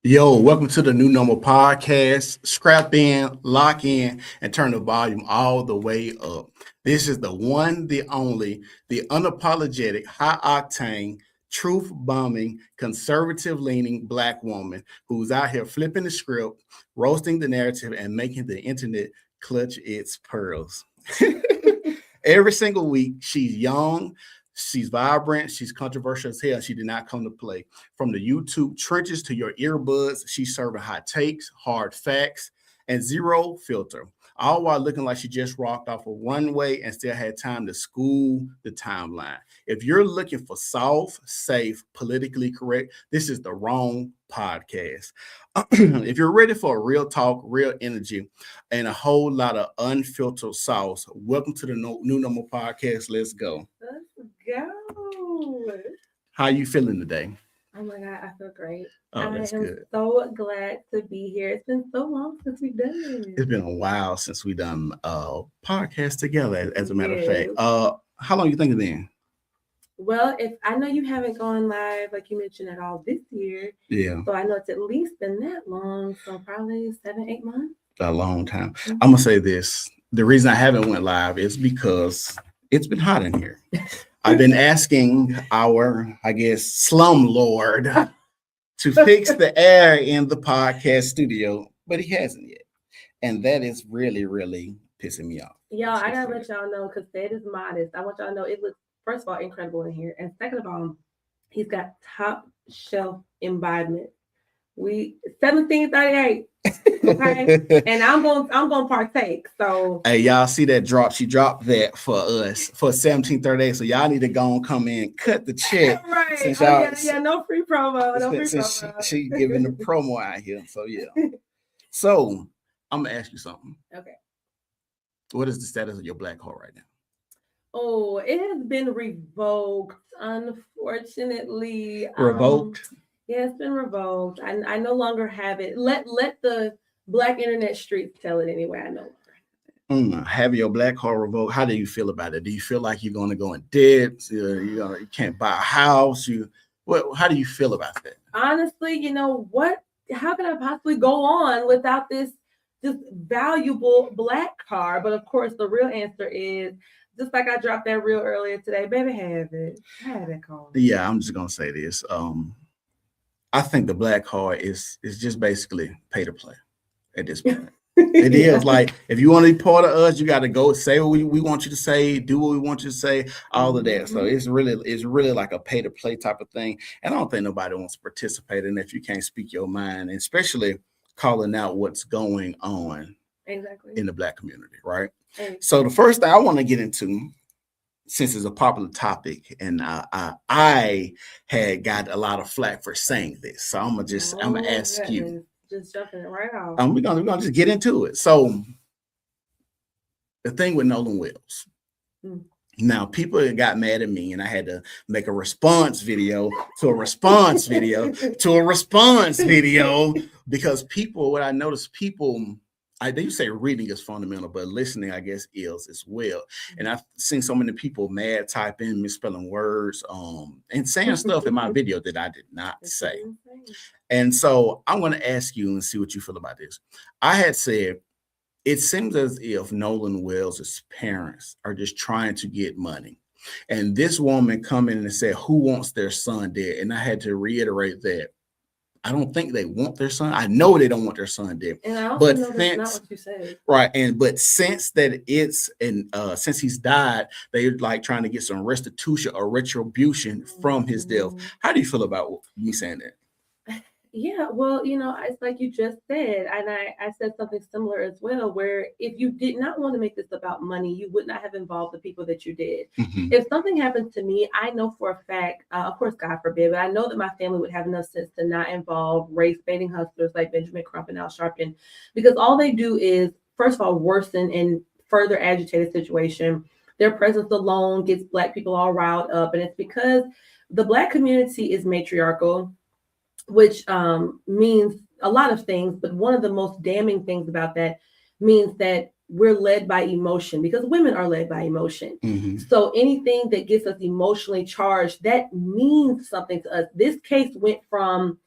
Yo, welcome to the New Normal Podcast. Scrap in, lock in, and turn the volume all the way up. This is the one, the only, the unapologetic, high octane, truth bombing, conservative leaning black woman who's out here flipping the script, roasting the narrative, and making the internet clutch its pearls. Every single week, she's young, she's vibrant, she's controversial as hell. She did not come to play. From the YouTube trenches to your earbuds, she's serving hot takes, hard facts, and zero filter. All while looking like she just rocked off a runway and still had time to school the timeline. If you're looking for soft, safe, politically correct, this is the wrong podcast. If you're ready for real talk, real energy, and a whole lot of unfiltered sauce, welcome to the New Normal Podcast. Let's go. Let's go. How you feeling today? Oh my God, I feel great. Oh, that's I am good. so glad to be here. It's been so long since we've done It's this. been a while since we done podcast together. As a matter of fact, Yes. how long you think it's been? Well, if I know you haven't gone live like you mentioned at all this year, Yeah, so I know it's at least been that long. So probably 7, 8 months. a long time. Mhm. I'm gonna say this: the reason I haven't went live is because it's been hot in here. I've been asking our, I guess, slum lord to fix the air in the podcast studio, but he hasn't yet, and that is really, really pissing me off. Y'all, I gotta let y'all know because Fed is modest. I want y'all to know it looks first of all incredible in here, and second of all, he's got top shelf imbibement. We 1738. Okay. And I'm gonna partake. So Hey, y'all see that drop? She dropped that for us for 1738. So y'all need to go and come in, cut the check. right. Since Oh, y'all, yeah, no free promo. No free since promo. she giving the promo out here. So yeah. So I'm gonna ask you something. Okay. What is the status of your black hole right now? Oh, it has been revoked, unfortunately. Revoked? Yeah, it's been revoked. I no longer have it. Let the black internet streets tell it anyway. I know. Have your black hole revoked. How do you feel about it? Do you feel like you're gonna go in debt? You can't buy a house. How do you feel about that? Honestly, you know what? How could I possibly go on without this valuable black car? But of course, the real answer is just like I dropped that reel earlier today. Baby, have it. Have it car. Yeah, I'm just gonna say this. I think the black card is just basically pay to play at this point. It is like if you want to be part of us, you got to go say what we want you to say, do what we want you to say, all of that. So it's really like a pay to play type of thing. And I don't think nobody wants to participate in it if you can't speak your mind, and especially calling out what's going on Exactly. in the black community, right? Exactly. So the first thing I want to get into, since it's a popular topic, and I had got a lot of flack for saying this, so I'm gonna ask you. Just jumping it right off. We're gonna just get into it. So the thing with Nolan Wells. Now, people got mad at me, and I had to make a response video to a response video to a response video because what I noticed, they used to say reading is fundamental, but listening, I guess, is as well. And I've seen so many people mad typing, misspelling words, and saying stuff in my video that I did not say. And so I'm going to ask you and see what you feel about this. I had said, it seems as if Nolan Wells' parents are just trying to get money. And this woman come in and said, who wants their son dead? And I had to reiterate that I don't think they want their son. I know they don't want their son dead. And I also know that's not what you said. Right. But since that since he's died, they're like trying to get some restitution or retribution from his death. How do you feel about me saying that? Yeah, well, it's like you just said, and I said something similar as well, where if you did not want to make this about money, you would not have involved the people that you did. Mm-hmm. If something happened to me, I know for a fact, of course, God forbid, but I know that my family would have enough sense to not involve race-baiting hustlers like Benjamin Crump and Al Sharpton, because all they do is, first of all, worsen and further agitate a situation. Their presence alone gets Black people all riled up, and it's because the Black community is matriarchal, which means a lot of things, but one of the most damning things about that means that we're led by emotion, because women are led by emotion. Mm-hmm. So anything that gets us emotionally charged, that means something to us. This case went from,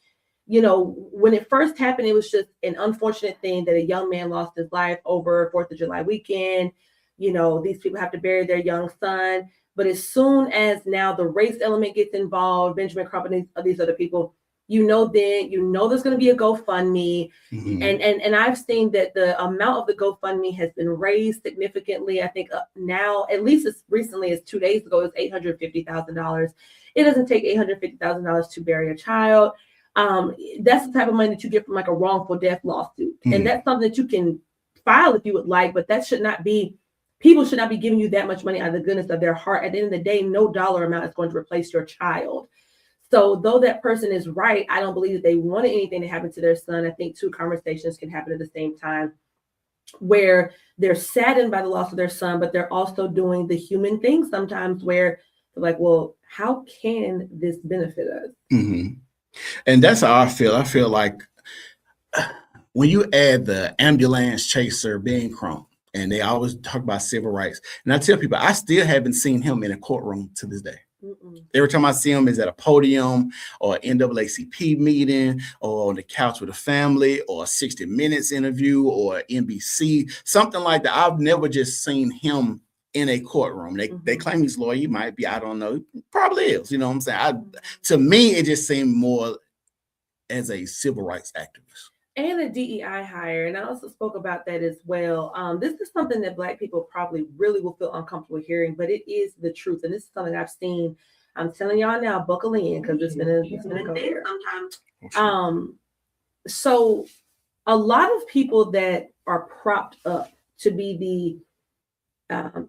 you know, when it first happened, it was just an unfortunate thing that a young man lost his life over 4th of July weekend. You know, these people have to bury their young son. But as soon as now the race element gets involved, Benjamin Crump and these other people, then there's going to be a GoFundMe. Mhm. And I've seen that the amount of the GoFundMe has been raised significantly. I think now, at least as recently as 2 days ago, it was $850,000. It doesn't take $850,000 to bury a child. That's the type of money that you get from like a wrongful death lawsuit. Mhm. And that's something that you can file if you would like, but that should not be, people should not be giving you that much money out of the goodness of their heart. At the end of the day, no dollar amount is going to replace your child. So though that person is right, I don't believe that they wanted anything to happen to their son. I think two conversations can happen at the same time, where they're saddened by the loss of their son, but they're also doing the human thing sometimes where they're like, well, how can this benefit us? Mhm. And that's how I feel. I feel like when you add the ambulance chaser being Crump, and they always talk about civil rights, and I tell people I still haven't seen him in a courtroom to this day. Mm-mm. Every time I see him is at a podium or an NAACP meeting or on the couch with a family or a 60 Minutes interview or NBC, something like that. I've never just seen him in a courtroom. They claim he's lawyer. He might be. I don't know. Probably is. You know what I'm saying? To me, it just seemed more as a civil rights activist. And a DEI hire. And I also spoke about that as well. This is something that Black people probably really will feel uncomfortable hearing, but it is the truth. And this is something I've seen. I'm telling y'all now, buckle in, because it's gonna go there. So a lot of people that are propped up to be the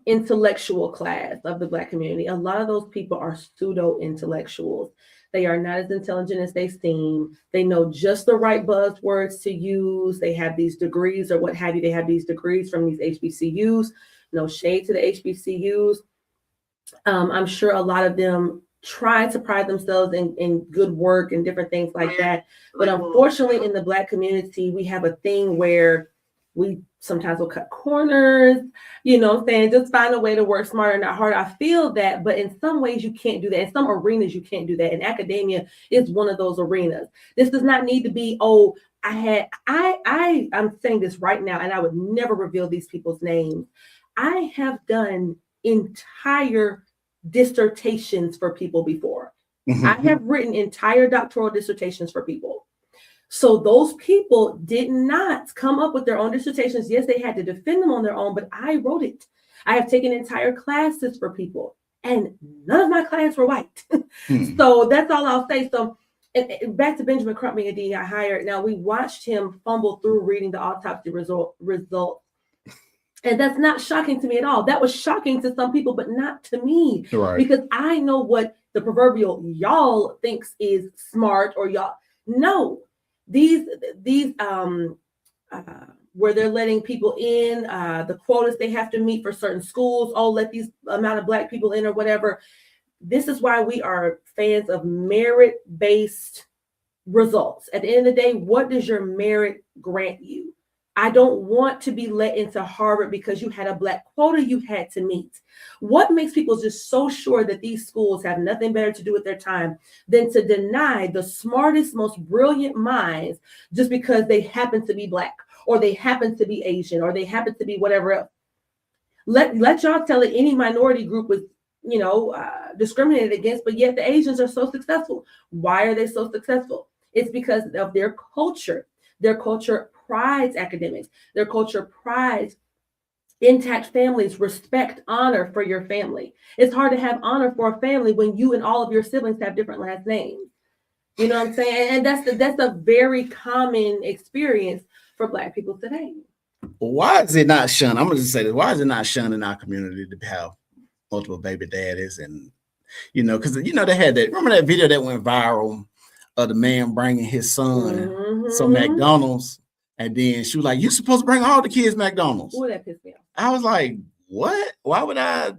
intellectual class of the Black community, a lot of those people are pseudo intellectuals. They are not as intelligent as they seem. They know just the right buzzwords to use. They have these degrees or what have you. They have these degrees from these HBCUs. No shade to the HBCUs. I'm sure a lot of them try to pride themselves in good work and different things like that. But unfortunately, in the Black community, we have a thing where we sometimes will cut corners, you know what I'm saying? Just find a way to work smarter, not harder. I feel that, but in some ways you can't do that. In some arenas, you can't do that. And academia is one of those arenas. This does not need to be, I'm saying this right now, and I would never reveal these people's names. I have done entire dissertations for people before. Mhm. I have written entire doctoral dissertations for people. So those people did not come up with their own dissertations. Yes, they had to defend them on their own, but I wrote it. I have taken entire classes for people, and none of my clients were white. So that's all I'll say. So and back to Benjamin Crump being a DEI hire. Now, we watched him fumble through reading the autopsy results. And that's not shocking to me at all. That was shocking to some people, but not to me. Right. Because I know what the proverbial y'all thinks is smart, or y'all. No. These where they're letting people in, the quotas they have to meet for certain schools, let these amount of Black people in or whatever. This is why we are fans of merit-based results. At the end of the day, what does your merit grant you? I don't want to be let into Harvard because you had a Black quota you had to meet. What makes people just so sure that these schools have nothing better to do with their time than to deny the smartest, most brilliant minds just because they happen to be Black, or they happen to be Asian, or they happen to be whatever else? Let y'all tell it any minority group was, discriminated against, but yet the Asians are so successful. Why are they so successful? It's because of their culture. Their culture prides academics. Their culture prides intact families, respect, honor for your family. It's hard to have honor for a family when you and all of your siblings have different last names. You know what I'm saying? And that's a very common experience for Black people today. Why is it not shunned? I'm gonna just say this. Why is it not shunned in our community to have multiple baby daddies? And because they had that. Remember that video that went viral of the man bringing his son some McDonald's, and then she was like, "You're supposed to bring all the kids McDonald's." Ooh, that pissed me off. I was like, "What? Why would I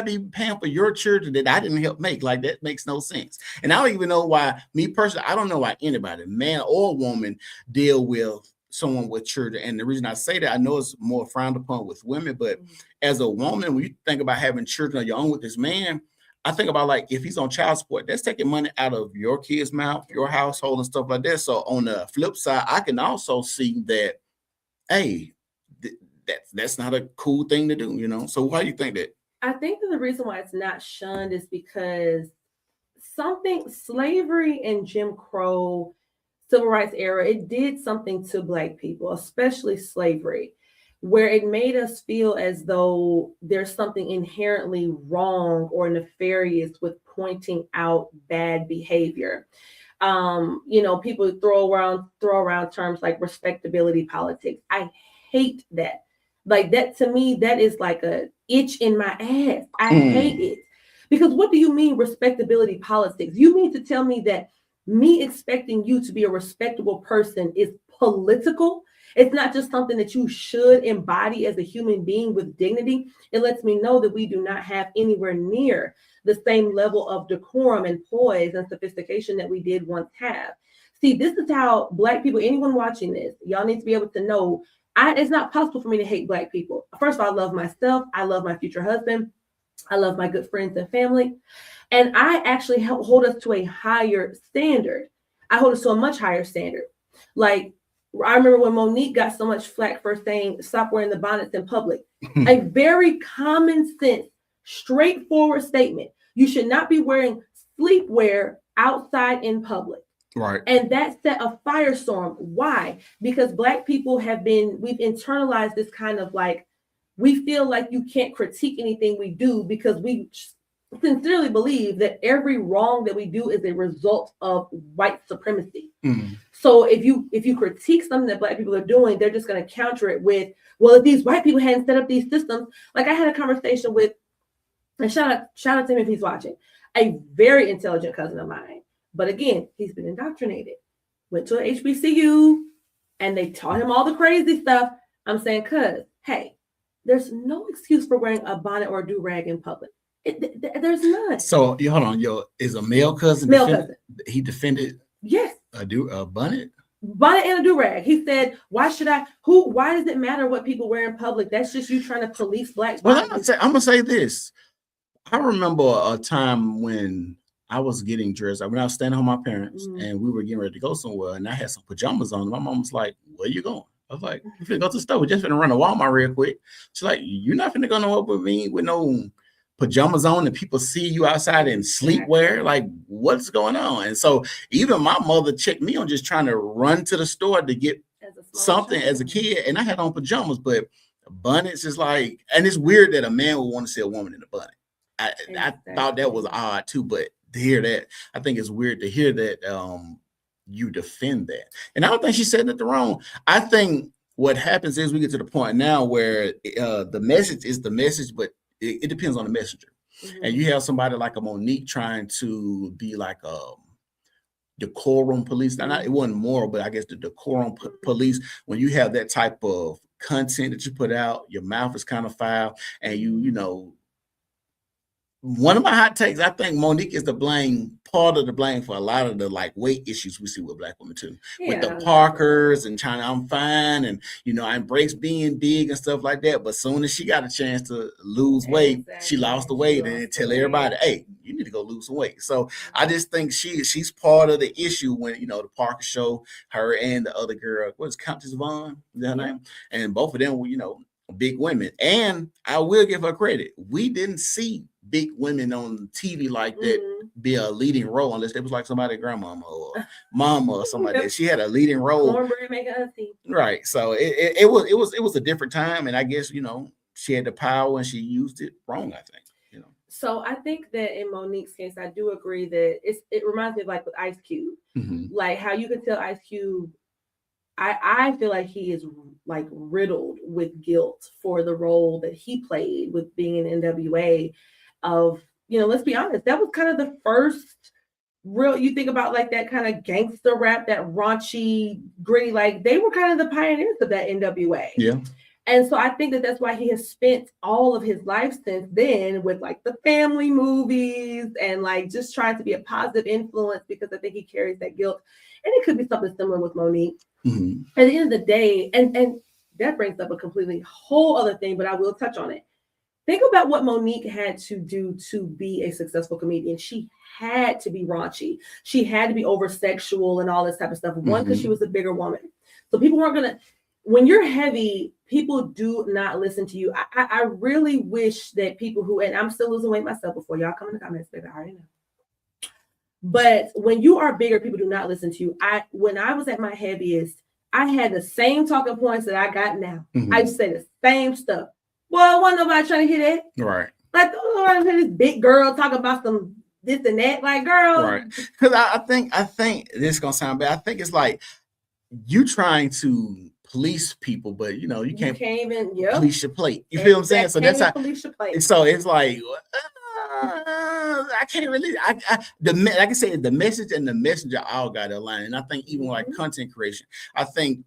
be paying for your children that I didn't help make? Like, that makes no sense." And I don't even know why, me personally, I don't know why anybody, man or woman, deal with someone with children. And the reason I say that, I know it's more frowned upon with women, but as a woman, when you think about having children of your own with this man, I think about like if he's on child support, that's taking money out of your kid's mouth, your household, and stuff like that. So on the flip side, I can also see that, hey, that's not a cool thing to do, you know. So why do you think that? I think that the reason why it's not shunned is because slavery and Jim Crow, civil rights era, it did something to Black people, especially slavery, where it made us feel as though there's something inherently wrong or nefarious with pointing out bad behavior. People throw around terms like respectability politics. I hate that. Like that, to me, that is like a itch in my ass. I hate it. Because what do you mean respectability politics? You mean to tell me that me expecting you to be a respectable person is political? It's not just something that you should embody as a human being with dignity. It lets me know that we do not have anywhere near the same level of decorum and poise and sophistication that we did once have. See, this is how Black people, anyone watching this, y'all need to be able to know, it's not possible for me to hate Black people. First of all, I love myself. I love my future husband. I love my good friends and family. And I actually hold us to a higher standard. I hold us to a much higher standard. Like, I remember when Monique got so much flack for saying, stop wearing the bonnets in public. A very common sense, straightforward statement. You should not be wearing sleepwear outside in public. Right. And that set a firestorm. Why? Because Black people we've internalized this kind of like, we feel like you can't critique anything we do because we sincerely believe that every wrong that we do is a result of white supremacy. So if you critique something that Black people are doing, they're just going to counter it with, well, if these white people hadn't set up these systems. Like I had a conversation with, and shout out to him if he's watching, a very intelligent cousin of mine. But again, he's been indoctrinated, went to an HBCU, and they taught him all the crazy stuff. I'm saying, cuz, hey, there's no excuse for wearing a bonnet or a do-rag in public. There's none. So hold on, is a male cousin? Cousin. He defended. Yes. A bonnet. Bonnet and a do-rag. He said, why does it matter what people wear in public? That's just you trying to police Black. Well, I'm gonna say this. I remember a time when I was getting dressed. When I was staying home with my parents and we were getting ready to go somewhere, and I had some pajamas on. My mom was like, "Where you going?" I was like, "I'm finna go to the store. We're just finna run to Walmart real quick." She's like, "You're not finna go nowhere with me with no pajamas on and people see you outside in sleepwear. Like, what's going on?" And so even my mother checked me on just trying to run to the store to get something as a kid, and I had on pajamas, but bonnets is like, and it's weird that a man would want to see a woman in a bonnet. I thought that was odd too, but to hear that, I think it's weird to hear that you defend that. And I don't think she said it wrong. I think what happens is we get to the point now where the message is the message, but it depends on the messenger. And you have somebody like a Monique trying to be like a decorum police. Now, it wasn't moral, but I guess the decorum police, when you have that type of content that you put out, your mouth is kind of foul, and you know, one of my hot takes, I think Monique is part of the blame for a lot of the like weight issues we see with Black women too. With the Parkers and China, I'm fine, and I embrace being big and stuff like that. But soon as she got a chance to lose weight, she lost the weight and tell everybody, "Hey, you need to go lose some weight." So I just think she's part of the issue when the Parker show, her and the other girl, what's Countess Vaughn, is that her name? And both of them were big women. And I will give her credit. We didn't see big women on TV like that be a leading role unless it was like somebody's grandmama or mama or something like that. She had a leading role. Cornbread making her tea. Right. So it was a different time, and I guess she had the power and she used it wrong, I think. So I think that in Monique's case, I do agree that it reminds me of like with Ice Cube, like how you could tell Ice Cube. I feel like he is like riddled with guilt for the role that he played with being in NWA. Of let's be honest, that was kind of the first real. You think about like that kind of gangster rap, that raunchy, gritty. Like they were kind of the pioneers of that NWA. Yeah. And so I think that that's why he has spent all of his life since then with like the family movies and like just trying to be a positive influence, because I think he carries that guilt. And it could be something similar with Monique. At the end of the day, and that brings up a completely whole other thing, but I will touch on it. Think about what Monique had to do to be a successful comedian. She had to be raunchy. She had to be over sexual and all this type of stuff. One, because she was a bigger woman. So people weren't going to, when you're heavy, people do not listen to you. I really wish that people who, and I'm still losing weight myself before y'all come in the comments, baby, I already know. But when you are bigger, people do not listen to you. When I was at my heaviest, I had the same talking points that I got now. I used to say the same stuff. Well, wasn't nobody trying to hear that. Right. Like, oh, this big girl talking about some this and that. Like, girl. Right. Because I think this is gonna sound bad. I think it's like you trying to police people, but you can't even police your plate. You feel what I'm saying? So that's how police your plate. So it's like I can't really. Like I say, the message and the messenger all got to align. And I think even like content creation, I think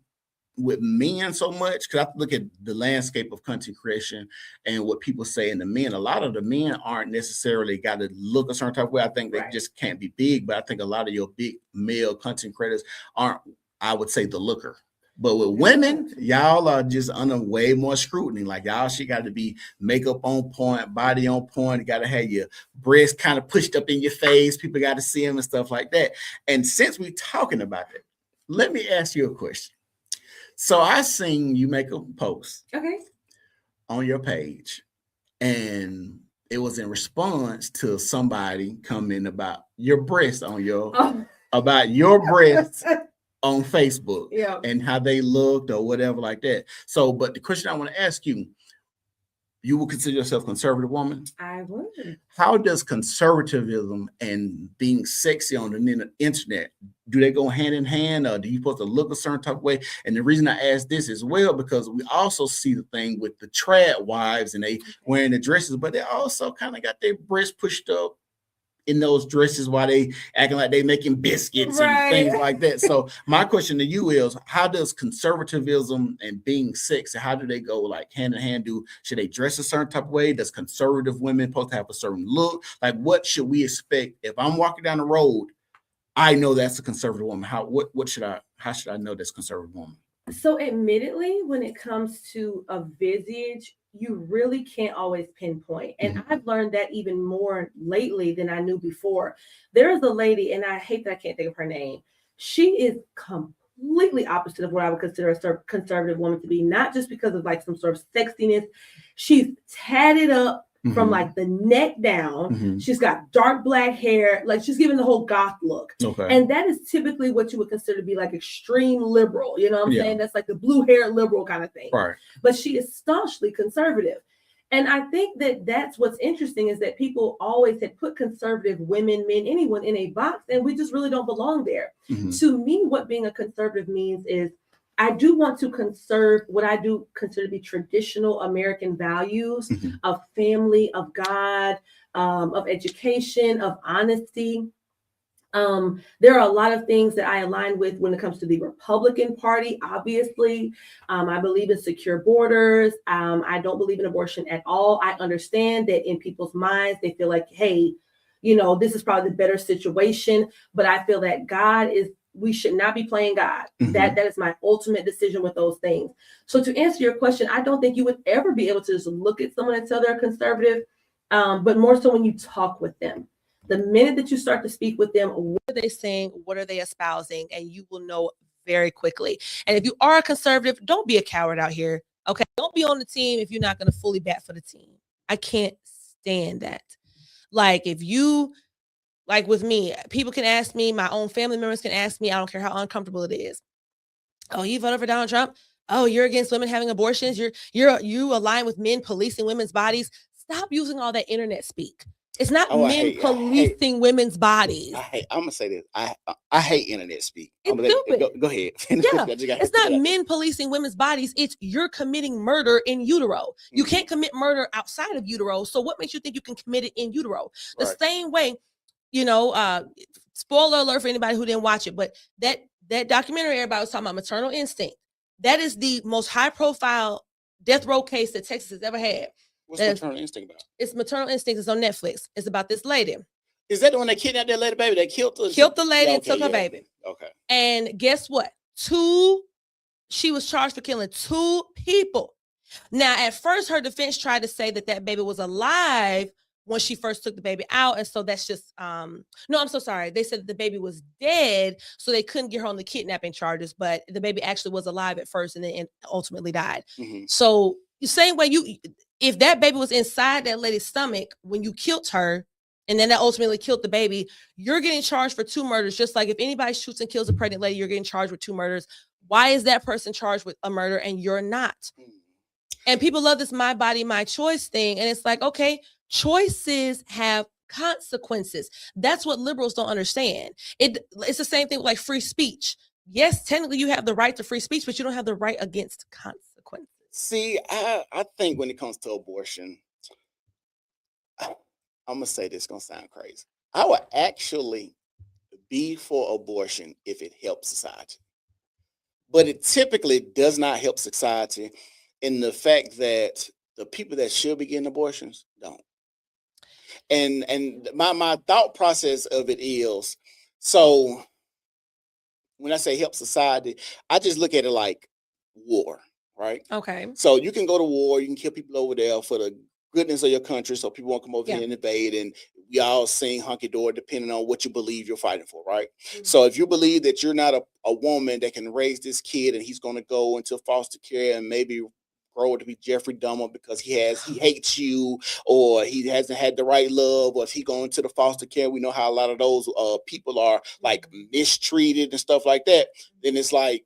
with men so much, because I look at the landscape of content creation and what people say, and the men, a lot of the men aren't necessarily got to look a certain type of way. I think they just can't be big, but I think a lot of your big male content creators aren't, I would say, the looker. But with women, y'all are just under way more scrutiny. Like y'all, she got to be makeup on point, body on point. You got to have your breasts kind of pushed up in your face. People got to see them and stuff like that. And since we're talking about it, let me ask you a question. So I seen you make a post on your page, and it was in response to somebody coming about your breasts on your about your breasts on Facebook and how they looked or whatever like that. So, but the question I want to ask you, you would consider yourself a conservative woman? I would. How does conservatism and being sexy on the internet, do they go hand in hand, or do you supposed to look a certain type of way? And the reason I ask this as well, because we also see the thing with the trad wives and they wearing the dresses, but they also kind of got their breasts pushed up in those dresses while they acting like they making biscuits and things like that. So my question to you is, how does conservatism and being sexy, how do they go like hand in hand? Should they dress a certain type of way? Does conservative women supposed to have a certain look? Like, what should we expect? If I'm walking down the road, I know that's a conservative woman. How should I know that's a conservative woman? So admittedly, when it comes to a visage, you really can't always pinpoint. And I've learned that even more lately than I knew before. There is a lady, and I hate that I can't think of her name. She is completely opposite of what I would consider a conservative woman to be, not just because of like some sort of sexiness. She's tatted up from like the neck down. She's got dark black hair, like she's giving the whole goth look. And that is typically what you would consider to be like extreme liberal. You know what I'm saying? That's like the blue hair liberal kind of thing. But she is staunchly conservative. And I think that that's what's interesting, is that people always had put conservative women, men, anyone in a box, and we just really don't belong there. To me, what being a conservative means is I do want to conserve what I do consider to be traditional American values of family, of God, of education, of honesty. There are a lot of things that I align with when it comes to the Republican Party. Obviously, I believe in secure borders. I don't believe in abortion at all. I understand that in people's minds, they feel like, hey, this is probably the better situation. But I feel that we should not be playing God. That is my ultimate decision with those things. So to answer your question, I don't think you would ever be able to just look at someone and tell they're conservative, but more so when you talk with them. The minute that you start to speak with them, what are they saying? What are they espousing? And you will know very quickly. And if you are a conservative, don't be a coward out here. Okay. Don't be on the team if you're not going to fully bat for the team. I can't stand that. Like like with me, people can ask me, my own family members can ask me, I don't care how uncomfortable it is. Oh, you voted for Donald Trump? Oh, you're against women having abortions? You align with men policing women's bodies? Stop using all that internet speak. It's not men policing women's bodies. I'm gonna say this. I hate internet speak. It's stupid. Go ahead. It's not men policing women's bodies. It's you're committing murder in utero. You can't commit murder outside of utero. So what makes you think you can commit it in utero? The same way, spoiler alert for anybody who didn't watch it, but that documentary everybody was talking about, Maternal Instinct, that is the most high profile death row case that Texas has ever had. What's Maternal Instinct about? It's Maternal Instinct. It's on Netflix. It's about this lady. Is that the one that kidnapped that lady baby? That killed the lady and took her baby. Okay. And guess what? She was charged for killing 2 people. Now, at first, her defense tried to say that that baby was alive when she first took the baby out. And so that's just, no, I'm so sorry. They said that the baby was dead, so they couldn't get her on the kidnapping charges, but the baby actually was alive at first and then ultimately died. Mhm. So the same way if that baby was inside that lady's stomach when you killed her, and then that ultimately killed the baby, you're getting charged for 2 murders. Just like if anybody shoots and kills a pregnant lady, you're getting charged with 2 murders. Why is that person charged with a murder and you're not? Mhm. And people love this my body, my choice thing. And it's like, okay, choices have consequences. That's what liberals don't understand. It's the same thing with like free speech. Yes, technically you have the right to free speech, but you don't have the right against consequences. See, I think when it comes to abortion, I'm gonna say this, gonna sound crazy. I would actually be for abortion if it helps society, but it typically does not help society in the fact that the people that should be getting abortions don't. And my thought process of it is, so when I say help society, I just look at it like war, right? Okay. So you can go to war, you can kill people over there for the goodness of your country, so people won't come over Yeah. here and invade, and we all sing hunky dory depending on what you believe you're fighting for, right? Mhm. So if you believe that you're not a woman that can raise this kid and he's going to go into foster care and maybe grow to be Jeffrey Dahmer because he hates you, or he hasn't had the right love, or if he going to the foster care, we know how a lot of those people are like mistreated and stuff like that. Then it's like,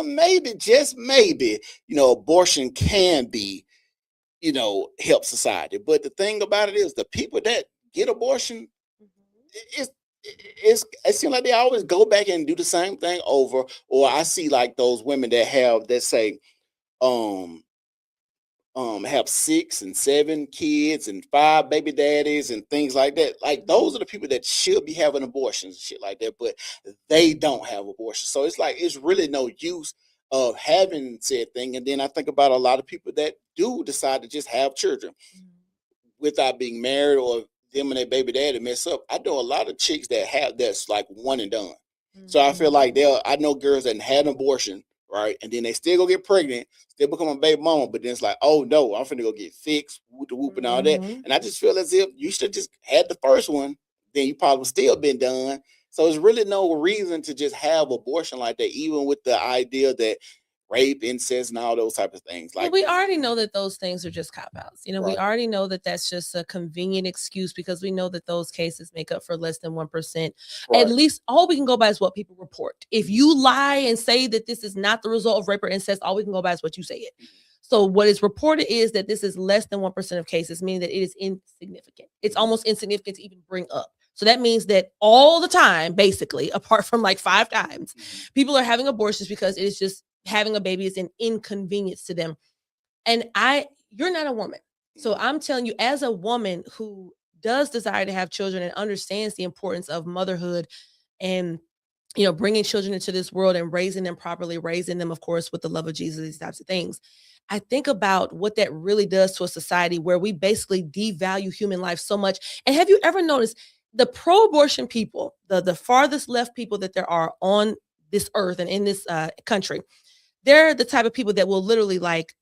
maybe, just maybe, abortion can be, help society. But the thing about it is, the people that get abortion, Mhm. it seems like they always go back and do the same thing over. Or I see like those women that say, um, have 6 and 7 kids and 5 baby daddies and things like that. Like those are the people that should be having abortions and shit like that, but they don't have abortions. So it's like it's really no use of having said thing. And then I think about a lot of people that do decide to just have children without being married, or them and their baby daddy mess up. I know a lot of chicks that's like one and done. So I feel like I know girls that had an abortion, right? And then they still go get pregnant, still become a baby mama, but then it's like, oh no, I'm finna go get fixed, whoop the whoop and all that. Mhm. And I just feel as if you should just had the first one, then you probably still been done. So there's really no reason to just have abortion like that, even with the idea that rape, incest, and all those type of things. Well, Like, we already know that those things are just cop outs. We Right. already know that that's just a convenient excuse because we know that those cases make up for less than 1%. At right. least all we can go by is what people report. If you lie and say that this is not the result of rape or incest, all we can go by is what you say it. So what is reported is that this is less than 1% of cases, meaning that it is insignificant. It's almost insignificant to even bring up. So that means that all the time, basically, apart from like 5 times, people are having abortions because it is just having a baby is an inconvenience to them. And you're not a woman. So I'm telling you, as a woman who does desire to have children and understands the importance of motherhood and bringing children into this world and raising them properly, raising them, of course, with the love of Jesus, these types of things. I think about what that really does to a society where we basically devalue human life so much. And have you ever noticed the pro-abortion people, the farthest left people that there are on this earth and in this country? They're the type of people that will literally like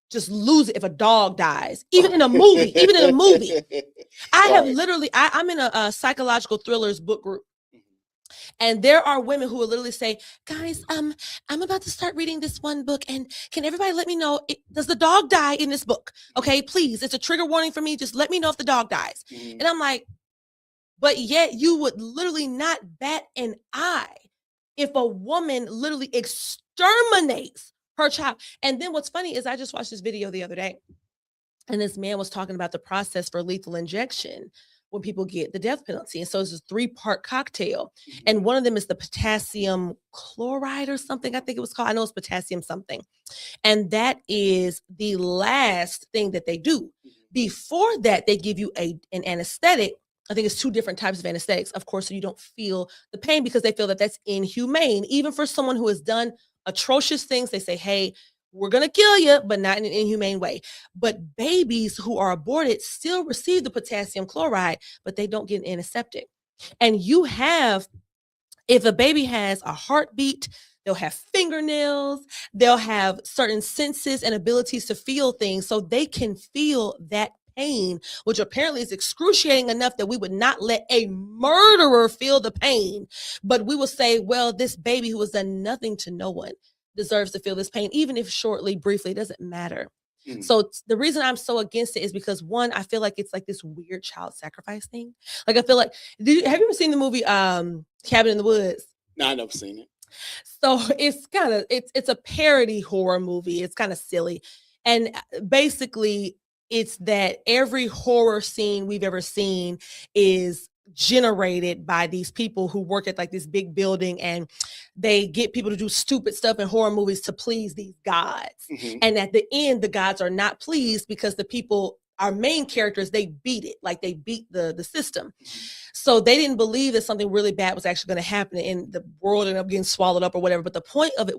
just lose it if a dog dies, even in a movie. I have Right. literally, I'm in a psychological thrillers book group. And there are women who will literally say, guys, I'm about to start reading this one book. And can everybody let me know, does the dog die in this book? Okay, please. It's a trigger warning for me. Just let me know if the dog dies. Mhm. And I'm like, but yet you would literally not bat an eye if a woman literally exterminates her child. And then what's funny is I just watched this video the other day, and this man was talking about the process for lethal injection when people get the death penalty. And so it's a 3-part cocktail. And one of them is the potassium chloride or something, I think it was called. I know it's potassium something. And that is the last thing that they do. Before that, they give you an anesthetic. I think it's 2 different types of anesthetics, of course, so you don't feel the pain because they feel that that's inhumane. Even for someone who has done atrocious things, they say, hey, we're going to kill you, but not in an inhumane way. But babies who are aborted still receive the potassium chloride, but they don't get an antiseptic. And if a baby has a heartbeat, they'll have fingernails, they'll have certain senses and abilities to feel things, so they can feel that pain, which apparently is excruciating enough that we would not let a murderer feel the pain. But we will say, well, this baby who has done nothing to no one deserves to feel this pain, even if shortly, briefly, it doesn't matter. Mm. So the reason I'm so against it is because, one, I feel like it's like this weird child sacrifice thing. Like, I feel like, have you ever seen the movie Cabin in the Woods? No, I never seen it. So it's kind of it's a parody horror movie. It's kind of silly. And basically it's that every horror scene we've ever seen is generated by these people who work at like this big building, and they get people to do stupid stuff in horror movies to please these gods. Mhm. And at the end, the gods are not pleased because the people, our main characters, they beat it, like they beat the system. So they didn't believe that something really bad was actually going to happen and the world ended up getting swallowed up or whatever. But the point of it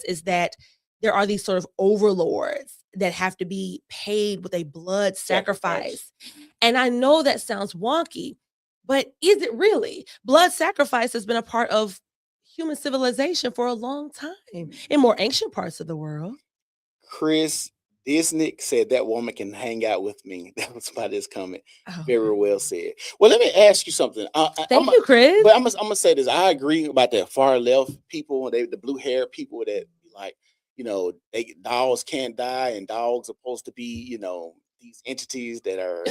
is that there are these sort of overlords that have to be paid with a blood sacrifice. And I know that sounds wonky, but is it really? Blood sacrifice has been a part of human civilization for a long time in more ancient parts of the world. Chris Disnick said that woman can hang out with me. That was by this comment. Oh, Very well said. Well, let me ask you something. thank you, Chris. But I'm gonna say this. I agree about that far left people, the blue hair people that like, dogs can't die and dogs are supposed to be, these entities that are,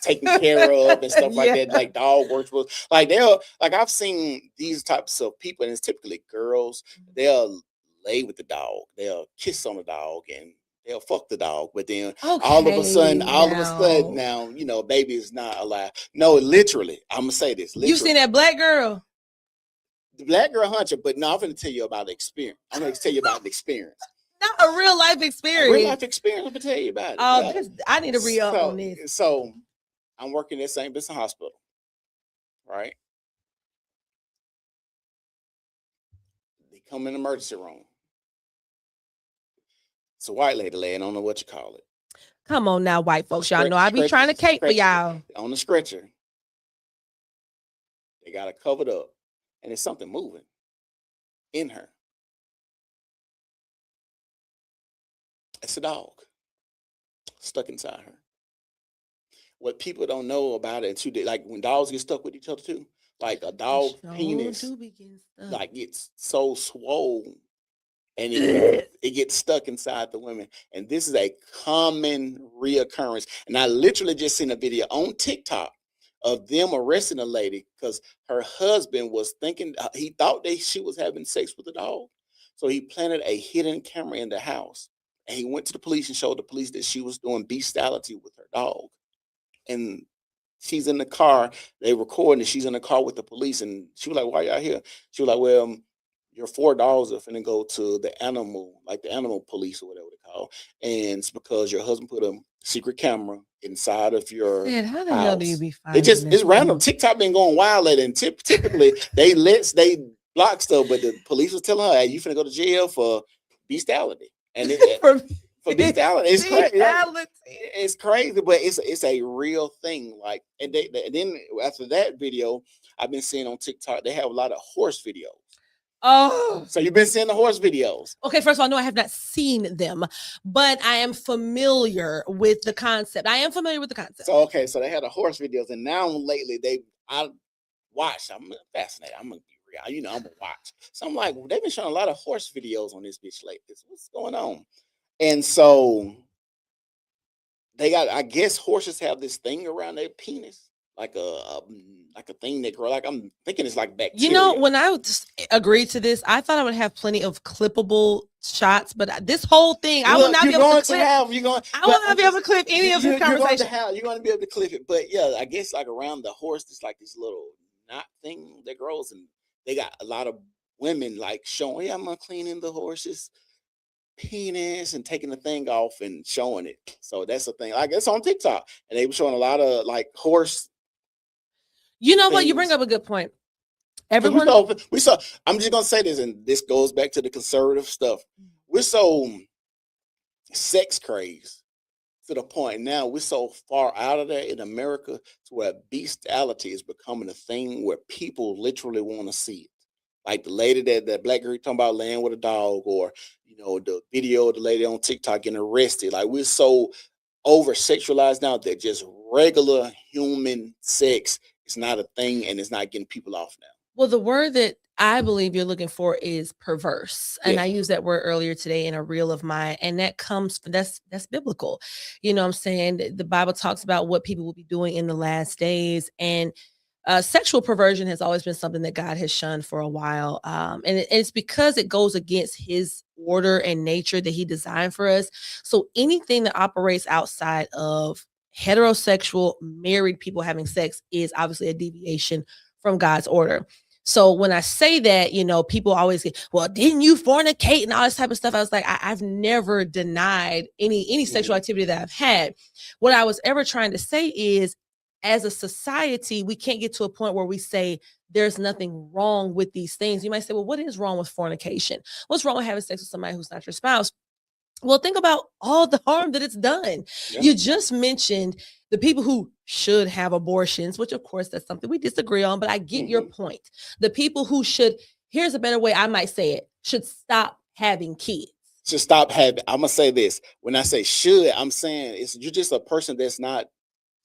taken care of and stuff like Yeah. that, like dog worshipers. Like I've seen these types of people, and it's typically girls. They'll lay with the dog, they'll kiss on the dog, and they'll fuck the dog. But then all of a sudden now, baby is not alive. No, literally, I'm gonna say this. You seen that black girl? The black girl hunter, but no, I'm gonna tell you about the experience. I'm gonna tell you about the experience. Not a real life experience. Real life experience. I'm gonna tell you about it. Oh, Yeah. I need to re-up on this. So I'm working at St. Vincent Hospital, right? They come in the emergency room. It's a white lady laying, I don't know what you call it. Come on now, white folks. Y'all know I be trying to cape for y'all. On the stretcher. They got her covered up. And there's something moving in her. It's a dog stuck inside her. What people don't know about it, too, like when dogs get stuck with each other too, like a dog penis, like it's so swollen, and it gets stuck inside the women. And this is a common reoccurrence. And I literally just seen a video on TikTok of them arresting a lady because her husband was thinking, he thought she was having sex with the dog. So he planted a hidden camera in the house. And he went to the police and showed the police that she was doing bestiality with her dog. And she's in the car, they recording and she's in the car with the police. And she was like, why y'all here? She was like, well, your 4 dogs are finna go to the animal police or whatever they call. And it's because your husband put a secret camera inside of your how the house. hell do you be finding It's random. TikTok been going wild lately, and typically they block stuff, but the police was telling her, hey, you finna go to jail for bestiality. And for bestiality. It's crazy. It's crazy, but it's a real thing. Like, and then after that video, I've been seeing on TikTok, they have a lot of horse videos. Oh, So you've been seeing the horse videos. okay. First of all, no, I have not seen them, but I am familiar with the concept. So they had the horse videos, and now lately I watched. I'm fascinated. I'm gonna be real. I'm gonna watch. So I'm like, they've been showing a lot of horse videos on this bitch lately. What's going on? And so they got, I guess horses have this thing around their penis, like a thing that grow. Like I'm thinking it's like bacteria. When I agreed to this, I thought I would have plenty of clippable shots, but this whole thing, I will not be able to clip. I will not be able to clip any of this conversation. You're going to be able to clip it, but yeah, I guess like around the horse, it's like this little knot thing that grows, and they got a lot of women like showing, I'm gonna clean in the horse's penis and taking the thing off and showing it. So that's the thing. Like it's on TikTok, and they were showing a lot of like horse. You know what? You bring up a good point. Everyone, we saw. I'm just gonna say this, and this goes back to the conservative stuff. We're so sex crazed to the point now we're so far out of there in America to where bestiality is becoming a thing where people literally want to see it. Like the lady that black girl talking about laying with a dog, or the video of the lady on TikTok getting arrested. Like we're so over sexualized now that just regular human sex is not a thing, and it's not getting people off now. Well, the word that I believe you're looking for is perverse. And Yeah. I used that word earlier today in a reel of mine. And that comes from that's biblical. You know what I'm saying? The Bible talks about what people will be doing in the last days. And sexual perversion has always been something that God has shunned for a while. And it's because it goes against his order and nature that he designed for us. So anything that operates outside of heterosexual married people having sex is obviously a deviation from God's order. So when I say that, people always get, well, didn't you fornicate and all this type of stuff? I was like, I've never denied any sexual activity that I've had. What I was ever trying to say is, as a society, we can't get to a point where we say there's nothing wrong with these things. You might say, well, what is wrong with fornication? What's wrong with having sex with somebody who's not your spouse? Well, think about all the harm that it's done. Yeah. You just mentioned the people who should have abortions, which of course that's something we disagree on, but I get your point. The people who should, here's a better way I might say it, should stop having kids. Should stop having. I'm gonna say this. When I say should, I'm saying you're just a person that's not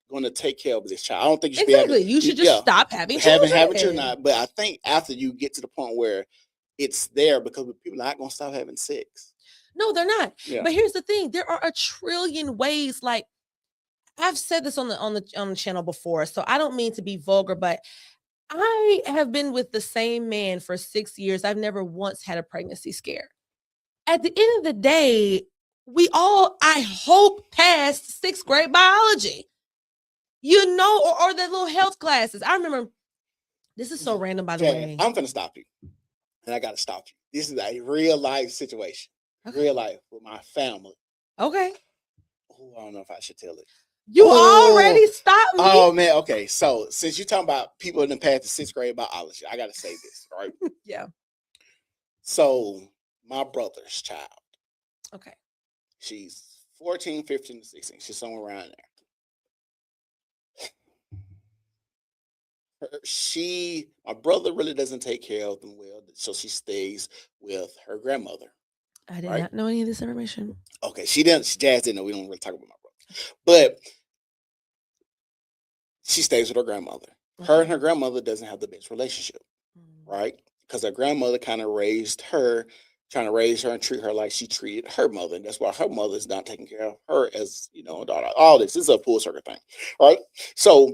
going to take care of this child. I don't think you should Exactly. be having, You should just stop having children. having children. But I think after you get to the point where it's there, because people are not going to stop having sex. No, they're not. Yeah. But here's the thing: there are a trillion ways. Like I've said this on the channel before, so I don't mean to be vulgar, but I have been with the same man for 6 years. I've never once had a pregnancy scare. At the end of the day, we all, I hope, passed 6th grade biology. Or the little health classes. I remember. This is so random, by the way. I'm gonna stop you, and I gotta stop you. This is a real life situation. Okay. Real life with my family. Okay. Oh, I don't know if I should tell it. You already stopped me. Oh man, okay. So since you're talking about people in the past to 6th grade biology, I gotta say this, right? Yeah. So my brother's child. Okay. She's 14, 15, 16. She's somewhere around there. My brother really doesn't take care of them well, so she stays with her grandmother. I did not know any of this information. Okay, Jazz didn't know. We don't really talk about my brother, but she stays with her grandmother. Her and her grandmother doesn't have the best relationship, right? Because her grandmother kind of raised her, trying to raise her and treat her like she treated her mother, and that's why her mother is not taking care of her as a daughter. All this is a full circle thing, right? So,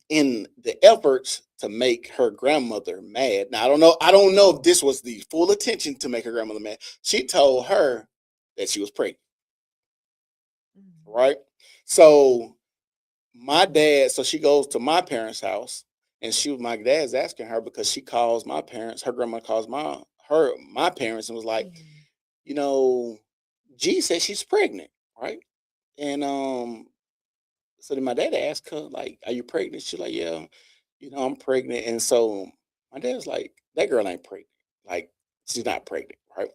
in the efforts to make her grandmother mad, now I don't know if this was the full intention to make her grandmother mad. She told her that she was pregnant, right? So my dad, so she goes to my parents' house, and my dad's asking her because she calls my parents, her grandma calls my parents, and was like, G said she's pregnant, right? And so then my dad asked her, like, are you pregnant? She's like, yeah, I'm pregnant. And so my dad's like, that girl ain't pregnant. Like, she's not pregnant, right?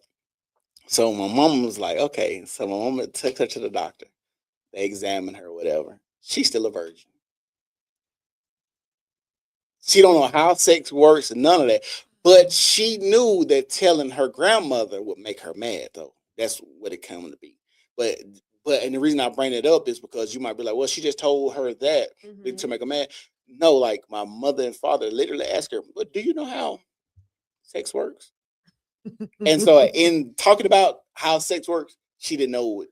So my mom was like, okay. So my mom took her to the doctor. They examined her, whatever. She's still a virgin. She don't know how sex works and none of that. But she knew that telling her grandmother would make her mad, though. That's what it came to be. But and the reason I bring it up is because you might be like, well, she just told her that to make her mad. No, like my mother and father literally asked her, but do you know how sex works? And so in talking about how sex works, she didn't know it.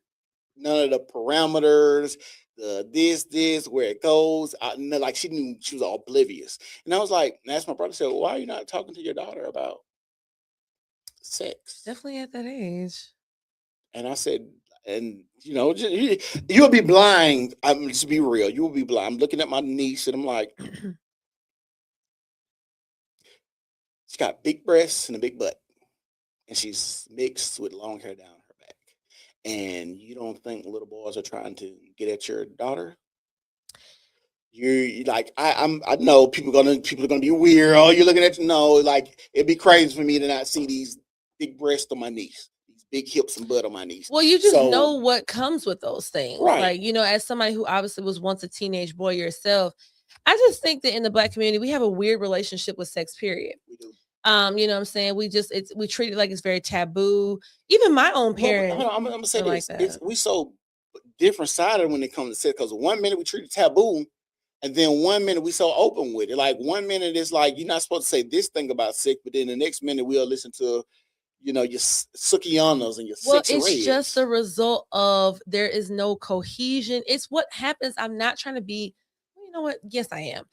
None of the parameters, this, where it goes. Like she knew, she was oblivious. And I was like, and that's my brother said, well, why are you not talking to your daughter about sex? Definitely at that age. And I said, and you'll be blind. I'm just be real. You will be blind. I'm looking at my niece and I'm like, she's got big breasts and a big butt, and she's mixed with long hair down her back. And you don't think little boys are trying to get at your daughter? You're like, I know people are gonna be weird. Oh, you're looking at like it'd be crazy for me to not see these big breasts on my niece. Big hips and butt on my knees. Well, you just know what comes with those things. Right. Like, as somebody who obviously was once a teenage boy yourself, I just think that in the Black community, we have a weird relationship with sex, period. We do. You know what I'm saying? We treat it like it's very taboo. Even my own Well, parents hold on, I'm gonna say are like this. It's that. we so different sided when it comes to sex because 1 minute we treat it taboo, and then 1 minute we so open with it. Like 1 minute it's like you're not supposed to say this thing about sex, but then the next minute we'll listen to your Sukianas and your Well, sexy it's just a reds. result of there is no cohesion. It's what happens. I'm not trying to be, you know what? Yes, I am.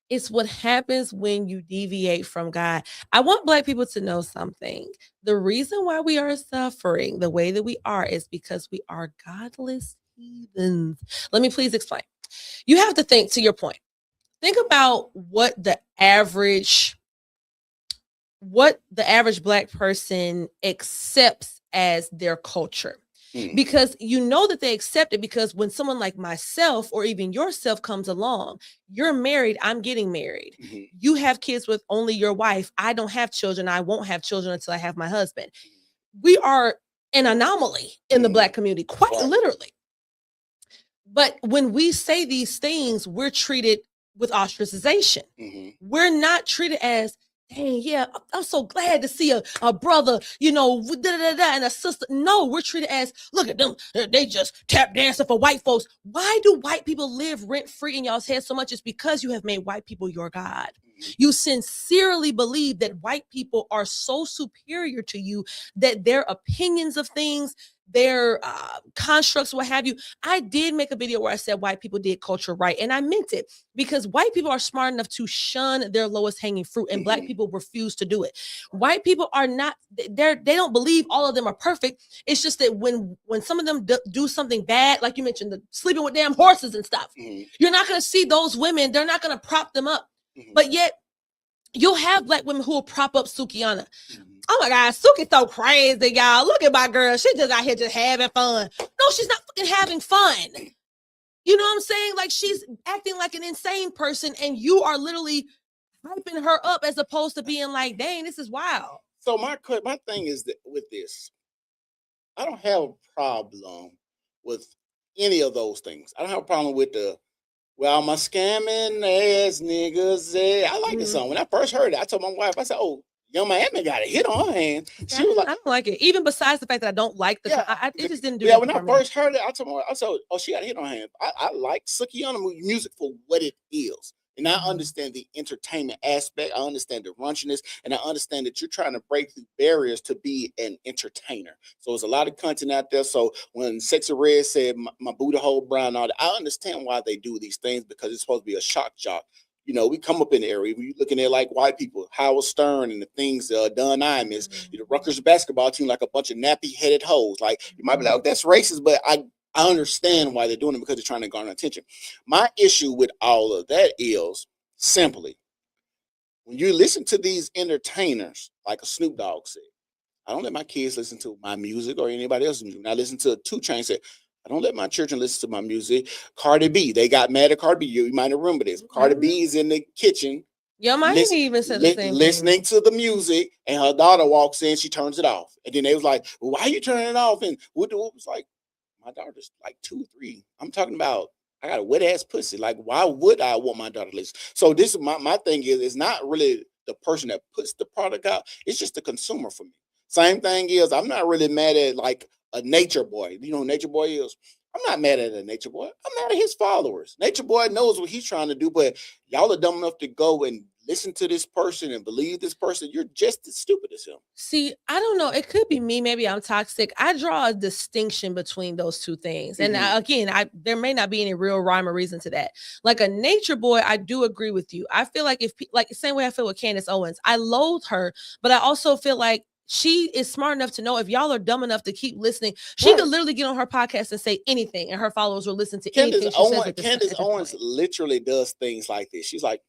It's what happens when you deviate from God. I want Black people to know something. The reason why we are suffering the way that we are is because we are godless heathens. Let me please explain. You have to think, to your point, think about what the average Black person accepts as their culture. Mhm, Because you know that they accept it because when someone like myself or even yourself comes along, you're married, I'm getting married. mhm, You have kids with only your wife. I don't have children. I won't have children until I have my husband. We are an anomaly in the mhm. Black community, quite Right. literally. But when we say these things, we're treated with ostracization. Mhm, We're not treated as, dang, yeah, I'm so glad to see a brother, and a sister. No, we're treated as, look at them, they just tap dancing for white folks. Why do white people live rent free in y'all's head so much? It's because you have made white people your God. mhm, You sincerely believe that white people are so superior to you that their opinions of things, their constructs, what have you. I did make a video where I said white people did culture right, and I meant it because white people are smart enough to shun their lowest hanging fruit, and Black mhm, people refuse to do it. White people are not; they don't believe all of them are perfect. It's just that when some of them do something bad, like you mentioned, the sleeping with damn horses and stuff, mhm, you're not going to see those women. They're not going to prop them up, mhm, but yet you'll have Black women who will prop up Sukiana. mhm. Oh my God, Suki's so crazy, y'all. Look at my girl. She just out here just having fun. No, she's not fucking having fun. You know what I'm saying? Like she's acting like an insane person, and you are literally hyping her up as opposed to being like, dang, this is wild. So my thing is that with this, I don't have a problem with any of those things. I don't have a problem with the well, my scamming ass niggas. I like the Mhm. song. When I first heard it, I told my wife, I said, "Oh, Young Miami got a hit on her hands." See, She was like, I don't like it. Even besides the fact that I don't like "Yeah, it just didn't do yeah." When nothing I for me. first heard it, I told my wife, I said, "Oh, she got a hit on her hands." I like Sukiyana music for what it is. And I Mhm. understand the entertainment aspect. I understand the raunchiness, and I understand that you're trying to break through barriers to be an entertainer. So there's a lot of content out there. So when Sexy Red said my booty hole brown, all that, I understand why they do these things because it's supposed to be a shock jock. We come up in the area. We looking at like white people, Howard Stern, and the things Don Imus is. The Rutgers basketball team like a bunch of nappy headed hoes. Like you might be like, oh, that's racist, but I understand why they're doing it because they're trying to garner attention. My issue with all of that is simply when you listen to these entertainers, like a Snoop Dogg said, I don't let my kids listen to my music or anybody else's music. When I listen to 2 Chainz say, I don't let my children listen to my music. Cardi B, they got mad at Cardi B. You might remember this. Cardi Mhm. B is in the kitchen Yo, Miami even said the same listening thing. to the music, and her daughter walks in, she turns it off. And then they was like, well, why are you turning it off? And what was like, my daughter's like 2, 3. I'm talking about I got a wet ass pussy. Like, why would I want my daughter to listen? So this is my thing is it's not really the person that puts the product out, it's just the consumer for me. Same thing is I'm not really mad at like a nature boy. You know who Nature Boy is? I'm not mad at a nature boy. I'm mad at his followers. Nature Boy knows what he's trying to do, but y'all are dumb enough to go and listen to this person and believe this person. You're just as stupid as him. See, I don't know. It could be me. Maybe I'm toxic. I draw a distinction between those two things. And Mhm. again, there may not be any real rhyme or reason to that. Like a nature boy, I do agree with you. I feel like like the same way I feel with Candace Owens, I loathe her, but I also feel like she is smart enough to know if y'all are dumb enough to keep listening, she could Right. literally get on her podcast and say anything, and her followers will listen to Candace anything she says Owens, at Candace this Owens point. literally does things like this. She's like,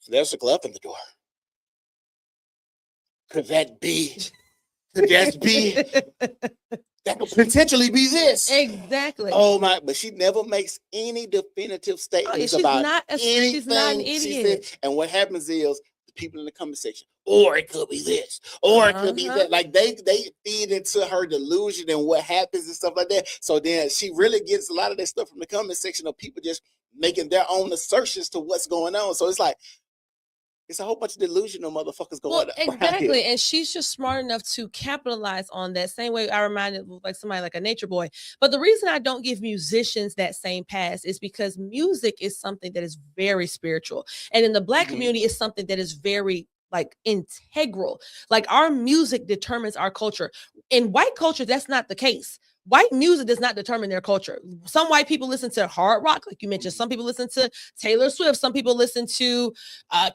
so there's a glove in the door. Could that be? Could that be? That could potentially be this. Exactly. Oh my! But she never makes any definitive statements She's about not she's not an anything she said. idiot. And what happens is the people in the comment section, or it could be this, or it could be Uh-huh. that. Like they feed into her delusion and what happens and stuff like that. So then she really gets a lot of that stuff from the comment section of people just making their own assertions to what's going on. So it's like It's a whole bunch of delusional motherfuckers Well, going around exactly. here. And she's just smart enough to capitalize on that same way I reminded of like somebody like a nature boy. But the reason I don't give musicians that same pass is because music is something that is very spiritual. And in the Black Mhm. community, is something that is very like integral. Like our music determines our culture. In white culture, that's not the case. White music does not determine their culture. Some white people listen to hard rock, like you mentioned. Some people listen to Taylor Swift. Some people listen to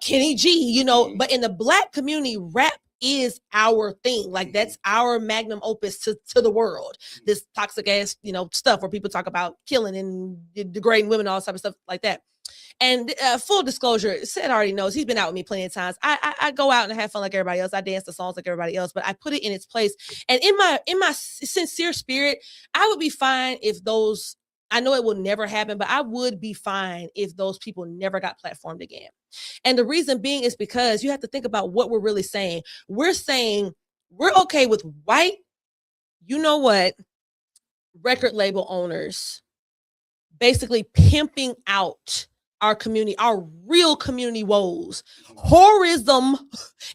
Kenny G, you know. Mhm. But in the Black community, rap is our thing. Like that's our magnum opus to the world. This toxic ass, you know, stuff where people talk about killing and degrading women, all type of stuff like that. And full disclosure, Seth already knows he's been out with me plenty of times. I go out and have fun like everybody else. I dance the songs like everybody else, but I put it in its place. And in my sincere spirit, I would be fine if those. I know it will never happen, but I would be fine if those people never got platformed again. And the reason being is because you have to think about what we're really saying. We're saying we're okay with white, you know what, record label owners basically pimping out our community, our real community woes. Whorism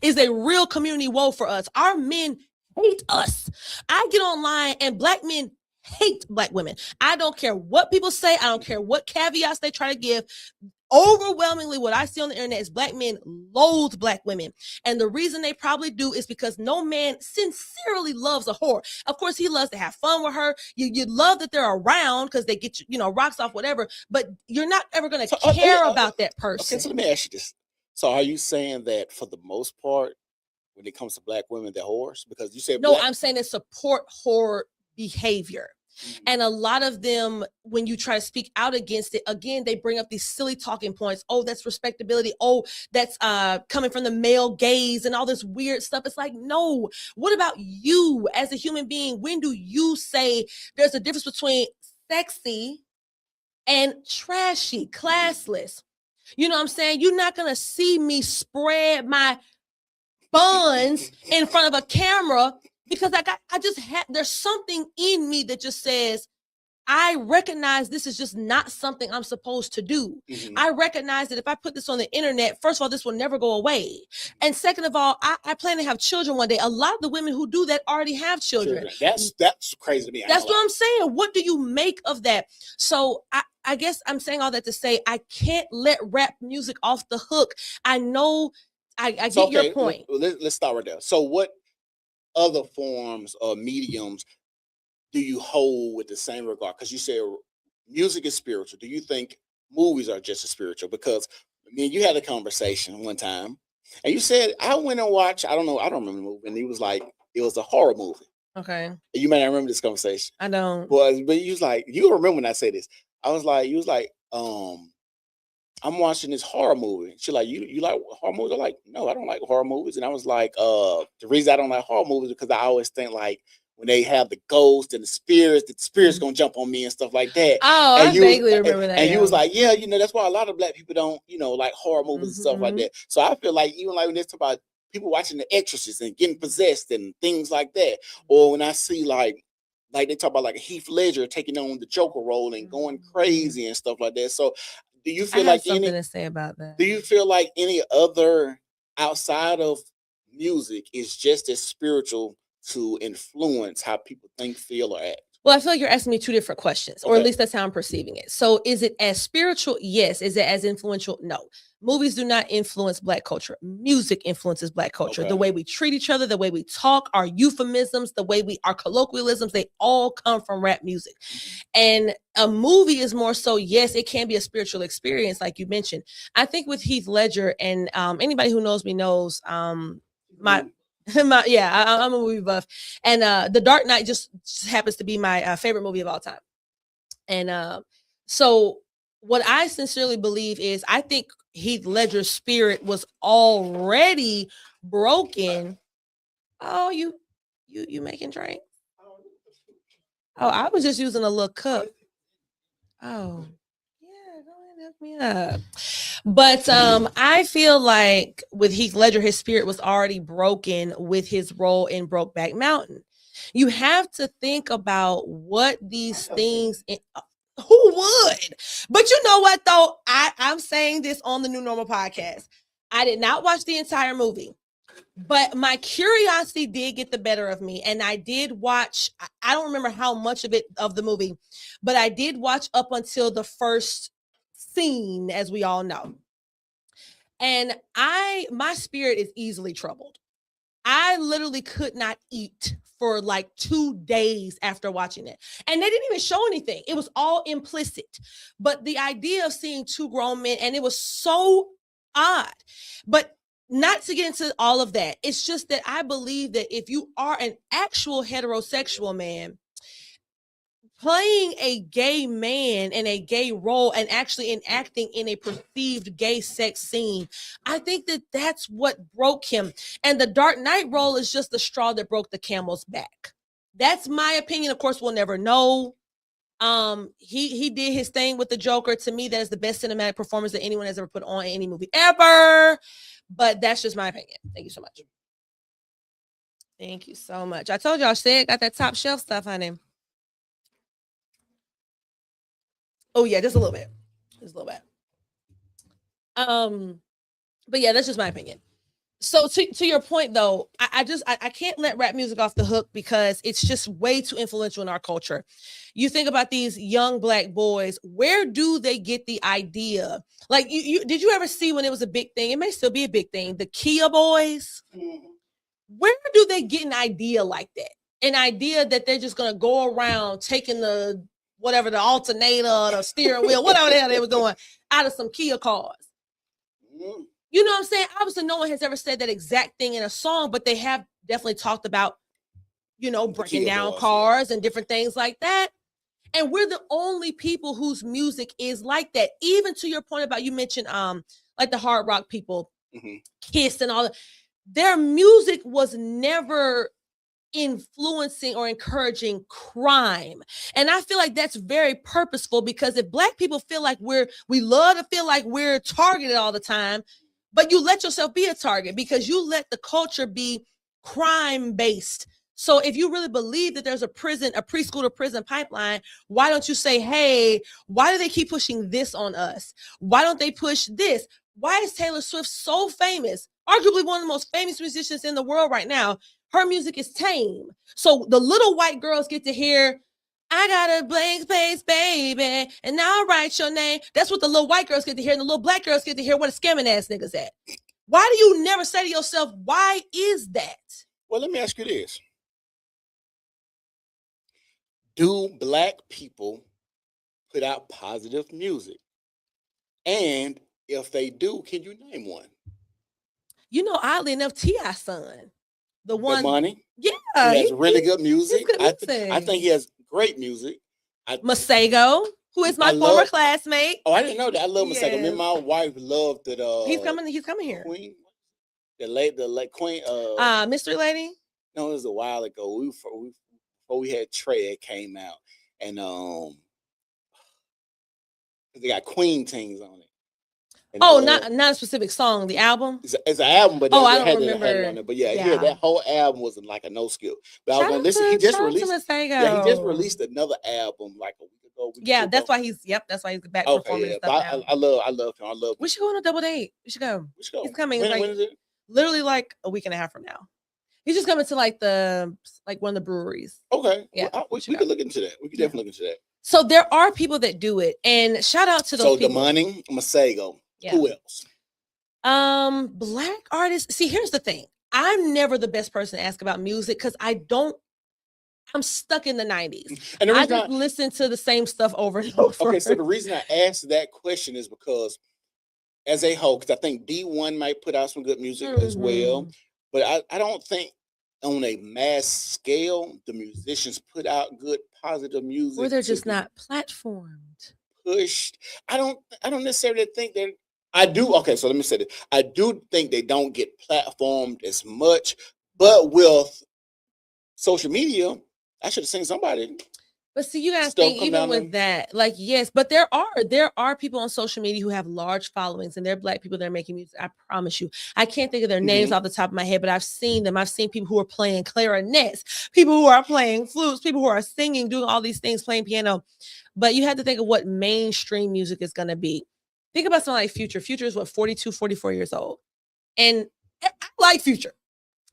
is a real community woe for us. Our men hate us. I get online and Black men hate Black women. I don't care what people say. I don't care what caveats they try to give. Overwhelmingly, what I see on the internet is Black men loathe Black women. And the reason they probably do is because no man sincerely loves a whore. Of course, he loves to have fun with her. You love that they're around because they get you know, rocks off, whatever, but you're not ever going to care about that person. Okay, so let me ask you this. So are you saying that for the most part, when it comes to Black women, they're whores? Because you said No, I'm saying they support whore behavior. And a lot of them, when you try to speak out against it, again, they bring up these silly talking points. Oh, that's respectability. Oh, that's coming from the male gaze and all this weird stuff. It's like, no, what about you as a human being? When do you say there's a difference between sexy and trashy, classless? You know what I'm saying? You're not going to see me spread my buns in front of a camera because there's something in me that just says, I recognize this is just not something I'm supposed to do. I recognize that if I put this on the internet, first of all, this will never go away. And second of all, I plan to have children one day. A lot of the women who do that already have children. That's crazy to me. That's what I'm saying. What do you make of that? So I guess I'm saying all that to say I can't let rap music off the hook. I know I get your point. Let's start right there. So what other forms or mediums do you hold with the same regard? Because you said music is spiritual. Do you think movies are just as spiritual? Because I mean, you had a conversation one time, and you said I went and watched. I don't remember the movie, and he was like, it was a horror movie. Okay. You may not remember this conversation. I don't. But you was like, you remember when I said this? I was like, you was like, I'm watching this horror movie. She like, you like horror movies? I'm like, no, I don't like horror movies. And I was like, the reason I don't like horror movies is because I always think like when they have the ghost and the spirits gonna jump on me and stuff like that. Oh, and I vaguely remember that. And you was like, yeah, you know, that's why a lot of Black people don't, you know, like horror movies and stuff like that. So I feel like even like when they talk about people watching The Exorcist and getting possessed and things like that, or when I see like they talk about like Heath Ledger taking on the Joker role and going crazy and stuff like that. So do you feel like something to say about that? Do you feel like any other outside of music is just as spiritual to influence how people think, feel, or act? Well, I feel like you're asking me two different questions, or Okay. at least that's how I'm perceiving it. So is it as spiritual? Yes. Is it as influential? No. Movies do not influence Black culture. Music influences Black culture. Okay. The way we treat each other, the way we talk, our euphemisms, our colloquialisms, they all come from rap music. And a movie is more so, yes, it can be a spiritual experience, like you mentioned. I think with Heath Ledger, and anybody who knows me knows I'm a movie buff, and The Dark Knight just happens to be my favorite movie of all time. And so what I sincerely believe is I think Heath Ledger's spirit was already broken. Oh, you making drink? Oh, I was just using a little cup. Oh, yeah, go ahead and hook me up. But I feel like with Heath Ledger, his spirit was already broken with his role in Brokeback Mountain. You have to think about what these things. Who would? But you know what, though? I'm saying this on the New Normal podcast. I did not watch the entire movie, but my curiosity did get the better of me. And I did watch, I don't remember how much of it, of the movie, but I did watch up until the first scene, as we all know. And my spirit is easily troubled. I literally could not eat for like 2 days after watching it. And they didn't even show anything. It was all implicit. But the idea of seeing two grown men, and it was so odd. But not to get into all of that, it's just that I believe that if you are an actual heterosexual man, playing a gay man in a gay role and actually enacting in a perceived gay sex scene, I think that that's what broke him. And the Dark Knight role is just the straw that broke the camel's back. That's my opinion. Of course, we'll never know. He did his thing with the Joker. To me, that is the best cinematic performance that anyone has ever put on in any movie ever. But that's just my opinion. Thank you so much. Thank you so much. I told y'all, Shay got that top shelf stuff, honey. Oh yeah, just a little bit. Just a little bit. But yeah, that's just my opinion. So to your point though, I can't let rap music off the hook because it's just way too influential in our culture. You think about these young Black boys, where do they get the idea? Like you did you ever see when it was a big thing? It may still be a big thing. The Kia Boys. Where do they get an idea like that? An idea that they're just gonna go around taking the whatever, the alternator, the steering wheel, whatever the hell they were doing out of some Kia cars. You know what I'm saying? Obviously, no one has ever said that exact thing in a song, but they have definitely talked about, breaking down cars and different things like that. And we're the only people whose music is like that. Even to your point about, you mentioned like the hard rock people, Kiss and all that. Their music was never influencing or encouraging crime. And I feel like that's very purposeful, because if Black people feel like we love to feel like we're targeted all the time, but you let yourself be a target because you let the culture be crime based. So if you really believe that there's a preschool to prison pipeline, why don't you say, hey, why do they keep pushing this on us? Why don't they push this? Why is Taylor Swift so famous? Arguably one of the most famous musicians in the world right now. Her music is tame. So the little white girls get to hear, I got a blank space, baby, and now I write your name. That's what the little white girls get to hear, and the little Black girls get to hear what a scamming ass niggas at. Why do you never say to yourself, why is that? Well, let me ask you this. Do Black people put out positive music? And if they do, can you name one? Oddly enough, T.I.'s son. The one. Money. Yeah. He has really good music. Good music. I think he has great music. Masego, who is my former classmate. Oh, I didn't know that. I love Masego. Me and my wife loved it. He's coming here. Queen. The late Queen. Mystery Lady. No, it was a while ago. Before we had Trey, it came out, and they got Queen Tings on it. And not a specific song. The album. It's an album, but I don't remember. Had it on it. But yeah, that whole album was like a no skill. But I was gonna listen. He just released another album like a week ago. That's why he's back performing stuff now. I love him. I love him. We should go on a double date. We should go. He's coming. When is it? Literally like a week and a half from now. He's just coming to one of the breweries. Okay. Yeah. Well, we can look into that. We can definitely look into that. So there are people that do it, and shout out to those people. So Damani, Masego. Yeah. Who else? Black artists. See, here's the thing. I'm never the best person to ask about music because I'm stuck in the 90s. And I just listen to the same stuff over and over. Okay, so the reason I asked that question is because as a whole, because I think D1 might put out some good music as well. But I don't think on a mass scale, the musicians put out good, positive music. Or they're just not platformed. Pushed. I don't necessarily think they're. I do. Okay, so let me say this. I do think they don't get platformed as much, but with social media, I should have seen somebody. But see, you guys think even with that, like, yes, but there are people on social media who have large followings, and they're Black people that are making music. I promise you. I can't think of their names off the top of my head, but I've seen them. I've seen people who are playing clarinets, people who are playing flutes, people who are singing, doing all these things, playing piano. But you have to think of what mainstream music is going to be. Think about something like Future. Future is 42, 44 years old. And I like Future.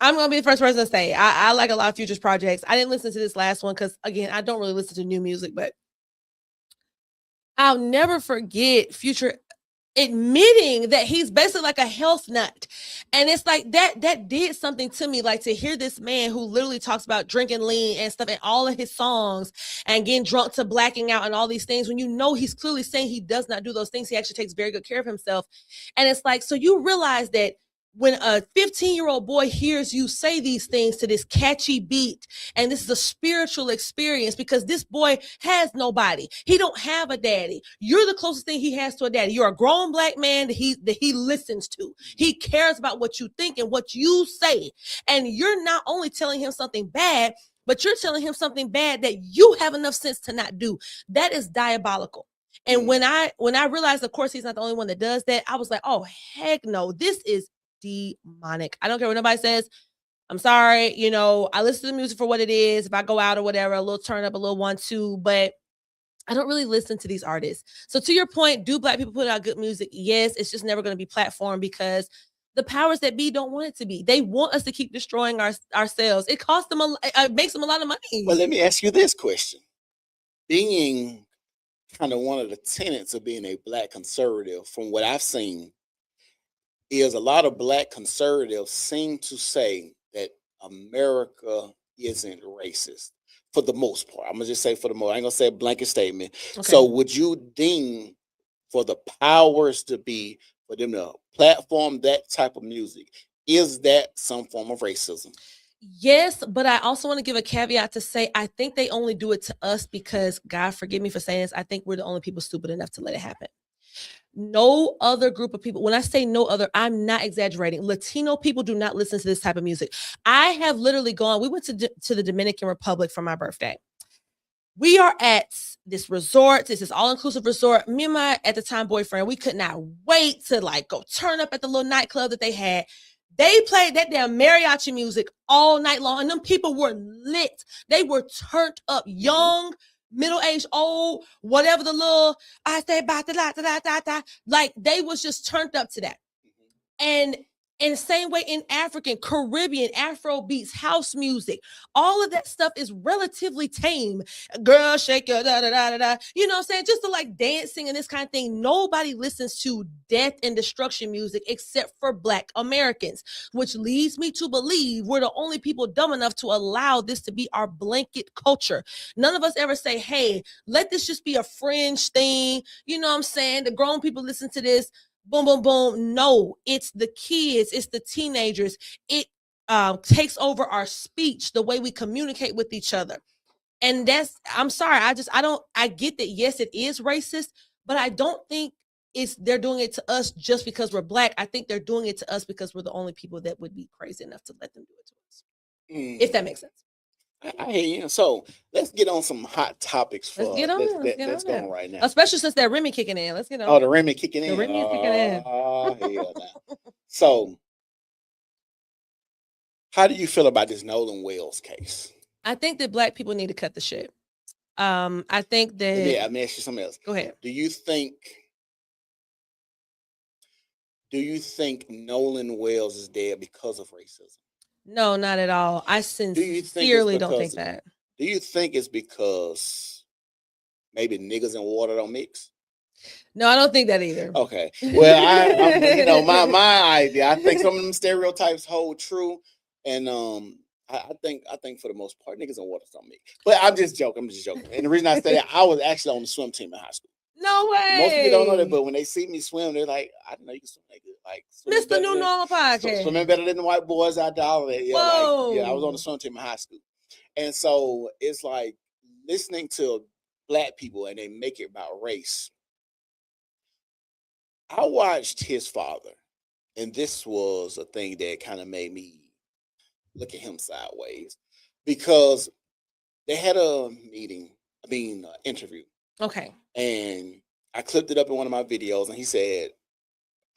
I'm gonna be the first person to say I like a lot of Future's projects. I didn't listen to this last one because again, I don't really listen to new music, but I'll never forget Future admitting that he's basically like a health nut. And it's like that did something to me, like to hear this man who literally talks about drinking lean and stuff in all of his songs and getting drunk to blacking out and all these things, when you know he's clearly saying he does not do those things. He actually takes very good care of himself. And it's like, so you realize that when a 15-year-old boy hears you say these things to this catchy beat, and this is a spiritual experience because this boy has nobody. He don't have a daddy. You're the closest thing he has to a daddy. You're a grown Black man that he listens to. He cares about what you think and what you say. And you're not only telling him something bad, but you're telling him something bad that you have enough sense to not do. That is diabolical. And when I realized, of course, he's not the only one that does that, I was like, oh, heck no, this is demonic. I don't care what nobody says. I'm sorry. You know, I listen to the music for what it is. If I go out or whatever, a little turn up, a little 1-2, but I don't really listen to these artists. So to your point, do Black people put out good music? Yes, it's just never going to be platformed because the powers that be don't want it to be. They want us to keep destroying ourselves. It costs them it makes them a lot of money. Well, let me ask you this question. Being kind of one of the tenets of being a Black conservative, from what I've seen, is a lot of Black conservatives seem to say that America isn't racist for the most part. I'm gonna just say for the most. I ain't gonna say a blanket statement. Okay. So would you deem for the powers to be for them to platform that type of music, is that some form of racism? Yes, but I also want to give a caveat to say I think they only do it to us because, God forgive me for saying this, I think we're the only people stupid enough to let it happen. No other group of people, when I say no other, I'm not exaggerating. Latino people do not listen to this type of music. I have literally gone, we went to the Dominican Republic for my birthday. We are at this resort. This is all-inclusive resort. Me and my, at the time, boyfriend, we could not wait to like go turn up at the little nightclub that they had. They played that damn mariachi music all night long, and them people were lit. They were turned up, young, middle-aged, old, whatever the little, I say, like they was just turned up to that. And in the same way in African, Caribbean, Afro beats, house music, all of that stuff is relatively tame. Girl, shake your da da da da da. You know what I'm saying? Just to like dancing and this kind of thing. Nobody listens to death and destruction music except for Black Americans, which leads me to believe we're the only people dumb enough to allow this to be our blanket culture. None of us ever say, hey, let this just be a fringe thing. You know what I'm saying? The grown people listen to this. Boom, boom, boom. No, it's the kids, it's the teenagers. It takes over our speech, the way we communicate with each other. And that's, I'm sorry, I get that, yes, it is racist, but I don't think they're doing it to us just because we're Black. I think they're doing it to us because we're the only people that would be crazy enough to let them do it to us. If that makes sense. I hear you. So let's get on some hot topics for Let's get on. that's going right now. Especially since that Remy kicking in. Let's get on. Oh, the Remy kicking in. The Remy is kicking in. Oh, hell no. So, how do you feel about this Nolan Wells case? I think that Black people need to cut the shit. I think that. Yeah, let me ask you something else. Go ahead. Do you think Nolan Wells is dead because of racism? No, not at all. I sincerely don't think that. Do you think it's because maybe niggas and water don't mix? No, I don't think that either. Okay. Well, my idea, I think some of them stereotypes hold true, and I think for the most part, niggas and water don't mix. But I'm just joking. And the reason I say that, I was actually on the swim team in high school. No way. Most people don't know that, but when they see me swim, they're like, "I didn't know you can swim that good." Like, Mr. New Normal Podcast. Swimming better than the white boys out there. Whoa. Like, yeah, I was on the swim team in high school, and so it's like listening to Black people and they make it about race. I watched his father, and this was a thing that kind of made me look at him sideways because they had a interview. Okay. And I clipped it up in one of my videos, and he said,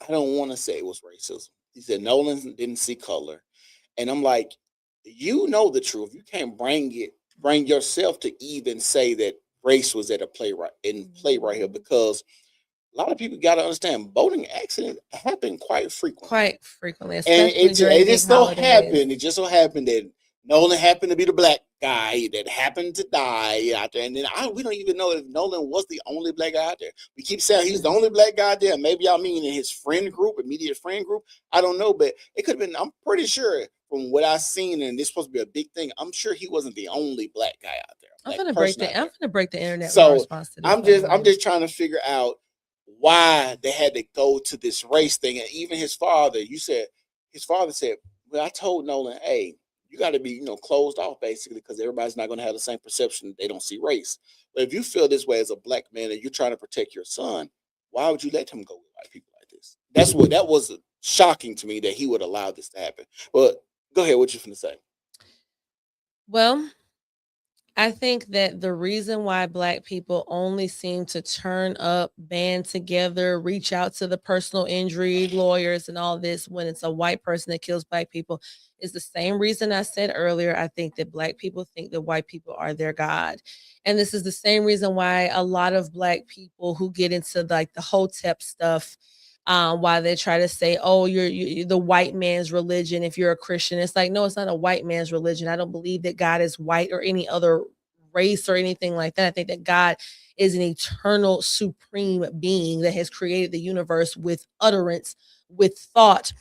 I don't want to say it was racism. He said, Nolan didn't see color. And I'm like, you know the truth. You can't bring yourself to even say that race was at play right here, because a lot of people got to understand boating accidents happen quite frequently. Quite frequently, And especially during it big just so holidays. happened. It just so happened that Nolan happened to be the black guy that happened to die out there. And then we don't even know if Nolan was the only black guy out there. We keep saying he's the only black guy out there. Maybe y'all mean in his friend group, immediate friend group. I don't know, but it could have been. I'm pretty sure from what I've seen, and this supposed to be a big thing. I'm sure he wasn't the only black guy out there. I'm gonna break the internet So, with response to this. I'm just trying to figure out why they had to go to this race thing. And even his father, his father said, well, I told Nolan, hey, you got to be, closed off basically because everybody's not going to have the same perception. They don't see race. But if you feel this way as a black man and you're trying to protect your son, why would you let him go with white people like this? That was shocking to me that he would allow this to happen. But go ahead. What you finna say? Well, I think that the reason why Black people only seem to turn up, band together, reach out to the personal injury lawyers and all this when it's a white person that kills Black people is the same reason I said earlier. I think that Black people think that white people are their God. And this is the same reason why a lot of Black people who get into like the Hotep stuff, why they try to say, oh, you're the white man's religion if you're a Christian. It's like, no, it's not a white man's religion. I don't believe that God is white or any other race or anything like that. I think that God is an eternal, supreme being that has created the universe with utterance, with thought.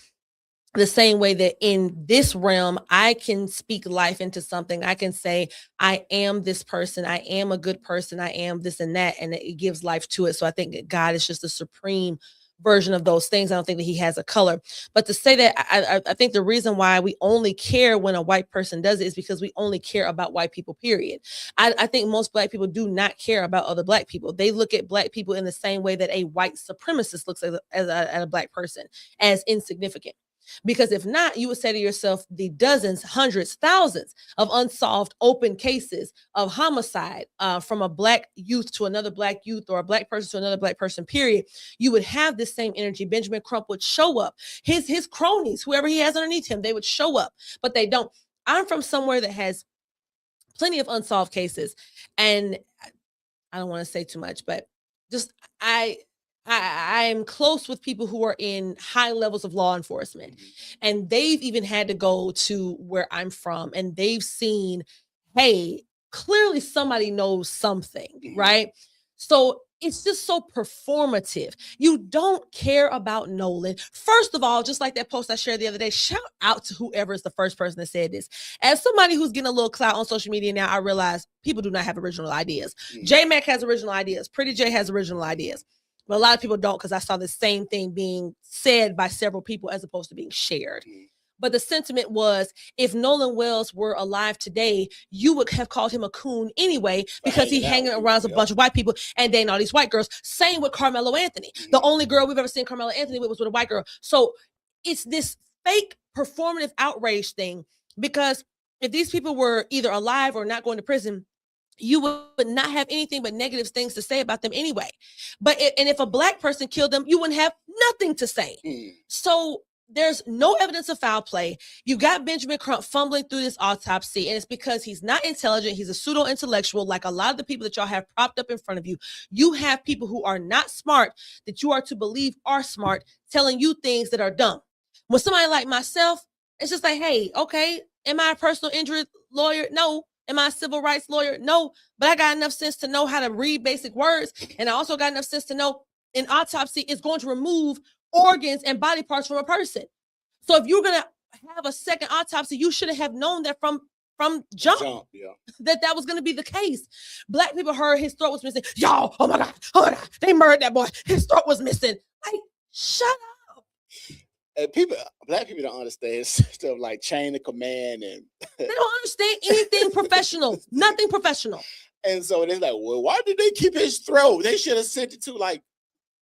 The same way that in this realm, I can speak life into something. I can say, I am this person. I am a good person. I am this and that. And it gives life to it. So I think that God is just the supreme version of those things. I don't think that he has a color. But to say that, I think the reason why we only care when a white person does it is because we only care about white people, period. I think most Black people do not care about other Black people. They look at Black people in the same way that a white supremacist looks at a Black person, as insignificant. Because if not, you would say to yourself, the dozens, hundreds, thousands of unsolved open cases of homicide from a Black youth to another Black youth or a Black person to another Black person, period, you would have this same energy. Benjamin Crump would show up. His cronies, whoever he has underneath him, they would show up, but they don't. I'm from somewhere that has plenty of unsolved cases. And I don't want to say too much, but just I am close with people who are in high levels of law enforcement, and they've even had to go to where I'm from, and they've seen, hey, clearly somebody knows something, right? So it's just so performative. You don't care about Nolan. First of all, just like that post I shared the other day, shout out to whoever is the first person that said this. As somebody who's getting a little clout on social media now, I realize people do not have original ideas. J-Mac has original ideas. Pretty J has original ideas. But a lot of people don't, because I saw the same thing being said by several people as opposed to being shared. But the sentiment was, if Nolan Wells were alive today, you would have called him a coon anyway, because he hanging around a bunch of white people and dating all these white girls. Same with Carmelo Anthony. The only girl we've ever seen Carmelo Anthony with was with a white girl. So it's this fake performative outrage thing, because if these people were either alive or not going to prison, you would not have anything but negative things to say about them anyway. But if a Black person killed them, you wouldn't have nothing to say. So there's no evidence of foul play. You got Benjamin Crump fumbling through this autopsy, and it's because he's not intelligent. He's a pseudo-intellectual, like a lot of the people that y'all have propped up in front of you. You have people who are not smart, that you are to believe are smart, telling you things that are dumb. When somebody like myself, it's just like, hey, okay, am I a personal injury lawyer? No. Am I a civil rights lawyer? No, but I got enough sense to know how to read basic words. And I also got enough sense to know an autopsy is going to remove organs and body parts from a person. So if you're going to have a second autopsy, you should have known that from jump, that was going to be the case. Black people heard his throat was missing. Y'all, oh my God, they murdered that boy. His throat was missing. Like, shut up. And Black people don't understand stuff like chain of command, and they don't understand anything professional, nothing professional. And so it's like, well, why did they keep his throat? They should have sent it to, like,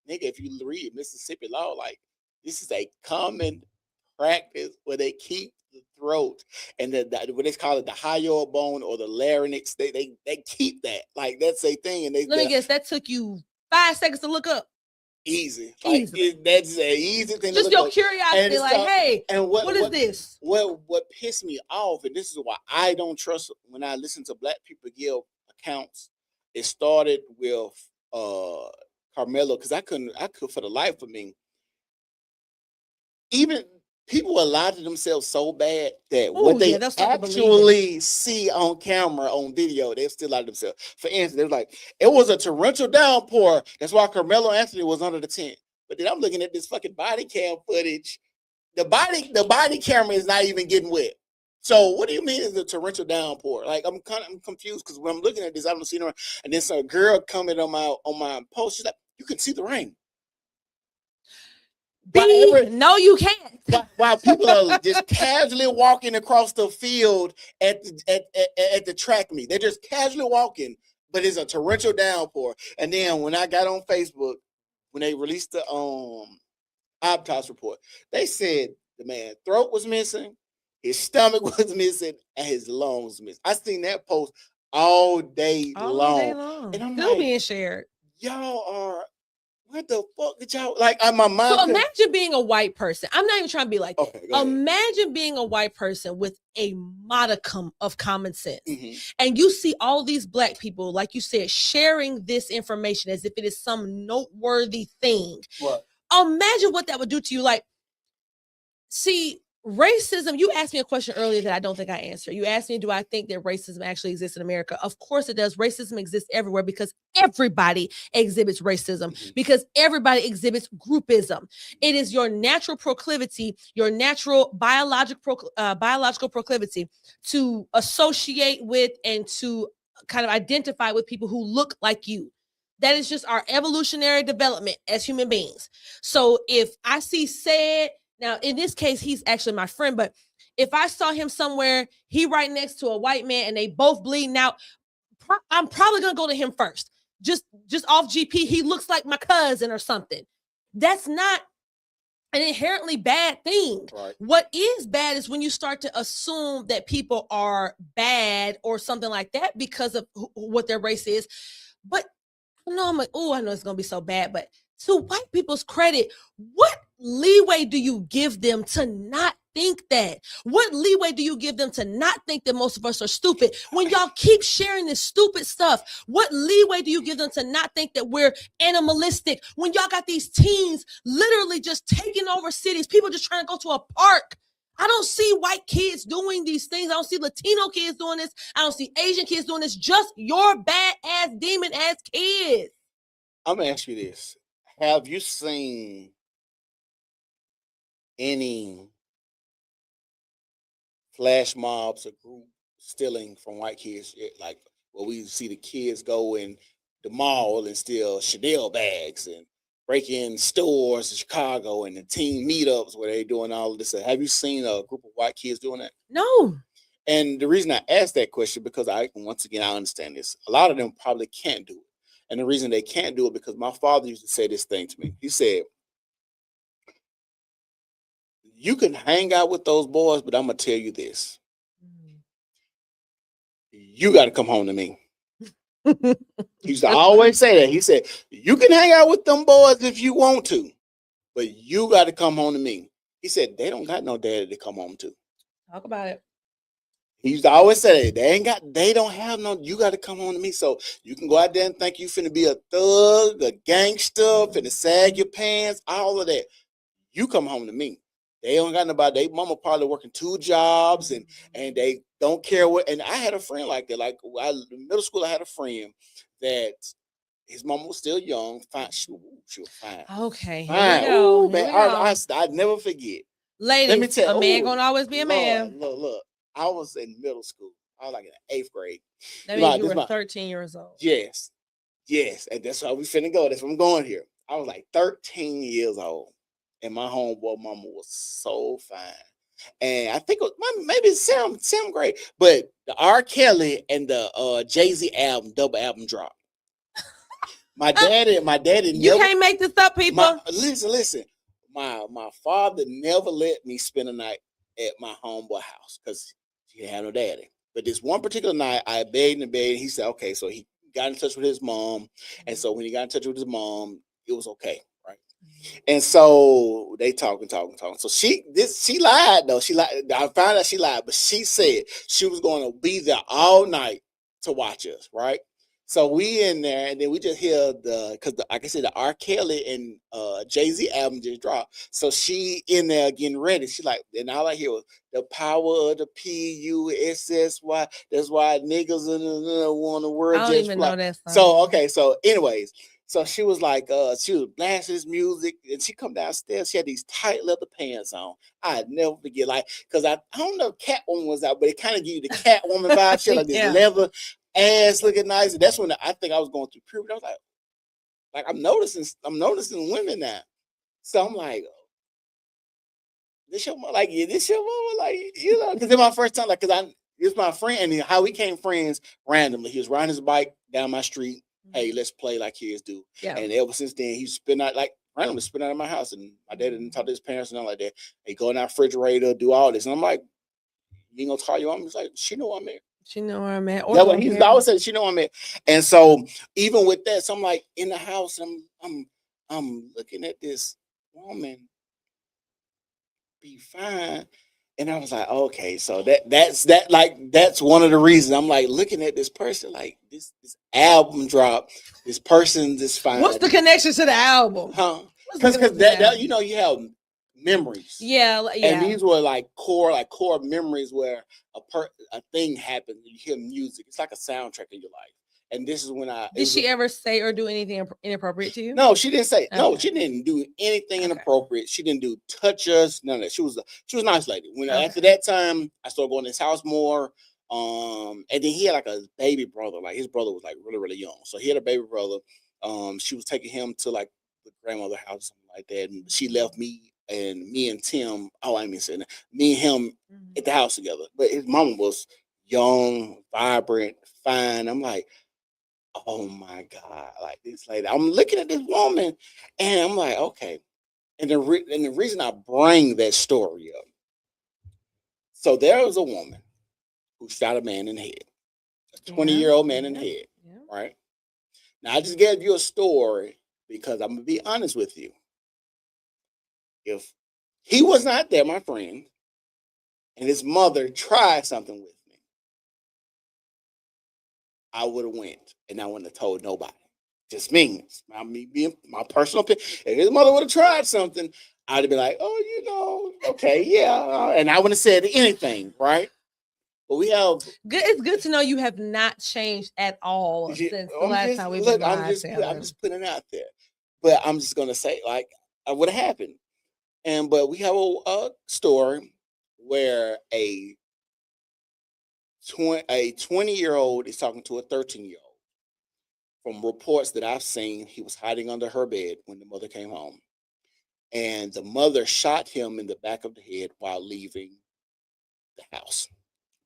nigga, if you read Mississippi law, like, this is a common practice where they keep the throat and what they call it, the hyoid bone or the larynx. They keep that, like, that's a thing. And let me guess, that took you 5 seconds to look up. Easy. Like, that's an easy thing. Just your curiosity, like, hey, and what is this? What pissed me off, and this is why I don't trust when I listen to Black people give accounts. It started with Carmelo, because I could for the life of me. Even people will lie to themselves so bad that Oh, what they yeah, they'll start to believe it. actually see on camera, on video, they'll still lie to themselves. For instance, they're like, it was a torrential downpour. That's why Carmelo Anthony was under the tent. But then I'm looking at this fucking body cam footage. The body camera is not even getting wet. So what do you mean is a torrential downpour? Like I'm confused because when I'm looking at this, I don't see no rain. And then some girl commented on my post. She's like, you can see the rain. No, you can't. While people are just casually walking across the field at the track meet, they're just casually walking, but it's a torrential downpour. And then when I got on Facebook, when they released the autopsy report, they said the man's throat was missing, his stomach was missing, and his lungs missing. I seen that post all day long. And I'm Still like, being shared. y'all are, what the fuck did y'all like? My mind. So imagine being a white person. I'm not even trying to be like that. Okay, go ahead. Imagine being a white person with a modicum of common sense. Mhm. And you see all these black people, like you said, sharing this information as if it is some noteworthy thing. What? Imagine what that would do to you. Like, see, racism, you asked me a question earlier that I don't think I answered. You asked me, do I think that racism actually exists in America? Of course it does. Racism exists everywhere because everybody exhibits racism, because everybody exhibits groupism. It is your natural proclivity, your natural biological proclivity to associate with and to kind of identify with people who look like you. That is just our evolutionary development as human beings. So if I see said, now, in this case, he's actually my friend, but if I saw him somewhere, he right next to a white man and they both bleeding out, I'm probably going to go to him first. Just off GP, he looks like my cousin or something. That's not an inherently bad thing. Right. What is bad is when you start to assume that people are bad or something like that because of what their race is. But I'm like, oh, I know it's going to be so bad, but to white people's credit, what leeway do you give them to not think that? What leeway do you give them to not think that most of us are stupid? When y'all keep sharing this stupid stuff, what leeway do you give them to not think that we're animalistic? When y'all got these teens literally just taking over cities, people just trying to go to a park. I don't see white kids doing these things. I don't see Latino kids doing this. I don't see Asian kids doing this. Just your bad ass demon ass kids. I'm gonna ask you this. Have you seen any flash mobs or group stealing from white kids? Like where we see the kids go in the mall and steal Chanel bags and break in stores in Chicago and the teen meetups where they doing all of this. Have you seen a group of white kids doing that? No. And the reason I asked that question, because I understand this. A lot of them probably can't do it. And the reason they can't do it, because my father used to say this thing to me. He said, you can hang out with those boys, but I'm going to tell you this. You got to come home to me. He used to always say that. He said, you can hang out with them boys if you want to, but you got to come home to me. He said, they don't got no daddy to come home to. Talk about it. He used to always say that. They don't have no, you got to come home to me. So you can go out there and think you finna be a thug, a gangster, finna sag your pants, all of that. You come home to me. They don't got nobody. They mama probably working 2 jobs and they don't care what. And I had a friend like that. Like in middle school, I had a friend that his mama was still young. Fine. She was fine. Okay. Fine. Here we go. Ooh, man, I'd never forget. Ladies, Let me tell a man gonna always be a man. Look. I was in middle school. I was like in 8th grade. That means you were 13 years old. Yes. And that's how we finna go. That's where I'm going here. I was like 13 years old. And my homeboy mama was so fine. And I think it was maybe Sam great. But the R. Kelly and the Jay-Z album, double album drop. My daddy You can't make this up, people. Listen. My father never let me spend a night at my homeboy house because he didn't have no daddy. But this one particular night, I begged and begged. He said, okay. So he got in touch with his mom. And so when he got in touch with his mom, it was okay. Right. And so they talking. So she lied though. She lied. I found out she lied, but she said she was going to be there all night to watch us. Right. So we in there, and then we just hear because like I said, the R. Kelly and Jay-Z album just dropped. So she in there getting ready. She like, and all I hear was the power of the PUSSY. That's why niggas want the I world don't just even fly. know that song. So okay, so anyways, so she was like, she was blasting this music, and she come downstairs. She had these tight leather pants on. I'd never forget, like, because I don't know if Catwoman was out, but it kind of give you the Catwoman vibe. She had like this Yeah. leather ass looking nice, and that's when I think I was going through puberty. I was like I'm noticing women now. So I'm like, this your mama, like, yeah, this your mama, like, you know, because it's my first time, like, because it's my friend, and how we became friends randomly. He was riding his bike down my street. Hey, let's play like kids do. Yeah. And ever since then, he's spent out like randomly spent out of my house, and my dad didn't talk to his parents and nothing like that. They go in our refrigerator, do all this, and I'm like, you ain't gonna call your mom? He's like, she know I'm there. She know where I'm at. That's what he's always said. She know I'm at. And so even with that, so I'm like in the house, I'm looking at this woman be fine. And I was like, okay, so that's one of the reasons I'm like looking at this person, like this album drop, this person, this fine. What's the connection to the album? Huh? What's the Because connection to the that album? you know, you have memories. Yeah. And these were like core memories where a thing happened. You hear music. It's like a soundtrack of your life. And this is when Did she ever say or do anything inappropriate to you? No, she didn't say. No, Okay. she didn't do anything Okay. inappropriate. She didn't do touch us. None of that. She was a nice lady. When Okay. after that time, I started going to his house more. And then he had like a baby brother. Like his brother was like really, really young. So he had a baby brother. She was taking him to like the grandmother house or something like that. And she left me and Tim. Oh, I mean saying that. Me and him Mhm. at the house together. But his mama was young, vibrant, fine. I'm like, oh my God, like this lady. I'm looking at this woman and I'm like, okay. And the reason I bring that story up. So there was a woman who shot a man in the head, a 20-year-old man in the head, Yeah. right? Now I just gave you a story because I'm gonna be honest with you. If he was not there, my friend, and his mother tried something with me, I would have went and I wouldn't have told nobody. Just me being my personal opinion. If his mother would have tried something, I'd have been like, oh, you know, okay, yeah. And I wouldn't have said anything, right? But we have Good. It's good to know you have not changed at all since the last time we've been live I'm together. just putting it out there. But I'm just gonna say, like, what happened. But we have a story where a 20-year-old is talking to a 13-year-old. From reports that I've seen, he was hiding under her bed when the mother came home. And the mother shot him in the back of the head while leaving the house.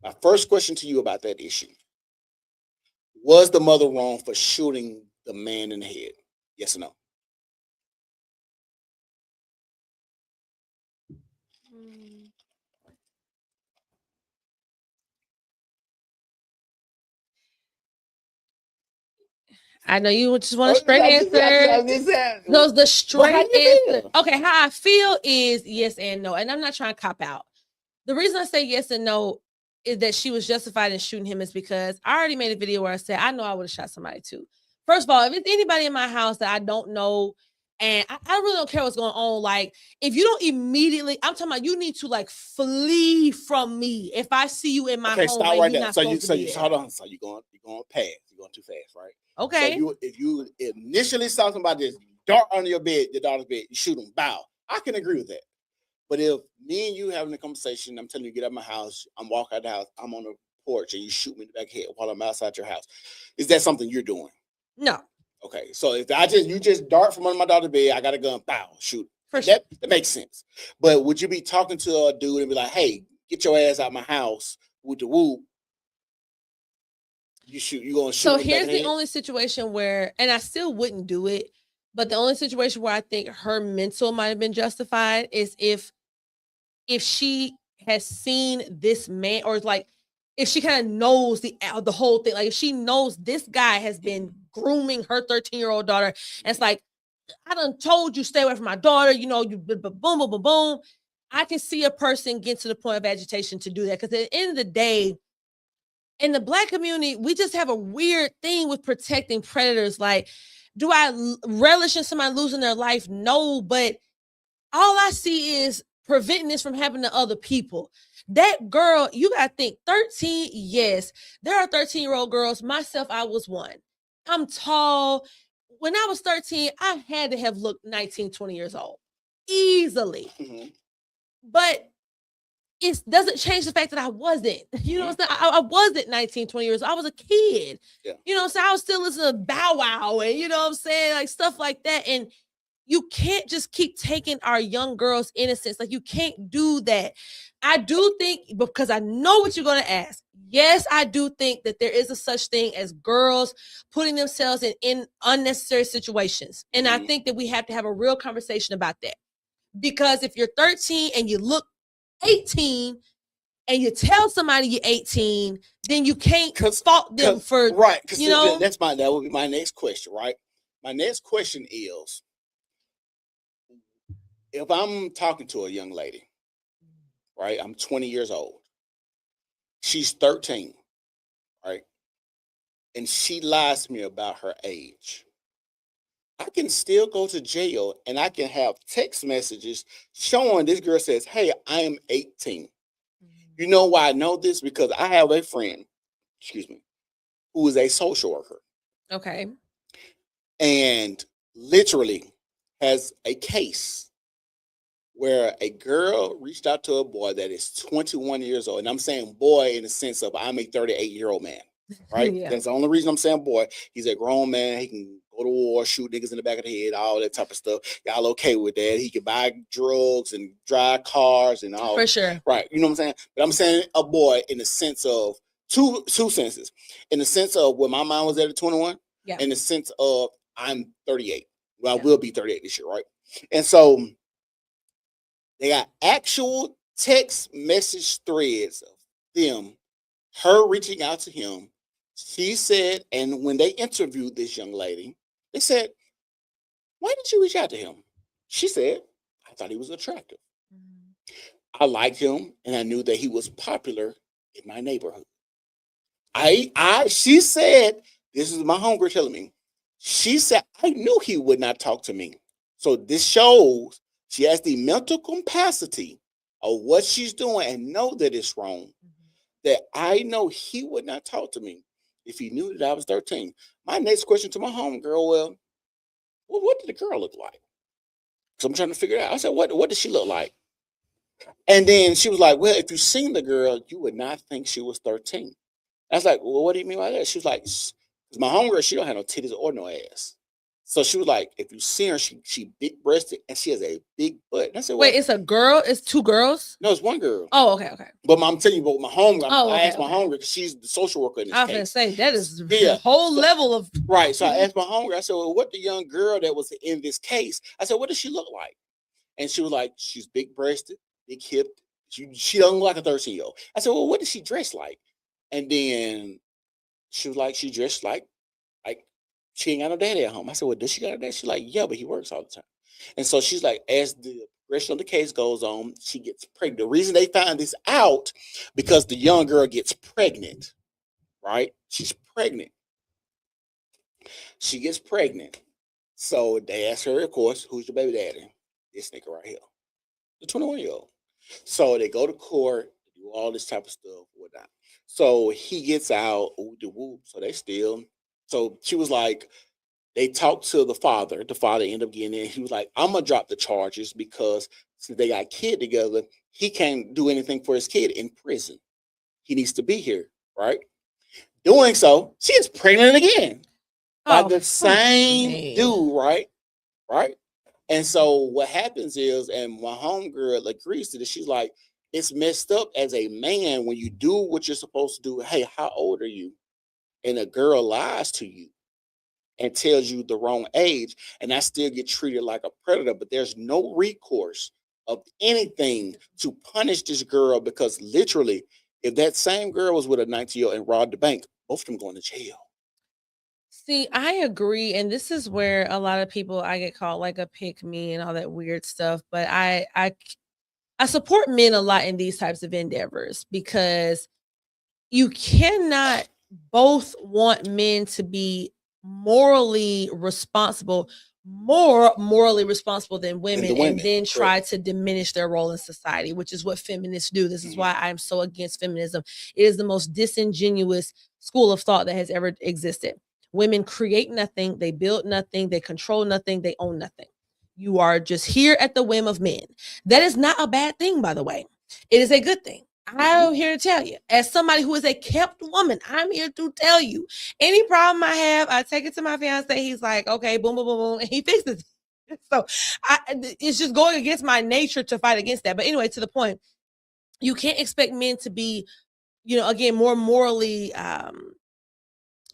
My first question to you about that issue: was the mother wrong for shooting the man in the head? Yes or no? I know you just want a straight answer. Those the straight how you answer. feel? Okay, how I feel is yes and no, and I'm not trying to cop out. The reason I say yes and no is that she was justified in shooting him is because I already made a video where I said I know I would have shot somebody too. First of all, if it's anybody in my house that I don't know, and I really don't care what's going on, like if you don't immediately, I'm talking about you need to like flee from me if I see you in my Okay, home. stop and right you're there. not So you supposed to be there. hold on. So you're going past. You're going too fast, right? Okay. So if you initially saw somebody just dart under your daughter's bed, you shoot them. Bow. I can agree with that. But if me and you having a conversation, I'm telling you, get out of my house, I'm walking out the house, I'm on the porch, and you shoot me in the back of the head while I'm outside your house, is that something you're doing? No, Okay, so if you just dart from under my daughter's bed, I got a gun, bow, shoot. for sure. That makes sense. But would you be talking to a dude and be like, hey, get your ass out of my house with the whoop? You gonna shoot? So him in here's back of the head? only situation where, and I still wouldn't do it, but the only situation where I think her mental might have been justified is if she has seen this man, or like if she kind of knows the whole thing, like if she knows this guy has been grooming her 13-year-old daughter, and it's like, I done told you stay away from my daughter, you know, you boom, boom, boom, boom. I can see a person get to the point of agitation to do that because at the end of the day, in the Black community, we just have a weird thing with protecting predators. Like, do I relish in somebody losing their life? No, but all I see is preventing this from happening to other people. That girl, you got to think 13. Yes, there are 13-year-old girls. Myself, I was one. I'm tall. When I was 13, I had to have looked 19, 20 years old easily. Mhm. But it doesn't change the fact that I wasn't. You know what I'm saying? I wasn't 19, 20 years old. I was a kid. Yeah. You know what I'm saying? I was still listening to Bow Wow and, you know what I'm saying? Like stuff like that. And you can't just keep taking our young girls' innocence. Like, you can't do that. I do think, because I know what you're going to ask. Yes, I do think that there is a such thing as girls putting themselves in unnecessary situations. And I Mhm. think that we have to have a real conversation about that. Because if you're 13 and you look 18 and you tell somebody you're 18, then you can't 'Cause- fault them for, right. Because you know. that would be my next question, right? My next question is, if I'm talking to a young lady, right? I'm 20 years old. She's 13, right? And she lies to me about her age. I can still go to jail and I can have text messages showing this girl says, "Hey, I am 18." You know why I know this? Because I have a friend, excuse me, who is a social worker Okay. and literally has a case where a girl reached out to a boy that is 21 years old. And I'm saying boy in the sense of I'm a 38-year-old man, right? Yeah. That's the only reason I'm saying boy. He's a grown man. He can go to war, shoot niggas in the back of the head, all that type of stuff. Y'all okay with that? He can buy drugs and drive cars and all. For sure. Right. You know what I'm saying? But I'm saying a boy in the sense of two senses. In the sense of when my mom was at 21, Yeah. in the sense of I'm 38. Well, Yeah. I will be 38 this year, right? And so they got actual text message threads of them, her reaching out to him. She said, and when they interviewed this young lady, they said, "Why did you reach out to him?" She said, "I thought he was attractive. I liked him, and I knew that he was popular in my neighborhood." She said, this is my homegirl telling me. She said, "I knew he would not talk to me." So this shows she has the mental capacity of what she's doing and know that it's wrong. That I know he would not talk to me if he knew that I was 13. My next question to my homegirl, well, what did the girl look like? So I'm trying to figure it out. I said, what did she look like? And then she was like, "Well, if you seen the girl, you would not think she was 13. I was like, "Well, what do you mean by that?" She was like, "'Cause my homegirl, she don't have no titties or no ass." So she was like, "If you see her, she big breasted and she has a big butt." And I said, "Well, Wait, it's a girl? It's two girls? no, it's one girl." Oh, okay, okay. But I'm telling you, but my home, Oh, I okay, asked my okay. homegirl because she's the social worker in this I was gonna case. say that is Yeah, a whole so- level of Right. So I asked my homegirl, I said, "Well, what the young girl that was in this case?" I said, "What does she look like?" And she was like, "She's big breasted, big hipped. She doesn't look like a 13-year-old." I said, "Well, what does she dress like?" And then she was like, "She dressed like she ain't got no daddy at home." I said, "Well, does she got a dad?" She's like, "Yeah, but he works all the time." And so she's like, as the progression of the case goes on, she gets pregnant. The reason they found this out because the young girl gets pregnant, right? She's pregnant. She gets pregnant. So they ask her, of course, "Who's your baby daddy?" This nigga right here, the 21-year-old. So they go to court, do all this type of stuff, whatnot. So he gets out, whoop. So they still. So she was like, they talked to the father. The father ended up getting in. He was like, "I'm gonna drop the charges because since they got a kid together, he can't do anything for his kid in prison. He needs to be here, right?" Doing so, she is pregnant again by the same man. dude, right? Right. And so what happens is, and my homegirl agrees to this, she's like, it's messed up as a man when you do what you're supposed to do. "Hey, how old are you?" And a girl lies to you and tells you the wrong age, and I still get treated like a predator, but there's no recourse of anything to punish this girl because literally, if that same girl was with a 19-year-old and robbed the bank, both of them going to jail. See, I agree, and this is where a lot of people I get called like a pick me and all that weird stuff. But I support men a lot in these types of endeavors because you cannot both want men to be morally responsible, more morally responsible than women, women, and then correct. try to diminish their role in society, which is what feminists do. This is Mhm. why I'm so against feminism. It is the most disingenuous school of thought that has ever existed. Women create nothing, they build nothing, they control nothing, they own nothing. You are just here at the whim of men. That is not a bad thing, by the way. It is a good thing. I'm here to tell you, as somebody who is a kept woman, I'm here to tell you any problem I have, I take it to my fiance. He's like, okay, boom, boom, boom, boom, and he fixes it. So it's just going against my nature to fight against that. But anyway, to the point, you can't expect men to be, again, more morally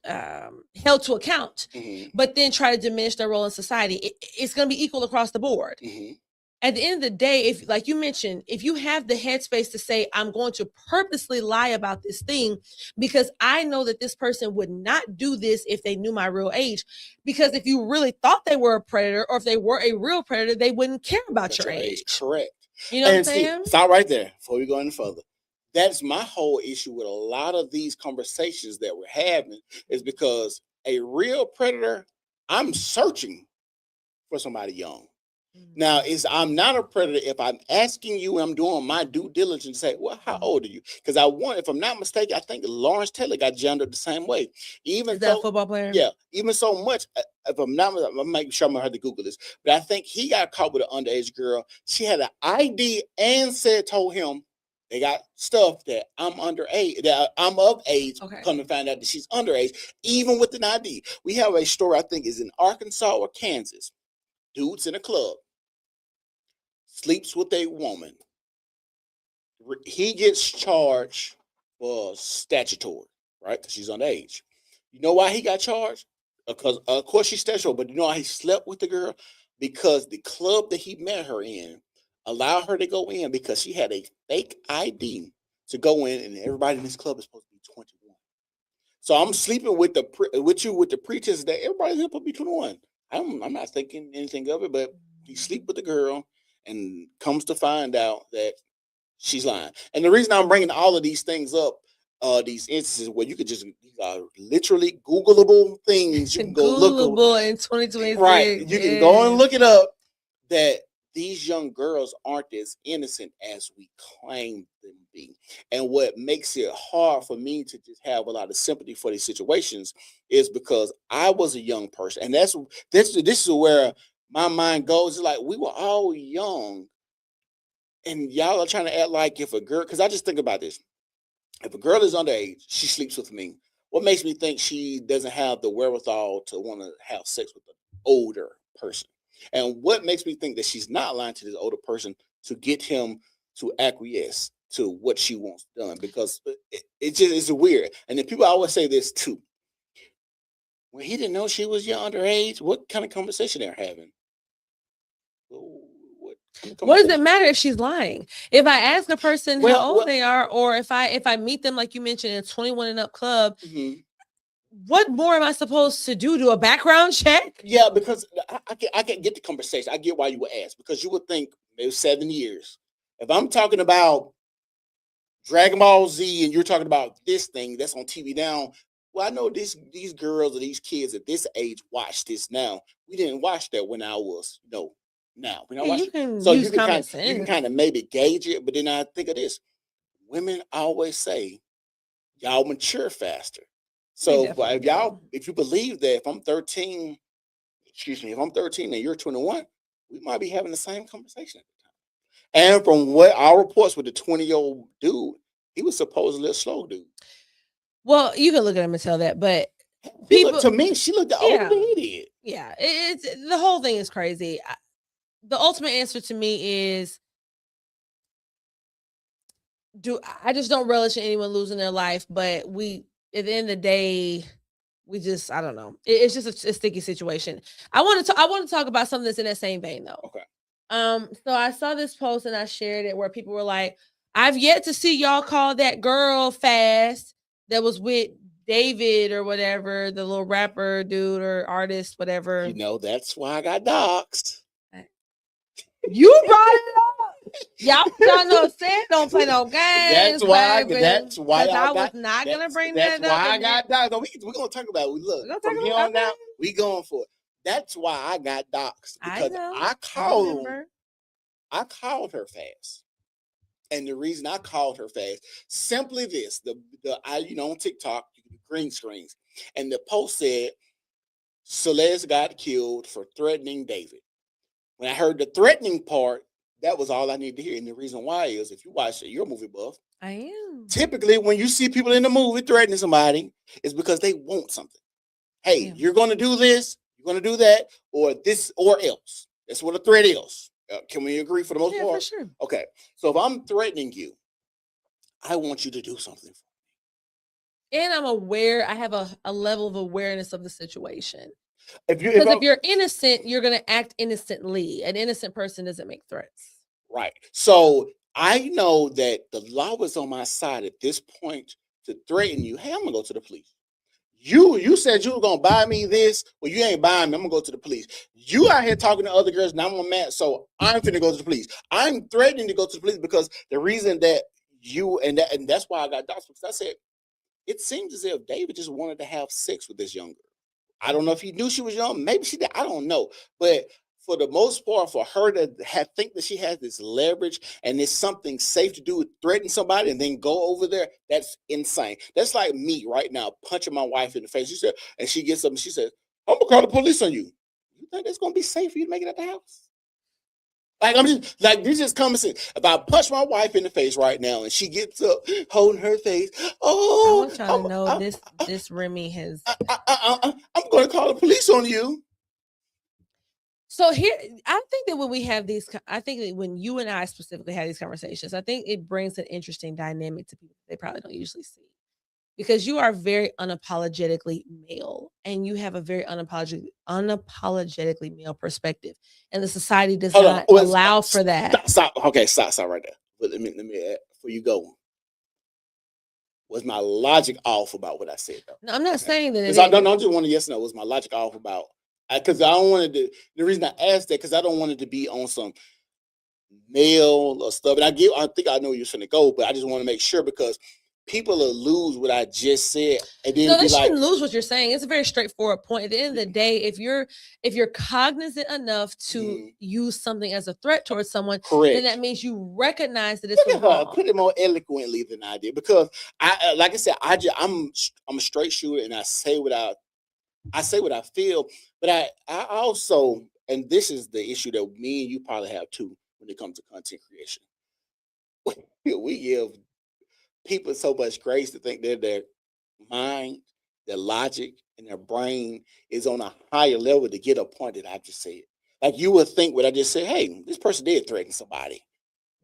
held to account, Mhm. but then try to diminish their role in society. It's going to be equal across the board. Mhm. At the end of the day, if, like you mentioned, if you have the headspace to say, I'm going to purposely lie about this thing because I know that this person would not do this if they knew my real age. Because if you really thought they were a predator, or if they were a real predator, they wouldn't care about That's your age. correct. You know what I'm And see, saying? stop right there before we go any further. That's my whole issue with a lot of these conversations that we're having is because a real predator, I'm searching for somebody young. Now, I'm not a predator if I'm asking you, I'm doing my due diligence, say, well, how old are you? Because if I'm not mistaken, I think Lawrence Taylor got jammed up the same way. Is that a football player? Yeah, even so much. If I'm not, I'm making sure I'm gonna have to Google this, but I think he got caught with an underage girl. She had an ID and told him they got stuff that I'm underage, that I'm of age. Okay. Come to find out that she's underage, even with an ID. We have a story, I think, is in Arkansas or Kansas. Dude's in a club, sleeps with a woman. He gets charged for statutory, right? Because she's underage. You know why he got charged? Because of course she's statutory, but you know why he slept with the girl? Because the club that he met her in allowed her to go in because she had a fake ID to go in, and everybody in this club is supposed to be 21. So I'm sleeping with you with the pretense that everybody's supposed to be 21. I'm not thinking anything of it, but he sleep with the girl and comes to find out that she's lying. And the reason I'm bringing all of these things up, these instances where you could just literally Googleable things, you can go look Googleable in 2026. right. You can go and look it up. That these young girls aren't as innocent as we claim them to be. And what makes it hard for me to just have a lot of sympathy for these situations is because I was a young person, and this is where my mind goes. It's like we were all young. And y'all are trying to act like if a girl, because I just think about this. If a girl is underage, she sleeps with me. What makes me think she doesn't have the wherewithal to want to have sex with an older person? And what makes me think that she's not lying to this older person to get him to acquiesce to what she wants done? Because it just is weird. And then people always say this too. When he didn't know she was young underage, what kind of conversation they're having? What does it matter if she's lying? If I ask a person how old Well, they are, or if I meet them, like you mentioned, in a 21 and up club, mhm. what more am I supposed to do? Do a background check? Yeah, because I can get the conversation. I get why you would ask, because you would think maybe 7 years. If I'm talking about Dragon Ball Z and you're talking about this thing that's on TV now, well, I know these girls or these kids at this age watch this now. We didn't watch that when I was now we don't watch You it. can So use you can common you can sense. kind of maybe gauge it, but then I think of this. Women always say y'all mature faster. So definitely if you believe that if I'm 13, if I'm 13 and you're 21, we might be having the same conversation at the time. And from what our reports with the 20-year-old dude, he was supposedly a slow dude. Well, you can look at him and tell that, but To me, she looked older than he did. Yeah, it's the whole thing is crazy. The ultimate answer to me is, I just don't relish in anyone losing their life, but we, at the end of the day, we just, I don't know. It's just a sticky situation. I want to talk about something that's in that same vein though. Okay. So I saw this post and I shared it where people were like, I've yet to see y'all call that girl fast that was with David or whatever, the little rapper dude or artist, whatever. That's why I got doxxed. You brought it up. Y'all know said don't play no games. That's why. baby. That's why 'Cause y'all I was got. not gonna bring That's that why up. I in got here. doxxed. No, we're gonna talk about it. Look, We're gonna from talk here about- on out, okay. we going for it. That's why I got doxxed I because know. I I called. remember. I called her fast. And the reason I called her fast, simply this: on TikTok, you can do green screens, and the post said Celeste got killed for threatening David. When I heard the threatening part, that was all I needed to hear. And the reason why is, if you watch it, you're a movie buff. I am. Typically, when you see people in the movie threatening somebody, it's because they want something. Hey, Yeah. you're going to do this, you're going to do that, or this, or else. That's what a threat is. Can we agree for the most Yeah, part? for sure. Okay. So if I'm threatening you, I want you to do something. And I'm aware. I have a level of awareness of the situation. If Because if you're innocent, you're gonna act innocently. An innocent person doesn't make threats. right. So I know that the law is on my side at this point to threaten you. Hey, I'm gonna go to the police. You said you were gonna buy me this. Well, you ain't buying me. I'm gonna go to the police. You out here talking to other girls, and I'm mad. So I'm finna go to the police. I'm threatening to go to the police because the reason that you and that's why I got doxxed, because I said it seems as if David just wanted to have sex with this young girl. I don't know if he knew she was young. Maybe she did. I don't know. But for the most part, for her to think that she has this leverage and it's something safe to do, threaten somebody and then go over there, that's insane. That's like me right now punching my wife in the face. She said, and she gets up and she says, "I'm gonna call the police on you." You think that's gonna be safe for you to make it at the house? Like, I'm just like, this just common sense. If I punch my wife in the face right now and she gets up holding her face, I oh, want y'all to know this Remy has. I'm going to call the police on you. So here, I think that when we have these, I think that when you and I specifically have these conversations, I think it brings an interesting dynamic to people they probably don't usually see. Because you are very unapologetically male and you have a very unapologetically male perspective. And the society does not allow for that. Stop right there. But let me add, before you go. Was my logic off about what I said though? No, I'm not saying that. I just want to yes or no. Was my logic off about? Because I don't want to. The reason I asked that because I don't want it to be on some male or stuff. And I think I know you're going to go, but I just want to make sure because people will lose what I just said, and then they shouldn't lose what you're saying. It's a very straightforward point. At the end of the day, if you're cognizant enough to use something as a threat towards someone, correct, then that means you recognize that it's wrong. Put it more eloquently than I did because I, like I said, I'm a straight shooter and I say what I feel, but I also, and this is the issue that me and you probably have too when it comes to content creation. We give people so much grace to think that their mind, their logic, and their brain is on a higher level to get a point that I just said. Like you would think what I just said, hey, this person did threaten somebody.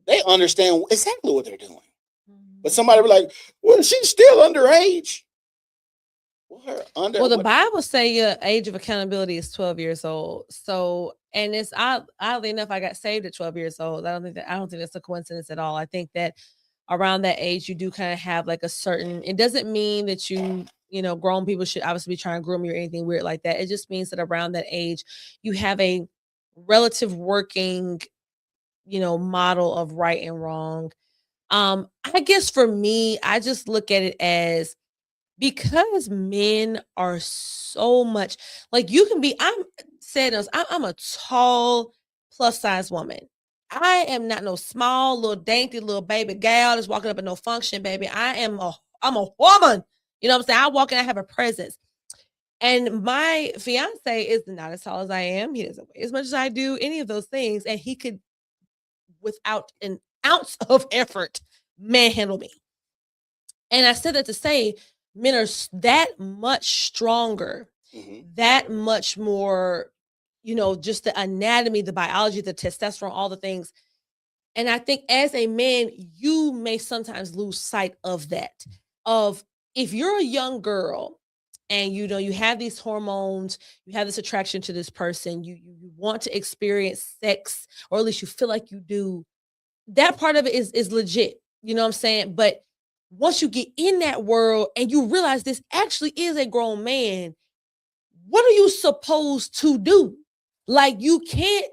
They understand exactly what they're doing. But somebody be like, well, she's still underage. Well, the Bible say your age of accountability is 12 years old. So, and it's oddly enough, I got saved at 12 years old. I don't think that's a coincidence at all. I think that around that age, you do kind of have like a certain, it doesn't mean that grown people should obviously be trying to groom you or anything weird like that. It just means that around that age, you have a relative working, model of right and wrong. I guess for me, I just look at it as because men are so much like I'm a tall plus size woman. I am not no small little dainty little baby gal that's walking up at no function, baby. I'm a woman. You know what I'm saying? I walk in, I have a presence. And my fiance is not as tall as I am. He doesn't weigh as much as I do, any of those things. And he could, without an ounce of effort, manhandle me. And I said that to say men are that much stronger, that much more, just the anatomy, the biology, the testosterone, all the things. And I think as a man, you may sometimes lose sight of that. Of if you're a young girl and you have these hormones, you have this attraction to this person, you want to experience sex, or at least you feel like you do, that part of it is legit. You know what I'm saying? But once you get in that world and you realize this actually is a grown man, what are you supposed to do? Like, you can't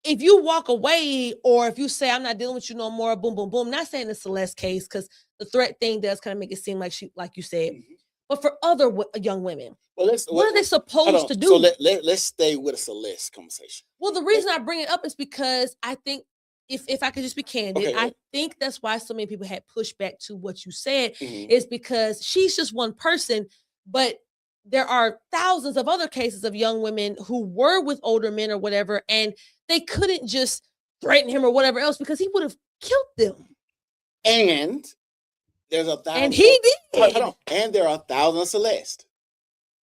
if you walk away or if you say, I'm not dealing with you no more, boom, boom, boom, not saying the Celeste case, because the threat thing does kind of make it seem like like you said, but for other young women, Well, what are they hold supposed on. to do? So let's stay with a Celeste conversation. Well, the reason I bring it up is because I think if I could just be candid, Okay. I think that's why so many people had pushback to what you said, Mhm. is because she's just one person, but there are thousands of other cases of young women who were with older men or whatever, and they couldn't just threaten him or whatever else because he would have killed them. And there's a thousand. And he Hold did. on. And there are 1,000 Celeste.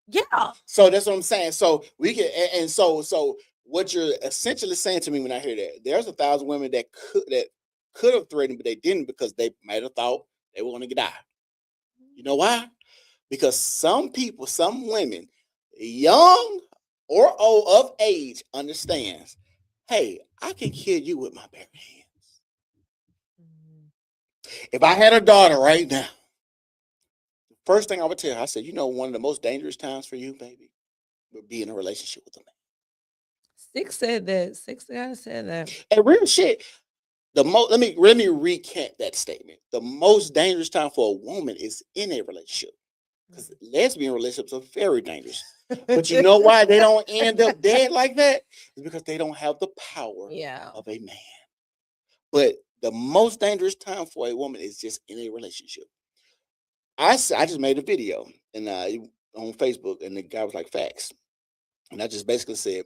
Yeah. So that's what I'm saying. So we can, and so what you're essentially saying to me when I hear that, there's 1,000 women that could have threatened, but they didn't because they might have thought they were going to die. You know why? Because some people, some women, young or old of age, understands, hey, I can kill you with my bare hands. If I had a daughter right now, the first thing I would tell her, I said, you know, one of the most dangerous times for you, baby, would be in a relationship with a man. Six said that. Six guys said that. And real shit, let me recant that statement. The most dangerous time for a woman is in a relationship. Because lesbian relationships are very dangerous. But you know why they don't end up dead like that? It's because they don't have the power of a man. But the most dangerous time for a woman is just in a relationship. I just made a video and on Facebook, and the guy was like, facts. And I just basically said,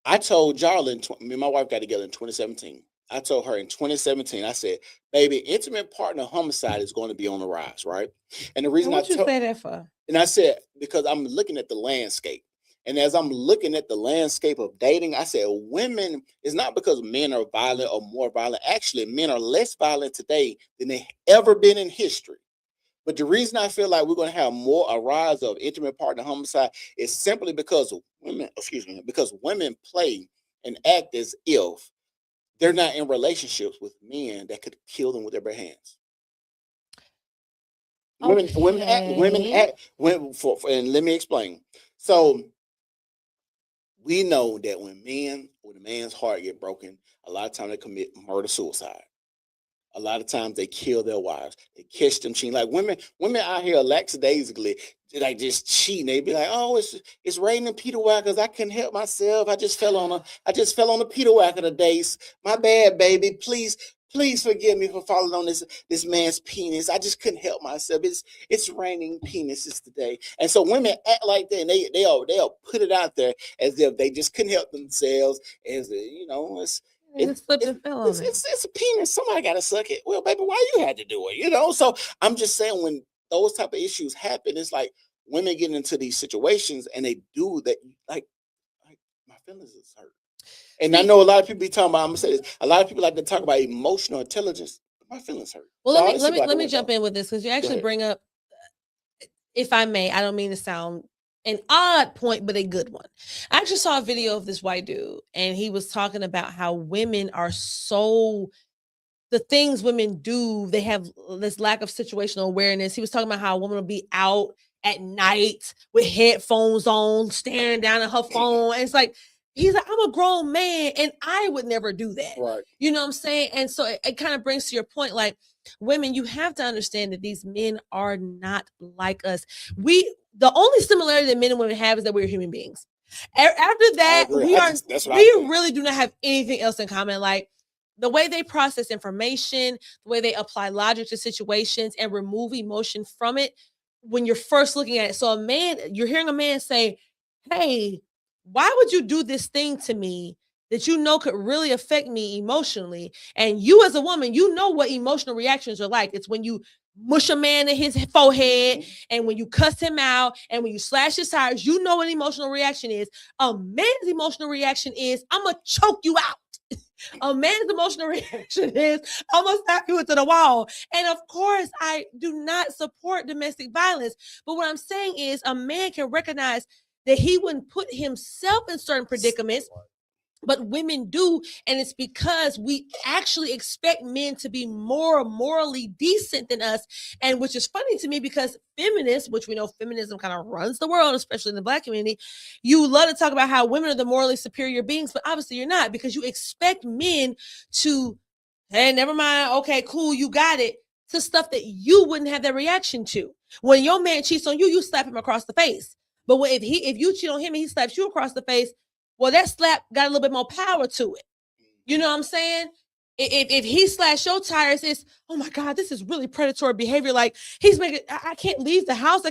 I told Jarlin, me and my wife got together in 2017. I told her in 2017, I said, baby, intimate partner homicide is going to be on the rise, right? And the reason What you say that for? And I said, because I'm looking at the landscape. And as I'm looking at the landscape of dating, I said, women, it's not because men are violent or more violent. Actually, men are less violent today than they ever been in history. But the reason I feel like we're going to have a rise of intimate partner homicide is simply because women play and act as if they're not in relationships with men that could kill them with their bare hands. Women act, and let me explain. So we know that when a man's heart get broken, a lot of times they commit murder suicide. A lot of times they kill their wives. They catch them cheating. Like women out here lackadaisically, like just cheating. They be like, "Oh, it's raining Peter Whackers. I couldn't help myself. I just fell on a Peter Whacker today. My bad, baby. Please forgive me for falling on this man's penis. I just couldn't help myself. It's raining penises today." And so women act like that, and they'll put it out there as if they just couldn't help themselves. As it's a penis. Somebody got to suck it. Well, baby, why you had to do it? So I'm just saying, when those type of issues happen, it's like women get into these situations and they do that. Like my feelings is hurt. And I know a lot of people be talking about, I'm gonna say this, a lot of people like to talk about emotional intelligence. My feelings hurt. Well, So let me jump in with this, because you actually bring up, if I may, I don't mean to sound an odd point, but a good one. I just saw a video of this white dude, and he was talking about how women are the things women do, they have this lack of situational awareness. He was talking about how a woman will be out at night with headphones on, staring down at her phone. And it's like, he's like, I'm a grown man and I would never do that. Right. You know what I'm saying? And so it kind of brings to your point, like, women, you have to understand that these men are not like us. The only similarity that men and women have is that we're human beings. After that, we really do not have anything else in common. Like, the way they process information, the way they apply logic to situations and remove emotion from it when you're first looking at it. So you're hearing a man say, hey, why would you do this thing to me that you know could really affect me emotionally? And you as a woman, you know what emotional reactions are like. It's when you mush a man in his forehead, and when you cuss him out, and when you slash his tires, you know what emotional reaction is. A man's emotional reaction is, I'm going to choke you out. A man's emotional reaction is, I'm gonna snap you into the wall. And of course, I do not support domestic violence. But what I'm saying is, a man can recognize that he wouldn't put himself in certain predicaments but women do, and it's because we actually expect men to be more morally decent than us. And which is funny to me, because feminists, which we know feminism kind of runs the world, especially in the Black community, you love to talk about how women are the morally superior beings, but obviously you're not, because you expect men to, hey, never mind, okay, cool, you got it, to stuff that you wouldn't have that reaction to. When your man cheats on you, you slap him across the face. But if you cheat on him and he slaps you across the face, well, that slap got a little bit more power to it. You know what I'm saying? If he slashed your tires, it's, oh my God, this is really predatory behavior. Like, he's making, I can't leave the house.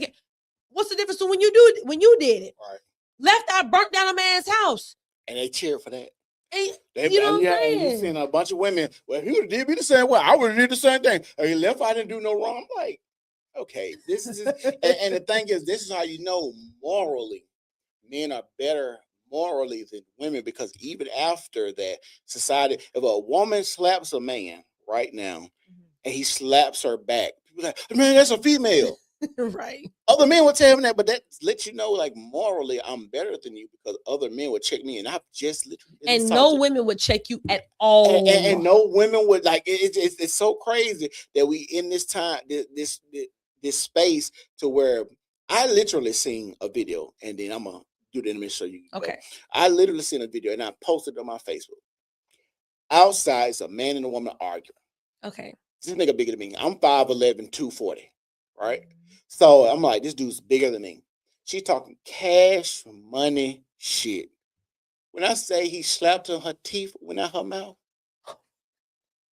What's the difference when you did it? Right. Left out, burnt down a man's house. And they cheer for that. And, you know what I'm And you saying? seen a bunch of women, well, he would have did me the same way. I would have did the same thing. He left, I didn't do no wrong. I'm like, okay, this is and the thing is, this is how you know morally men are better morally than women, because even after that, society, if a woman slaps a man right now and he slaps her back, people are like, man, that's a female. Right. Other men would tell him that, but that lets you know, like, morally, I'm better than you, because other men would check me, and I've just literally. And no women would check you at all. And no women would, like, it's so crazy that we in this time, this space, to where I literally seen a video, and then I'm gonna do the intermission so you can go. Okay. I literally seen a video, and I posted it on my Facebook. Outside, it's a man and a woman arguing. Okay. This nigga bigger than me. I'm 5'11", 240, right? So I'm like, this dude's bigger than me. She talking cash money shit. When I say he slapped her teeth went out her mouth.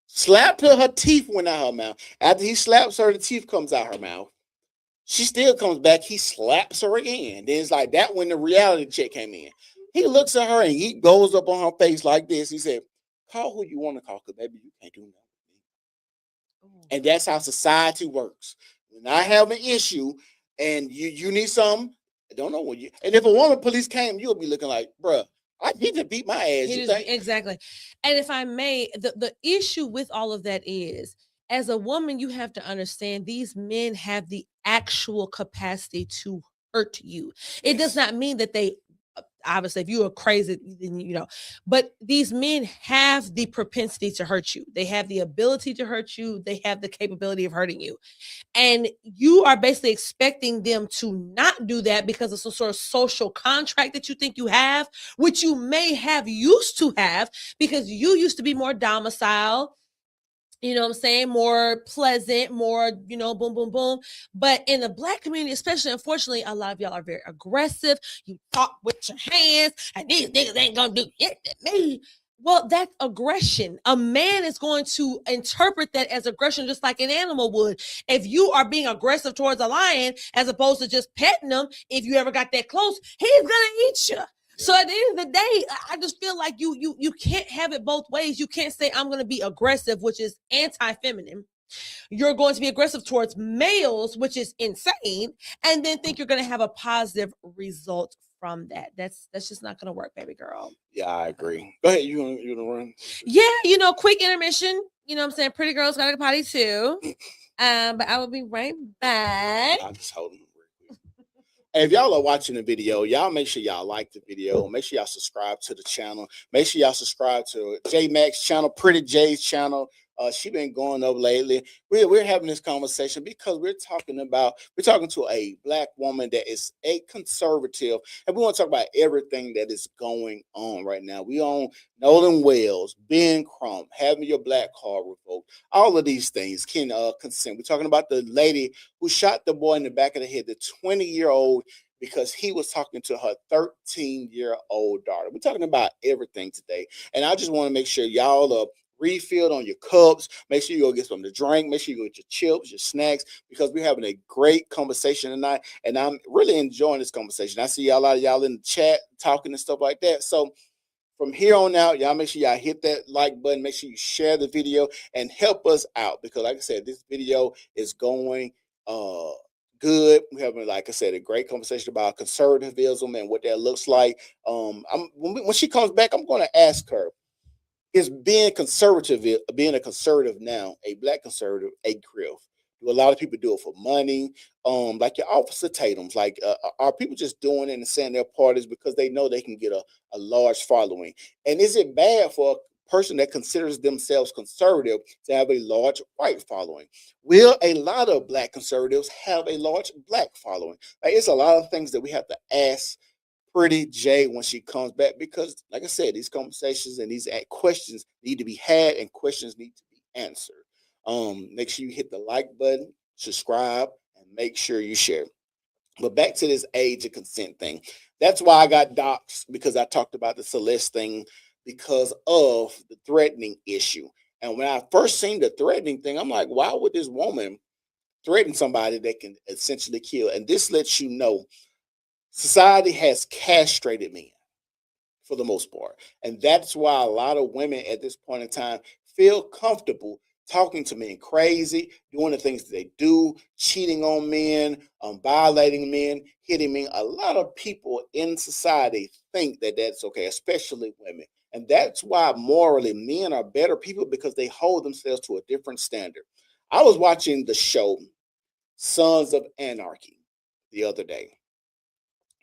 Slapped her teeth went out her mouth. After he slaps her, the teeth comes out her mouth. She still comes back. He slaps her again. Then it's like that when the reality check came in. He looks at her and he goes up on her face like this. He said, call who you want to call, because maybe you can't do nothing with me. And that's how society works. When I have an issue and you need something, I don't know when you. And if a woman police came, you'll be looking like, bruh, I need to beat my ass. Exactly. And if I may, the issue with all of that is, as a woman, you have to understand these men have the actual capacity to hurt you. It does not mean that they, obviously, if you are crazy, then you know, but these men have the propensity to hurt you. They have the ability to hurt you. They have the capability of hurting you. And you are basically expecting them to not do that because of some sort of social contract that you think you have, which you may have used to have because you used to be more domicile, you know what I'm saying, more pleasant, more, you know, boom, boom, boom. But in the Black community, especially, unfortunately, a lot of y'all are very aggressive. You talk with your hands, and these niggas ain't gonna do it to me. Well, that's aggression. A man is going to interpret that as aggression, just like an animal would. If you are being aggressive towards a lion, as opposed to just petting him, if you ever got that close, he's gonna eat you. So at the end of the day, I just feel like you can't have it both ways. You can't say I'm going to be aggressive, which is anti-feminine. You're going to be aggressive towards males, which is insane, and then think you're going to have a positive result from that. That's just not going to work, baby girl. Yeah, I agree. Go ahead. You gonna run? Yeah, you know, quick intermission. You know what I'm saying? Pretty girls got to potty too. But I will be right back. I'm just holding. If y'all are watching the video, y'all make sure y'all like the video. Make sure y'all subscribe to the channel. Make sure y'all subscribe to J Max channel, Pretty J's channel. She been going up lately. We're having this conversation because we're talking to a Black woman that is a conservative, and we want to talk about everything that is going on right now. We own Nolan Wells, Ben Crump, having your black card revoked, all of these things can consent. We're talking about the lady who shot the boy in the back of the head, the 20-year-old, because he was talking to her 13-year-old daughter. We're talking about everything today, and I just want to make sure y'all are refilled on your cups. Make sure you go get something to drink. Make sure you go get your chips, your snacks, because we're having a great conversation tonight, and I'm really enjoying this conversation. I see a lot of y'all in the chat talking and stuff like that. So from here on out, y'all make sure y'all hit that like button. Make sure you share the video and help us out, because like I said, this video is going good. We're having, like I said, a great conversation about conservatism and what that looks like. When she comes back, I'm going to ask her, is being a conservative now, a Black conservative, a grift? Do a lot of people do it for money? Like your Officer Tatum's, like are people just doing it and saying their parties because they know they can get a large following? And is it bad for a person that considers themselves conservative to have a large white following? Will a lot of black conservatives have a large black following? Like, it's a lot of things that we have to ask Pretty J when she comes back, because, like I said, these conversations and these questions need to be had and questions need to be answered. Make sure you hit the like button, subscribe, and make sure you share. But back to this age of consent thing. That's why I got doxxed, because I talked about the Celeste thing because of the threatening issue. And when I first seen the threatening thing, I'm like, why would this woman threaten somebody that can essentially kill? And this lets you know society has castrated men for the most part. And that's why a lot of women at this point in time feel comfortable talking to men crazy, doing the things that they do, cheating on men, violating men, hitting men. A lot of people in society think that that's okay, especially women. And that's why morally men are better people, because they hold themselves to a different standard. I was watching the show Sons of Anarchy the other day.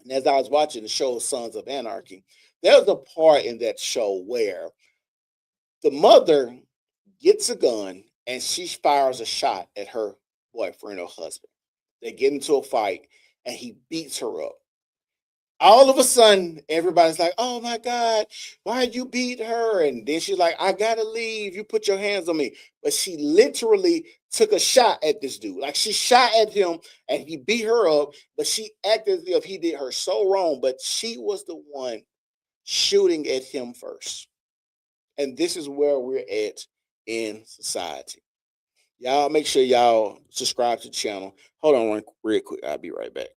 And as I was watching the show Sons of Anarchy, there was a part in that show where the mother gets a gun and she fires a shot at her boyfriend or husband. They get into a fight and he beats her up. All of a sudden, everybody's like, oh my God, why'd you beat her? And then she's like, I gotta leave. You put your hands on me. But she literally took a shot at this dude. Like, she shot at him and he beat her up, but she acted as if he did her so wrong. But she was the one shooting at him first. And this is where we're at in society. Y'all make sure y'all subscribe to the channel. Hold on real quick. I'll be right back.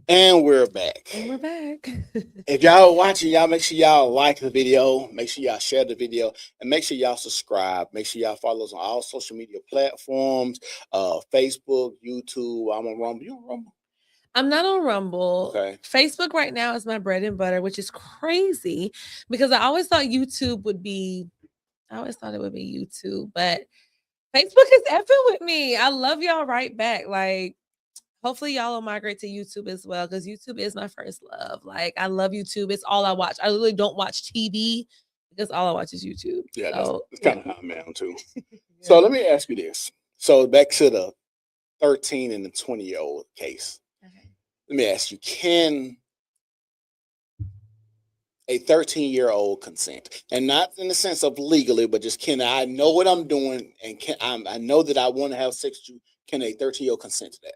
And we're back. And we're back. If y'all watching, y'all make sure y'all like the video, make sure y'all share the video, and make sure y'all subscribe. Make sure y'all follow us on all social media platforms, Facebook, YouTube. I'm on Rumble. You on Rumble? I'm not on Rumble. Okay. Facebook right now is my bread and butter, which is crazy because I always thought YouTube would be, I always thought it would be YouTube, but Facebook is effing with me. I love y'all right back. Like, hopefully y'all will migrate to YouTube as well because YouTube is my first love. Like, I love YouTube. It's all I watch. I literally don't watch TV because all I watch is YouTube. Yeah, So, that's kind of how I'm at too. So let me ask you this. So back to the 13 and the 20-year-old case. Okay. Let me ask you, can a 13-year-old consent? And not in the sense of legally, but just can I know what I'm doing and can I know that I want to have sex with you? Can a 13-year-old consent to that?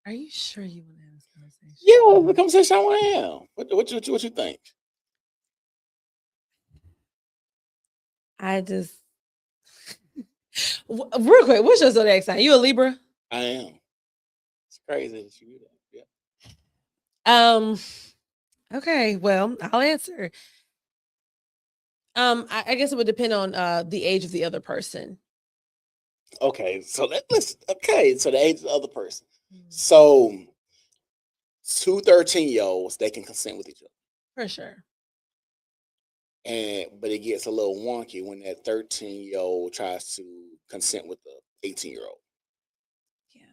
Are you sure you want to have this conversation? Yeah, the conversation I want to have. What you think? I just real quick, what's your zodiac sign? You a Libra? I am. It's crazy that you do that. Yeah. Okay, well, I'll answer. I guess it would depend on the age of the other person. Okay, so so the age of the other person. So 2 13-year-olds, they can consent with each other. For sure. But it gets a little wonky when that 13-year-old tries to consent with the 18-year-old. Yeah.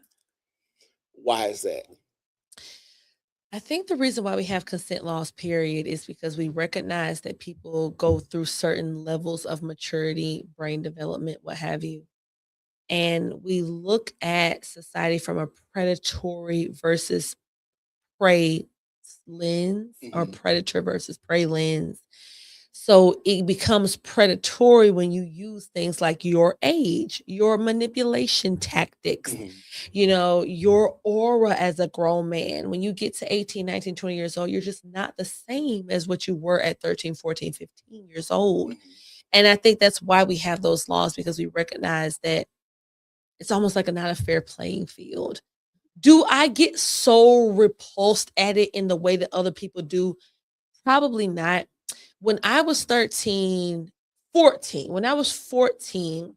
Why is that? I think the reason why we have consent laws, period, is because we recognize that people go through certain levels of maturity, brain development, what have you. And we look at society from a predatory versus prey lens or Mhm. predator versus prey lens. So it becomes predatory when you use things like your age, your manipulation tactics, Mhm. Your aura as a grown man. When you get to 18, 19, 20 years old, you're just not the same as what you were at 13, 14, 15 years old. Mhm. And I think that's why we have those laws because we recognize that it's almost like not a fair playing field. Do I get so repulsed at it in the way that other people do? Probably not. When I was 13, 14, when I was 14, do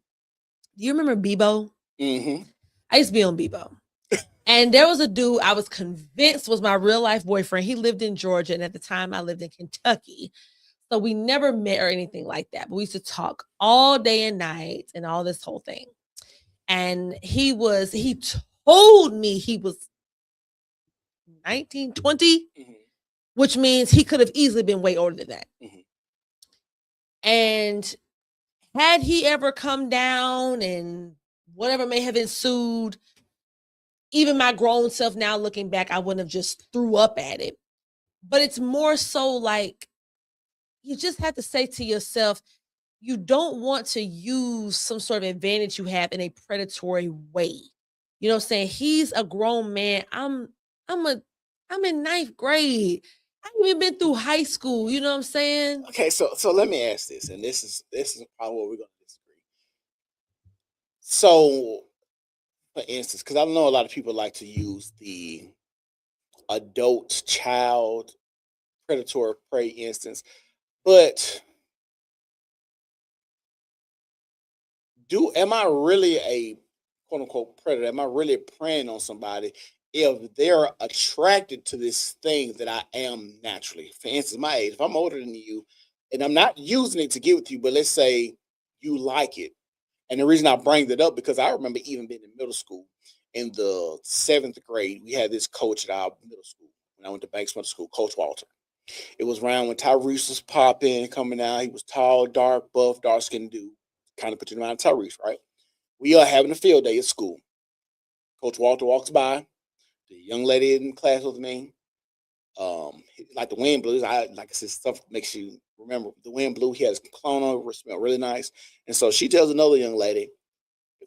you remember Bebo? Mhm. I used to be on Bebo. And there was a dude I was convinced was my real life boyfriend. He lived in Georgia, and at the time I lived in Kentucky. So we never met or anything like that. But we used to talk all day and night and all this whole thing. And he told me he was 19, 20, Mhm. which means he could have easily been way older than that. Mhm. And had he ever come down and whatever may have ensued, even my grown self now looking back, I wouldn't have just threw up at it. But it's more so like you just have to say to yourself, you don't want to use some sort of advantage you have in a predatory way. You know what I'm saying? He's a grown man. I'm in ninth grade. I haven't even been through high school. You know what I'm saying? Okay, so let me ask this, and this is probably where we're gonna disagree. So, for instance, because I know a lot of people like to use the adult child predator prey instance, but am I really a quote unquote predator? Am I really preying on somebody if they're attracted to this thing that I am naturally? For instance, my age, if I'm older than you and I'm not using it to get with you, but let's say you like it. And the reason I bring that up because I remember even being in middle school in the 7th grade, we had this coach at our middle school when I went to Banks Middle School, Coach Walter. It was around when Tyrese was popping, coming out. He was tall, dark, buff, dark skinned dude. Kind of put you around Tyrese, right? We are having a field day at school. Coach Walter walks by. The young lady in class with me, like the wind blew. Like I said, stuff makes you remember the wind blew. He has cologne on, it smelled really nice. And so she tells another young lady,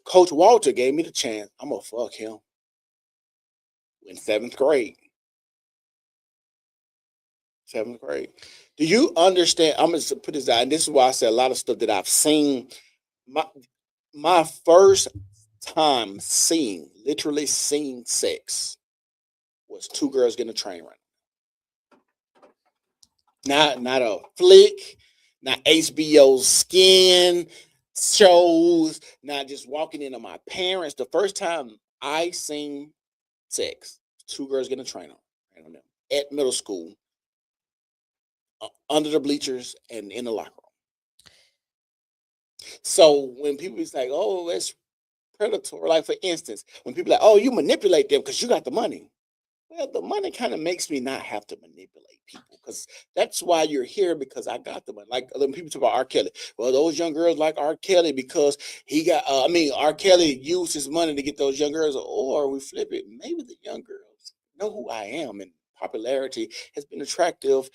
Coach Walter gave me the chance. I'm gonna fuck him in 7th grade. 7th grade. Do you understand? I'm gonna put this out, and this is why I said a lot of stuff that I've seen. My first time literally seeing sex was Two Girls Getting a Train Run. Not a flick, not HBO's Skin shows, not just walking into my parents. The first time I seen sex, Two Girls Getting a Train on them at middle school, under the bleachers and in the locker room. So when people is like, "Oh, that's predatory," like for instance, when people are like, "Oh, you manipulate them because you got the money." Well, the money kind of makes me not have to manipulate people because that's why you're here, because I got the money. Like when people talk about R. Kelly, well, those young girls like R. Kelly because he got, R. Kelly used his money to get those young girls, or we flip it. Maybe the young girls know who I am and popularity has been attractive.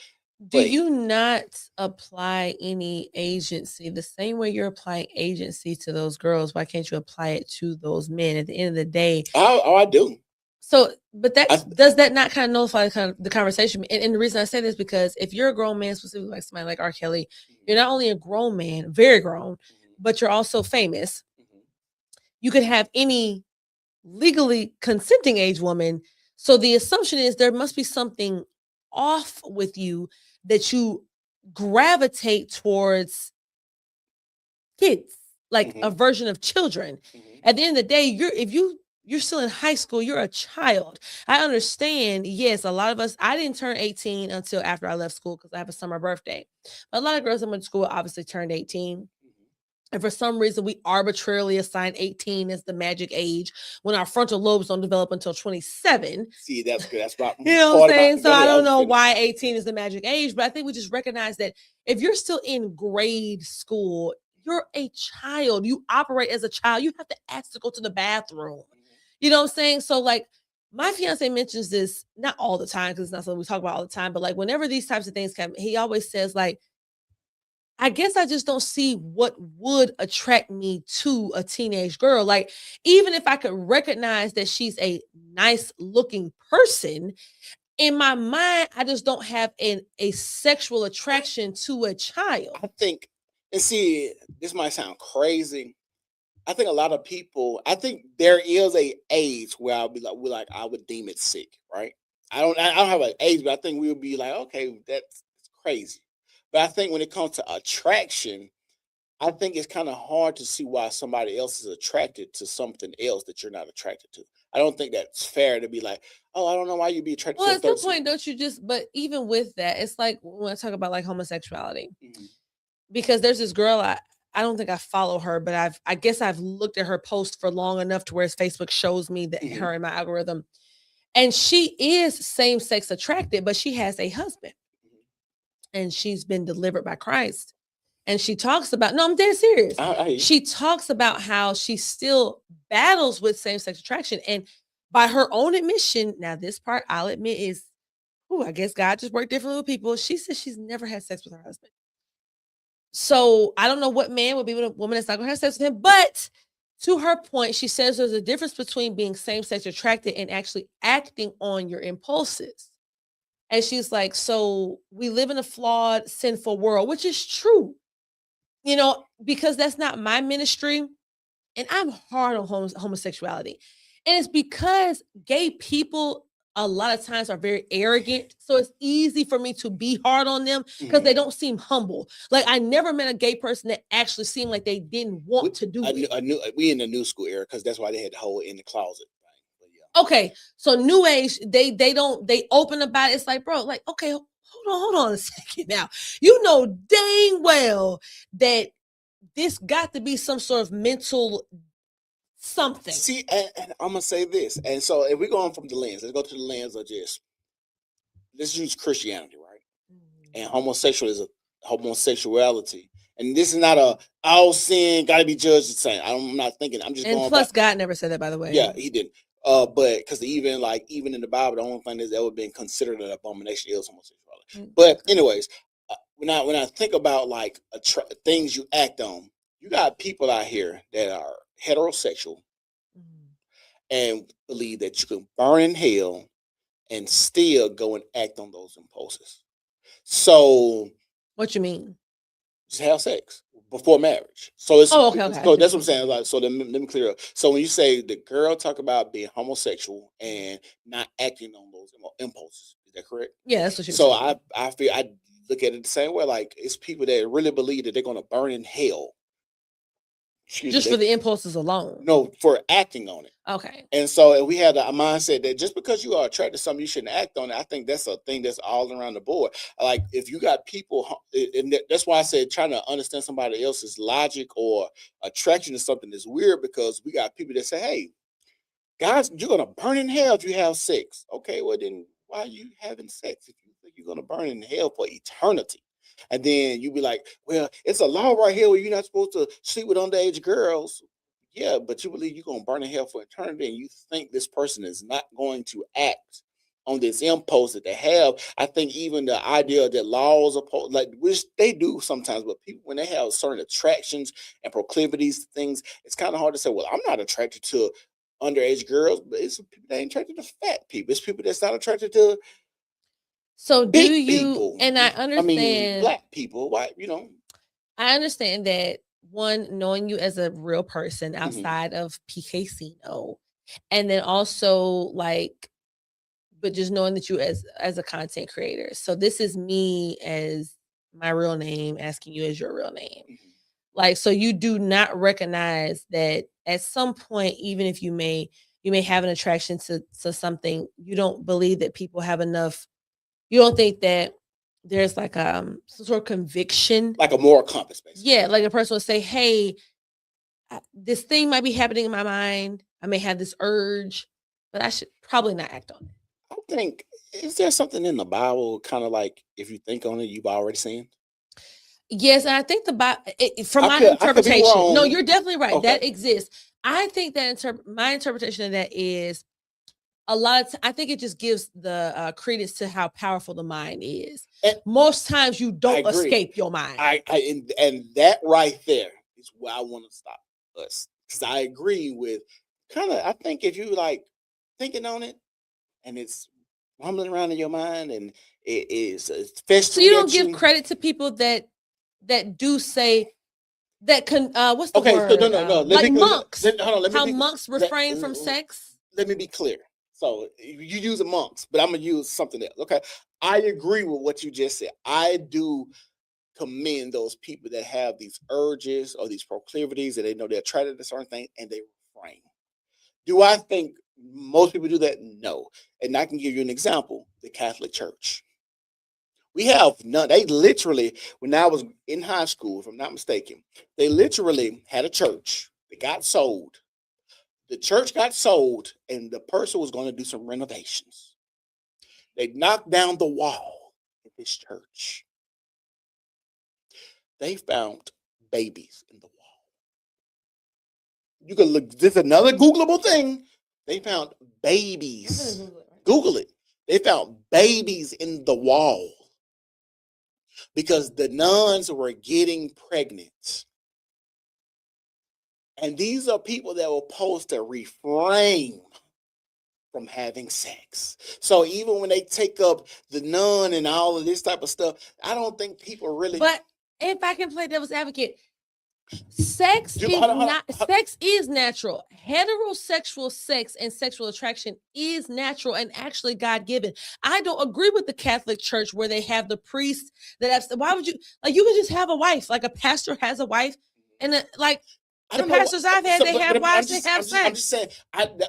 Do But you not apply any agency the same way you're applying agency to those girls? Why can't you apply it to those men? At the end of the day, I do. so, but I- that does that not kind of nullify the conversation? And the reason I say this is because if you're a grown man, specifically like somebody like R. Kelly, you're not only a grown man, very grown, but you're also famous. You could have any legally consenting age woman. So the assumption is there must be something off with you that you gravitate towards kids, like a version of children. At the end of the day, you're still in high school, you're a child. I understand, yes, a lot of us, I didn't turn 18 until after I left school because I have a summer birthday. But a lot of girls that went to school obviously turned 18. And for some reason, we arbitrarily assign 18 as the magic age when our frontal lobes don't develop until 27. See, that's good. That's about You know what I'm saying? Go So I ahead, don't know finish. why 18 is the magic age, but I think we just recognize that if you're still in grade school, you're a child. You operate as a child. You have to ask to go to the bathroom. You know what I'm saying? So, like, my fiance mentions this not all the time because it's not something we talk about all the time, but like, whenever these types of things come, he always says, like, I guess I just don't see what would attract me to a teenage girl. Like, even if I could recognize that she's a nice looking person, in my mind, I just don't have a sexual attraction to a child. I think, and see, this might sound crazy. I think a lot of people, I think there is a age where I'll be like, I would deem it sick, right? I don't have an age, but I think we would be like, okay, that's crazy. But I think when it comes to attraction, I think it's kind of hard to see why somebody else is attracted to something else that you're not attracted to. I don't think that's fair to be like, oh, I don't know why you'd be attracted Well, to a at some 13. point, don't you just, but even with that, it's like when I talk about like homosexuality, Mhm. because there's this girl, I don't think I follow her, but I guess I've looked at her post for long enough to where Facebook shows me that Mhm. her in my algorithm. And she is same-sex attracted, but she has a husband and she's been delivered by Christ. And she talks about, no, I'm dead serious. I hear you. She talks about how she still battles with same-sex attraction. And by her own admission, now this part I'll admit is, I guess God just worked differently with people. She says she's never had sex with her husband. So I don't know what man would be with a woman that's not gonna have sex with him. But to her point, she says there's a difference between being same-sex attracted and actually acting on your impulses. And she's like, so we live in a flawed, sinful world, which is true, because that's not my ministry. And I'm hard on homosexuality. And it's because gay people a lot of times are very arrogant. So it's easy for me to be hard on them because they don't seem humble. Like, I never met a gay person that actually seemed like they didn't want to do it. We in the new school era because that's why they had the whole in the closet thing. But yeah. Okay, so new age, they open about it. It's like, bro, like, okay, hold on a second now. You know dang well that this got to be some sort of mental something. See, and I'm gonna say this, and so if we're going from the lens, let's go to the lens of just let's use Christianity, right? And homosexuality, and this is not a all sin got to be judged the same. I'm not thinking. I'm just And going. plus, God never said that, by the way. Yeah, he didn't. But because even in the Bible, the only thing that's ever been considered an abomination is homosexuality. But anyways, when I think about like things you act on, you got people out here that are heterosexual and believe that you can burn in hell and still go and act on those impulses. So What you mean? just have sex. before marriage. So it's Oh, okay, okay. I so see that's what what I'm saying. Like, so let me clear up. So when you say the girl talk about being homosexual and not acting on those impulses, is that correct? Yeah, that's what she was So saying. I feel I look at it the same way. Like it's people that really believe that they're gonna burn in hell. Excuse Just me. for the impulses alone. No, for acting on it. Okay. And so we had a mindset that just because you are attracted to something, you shouldn't act on it. I think that's a thing that's all around the board. Like if you got people, and that's why I said trying to understand somebody else's logic or attraction to something is weird because we got people that say, "Hey, guys, you're gonna burn in hell if you have sex." Okay, well then why are you having sex if you think you're gonna burn in hell for eternity? And then you be like, "Well, it's a law right here where you're not supposed to sleep with underage girls." Yeah, but you believe you're gonna burn in hell for eternity, and you think this person is not going to act on this impulse that they have. I think even the idea that laws are like which they do sometimes, but people when they have certain attractions and proclivities to things, it's kind of hard to say, well, I'm not attracted to underage girls, but it's people that ain't attracted to fat people. It's people that's not attracted to So do big you, people. and I I mean, understand, black people. Why, I understand that one, knowing you as a real person Mhm. outside of PKCino, and then also like, but just knowing that you as a content creator. So this is me as my real name asking you as your real name. Mhm. Like, so you do not recognize that at some point, even if you may have an attraction to something, you don't believe that people have enough. You don't think that there's like some sort of conviction. Like a moral compass, basically. Yeah, like a person will say, "Hey, this thing might be happening in my mind. I may have this urge, but I should probably not act on it." I think is there something in the Bible kind of like if you think on it, you've already sinned? Yes, and I think the Bible, from my I could be interpretation, no, wrong. you're definitely right. Okay. That exists. I think that my interpretation of that is a lot of. I think it just gives the credence to how powerful the mind is. And Most times, you don't agree. escape your mind. And that right there is where I want to stop us because I agree with kind of. I think if you like thinking on it and it's rumbling around in your mind and it is So festering you don't at give you. credit to people that do say that can what's the Okay, so word? no. Like monks. Hold on. Let me How be, monks let, refrain from sex. let me be clear. So you use monks, but I'm gonna use something else. Okay, I agree with what you just said. I do commend those people that have these urges or these proclivities that they know they're attracted to certain things and they refrain. Do I think most people do that? No. And I can give you an example: the Catholic Church. We have none. They literally, when I was in high school, if I'm not mistaken, they literally had a church that got sold. The church got sold, and the person was going to do some renovations. They knocked down the wall at this church. They found babies in the wall. You can look, this is another Googleable thing. They found babies. Google it. They found babies in the wall because the nuns were getting pregnant. And these are people that were supposed to refrain from having sex. So even when they take up the nun and all of this type of stuff, I don't think people really. But if I can play devil's advocate, sex Do- is hold on, hold on, not hold- sex is natural. Heterosexual sex and sexual attraction is natural and actually God-given. I don't agree with the Catholic Church where they have the priests that have, why would you, like, you can just have a wife, like a pastor has a wife, and like I the don't know. pastors I've had, they have wives, they have I'm sex. just saying.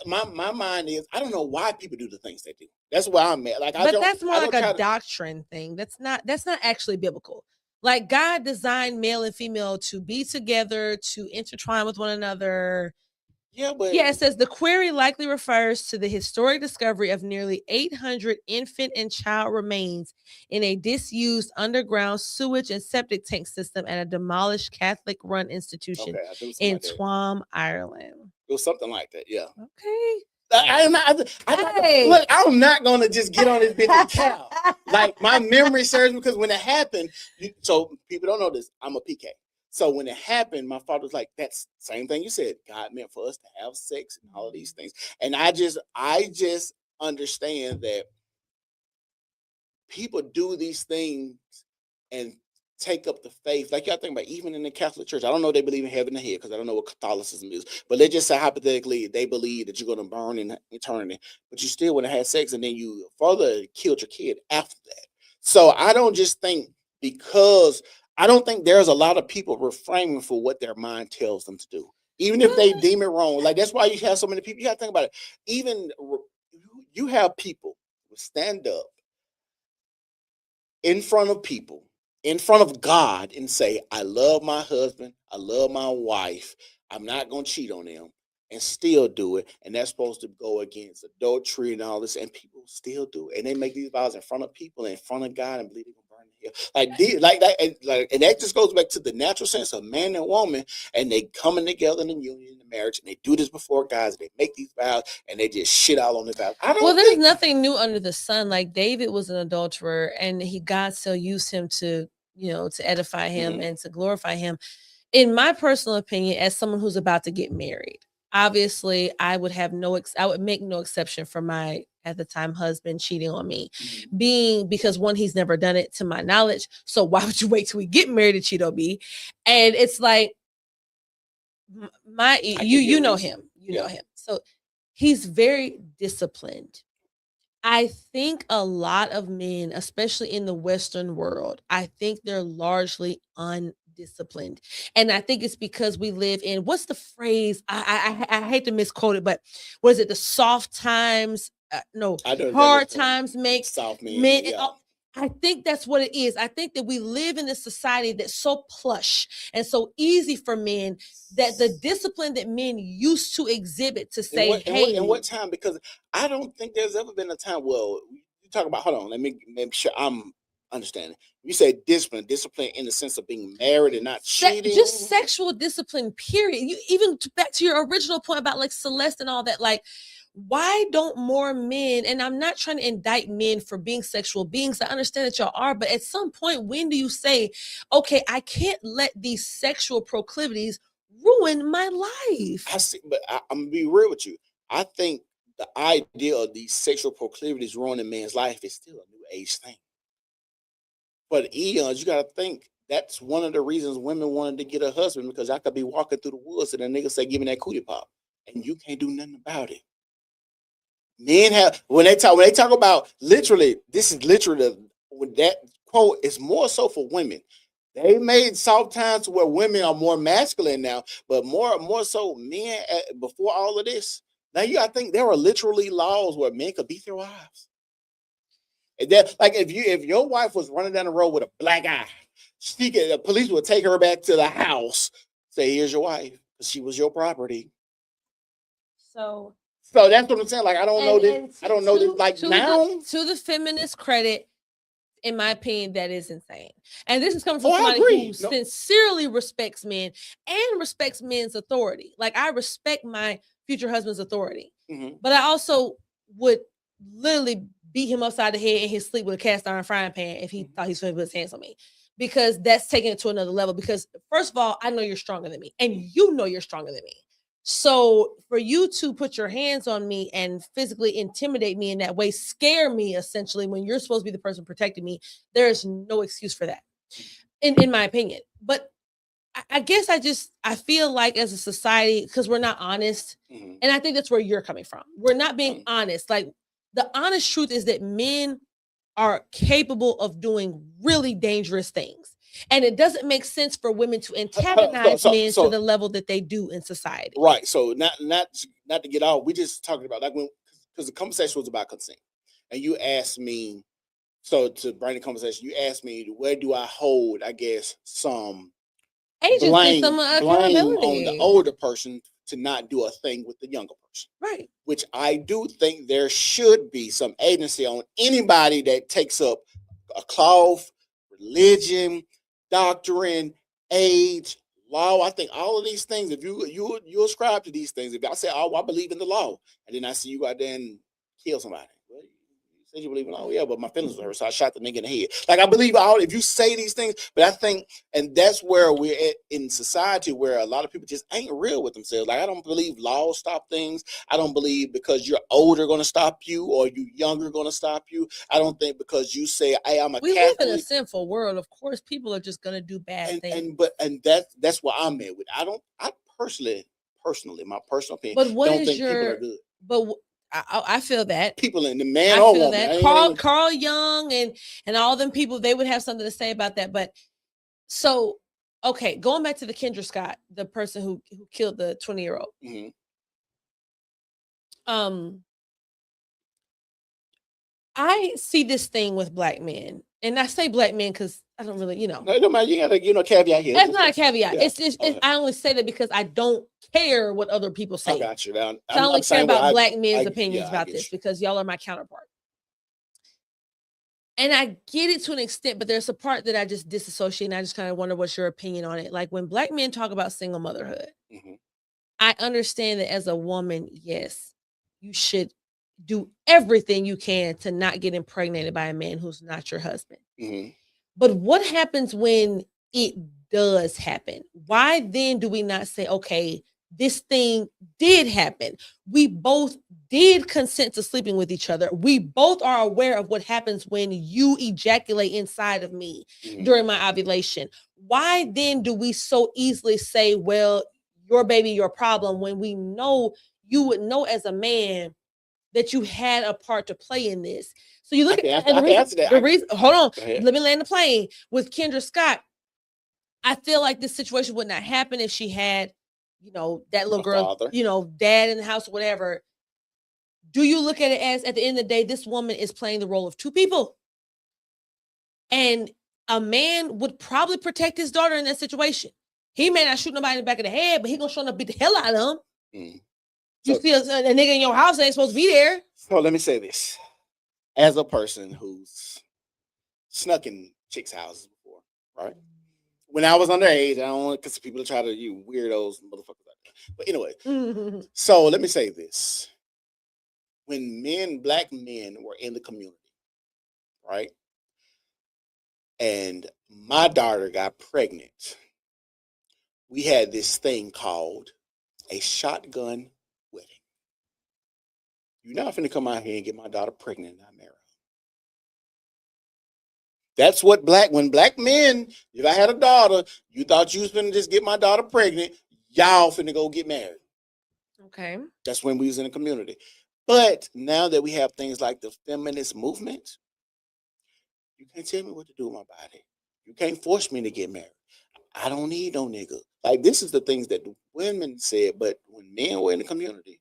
My mind is I don't know why people do the things they do. That's where I'm at. Like But that's more I like don't try a to- doctrine thing. That's not actually biblical. Like God designed male and female to be together, to intertwine with one another. Yeah, but Yeah, it says the query likely refers to the historic discovery of nearly 800 infant and child remains in a disused underground sewage and septic tank system at a demolished Catholic-run institution okay, I do something in like that. Tuam, Ireland. It was something like that. Yeah. Okay. I'm not, Hey. look, I'm not gonna just get on this bitch and cow. Like my memory serves me because when it happened, so people don't know this. I'm a PK. So when it happened, my father was like, "That's the same thing you said. God meant for us to have sex and all of these things." And I just understand that people do these things and take up the faith. Like y'all think about even in the Catholic Church. I don't know if they believe in heaven and hell because I don't know what Catholicism is. But let's just say hypothetically they believe that you're gonna burn in eternity, but you still want to have sex and then you further killed your kid after that. So I don't just think because I don't think there's a lot of people refraining for what their mind tells them to do. Even if they deem it wrong. Like that's why you have so many people. You gotta think about it. Even you have people who stand up in front of people, in front of God, and say, I love my husband, I love my wife, I'm not going to cheat on them, and still do it. And that's supposed to go against adultery and all this, and people still do it. And they make these vows in front of people, and in front of God, and believe they're going to burn in hell. Like that, and that just goes back to the natural sense of man and woman, and they coming together in a union, in a marriage, and they do this before God, they make these vows, and they just shit all on the vows. I don't Well, there's think nothing new under the sun. Like David was an adulterer, and God still used him to, to edify him and to glorify him. In my personal opinion, as someone who's about to get married, obviously I would make no exception for my at the time husband cheating on me, because one, he's never done it to my knowledge. So why would you wait till we get married to cheat on me? And it's like you know him, know him. So he's very disciplined. I think a lot of men, especially in the Western world, I think they're largely undisciplined. And I think it's because we live in, what's the phrase? I hate to misquote it, but what is it? The soft times, hard times make soft men. yeah. I think that's what it is. I think that we live in a society that's so plush and so easy for men that the discipline that men used to exhibit to say, in what time? Because I don't think there's ever been a time. Well, you talk about. Hold on, let me make sure I'm understanding. You say discipline in the sense of being married and not cheating. Just sexual discipline. Period. You even back to your original point about like Celeste and all that. Like, why don't more men, and I'm not trying to indict men for being sexual beings, I understand that y'all are, but at some point, when do you say, okay, I can't let these sexual proclivities ruin my life? I see, but I'm gonna be real with you. I think the idea of these sexual proclivities ruining man's life is still a new age thing. But eons, you gotta think that's one of the reasons women wanted to get a husband, because I could be walking through the woods and a nigga say, give me that cootie pop, and you can't do nothing about it. Men have when they talk about literally, this is literally with that quote, it's more so for women. They made soft times where women are more masculine now, but more so men before all of this. Now you gotta think there are literally laws where men could beat their wives. And that, like if your wife was running down the road with a black eye, the police would take her back to the house, say, here's your wife, because she was your property. So that's what I'm saying. Like, I don't know this. I don't know this. Like now, to the feminist credit, in my opinion, that is insane. And this is coming from I somebody agree. who sincerely respects men and respects men's authority. Like, I respect my future husband's authority, but I also would literally beat him upside the head in his sleep with a cast iron frying pan if he thought he was going to put his hands on me, because that's taking it to another level. Because first of all, I know you're stronger than me, and you know you're stronger than me. So for you to put your hands on me and physically intimidate me in that way, scare me essentially, when you're supposed to be the person protecting me, there is no excuse for that, in my opinion. But I guess I feel like as a society, because we're not honest, and I think that's where you're coming from. We're not being honest. Like, the honest truth is that men are capable of doing really dangerous things. And it doesn't make sense for women to antagonize men to the level that they do in society. Right. So not to get off, we just talking about, like, because the conversation was about consent. And you asked me, so to bring the conversation, you asked me, where do I hold, I guess, some blame on the older person to not do a thing with the younger person. Right. Which I do think there should be some agency on anybody that takes up a cloth, religion, doctrine, age, law. I think all of these things, if you ascribe to these things, if I say, oh, I believe in the law, and then I see you go out there and kill somebody, well, you Did you believe it? Oh yeah, but my feelings were hurt, so I shot the nigga in the head. Like I believe all if you say these things, but I think, and that's where we're at in society, where a lot of people just ain't real with themselves. Like I don't believe laws stop things. I don't believe because you're older gonna stop you or you younger gonna stop you. I don't think because you say, "Hey, I'm a We live Catholic." in a sinful world. Of course, people are just gonna do bad things. And that's where I'm at with. I personally, my personal opinion, But what don't is think people your? are good. But I feel that. People in the man I or feel woman. I that ain't even- Carl Young and all them people, they would have something to say about that. But so okay, going back to the Kendra Scott, the person who killed the 20-year-old. Mhm. I see this thing with black men, and I say black men because I don't really, No, it don't matter. You got to, caveat here. that's not a caveat. Yeah. It's just Okay. I only say that because I don't care what other people say. I got you. Now, So I only care saying what about black men's I- opinions yeah, I about get this you. because y'all are my counterpart. And I get it to an extent, but there's a part that I just disassociate and I just kind of wonder what's your opinion on it. Like when black men talk about single motherhood, Mhm. I understand that as a woman, yes, you should do everything you can to not get impregnated by a man who's not your husband. Mhm. But what happens when it does happen? Why then do we not say, okay, this thing did happen? We both did consent to sleeping with each other. We both are aware of what happens when you ejaculate inside of me Mhm. during my ovulation. Why then do we so easily say, well, your baby, your problem, when we know you would know as a man that you had a part to play in this? So you look I at can answer that. the reason, hold on, Go ahead. let me land the plane with Kendra Scott. I feel like this situation would not happen if she had, that little A girl, father. dad in the house or whatever. Do you look at it as at the end of the day, this woman is playing the role of two people? And a man would probably protect his daughter in that situation. He may not shoot nobody in the back of the head, but he gonna show up beat the hell out of him. Mhm. You So- see a nigga in your house ain't supposed to be there. So let me say this. As a person who's snuck in chicks' houses before, right? When I was underage, I don't want because people try to you weirdos and motherfuckers like that. But anyway, so let me say this. When black men were in the community, right? And my daughter got pregnant, we had this thing called a shotgun wedding. You're not finna come out here and get my daughter pregnant and not marry her. That's what when black men, if I had a daughter, you thought you was finna just get my daughter pregnant, y'all finna go get married. Okay. That's when we was in the community. But now that we have things like the feminist movement, you can't tell me what to do with my body. You can't force me to get married. I don't need no nigga. Like this is the things that the women said, but when men were in the community,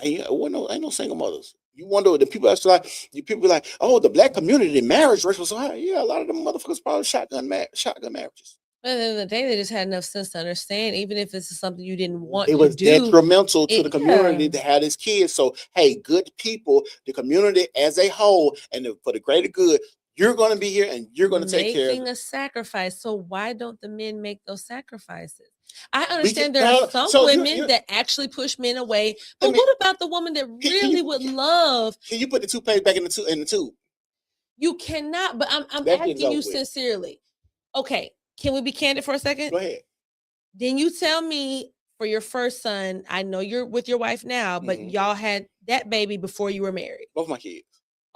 ain't no single mothers. You wonder the people that's like you people be like, oh, the black community marriage rate was so high. Yeah, a lot of them motherfuckers probably shotgun marriages. But at the end of the day, they just had enough sense to understand, even if this is something you didn't want It to was do. detrimental to it- the community yeah. to have these kids. So, hey, good people, the community as a whole, and for the greater good, you're going to be here and you're going to take care of Making it. a sacrifice. So why don't the men make those sacrifices? I We understand can- there no, are some so you- women you- that actually push men away, but Let me- what about the woman that Can really you- would love? Can you put the toothpaste back in the tube? You cannot. But I'm That shit's asking you over with. sincerely. Okay, can we be candid for a second? Go ahead. Then you tell me for your first son. I know you're with your wife now, but Mhm. y'all had that baby before you were married. Both my kids.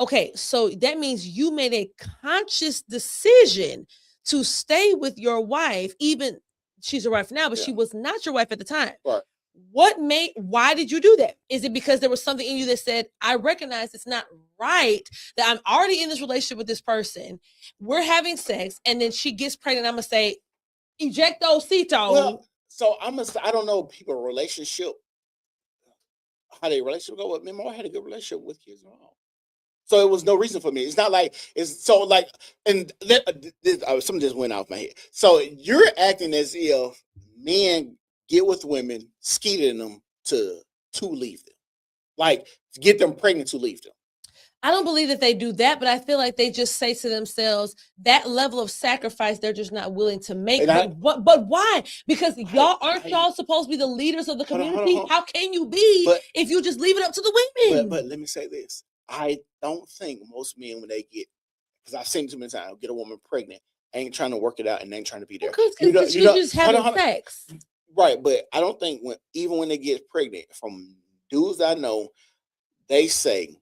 Okay, so that means you made a conscious decision to stay with your wife, even she's your wife now, but she Yeah. was not your wife at the time. Right. Why did you do that? Is it because there was something in you that said, I recognize it's not right that I'm already in this relationship with this person, we're having sex, and then she gets pregnant, I'm gonna say, ejectocito. Well, so I don't know people relationship, how their relationship go with me. I had a good relationship with kids and all. So it was no reason for me. It's not like it's so like, and something just went off my head. So you're acting as if men get with women, skeeting them to leave them, like to get them pregnant to leave them. I don't believe that they do that, but I feel like they just say to themselves that level of sacrifice they're just not willing to make. And But why? Because y'all aren't I- y'all supposed to be the leaders of the Hold on, hold on, community? hold on. How can you be But- if you just leave it up to the women? But let me say this: I don't think most men when they get, because I've seen too many times, get a woman pregnant, ain't trying to work it out and ain't trying to be there. Because You know, you know, just hold on, having hold on. sex. Right, but I don't think even when they get pregnant, from dudes I know, they say,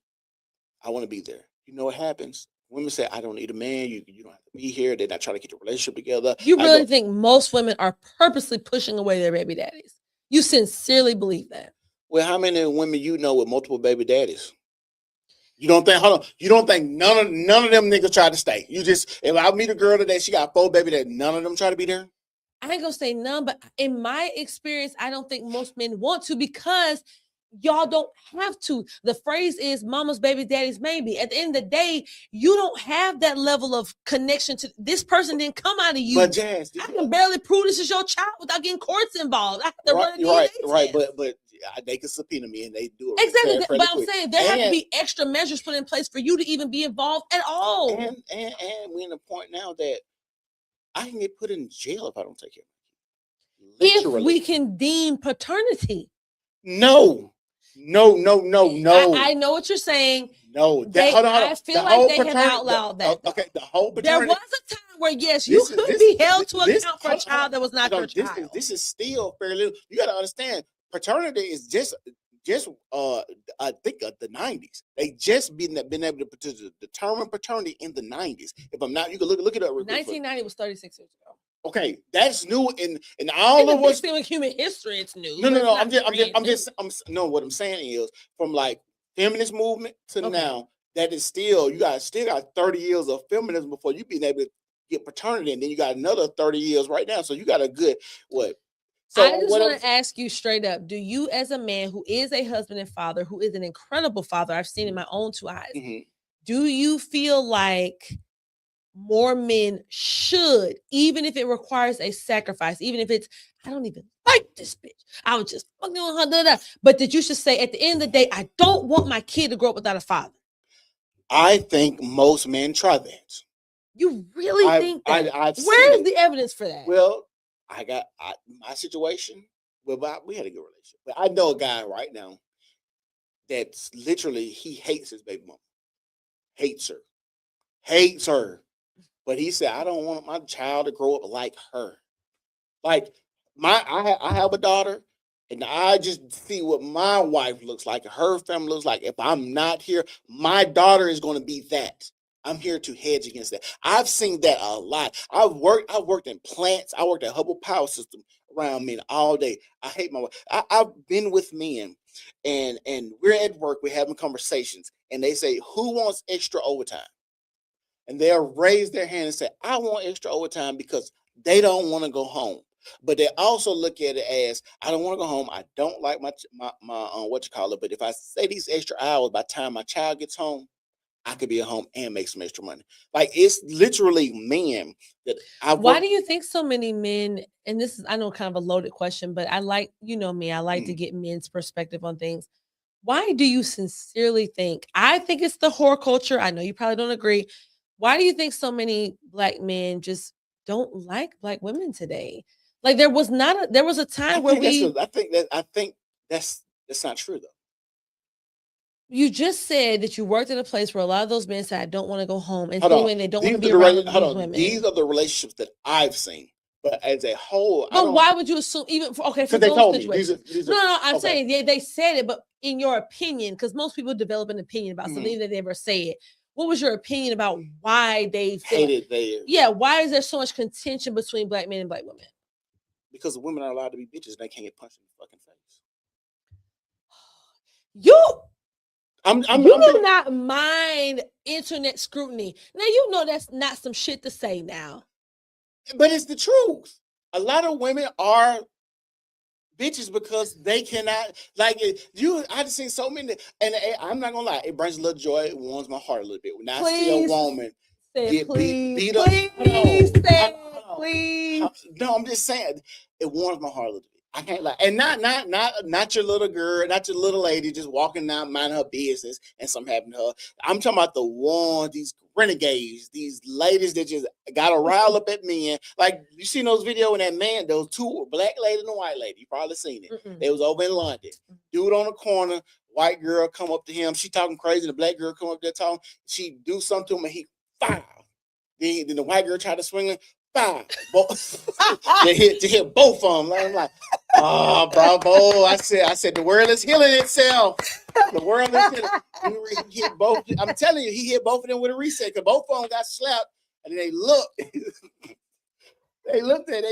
I want to be there. You know what happens? Women say, I don't need a man. You don't have to be here. They're not trying to get the relationship together. You I really go, think most women are purposely pushing away their baby daddies? You sincerely believe that? well, how many women you know with multiple baby daddies? You don't think? Hold on. You don't think none of them niggas try to stay? You just, if I meet a girl today, she got 4 baby daddies, none of them try to be there. I ain't gonna say none, but in my experience, I don't think most men want to because y'all don't have to. The phrase is mama's baby, daddy's maybe. At the end of the day, you don't have that level of connection to this person didn't come out of you. But Jazz, I can barely prove this is your child without getting courts involved. I have to run a right, DNA right. test. But they can subpoena me and they do it Exactly. fairly But I'm quick. saying there have to And- be extra measures put in place for you to even be involved at all. And we're in the point now that I can get put in jail if I don't take care of it. If Literally. we can deem paternity. No. I know what you're saying. No. Hold on. I feel like they have outlawed that. Okay, the whole There paternity. was a time where, yes, you could be held to account for a child that was not your child. This is still fairly. You got to understand, paternity is just I think the 90s. They just been able to determine paternity in the 90s. If I'm not, you can look it up. Real quick. 1990 was 36 years ago. Okay, that's new in all In the of us. big scheme of human history, it's new. No. It's not brand new. No. What I'm saying is, from like feminist movement to Okay. now, that is still still got 30 years of feminism before you being able to get paternity, and then you got another 30 years right now. So you got a good what? So I just what want else- to ask you straight up: do you, as a man who is a husband and father, who is an incredible father, I've seen in my own 2 eyes, Mhm. do you feel like more men should, even if it requires a sacrifice, even if it's, I don't even like this bitch, I was just fucking with her, but that you should say at the end of the day, I don't want my kid to grow up without a father? I think most men try that. You really think that? I've seen Where is it. the evidence for that? Well, my situation. Well, we had a good relationship, but I know a guy right now that's literally he hates his baby mama, hates her. But he said, I don't want my child to grow up like her. Like I have a daughter, and I just see what my wife looks like, her family looks like. If I'm not here, my daughter is going to be that. I'm here to hedge against that. I've seen that a lot. I've worked in plants. I worked at Hubble Power System around men all day. I hate my wife. I've been with men, and we're at work. We're having conversations, and they say, "Who wants extra overtime?" And they'll raise their hand and say, I want extra overtime because they don't want to go home. But they also look at it as, I don't want to go home. I don't like my what you call it. But if I say these extra hours, by the time my child gets home, I could be at home and make some extra money. Like, it's literally men that Why do you think so many men, and this is, I know, kind of a loaded question, but I like, you know me, I like to get men's perspective on things. Why do you sincerely think, I think it's the whore culture, I know you probably don't agree. Why do you think so many Black men just don't like Black women today? Like there was a time where I think that's not true though. You just said that you worked at a place where a lot of those men said, I don't want to go home. And Hold on. anyway, they don't want to These be are the around rela- hold these on. women. These are the relationships that I've seen. But as a whole, I But don't, why would you assume, even for, okay, for because they those told me. situations? These No, are I'm okay. saying they said it, but in your opinion, because most people develop an opinion about something that they ever say it. What was your opinion about why they feel hated they. Yeah, why is there so much contention between Black men and Black women? Because the women are allowed to be bitches and they can't get punched in the fucking face. You do not mind internet scrutiny. Now you know that's not some shit to say now. But it's the truth. A lot of women are bitches because they cannot, like, I've seen so many, and I'm not gonna lie, it brings a little joy, it warms my heart a little bit when I see a woman get beat up. Please. No, I'm just saying it warms my heart a little bit. I can't lie. And not your little girl, not your little lady just walking down minding her business and something happened to her. I'm talking about the ones, these renegades, these ladies that just got a rile up at men. Like, you seen those videos when that man, those two, black lady and a white lady, you probably seen it. They was over in London. Dude on the corner white girl come up to him, she talking crazy, the black girl come up there talking, she do something to him and he foul. Then the white girl try to swing him, foul. They hit both of them. I'm like, oh, bravo. I said the world is healing itself. The world is healing. He hit both. I'm telling you, he hit both of them with a reset because both of them got slapped and they looked. They looked at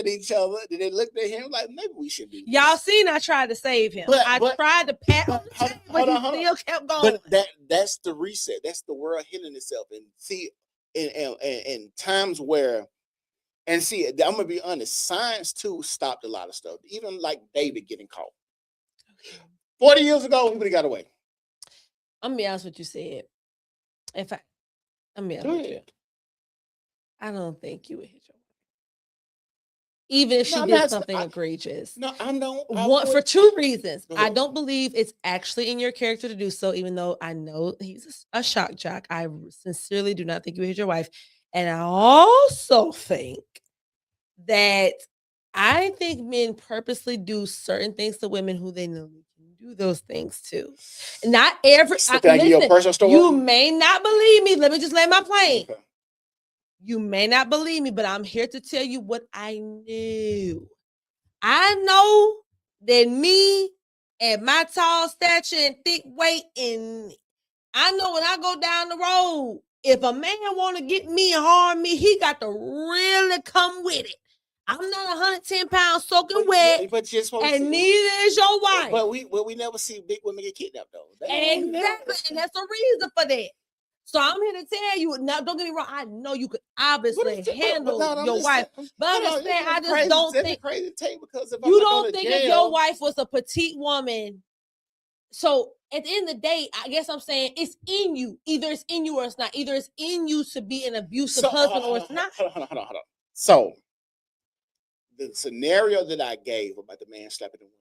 each other. Then they looked at him like maybe we should be. Y'all seen I tried to save him. I tried to pat on the chest, but he still kept going. But that's the reset. That's the world healing itself. And see, in times where, and see, I'm gonna be honest, science too stopped a lot of stuff. Even like David getting caught. 40 years ago, we would have got away. I'm gonna be honest with you, said. I'm gonna be honest with you. I don't think you would hit your wife. Even if she did something egregious. No, I know. For two reasons. I don't believe it's actually in your character to do so, even though I know he's a shock jock. I sincerely do not think you would hit your wife. And I also think that I think men purposely do certain things to women who they know they can do those things to. Not every. Listen, you may not believe me. Let me just lay my plane. Okay. You may not believe me, but I'm here to tell you what I knew. I know that me and my tall stature and thick weight, and I know when I go down the road, if a man want to get me and harm me, he got to really come with it. I'm not 110 pounds soaking wet, and neither is your wife. But we never see big women get kidnapped though. Exactly, and that's a reason for that. So I'm here to tell you, now don't get me wrong, I know you could obviously handle your wife, but understand, I just don't think you don't think if your wife was a petite woman. So at the end of the day, I guess I'm saying it's in you. Either it's in you or it's not. Either it's in you to be an abusive husband or it's not. Hold on. So the scenario that I gave about the man slapping the woman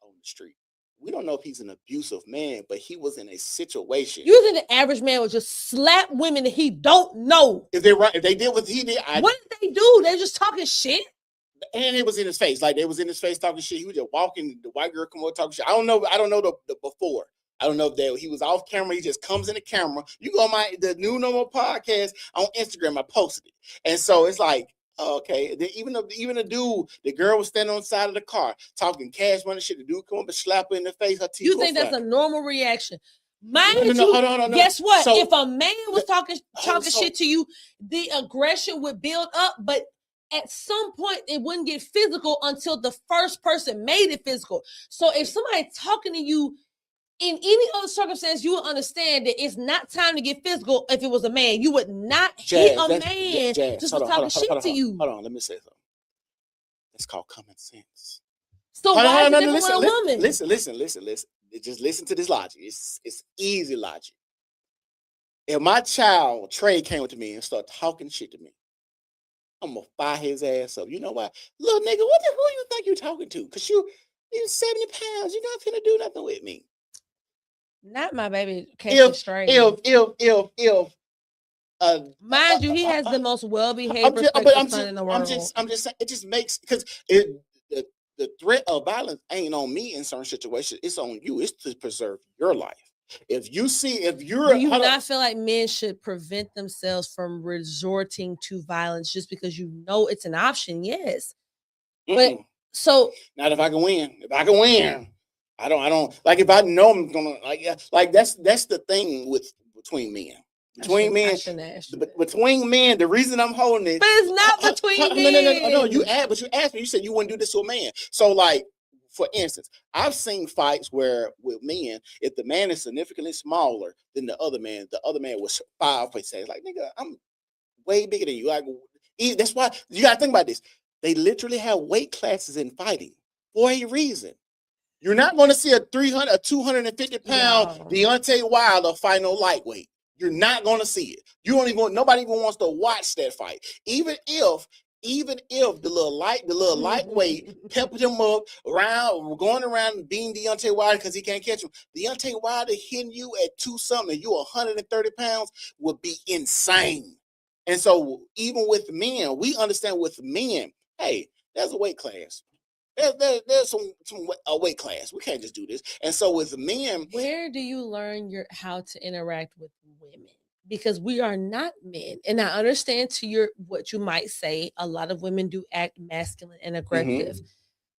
on the street, we don't know if he's an abusive man, but he was in a situation. You think the average man would just slap women that he don't know? If they did what he did, what did they do? They're just talking shit. And it was in his face. Like they was in his face talking shit. He was just walking. The white girl come over talking shit. I don't know the before. I don't know if he was off camera. He just comes in the camera. You go on the New Normal podcast on Instagram. I posted it, and so it's like, okay. Even the dude, the girl was standing on the side of the car talking cash money shit. The dude come up and slap her in the face. Her teeth. You think that's a normal reaction? No. Guess what? So, if a man was talking shit to you, the aggression would build up, but at some point it wouldn't get physical until the first person made it physical. So if somebody talking to you in any other circumstance, you would understand that it's not time to get physical. If it was a man, you would not hit a man just for talking shit to you. Hold on, let me say something. It's called common sense. So why is it different with a woman? Listen. Just listen to this logic. It's easy logic. If my child Trey came up to me and started talking shit to me, I'm gonna fire his ass up. You know why? Little nigga, what the hell you think you talking to? Because you're 70 pounds. You're not finna do nothing with me. Not my baby. If mind you, he has the most well-behaved son in the world. I'm just saying, it just makes, because the threat of violence ain't on me in certain situations. It's on you. It's to preserve your life. Do you not feel like men should prevent themselves from resorting to violence just because you know it's an option? Yes. But so not if I can win. If I can win, I don't like, if I know I'm gonna like that's the thing between men. Between men, the reason I'm holding it, but it's not between men. No. You asked me. You said you wouldn't do this to a man. So, like, for instance, I've seen fights where with men, if the man is significantly smaller than the other man was 5 foot. Say, like, nigga, I'm way bigger than you. Like, that's why you gotta think about this. They literally have weight classes in fighting for a reason. You're not going to see a 250 pound Deontay Wilder fight no lightweight. You're not going to see it. Nobody even wants to watch that fight. Even if the little lightweight peppered him up going around being Deontay Wilder because he can't catch him. Deontay Wilder hitting you at 2-something and you 130 pounds would be insane. And so even with men, we understand with men, hey, there's a weight class. There's a weight class. We can't just do this. And so with men, Where do you learn how to interact with women? Because we are not men. And I understand what you might say. A lot of women do act masculine and aggressive,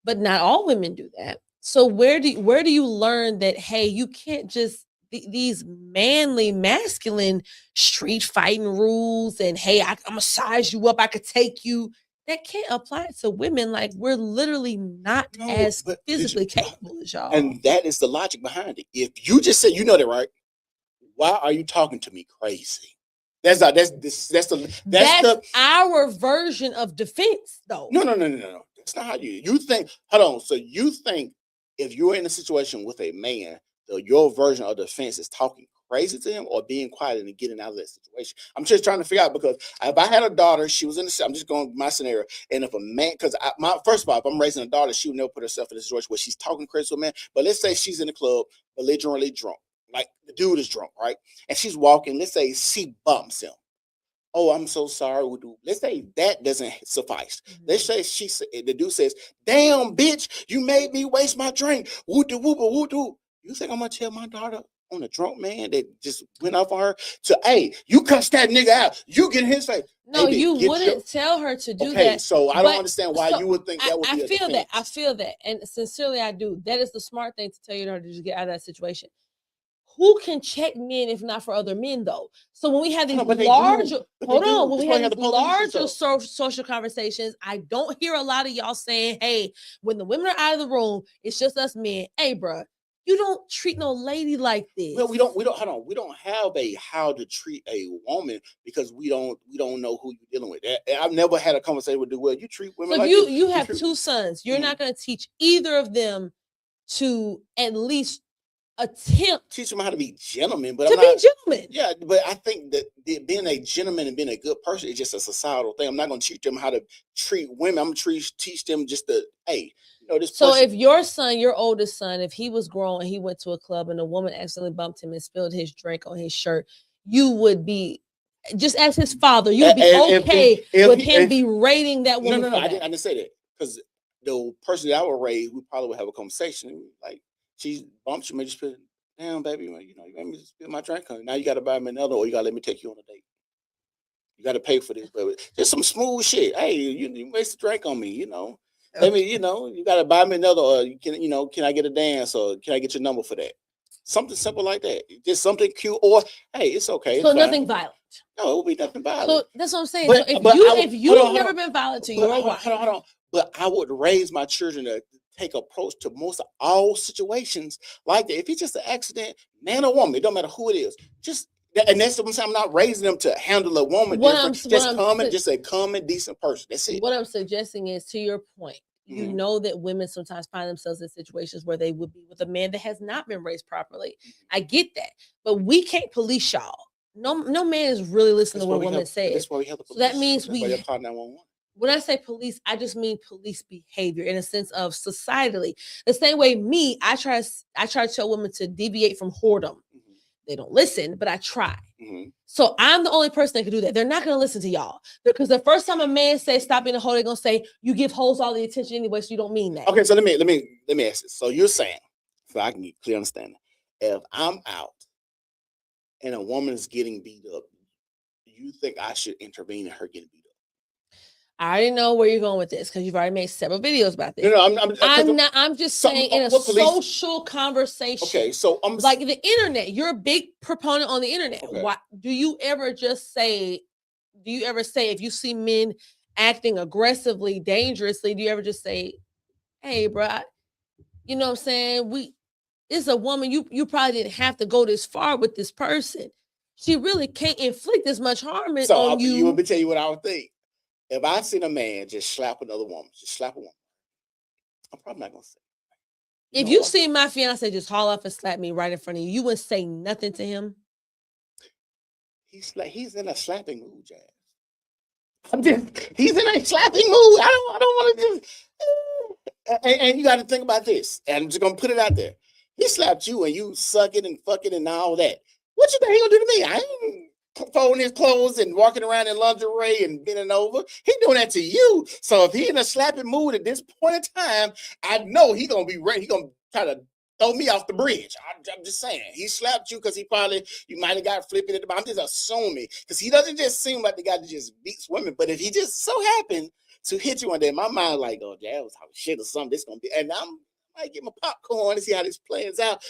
but not all women do that. So where do you learn that, hey, you can't just these manly masculine street fighting rules and hey, I'm gonna size you up, I could take you. That can't apply to women. Like, we're literally not No, as but physically capable as y'all. and that is the logic behind it. If you just say, you know that, right? Why are you talking to me crazy? That's our version of defense, though. No. That's not how you think. Hold on. So you think if you're in a situation with a man, your version of defense is talking crazy to him or being quiet and getting out of that situation? I'm just trying to figure out, because if I had a daughter, she was in the, I'm just going my scenario, and if a man, because first of all, if I'm raising a daughter, she would never put herself in a situation where she's talking crazy to a man. But let's say she's in the club, belligerently drunk, like the dude is drunk, right? And she's walking. Let's say she bumps him. Oh, I'm so sorry. Let's say that doesn't suffice. Let's say the dude says, "Damn, bitch, you made me waste my drink." Woo-doo. You think I'm gonna tell my daughter on a drunk man that just went off on her to, hey, you cuss that nigga out, you get in his face? No, Hey, you wouldn't tell her to do okay, that. so I don't understand why you would think that would be a defense. I feel that. And sincerely, I do. That is the smart thing to tell your daughter to just get out of that situation. Who can check men if not for other men, though? So when we have these larger social conversations, I don't hear a lot of y'all saying, hey, when the women are out of the room, it's just us men. Hey, bro, you don't treat no lady like this. Well, we don't hold on. We don't have a how to treat a woman because we don't know who you're dealing with. I've never had a conversation with you treat women so like if this. you have two sons, you're not going to teach either of them to at least attempt teach them how to be gentlemen, but be gentlemen. Yeah, but I think that being a gentleman and being a good person is just a societal thing. I'm not going to teach them how to treat women. I'm going to teach them just the, hey, this. So if your oldest son, if he was grown and he went to a club and a woman accidentally bumped him and spilled his drink on his shirt, you would be, just as his father, you would be okay with him berating that woman. No, I didn't say that, because the person that I would raise, we probably would have a conversation like, she bumped you, made you spill, damn, baby, you made me spill my drink. Now you got to buy me another, or you got to let me take you on a date. You got to pay for this, baby. Just some smooth shit. Hey, you wasted drink on me, Let me, you got to buy me another, or can I get a dance, or can I get your number for that? Something simple like that. Just something cute, or hey, it's okay. So nothing violent. No, it will be nothing violent. So that's what I'm saying. But, so if you've never been violent to your wife, hold on. But I would raise my children to take approach to most of all situations like that. If it's just an accident, man or woman, it don't matter who it is. And that's what I'm saying. I'm not raising them to handle a woman different. Just a common, decent person. That's it. What I'm suggesting is, to your point, you know that women sometimes find themselves in situations where they would be with a man that has not been raised properly. I get that, but we can't police y'all. No man is really listening to what a woman says. That's why we have the police. So that means that's why you call 911. When I say police, I just mean police behavior in a sense of societally. The same way I try to tell women to deviate from whoredom. They don't listen, but I try. So I'm the only person that can do that. They're not going to listen to y'all, because the first time a man says stop being a hoe, they're going to say you give hoes all the attention anyway, so you don't mean that. Okay, so let me ask this. So you're saying, so I can get clear understanding, if I'm out and a woman is getting beat up, you think I should intervene in her getting beat up? I already know where you're going with this, because you've already made several videos about this. No, I'm just saying in a social conversation. Okay, so I'm like the internet. You're a big proponent on the internet. Okay. Why do you ever say if you see men acting aggressively, dangerously, do you ever just say, "Hey, bro, you know what I'm saying? It's a woman. You probably didn't have to go this far with this person. She really can't inflict as much harm on you." Let me tell you what I would think. If I seen a man just slap another woman, I'm probably not gonna say. If you see my fiance just haul off and slap me right in front of you, you wouldn't say nothing to him. He's in a slapping mood, Jazz. He's in a slapping mood. I don't want to just. And you got to think about this. And I'm just gonna put it out there. He slapped you, and you suck it and fuck it and all that. What you think he gonna do to me? folding his clothes and walking around in lingerie and bending over. He doing that to you. So if he in a slapping mood at this point in time, I know he gonna be ready. He gonna try to throw me off the bridge. I'm just saying. He slapped you because you might have got flipping at the bottom. I'm just assuming because he doesn't just seem like the guy that just beats women. But if he just so happened to hit you one day, my mind like, oh, that was how shit or something. This gonna be, and I might get my popcorn and see how this plays out.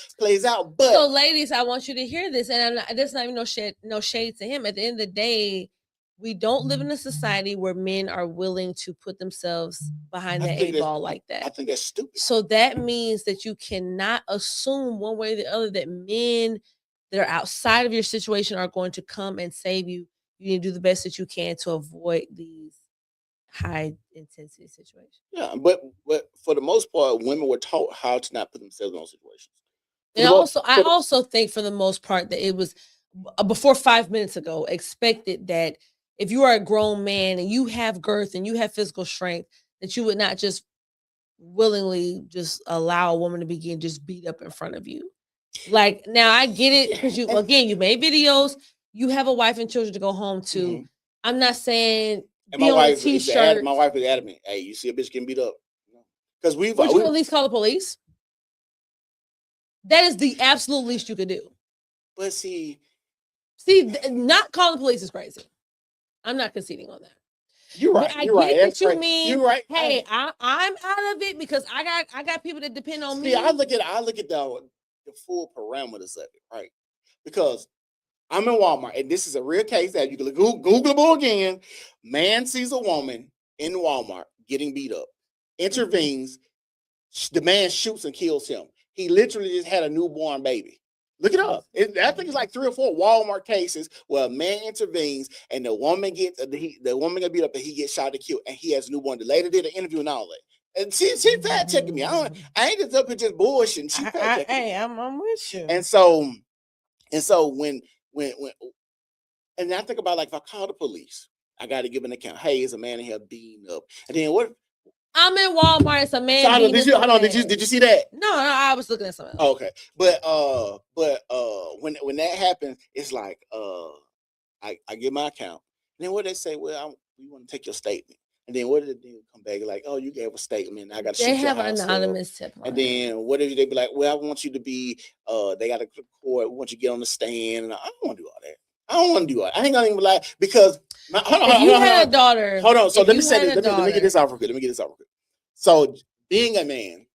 But So, ladies, I want you to hear this, and there's not even no shade to him. At the end of the day, we don't live in a society where men are willing to put themselves behind I that think eight ball like I that. think that's stupid. So that means that you cannot assume one way or the other that men that are outside of your situation are going to come and save you. You need to do the best that you can to avoid these high intensity situations. Yeah, but for the most part, women were taught how to not put themselves in those situations. For And the most- I also think for the most part that it was before 5 minutes ago expected that if you are a grown man and you have girth and you have physical strength, that you would not just willingly just allow a woman to begin just beat up in front of you. Like now I get it because you made videos, you have a wife and children to go home to. Mhm. I'm not saying And be my on a wife, t-shirt. my wife is adamant. Hey, you see a bitch getting beat up? Because Would you at least call the police? That is the absolute least you could do. but see, Not calling the police is crazy. I'm not conceding on that. you're right. But I You're get right. that That's you right. mean, You're right. hey, I'm out of it because I got people that depend on me. See, I look at the full parameters of it, right? Because I'm in Walmart, and this is a real case that you can Googleable again. Man sees a woman in Walmart getting beat up, intervenes. The man shoots and kills him. He literally just had a newborn baby. Look it up. I think it's like 3 or 4 Walmart cases where a man intervenes and the woman gets the woman got beat up and he gets shot and killed, and he has a newborn. The lady did an interview and all that. And she fact checking me. I ain't just up here just bullshitting. She fact checking me. I'm with you. And so when and I think about like if I call the police, I got to give an account. Hey, is a man in here beating up? And then what? I'm in Walmart. It's a man. So, did you see that? No, I was looking at something else. Oh, okay, but when that happens, it's like I give my account, and then what they say? Well, we want to take your statement, and then what did the dude come back like? Oh, you gave a statement. I got to. They have an anonymous tip. And then what if they be like? Well, I want you to be. They got to court. We want you to get on the stand, and I don't want to do all that. I don't want to do it. I ain't gonna even lie because if you had a daughter. Hold on. So let me say this. Let me get this out real quick. So being a man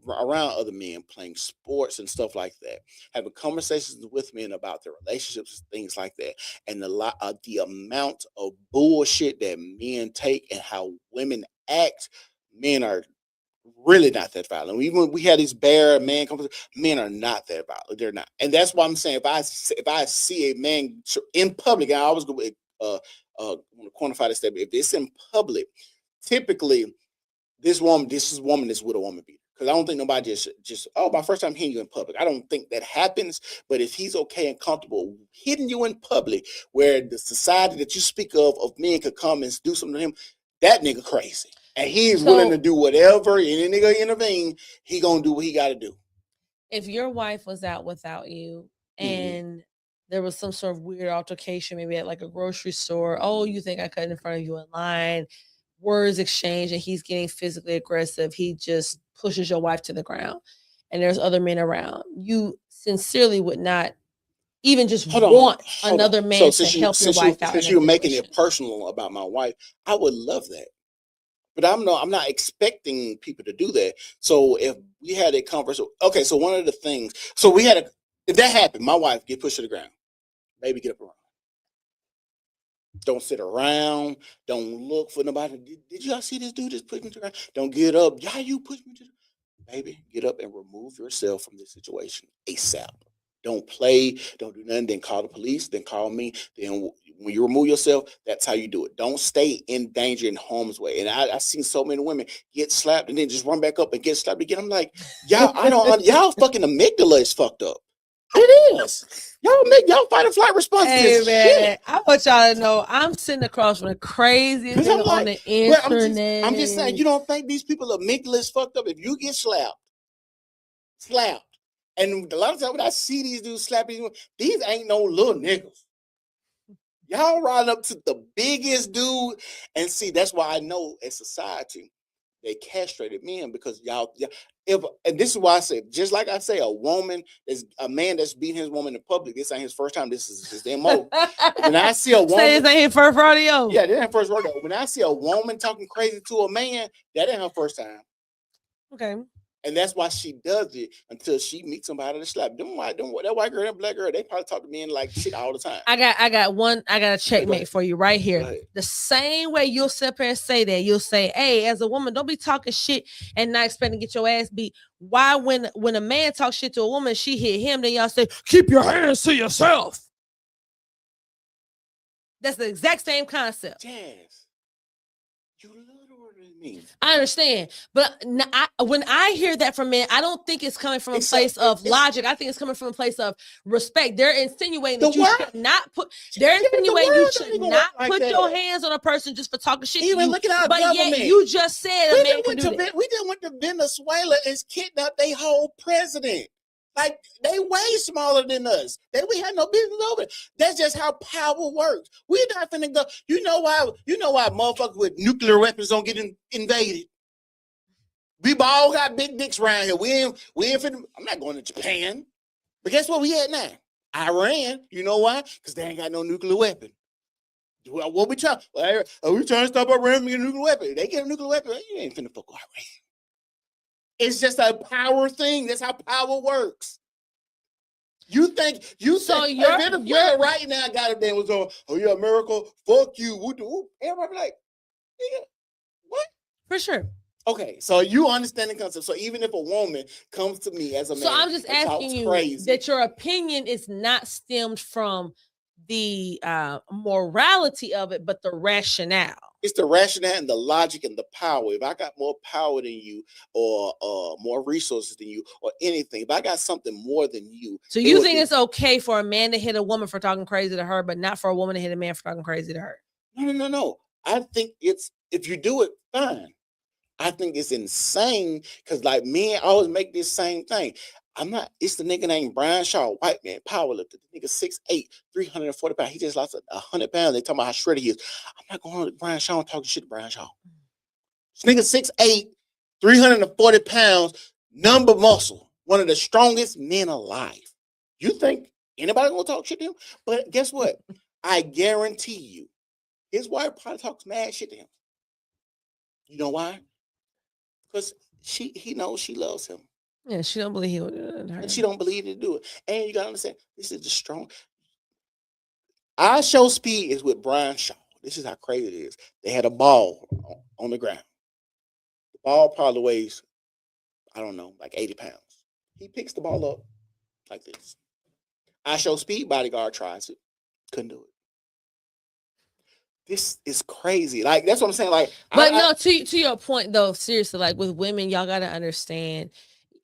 around other men, playing sports and stuff like that, having conversations with men about their relationships, things like that, and the amount of bullshit that men take and how women act, men are really not that violent. Even when we had these bare man conversations, men are not that violent. They're not, and that's why I'm saying if I see a man in public, and I always go want to quantify this statement. If it's in public, typically this woman is with a woman beater. Because I don't think nobody just my first time hitting you in public. I don't think that happens. But if he's okay and comfortable hitting you in public, where the society that you speak of men could come and do something to him, that nigga crazy. And he's willing to do whatever, and any nigga intervene, he gonna do what he gotta do. If your wife was out without you and there was some sort of weird altercation, maybe at like a grocery store, oh, you think I cut in front of you in line, words exchange, and he's getting physically aggressive, he just pushes your wife to the ground, and there's other men around, you sincerely would not even just want another man to help your wife out. Since you're making it personal about my wife, I would love that. But I'm not expecting people to do that. So if we had a conversation, okay, so one of the things, if that happened, my wife get pushed to the ground, baby, get up around. Don't sit around. Don't look for nobody. Did y'all see this dude just push me to the ground? Don't get up. Yeah, you push me to the baby. Get up and remove yourself from this situation ASAP. Don't play. Don't do nothing. Then call the police. Then call me. Then when you remove yourself, that's how you do it. Don't stay in danger in harm's way. And I've seen so many women get slapped and then just run back up and get slapped again. I'm like, y'all fucking amygdala is fucked up. It is. Y'all fight or flight response. Hey man, I want y'all to know I'm sitting across from the craziest thing on the internet. I'm just saying, you don't think these people amygdala is fucked up? If you get slapped, and a lot of times when I see these dudes slapping, these ain't no little niggas. Y'all riding up to the biggest dude, and see, that's why I know as society they castrated men because y'all. If and this is why I say, just like I say, a man that's beating his woman in public. This ain't his first time. This is his MO. When I see a Say woman, this ain't his first rodeo. yeah, that ain't first rodeo. When I see a woman talking crazy to a man, that ain't her first time. Okay. And that's why she does it until she meets somebody to slap. That white girl, that black girl, they probably talk to men like shit all the time. I got a checkmate ahead. for you right Go here. ahead. The same way you'll sit there and say that, you'll say, hey, as a woman, don't be talking shit and not expecting to get your ass beat. Why when a man talks shit to a woman, she hit him, then y'all say, keep your hands to yourself. That's the exact same concept. Jazz, you literally mean. I understand, but when I hear that from men, I don't think it's coming from a It's place of it's- logic. I think it's coming from a place of respect. They're insinuating that The you word- should not put. They're Yeah, the insinuating you word should don't even not work like put that. your hands on a person just for talking shit. to Even you. look at our But government. yet you just said a we man just can do that. we just went to Venezuela and kidnapped their whole president. Like they way smaller than us. We had no business over it. That's just how power works. We're not finna go. You know why motherfuckers with nuclear weapons don't get invaded. We all got big dicks around here. We ain't finna. I'm not going to Japan. But guess what we at now? Iran. You know why? Because they ain't got no nuclear weapon. What we trying? Are we trying to stop Iran from getting a nuclear weapon? They get a nuclear weapon. You ain't finna fuck with Iran. It's just a power thing. That's how power works. You think Venezuela right now got a damn was on, oh yeah, America, fuck you. Everybody like, nigga, what? For sure. Okay, so you understand the concept. So even if a woman comes to me as a man, So I'm just and asking talks you crazy, that your opinion is not stemmed from the morality of it, but the rationale. it's the rationale and the logic and the power. If I got more power than you, or more resources than you, or anything, if I got something more than you, So you think it's okay for a man to hit a woman for talking crazy to her, but not for a woman to hit a man for talking crazy to her? No. I think it's, if you do it, fine. I think it's insane because like men always make this same thing. It's the nigga named Brian Shaw, white man, powerlifter. The nigga 6'8", 340 pounds. He just lost 100 pounds. They talking about how shredded he is. I'm not going to Brian Shaw and talking shit to Brian Shaw. This nigga 6'8", 340 pounds, number muscle. One of the strongest men alive. You think anybody gonna talk shit to him? But guess what? I guarantee you, his wife probably talks mad shit to him. You know why? Because he knows she loves him. Yeah, she don't believe he would do it. And she don't believe to do it. And you gotta understand, this is the strong. Our show speed is with Brian Shaw. This is how crazy it is. They had a ball on the ground. The ball probably weighs, I don't know, like 80 pounds. He picks the ball up like this. Our show speed bodyguard tries it. Couldn't do it. This is crazy. Like, that's what I'm saying. Like, but to your point though, seriously, like with women, y'all gotta understand,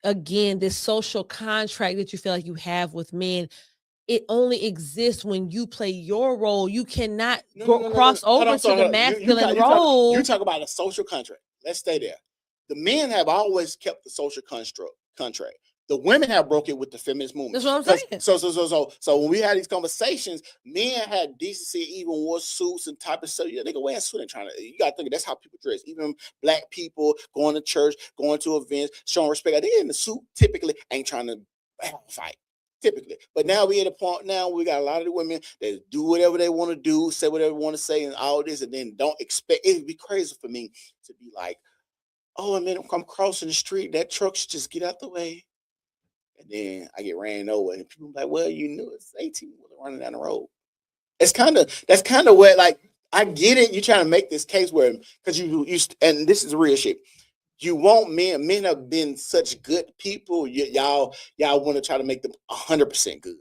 again, this social contract that you feel like you have with men, it only exists when you play your role. You cannot cross over to the masculine role. You talk about a social contract. Let's stay there. The men have always kept the social contract. The women have broke it with the feminist movement. That's what I'm saying. So when we had these conversations, men had decency, even wore suits and type of stuff. Yeah, they go wearing suit and trying to. You got to think that's how people dress. Even black people going to church, going to events, showing respect. They in the suit typically ain't trying to have a fight. Typically, but now we at a point now we got a lot of the women that do whatever they want to do, say whatever they want to say, and all this, and then don't expect. It'd be crazy for me to be like, oh, and then I'm crossing the street, that truck should just get out the way. And then I get ran over, and people be like, well, you knew it's 18 running down the road. That's kind of where, like, I get it. You're trying to make this case where, because you and this is real shit. You want men have been such good people. Y'all want to try to make them 100% good.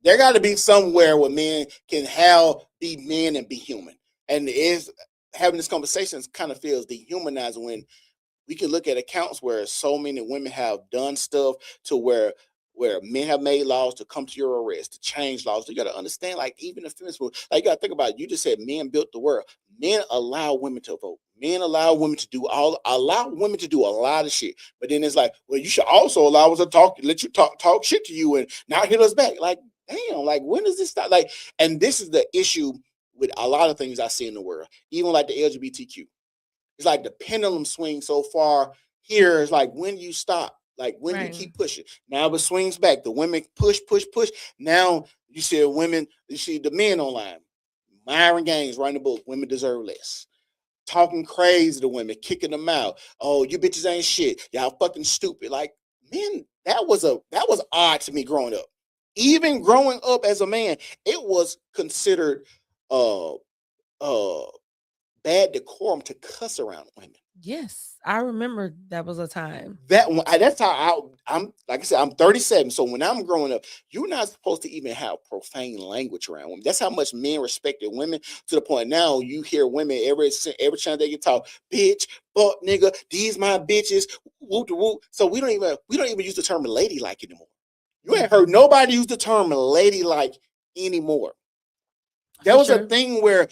There got to be somewhere where men can be men and be human. And is having this conversation kind of feels dehumanizing when we can look at accounts where so many women have done stuff to where men have made laws to come to your arrest, to change laws. You got to understand, like, even the feminist movement, like, you got to think about it. You just said men built the world. Men allow women to vote. Men allow women to do a lot of shit. But then it's like, well, you should also allow us to let you talk shit to you and not hit us back. Like, damn, like, when does this start? Like, and this is the issue with a lot of things I see in the world, even like the LGBTQ. It's like the pendulum swings so far here. It's like, when do you stop? Like, when do you Right. keep pushing? Now it swings back. The women push. Now you see women, you see the men online. Myron Gaines writing a book, Women Deserve Less. Talking crazy to women, kicking them out. Oh, you bitches ain't shit. Y'all fucking stupid. Like, man, that was odd to me growing up. Even growing up as a man, it was considered bad decorum to cuss around women. Yes, I remember that was a time. That's how I'm. Like I said, I'm 37. So when I'm growing up, you're not supposed to even have profane language around women. That's how much men respected women, to the point now you hear women every time they get talk, bitch, fuck, nigga, these my bitches, whoop de whoop. So we don't even use the term ladylike anymore. You ain't heard nobody use the term ladylike anymore. There was a thing where,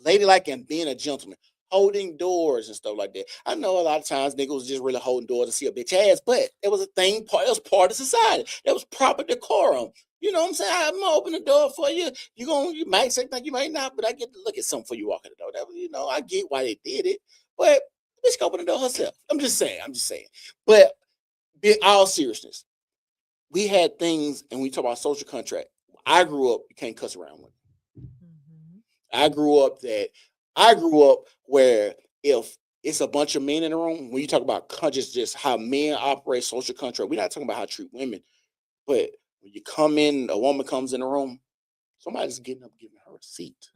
ladylike and being a gentleman, holding doors and stuff like that. I know a lot of times niggas was just really holding doors to see a bitch ass, but it was a thing. It was part of society. That was proper decorum. You know what I'm saying? I'm gonna open the door for you. You might say that, you might not, but I get to look at something before you walk in the door. That, I get why they did it, but the bitch can open the door herself. I'm just saying. But in all seriousness, we had things, and we talk about social contract. I grew up, you can't cuss around women. I grew up where if it's a bunch of men in the room, when you talk about just how men operate social contract, we're not talking about how to treat women, but when you come in, a woman comes in the room, somebody's getting up, giving her a seat.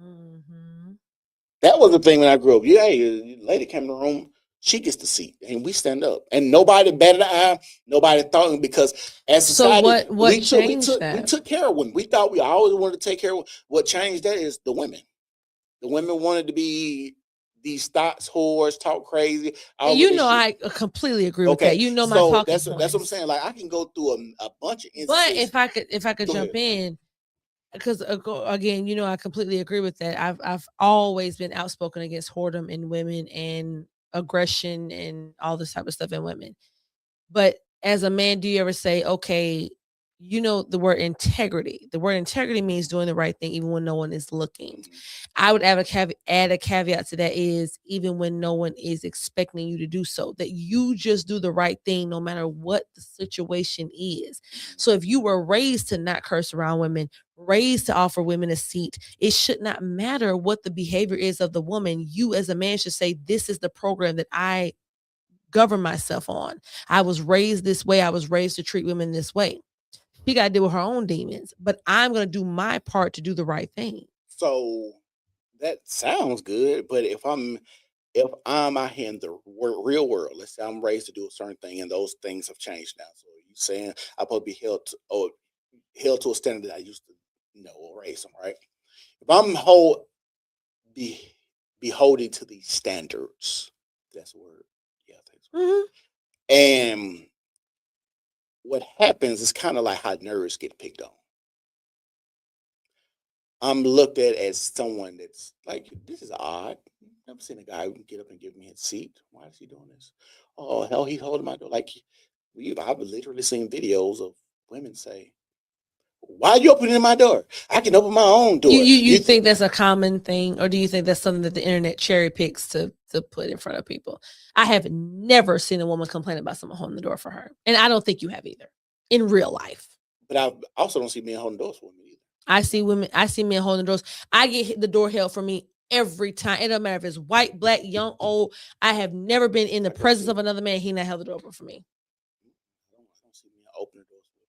That was the thing when I grew up. Yeah, a lady came in the room, she gets the seat, and we stand up, and nobody batted an eye, nobody thought, because as society, so what changed that? We took care of women. We thought we always wanted to take care of. What changed that is the women. The women wanted to be these thoughts whores, talk crazy. I completely agree with that. My talking that's what I'm saying. Like, I can go through a bunch of instances. But if I could jump in, because again, I completely agree with that. I've always been outspoken against whoredom in women and aggression and all this type of stuff in women. But as a man, do you ever say, okay, the word integrity? The word integrity means doing the right thing even when no one is looking. I would add a caveat to that is even when no one is expecting you to do so, that you just do the right thing no matter what the situation is. So if you were raised to not curse around women, raised to offer women a seat, it should not matter what the behavior is of the woman. You as a man should say, this is the program that I govern myself on. I was raised this way. I was raised to treat women this way. She got to deal with her own demons, but I'm going to do my part to do the right thing. So that sounds good, but if I'm out here in the real world, let's say I'm raised to do a certain thing, and those things have changed now. So you saying I'm supposed to be held to a standard that I used to know or raise them, right? If I'm beholding to these standards, that's the word. Yeah, thanks. And what happens is kind of like how nerds get picked on. I'm looked at as someone that's like, this is odd. Never seen a guy who can get up and give me a seat. Why is he doing this? Oh, hell, he's holding my door. Like, I've literally seen videos of women say, why are you opening my door? I can open my own door. You think that's a common thing, or do you think that's something that the internet cherry picks to put in front of people? I have never seen a woman complain about someone holding the door for her, and I don't think you have either in real life. But I also don't see men holding doors for me either. I see men holding doors. I get the door held for me every time. It doesn't matter if it's white, black, young, old. I have never been in the presence of another man. He not held the door open for me. I don't see men opening doors for me.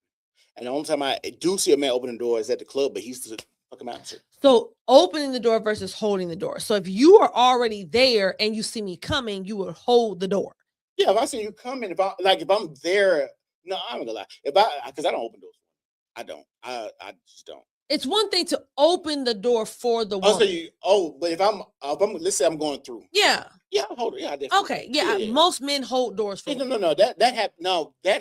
And the only time I do see a man opening the door is at the club, but he's the fucking bouncer. So opening the door versus holding the door. So if you are already there and you see me coming, you would hold the door. Yeah, if I see you coming, if I'm there, no, I'm not gonna lie. Because I don't open doors. I don't. I just don't. It's one thing to open the door for the woman. But if I'm let's say I'm going through. Yeah. Yeah, I'll hold it. Yeah, definitely. Okay. Yeah. Most men hold doors for No. That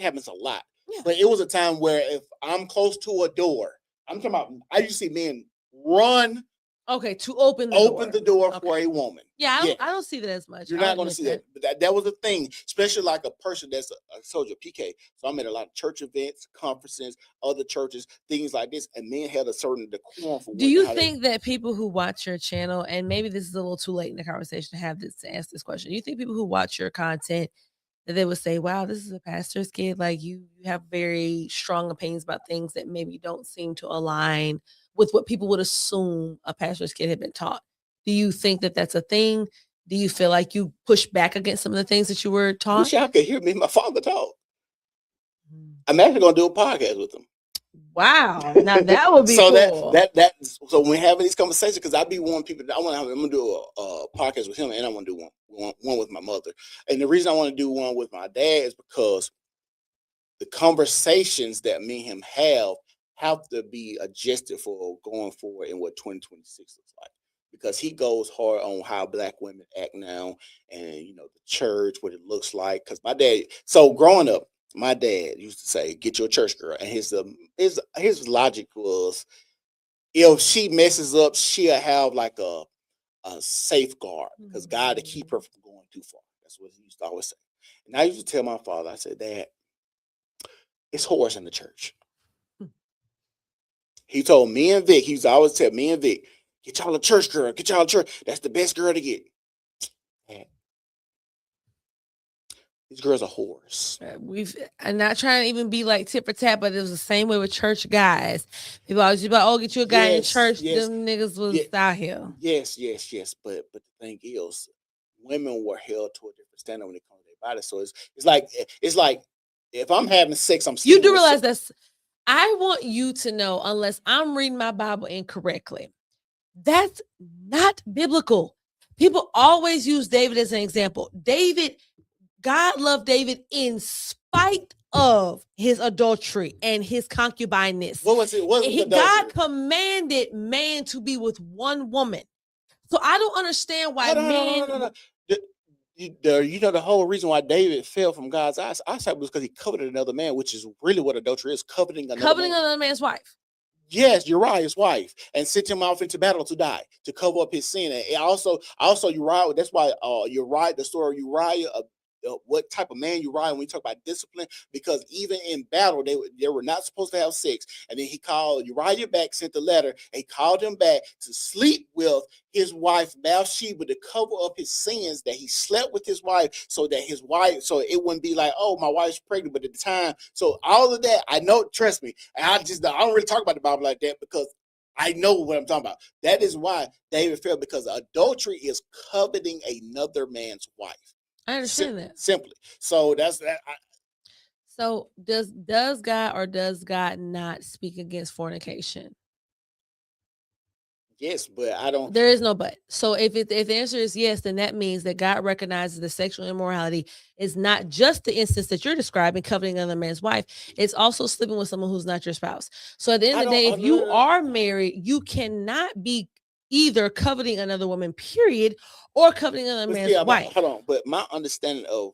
happens a lot. Yeah. But it was a time where if I'm close to a door, I'm talking about, I used to see men run Okay, to open the Open the door Okay. for a woman. Yeah, Yeah. I don't see that as much. You're I'll not going to admit see that. But that was a thing, especially like a person that's I told you, PK. So I'm at a lot of church events, conferences, other churches, things like this, and men had a certain decorum for Do women, you how they- think that people who watch your channel, and maybe this is a little too late in the conversation to have this to ask this question, you think people who watch your content that they would say, "Wow, this is a pastor's kid. Like you have very strong opinions about things that maybe don't seem to align with what people would assume a pastor's kid had been taught." Do you think that that's a thing? Do you feel like you push back against some of the things that you were I taught? wish y'all could hear me. My father talk. Mm. I'm actually going to do a podcast with him. Wow, now that would be so cool. so when we're having these conversations, because I be wanting people. I'm gonna do a podcast with him, and I want to do one with my mother. And the reason I want to do one with my dad is because the conversations that me and him have to be adjusted for going forward in what 2026 looks like. Because he goes hard on how Black women act now, and the church, what it looks like. Because my dad, so growing up, my dad used to say, "Get your church girl," and his logic was, if she messes up, she'll have like a safeguard because God to keep her from going too far. That's what he used to always say. And I used to tell my father, I said, "Dad, it's whores in the church." He told me and Vic, he used to always tell me and Vic, "Get y'all a church girl, get y'all a church. That's the best girl to get." Man, these girls are whores. I'm not trying to even be like tit for tat, but it was the same way with church guys. People always be like, "Oh, get you a guy in Yes, church." yes. Them niggas was Yeah. out here. Yes. But the thing is, women were held to a different standard when it comes to their body. So it's like if I'm having sex, I'm You sleeping do with realize that's. I want you to know, unless I'm reading my Bible incorrectly, that's not biblical. People always use David as an example. God loved David in spite of his adultery and his concubineness. What was it? What was the God adultery? commanded man to be with one woman. So I don't understand why Hold on, men. no. The whole reason why David fell from God's eyesight was because he coveted another man, which is really what adultery is, coveting another man. another man's wife. Yes, Uriah's wife, and sent him off into battle to die, to cover up his sin. And also Uriah. That's why Uriah, the story of Uriah, what type of man Uriah, when we talk about discipline, because even in battle, they were not supposed to have sex. And then he called Uriah back, sent the letter, and he called him back to sleep with his wife Bathsheba to cover up his sins, that he slept with his wife, so that his wife, so it wouldn't be like, "Oh, my wife's pregnant," but at the time, so all of that, I know, trust me, and I don't really talk about the Bible like that because I know what I'm talking about. That is why David fell, because adultery is coveting another man's wife. I understand that. Simply. So that's that. So does God or does God not speak against fornication? Yes, but I don't. There is no but. So if the answer is yes, then that means that God recognizes the sexual immorality is not just the instance that you're describing, coveting another man's wife. It's also sleeping with someone who's not your spouse. So at the end of the day, if you are married, you cannot be either coveting another woman, period, or coveting another man's wife. Hold on, but my understanding of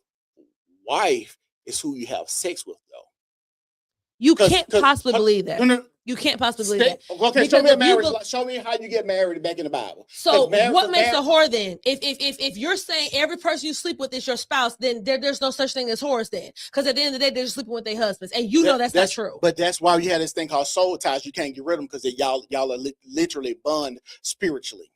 wife is who you have sex with, though. You can't possibly believe that. No. You can't possibly believe that. Okay, show me a marriage. Show me how you get married back in the Bible. So what makes a whore then? If you're saying every person you sleep with is your spouse, then there's no such thing as whores then. Because at the end of the day, they're sleeping with their husbands, and that's not true. But that's why we had this thing called soul ties. You can't get rid of them because y'all are literally bond spiritually.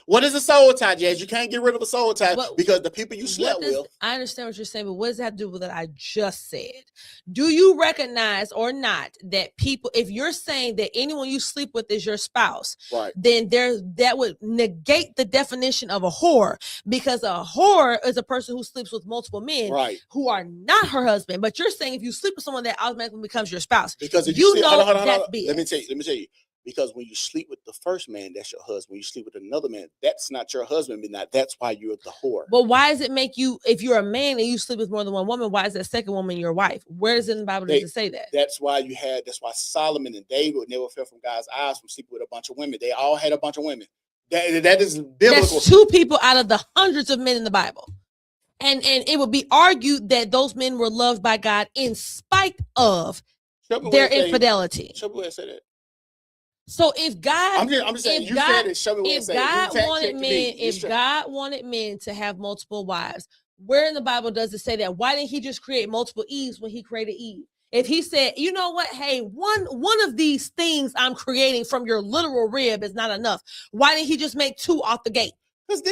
What is a soul tie, Jazz? You can't get rid of a soul tie because the people you slept with. I understand what you're saying, but what does that have to do with what I just said? Do you recognize or not that people, if you're saying that anyone you sleep with is your spouse, right, then that would negate the definition of a whore, because a whore is a person who sleeps with multiple men, right, who are not her husband. But you're saying if you sleep with someone, that automatically becomes your spouse. Because if you know let me tell you. Because when you sleep with the first man, that's your husband. When you sleep with another man, that's not your husband. But that's why you're the whore. But why does it make you, if you're a man and you sleep with more than one woman, why is that second woman your wife? Where is it in the Bible does it say that? That's why Solomon and David never fell from God's eyes from sleeping with a bunch of women. They all had a bunch of women. That is biblical. That's 2 people out of the hundreds of men in the Bible. And it would be argued that those men were loved by God in spite of their infidelity. Show me where it said that. So if God, I'm just saying, if you God- said it, show me what it if says. God You fact wanted check men, me. You if God wanted men to have multiple wives, where in the Bible does it say that? Why didn't he just create multiple Eves when he created Eve? If he said, you know what, hey, one of these things I'm creating from your literal rib is not enough. Why didn't he just make 2 off the gate? Because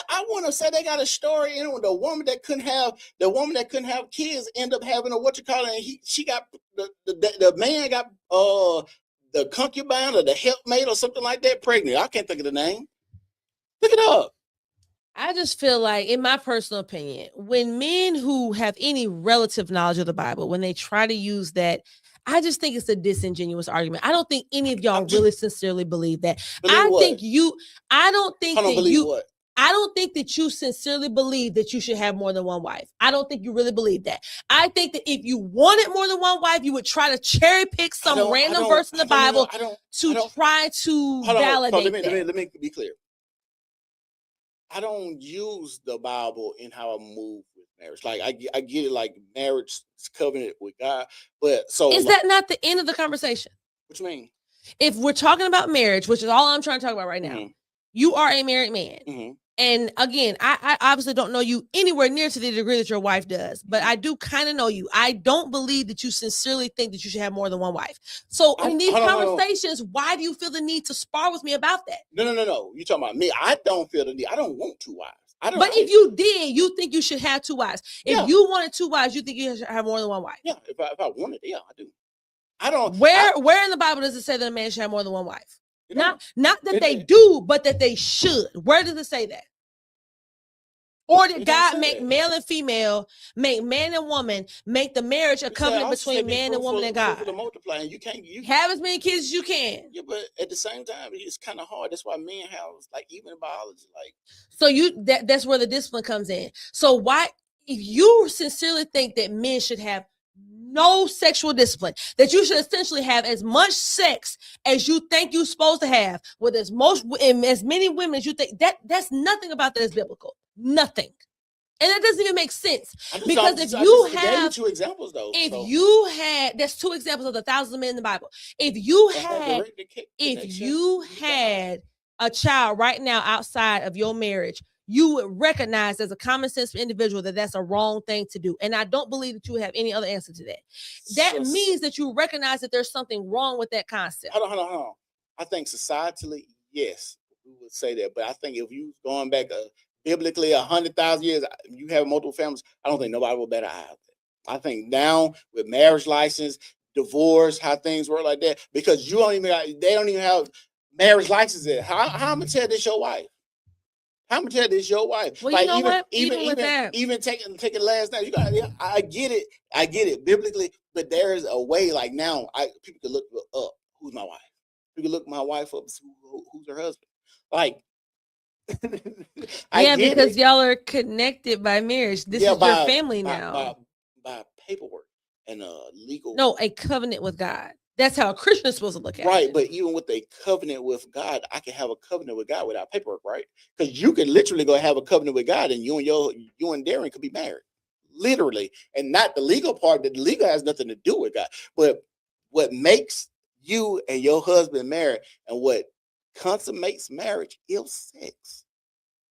I want to say they got a story in it. The woman that couldn't have kids end up having a and she got the man got the concubine or the helpmate or something like that pregnant. I can't think of the name. Look it up. I just feel like, in my personal opinion, when men who have any relative knowledge of the Bible, when they try to use that, I just think it's a disingenuous argument. I don't think any of y'all really sincerely believe that. Believe I what? think I don't think Hold on, that believe you what? I don't think that you sincerely believe that you should have more than one wife. I don't think you really believe that. I think that if you wanted more than one wife, you would try to cherry pick some random verse in the Bible to try to validate that. Let me be clear. I don't use the Bible in how I move with marriage. Like I get it, like marriage is covenant with God, but so Is that not the end of the conversation? what you mean? If we're talking about marriage, which is all I'm trying to talk about right now, you are a married man. Mm-hmm. And again, I obviously don't know you anywhere near to the degree that your wife does, but I do kind of know you. I don't believe that you sincerely think that you should have more than one wife. So in these conversations, why do you feel the need to spar with me about that? No. You talking about me. I don't feel the need. I don't want 2 wives. But if you did, you think you should have 2 wives. If you wanted 2 wives, you think you should have more than one wife. Yeah, if I wanted, yeah, I do. I don't. Where in the Bible does it say that a man should have more than one wife? Not that they it, do, but that they should. Where does it say that? Or did God make male and female, make man and woman, make the marriage a covenant between man and woman and God? Multiply, and you have as many kids as you can. Yeah, but at the same time, it's kind of hard. That's why men have, like, even in biology, like. So that's where the discipline comes in. So why, if you sincerely think that men should have no sexual discipline, that you should essentially have as much sex as you think you're supposed to have with as many women as you think, that's nothing about that is biblical. Nothing. And that doesn't even make sense. Because if you have 2 examples though. You had, there's 2 examples of the thousands of men in the Bible. If you had a child right now outside of your marriage, you would recognize as a common sense individual that that's a wrong thing to do. And I don't believe that you would have any other answer to that. That means that you recognize that there's something wrong with that concept. Hold on. I think societally, yes, we would say that. But I think if you going back biblically 100,000 years, you have multiple families, I don't think nobody will better out there. I think now with marriage license, divorce, how things work like that, because they don't even have marriage licenses. How I'm gonna tell this your wife? How much of this your wife? Well, you know what? Even taking last night, I get it biblically, but there is a way. Like now, people can look up who's my wife. You can look my wife up, who's her husband. Like, because y'all are connected by marriage. This is your family now. By paperwork and legal. No, a covenant with God. That's how a Christian is supposed to look at it. Right, but even with a covenant with God, I can have a covenant with God without paperwork, right? Because you can literally go have a covenant with God, and you and Darren could be married, literally, and not the legal part. The legal has nothing to do with God. But what makes you and your husband married, and what consummates marriage, is sex.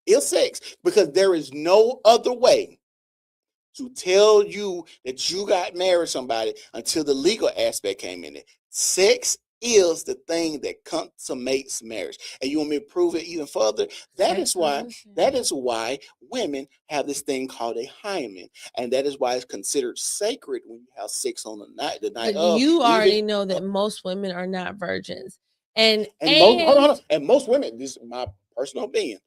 Is sex, because there is no other way to tell you that you got married somebody until the legal aspect came in it. Sex is the thing that consummates marriage. And you want me to prove it even further? That is why women have this thing called a hymen. And that is why it's considered sacred when you have sex on the night of. You already know that most women are not virgins. And most women, this is my personal opinion,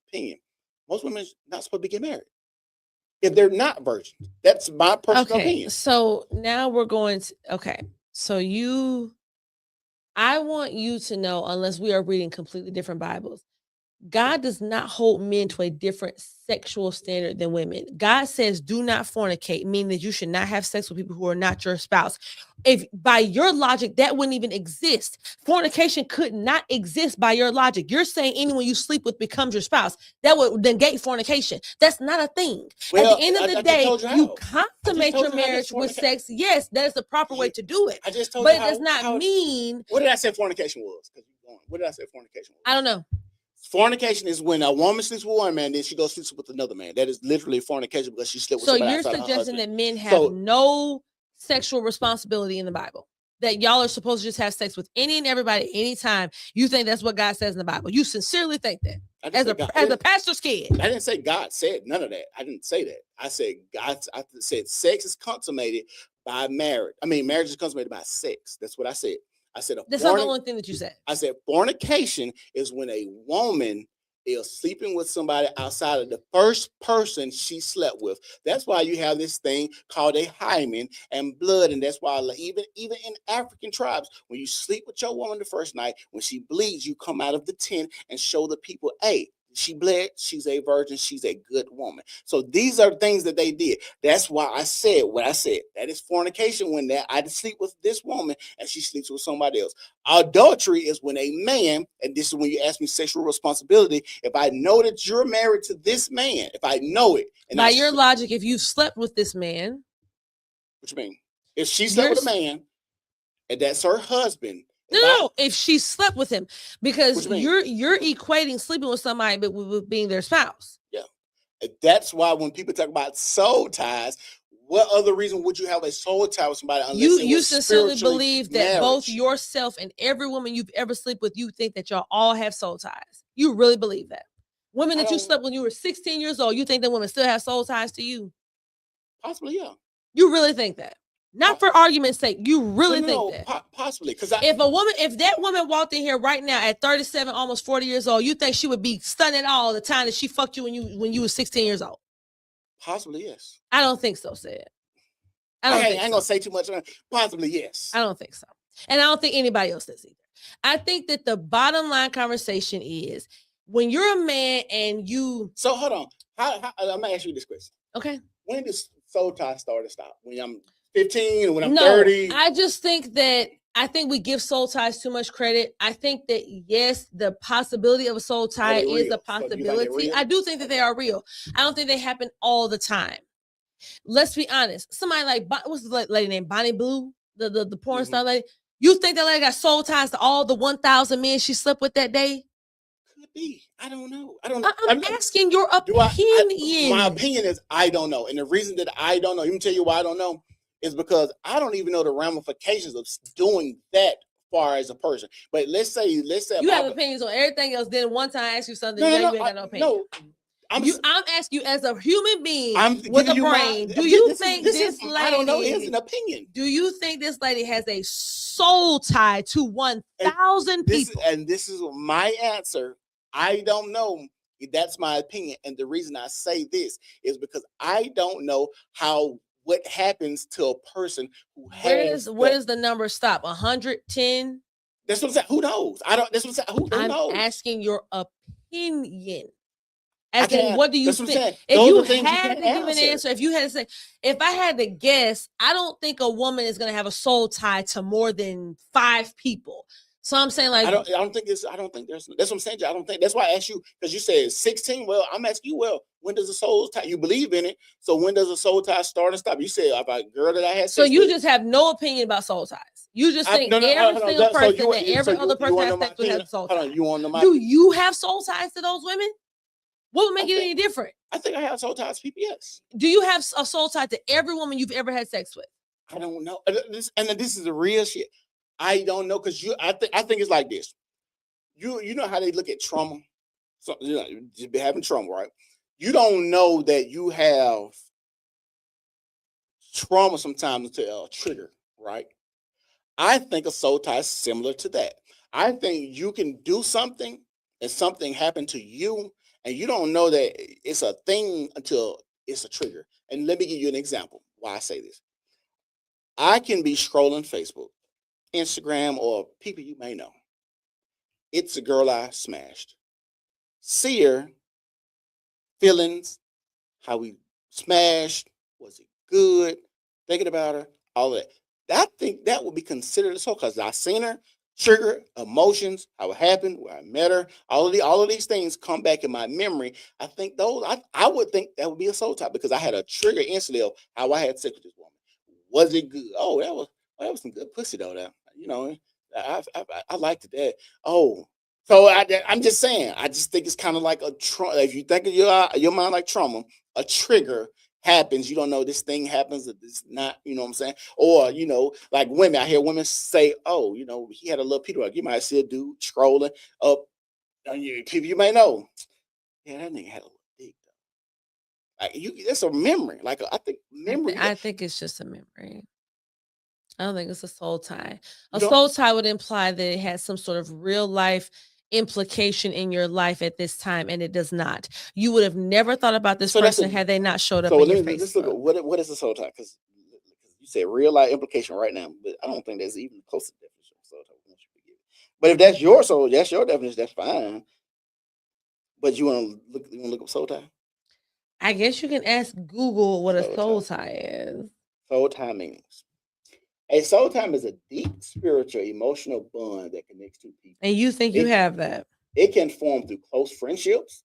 most women are not supposed to get married if they're not virgins. That's my personal opinion. So now we're going to, so I want you to know, unless we are reading completely different Bibles, God does not hold men to a different sexual standard than women. God says, do not fornicate, meaning that you should not have sex with people who are not your spouse. If by your logic, that wouldn't even exist. Fornication could not exist by your logic. You're saying anyone you sleep with becomes your spouse. That would negate fornication. That's not a thing. Well, at the end of the day, you consummate your marriage with sex. Yes, that is the proper way to do it. I just told but you it does not mean. What did I say fornication was? going. What did I say? Fornication. I don't know. Fornication is when a woman sleeps with one man, then she goes sleep with another man. That is literally fornication because she slept with So somebody you're outside of her suggesting husband. that men have So- no sexual responsibility in the Bible? That y'all are supposed to just have sex with any and everybody, anytime? You think that's what God says in the Bible? You sincerely think that? I didn't As say a God- as a pastor's kid? I didn't say God said none of that. I didn't say that. I said I said sex is consummated by marriage. I mean, marriage is consummated by sex. That's what I said. I said That's not the only thing that you said. I said fornication is when a woman is sleeping with somebody outside of the first person she slept with. That's why you have this thing called a hymen and blood, and that's why even in African tribes, when you sleep with your woman the first night, when she bleeds, you come out of the tent and show the people, hey, she bled, she's a virgin, she's a good woman. So these are things that they did. That's why I said what I said. That is fornication, when that I sleep with this woman and she sleeps with somebody else. Adultery is when a man, and this is when you ask me sexual responsibility, if I know that you're married to this man, if I know it, and By your logic, if you've slept with this man, what you mean? If she slept with a You're- man and that's her husband, no, if she slept with him, because What you mean? you're equating sleeping with somebody but with being their spouse. that's why when people talk about soul ties, what other reason would you have a soul tie with somebody unless You it you was sincerely spiritually believe that both marriage? yourself and every woman you've ever slept with, you think that y'all all have soul ties. You really believe that? Women I that you don't- slept when you were 16 years old, you think that women still have soul ties to you? Possibly, yeah. You really think that? Not for argument's sake. You really think that? Possibly, because If that woman walked in here right now at 37, almost 40 years old, you think she would be stunning all the time that she fucked you when you were 16 years old? possibly yes. I don't think so, Sid. I I don't ain't, think I ain't so. gonna say too much. Possibly yes. I don't think so. And I don't think anybody else does either. I think that the bottom line conversation is when you're a man and you, So hold on. How I'm gonna ask you this question. okay. When does soul tie start to stop? When I'm 15 or when I'm No, 30? I just think that we give soul ties too much credit. I think that yes, the possibility of a soul tie they is real? a So you think they're possibility. real? I do think that they are real. I don't think they happen all the time. Let's be honest. Somebody like what's the lady named Bonnie Blue, the porn Mhm. star lady. You think that lady got soul ties to all the 1,000 men she slept with that day? Could be. I don't know. I don't know. I'm asking your Do I- opinion. My opinion is I don't know. And the reason that I don't know, let me tell you why I don't know, is because I don't even know the ramifications of doing that far as a person. But let's say You have opinions on everything else. Then one time I ask you something, no, now no, you ain't got no no, opinion. no. I'm asking you as a human being I'm with a giving you brain. my, Do you this think is, this lady? I don't know. It's an opinion. Do you think this lady has a soul tie to 1,000 people? This is my answer. I don't know. That's my opinion. And the reason I say this is because I don't know what happens to a person who has Where does the number stop? 110? That's what I'm saying. Who knows? I don't. That's what I'm saying. Who I'm knows? asking your opinion. I As in, can't- what do you that's what I'm think? saying. If Those you are things you had can't to give an answer. answer, if you had to say, if I had to guess, I don't think a woman is going to have a soul tie to more than 5 people. So I'm saying, like, I don't think there's. That's what I'm saying. I don't think. That's why I asked you, because you said 16. Well, I'm asking you. Well, when does a soul tie? You believe in it, so when does a soul tie start and stop? You said about a girl that I had. so sex you with. just have no opinion about soul ties. You just think hold every on, single so person you- that you- every so other you person wanna has know my sex with has opinion? a soul Hold tie. on, you want to know my? Do you have soul ties to those women? What would make I it think- any different? I think I have soul ties to people. Yes. Do you have a soul tie to every woman you've ever had sex with? I don't know. This is the real shit. I don't know, because I think it's like this. You know how they look at trauma. So you be having trauma, right? You don't know that you have trauma sometimes until a trigger, right? I think a soul tie is similar to that. I think you can do something and something happened to you, and you don't know that it's a thing until it's a trigger. And let me give you an example why I say this. I can be scrolling Facebook, Instagram, or people you may know. It's a girl I smashed. See her, feelings, how we smashed, was it good, thinking about her, all of that. I think that would be considered a soul, because I seen her, trigger, emotions, how it happened, where I met her, all of these things come back in my memory. I think I would think that would be a soul tie, because I had a trigger instantly of how I had sex with this woman. Was it good? Oh, that was some good pussy though. That, I liked that. Oh, so I'm just saying. I just think it's kind of like a trauma. If you think of your mind like trauma, a trigger happens. You don't know this thing happens. That it's not. You know what I'm saying? Or like women. I hear women say, "Oh, he had a little Peter." You might see a dude scrolling up. People you may know. Yeah, that nigga had a little dick. Like that's a memory. Like I think memory. I think it's just a memory. I don't think it's a soul tie. A You don't- soul tie would imply that it has some sort of real life implication in your life at this time, and it does not. You would have never thought about this So that's person a- had they not showed up So in your let's look at Facebook. what is a soul tie? Because you said real life implication right now, but I don't think that's even close to the definition of soul tie. Once you forget it. But if that's your soul, that's your definition. That's fine. But you want to look up soul tie? I guess you can ask Google what a Soul soul tie. tie is. Soul tie means a soul tie is a deep spiritual emotional bond that connects two people. And you think you It- have that. It can form through close friendships,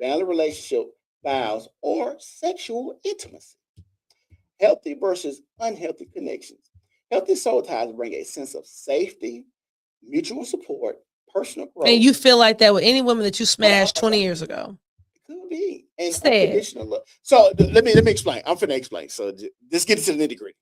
family relationship, vows, or sexual intimacy. Healthy versus unhealthy connections. Healthy soul ties bring a sense of safety, mutual support, personal growth. And you feel like that with any woman that you smashed 20 years ago. Could be and Say it. unconditional love. So let me explain. I'm finna explain. So let's get into the nitty gritty.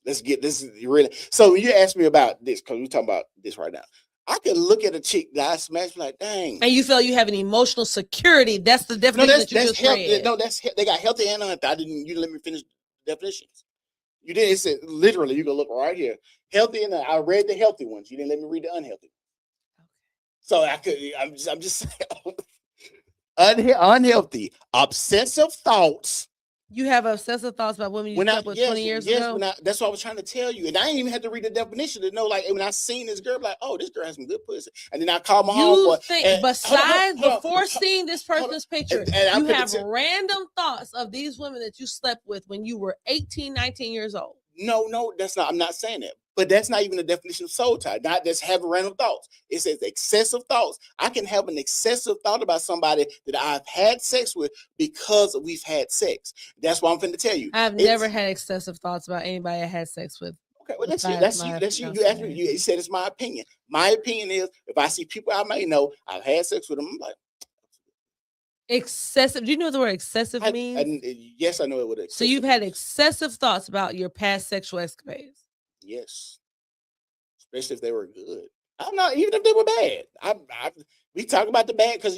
Let's get this is really. So when you ask me about this, because we're talking about this right now, I could look at a chick that I smashed, like, dang. And you feel you have an emotional security. That's the No, definition that you that's just healthy. read. No, they got healthy and unhealthy. You didn't let me finish the definitions. You didn't. It said literally. You can look right here. Healthy and I read the healthy ones. You didn't let me read the unhealthy. So I'm just saying. Unhealthy, obsessive thoughts. You have obsessive thoughts about women you slept with 20 years ago. That's what I was trying to tell you. And I didn't even have to read the definition to know, like, when I seen this girl, like, oh, this girl has some good pussy. And then I called my You homeboy. think, and- besides, hold on, before seeing this person's picture, and I'm you finna have tell- random thoughts of these women that you slept with when you were 18, 19 years old. No, that's not. I'm not saying that. But that's not even the definition of soul tie. Not just having random thoughts. It says excessive thoughts. I can have an excessive thought about somebody that I've had sex with because we've had sex. That's what I'm finna tell you. I've It's- never had excessive thoughts about anybody I had sex with. Okay, well, that's you. besides That's you. my That's you. fiance. You asked me. You said it's my opinion. My opinion is if I see people I may know, I've had sex with them. I'm like, Excessive. Do you know what the word excessive means? yes, I know it would. So you've had excessive thoughts about your past sexual escapades. Yes, especially if they were good. I'm not even if they were bad. We talk about the bad because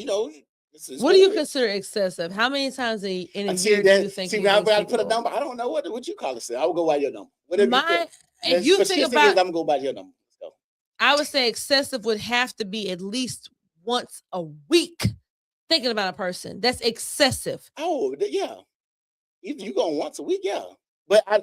What do you consider excessive? How many times in a year do you think? See, you now go I put a people? number. I don't know what you call it. I will go by your number. Whatever you feel. If you think about, I'm gonna go by your number. Let's go. I would say excessive would have to be at least once a week thinking about a person. That's excessive. Oh, yeah. If you going once a week, yeah. But I'm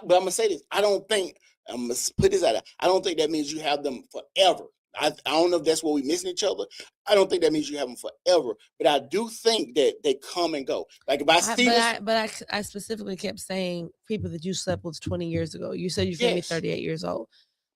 gonna say this. I don't think I'm gonna put this out there. I don't think that means you have them forever. I don't know if that's where we missing each other. I don't think that means you have them forever. But I do think that they come and go. Like if I see I specifically kept saying people that you slept with 20 years ago. You said you're gonna be Yes. 38 years old.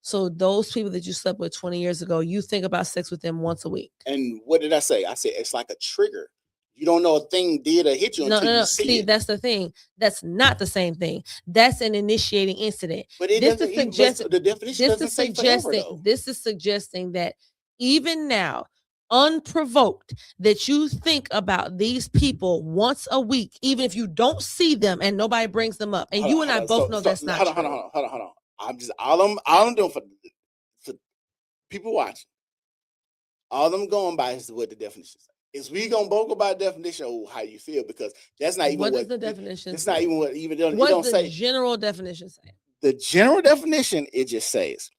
So those people that you slept with 20 years ago, you think about sex with them once a week. And what did I say? I said it's like a trigger. You don't know a thing did or hit you until you see See, it. that's the thing. That's not the same thing. That's an initiating incident. But it this doesn't is even, suggest- the definition This doesn't is say forever, suggesting. though. This is suggesting that even now, unprovoked, that you think about these people once a week, even if you don't see them and nobody brings them up. And Hold you on, and I hold on. both So- know so- that's not hold on, true. hold on. I'm just all I'm doing for people watching. All I'm going by is what the definition says. Is we gonna both go by definition or how you feel, because that's not even What what does the definition It's say? not even what even it What don't does the say. general definition say? The general definition, it just says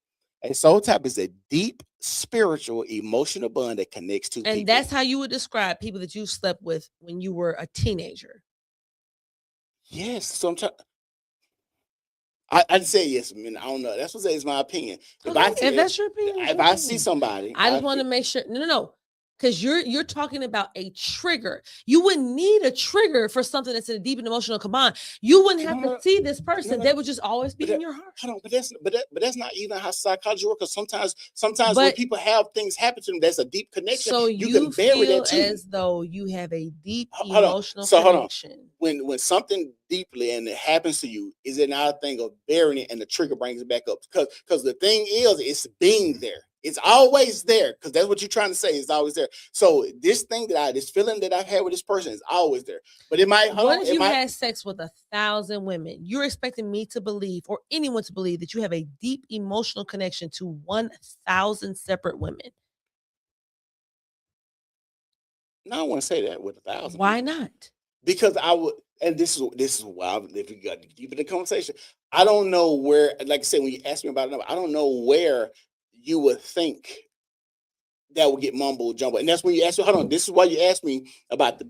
a soul type is a deep spiritual emotional bond that connects two people. And that's how you would describe people that you slept with when you were a teenager. Yes. So I'm trying. I'd say yes. I mean, I don't know. That's what it's my opinion. If That's your opinion, it's if your I see opinion. somebody, I just want to make sure. No. Because you're talking about a trigger. You wouldn't need a trigger for something that's in a deep and emotional combine. You wouldn't have No, to see this person. no. They would just always be But in your heart. Hold on, but that's not even how psychology works. Because sometimes when But- people have things happen to them, that's a deep connection. So you you can bury feel that too. as though you have a deep Hold on. emotional So, hold on. connection. When something deeply and it happens to you, is it not a thing of burying it and the trigger brings it back up? Because the thing is, it's being there. It's always there because that's what you're trying to say. It's always there. So this feeling that I've had with this person is always there. But it might. What if you had sex with 1,000 women? You're expecting me to believe, or anyone to believe, that you have a deep emotional connection to 1,000 separate women? No, I wouldn't say that with 1,000. Why not? Because I would, and this is why if we got deep in the conversation, I don't know where. Like I said, when you ask me about it, I don't know where you would think that would get mumble jumble. And that's when you ask me, hold on, this is why you asked me about the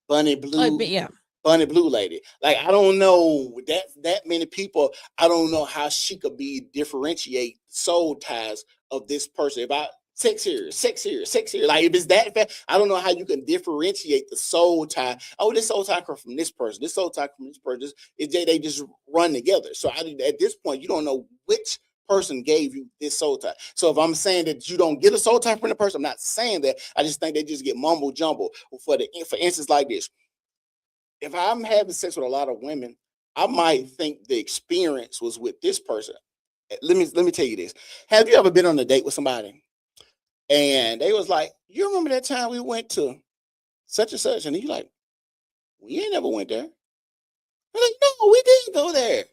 bunny blue lady. Like, I don't know that many people. I don't know how she could differentiate soul ties of this person. If I sex here. Like, if it's that fast, I don't know how you can differentiate the soul tie. Oh, this soul tie come from this person. This soul tie from this person. They just run together. So at this point, you don't know which person gave you this soul tie. So if I'm saying that you don't get a soul tie from the person, I'm not saying that. I just think they just get mumble jumble. For instance, like this, if I'm having sex with a lot of women, I might think the experience was with this person. Let me tell you this. Have you ever been on a date with somebody and they was like, you remember that time we went to such and such? And you like, we ain't never went there. I'm like, no, we didn't go there.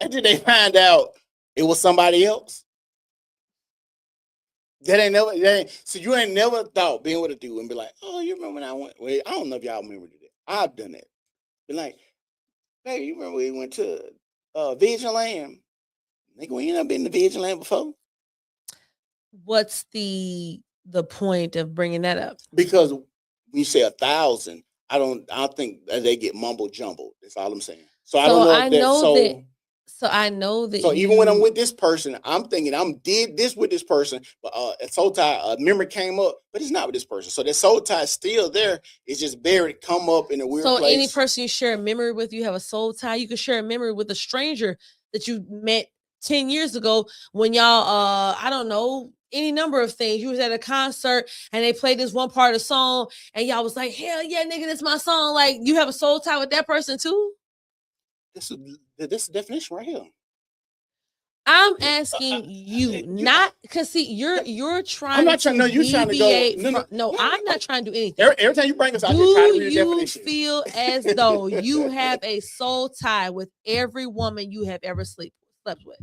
And then they find out it was somebody else. So you ain't never thought being with a dude and be like, oh, you remember when I went? Well, I don't know if y'all remember that. I've done that. Be like, hey, you remember we went to Vigilant? Nigga, we ain't never been to Vigilant before. What's the point of bringing that up? Because when you say 1,000, I don't think that they get mumble jumbled. That's all I'm saying. So I don't know. So I know that. So even when I'm with this person, I'm thinking I'm did this with this person, but a soul tie, a memory came up, but it's not with this person. So the soul tie is still there. It's just buried, come up in a weird place. So any person you share a memory with, you have a soul tie. You could share a memory with a stranger that you met 10 years ago when y'all, I don't know, any number of things. You was at a concert and they played this one part of the song and y'all was like, hell yeah, nigga, that's my song. Like, you have a soul tie with that person too? This is the definition right here. I'm asking you, not because see, you're trying. I'm not trying. No, you're trying to go. No, I'm not trying to do anything. Every time you bring us out, you're trying to read the definition. Do you feel as though you have a soul tie with every woman you have ever slept with?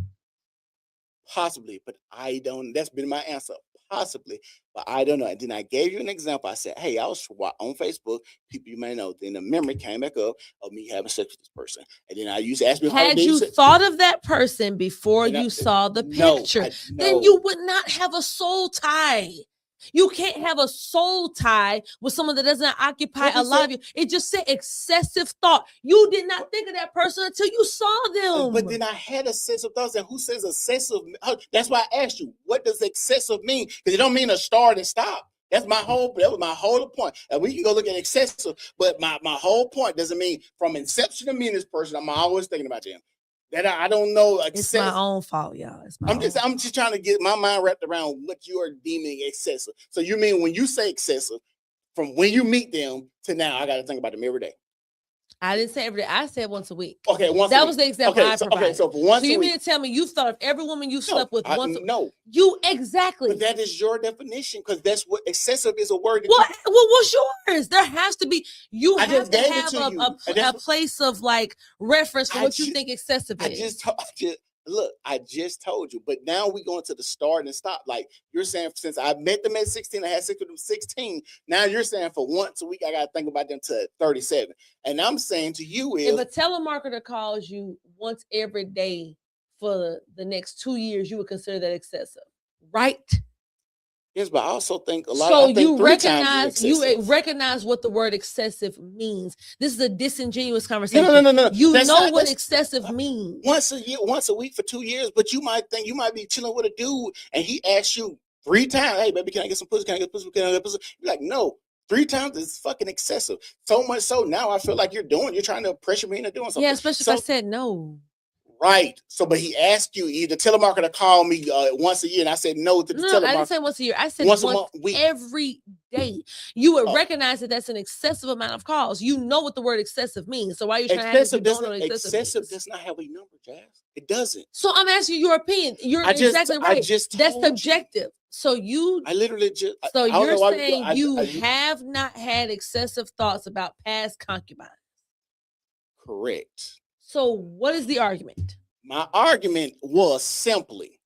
Possibly, but I don't. That's been my answer. Possibly, but I don't know. And then I gave you an example. I said, hey, I was on Facebook. People you may know. Then the memory came back up of me having sex with this person. And then I used to ask me, had you thought of that person before you saw the picture? Then you would not have a soul tie. You can't have a soul tie with someone that doesn't occupy a lot of you. It just said excessive thought. You did not think of that person until you saw them. But then I had a sense of thoughts. And who says excessive? That's why I asked you, what does excessive mean? Because it don't mean a start and stop. That was my whole point. And we can go look at excessive, but my whole point doesn't mean from inception to me and this person, I'm always thinking about them. That I don't know. It's my own fault, y'all. I'm just trying to get my mind wrapped around what you are deeming excessive. So you mean when you say excessive, from when you meet them to now, I got to think about them every day. I didn't say every day. I said once a week. Okay, that was the example I provided. Okay, so for once a week. So you mean to tell me you thought of every woman you slept with once? No. You exactly. But that is your definition because that's what excessive is a word. Well, what's yours? There has to be. You have to have a place of like reference for what you think excessive is. I just told you, but now we going to the start and stop. Like you're saying, since I met them at 16, I had sex with them 16. Now you're saying for once a week, I got to think about them to 37. And I'm saying to you is, if a telemarketer calls you once every day for the next 2 years, you would consider that excessive, right? Yes, but I also think a lot. So you recognize what the word excessive means. This is a disingenuous conversation. No. You know what excessive means. Once a week for 2 years, but you might be chilling with a dude and he asks you 3 times, "Hey, baby, can I get some pussy? Can I get pussy? Can I get pussy?" You're like, "No." 3 times is fucking excessive. So much so now I feel like you're trying to pressure me into doing something. Yeah, especially if I said no. Right. So, but he asked you, the telemarketer called me once a year, and I said no to the No, I didn't telemarketer. say once a year. I said Once once a month, week. every day. You would Oh. recognize that that's an excessive amount of calls. You know what the word excessive means. So why are you trying to act like you don't know what excessive means? Does not have a number, Jazz. It doesn't. So I'm asking your opinion. You're I just exactly right. I just That's told you. subjective. So you I literally just so I don't you're know why saying I- you I- have not had excessive thoughts about past concubines. correct. So what is the argument? My argument was simply,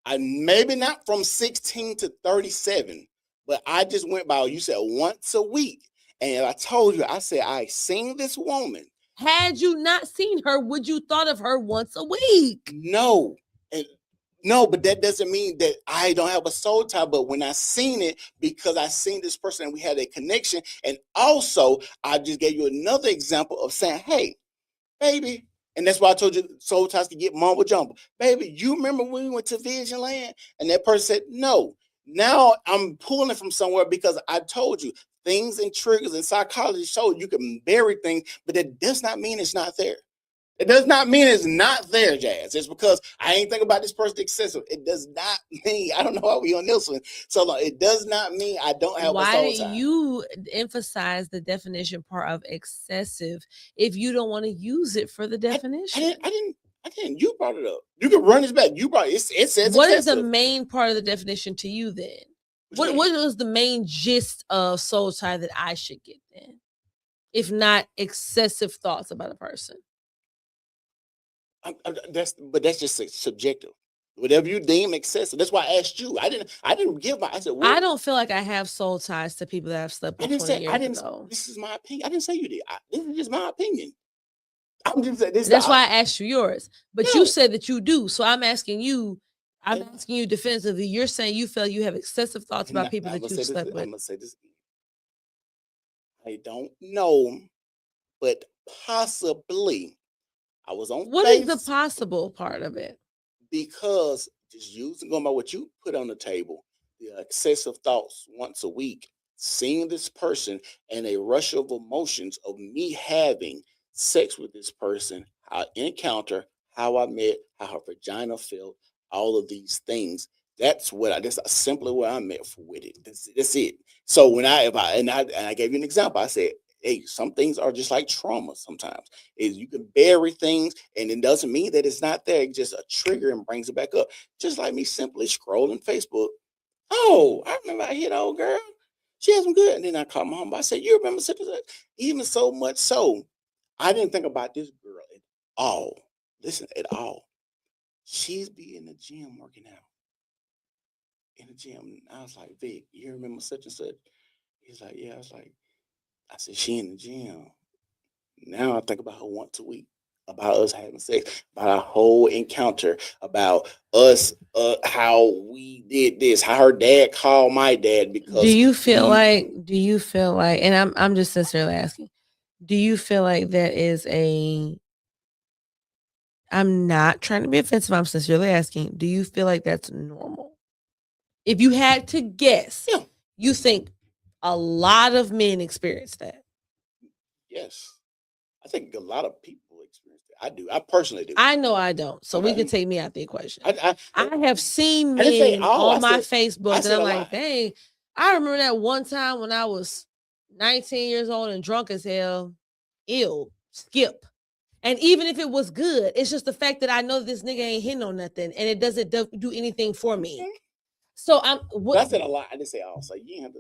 I maybe not from 16 to 37, but I just went by, you said once a week. And I told you, I said, I seen this woman. Had you not seen her, would you thought of her once a week? No. And no, but that doesn't mean that I don't have a soul tie. But when I seen it, because I seen this person and we had a connection. And also, I just gave you another example of saying, hey, baby. And that's why I told you soul ties to get mumble jumble. Baby, you remember when we went to Vision Land? And that person said, no. Now I'm pulling it from somewhere because I told you things and triggers and psychology show you can bury things, but that does not mean it's not there. It does not mean it's not there, Jazz. It's because I ain't think about this person excessive. It does not mean, I don't know why we on this one. So it does not mean I don't have a Why soul did tie. you emphasize the definition part of excessive if you don't want to use it for the definition? I didn't. You brought it up. You can run this back. You brought it. It says What is the excessive. main part of the definition to you then? What you What mean? was the main gist of soul tie that I should get then? If not excessive thoughts about a person. That's just subjective. Whatever you deem excessive. That's why I asked you. I didn't give my. I said. I don't feel like I have soul ties to people that I've slept I with didn't 20 say. years I didn't. ago. This is my opinion. I didn't say you did. This is just my opinion. I'm just saying this. That's why I asked you yours. But No. you said that you do. So I'm asking you. I'm asking you definitively. You're saying you feel you have excessive thoughts about people that you slept with. I'm gonna say this. I don't know, but possibly I was on. What is the possible part of it? Because just going by what you put on the table, the excessive thoughts once a week, seeing this person and a rush of emotions of me having sex with this person, our encounter, how I met, how her vagina felt, all of these things. That's simply what I meant with it. That's it. So when I gave you an example, I said, hey, some things are just like trauma sometimes. Is you can bury things and it doesn't mean that it's not there. It's just a trigger and brings it back up. Just like me simply scrolling Facebook. Oh, I remember I hit old girl. She had some good. And then I called my home. I said, you remember such and such? Even so much so, I didn't think about this girl at all. Listen, at all. She's be in the gym working out. In the gym. I was like, Vic, you remember such and such? He's like, yeah. I said, she in the gym. Now I think about her once a week, about us having sex, about our whole encounter, about us, how we did this, how her dad called my dad because. Do you feel like, and I'm just sincerely asking, do you feel like that is I'm not trying to be offensive, I'm sincerely asking, do you feel like that's normal? If you had to guess, Yeah. you think a lot of men experience that? Yes. I think a lot of people experience that. I do. I personally do. I know I don't. So we Okay. can take me out the equation. I I have seen I didn't say men all. on I my said- Facebook I and said I'm a like, lot. dang, I remember that one time when I was 19 years old and drunk as hell, ill, skip. And even if it was good, it's just the fact that I know this nigga ain't hitting on nothing and it doesn't do anything for me. So But I said a lot. I didn't say all. So you have to.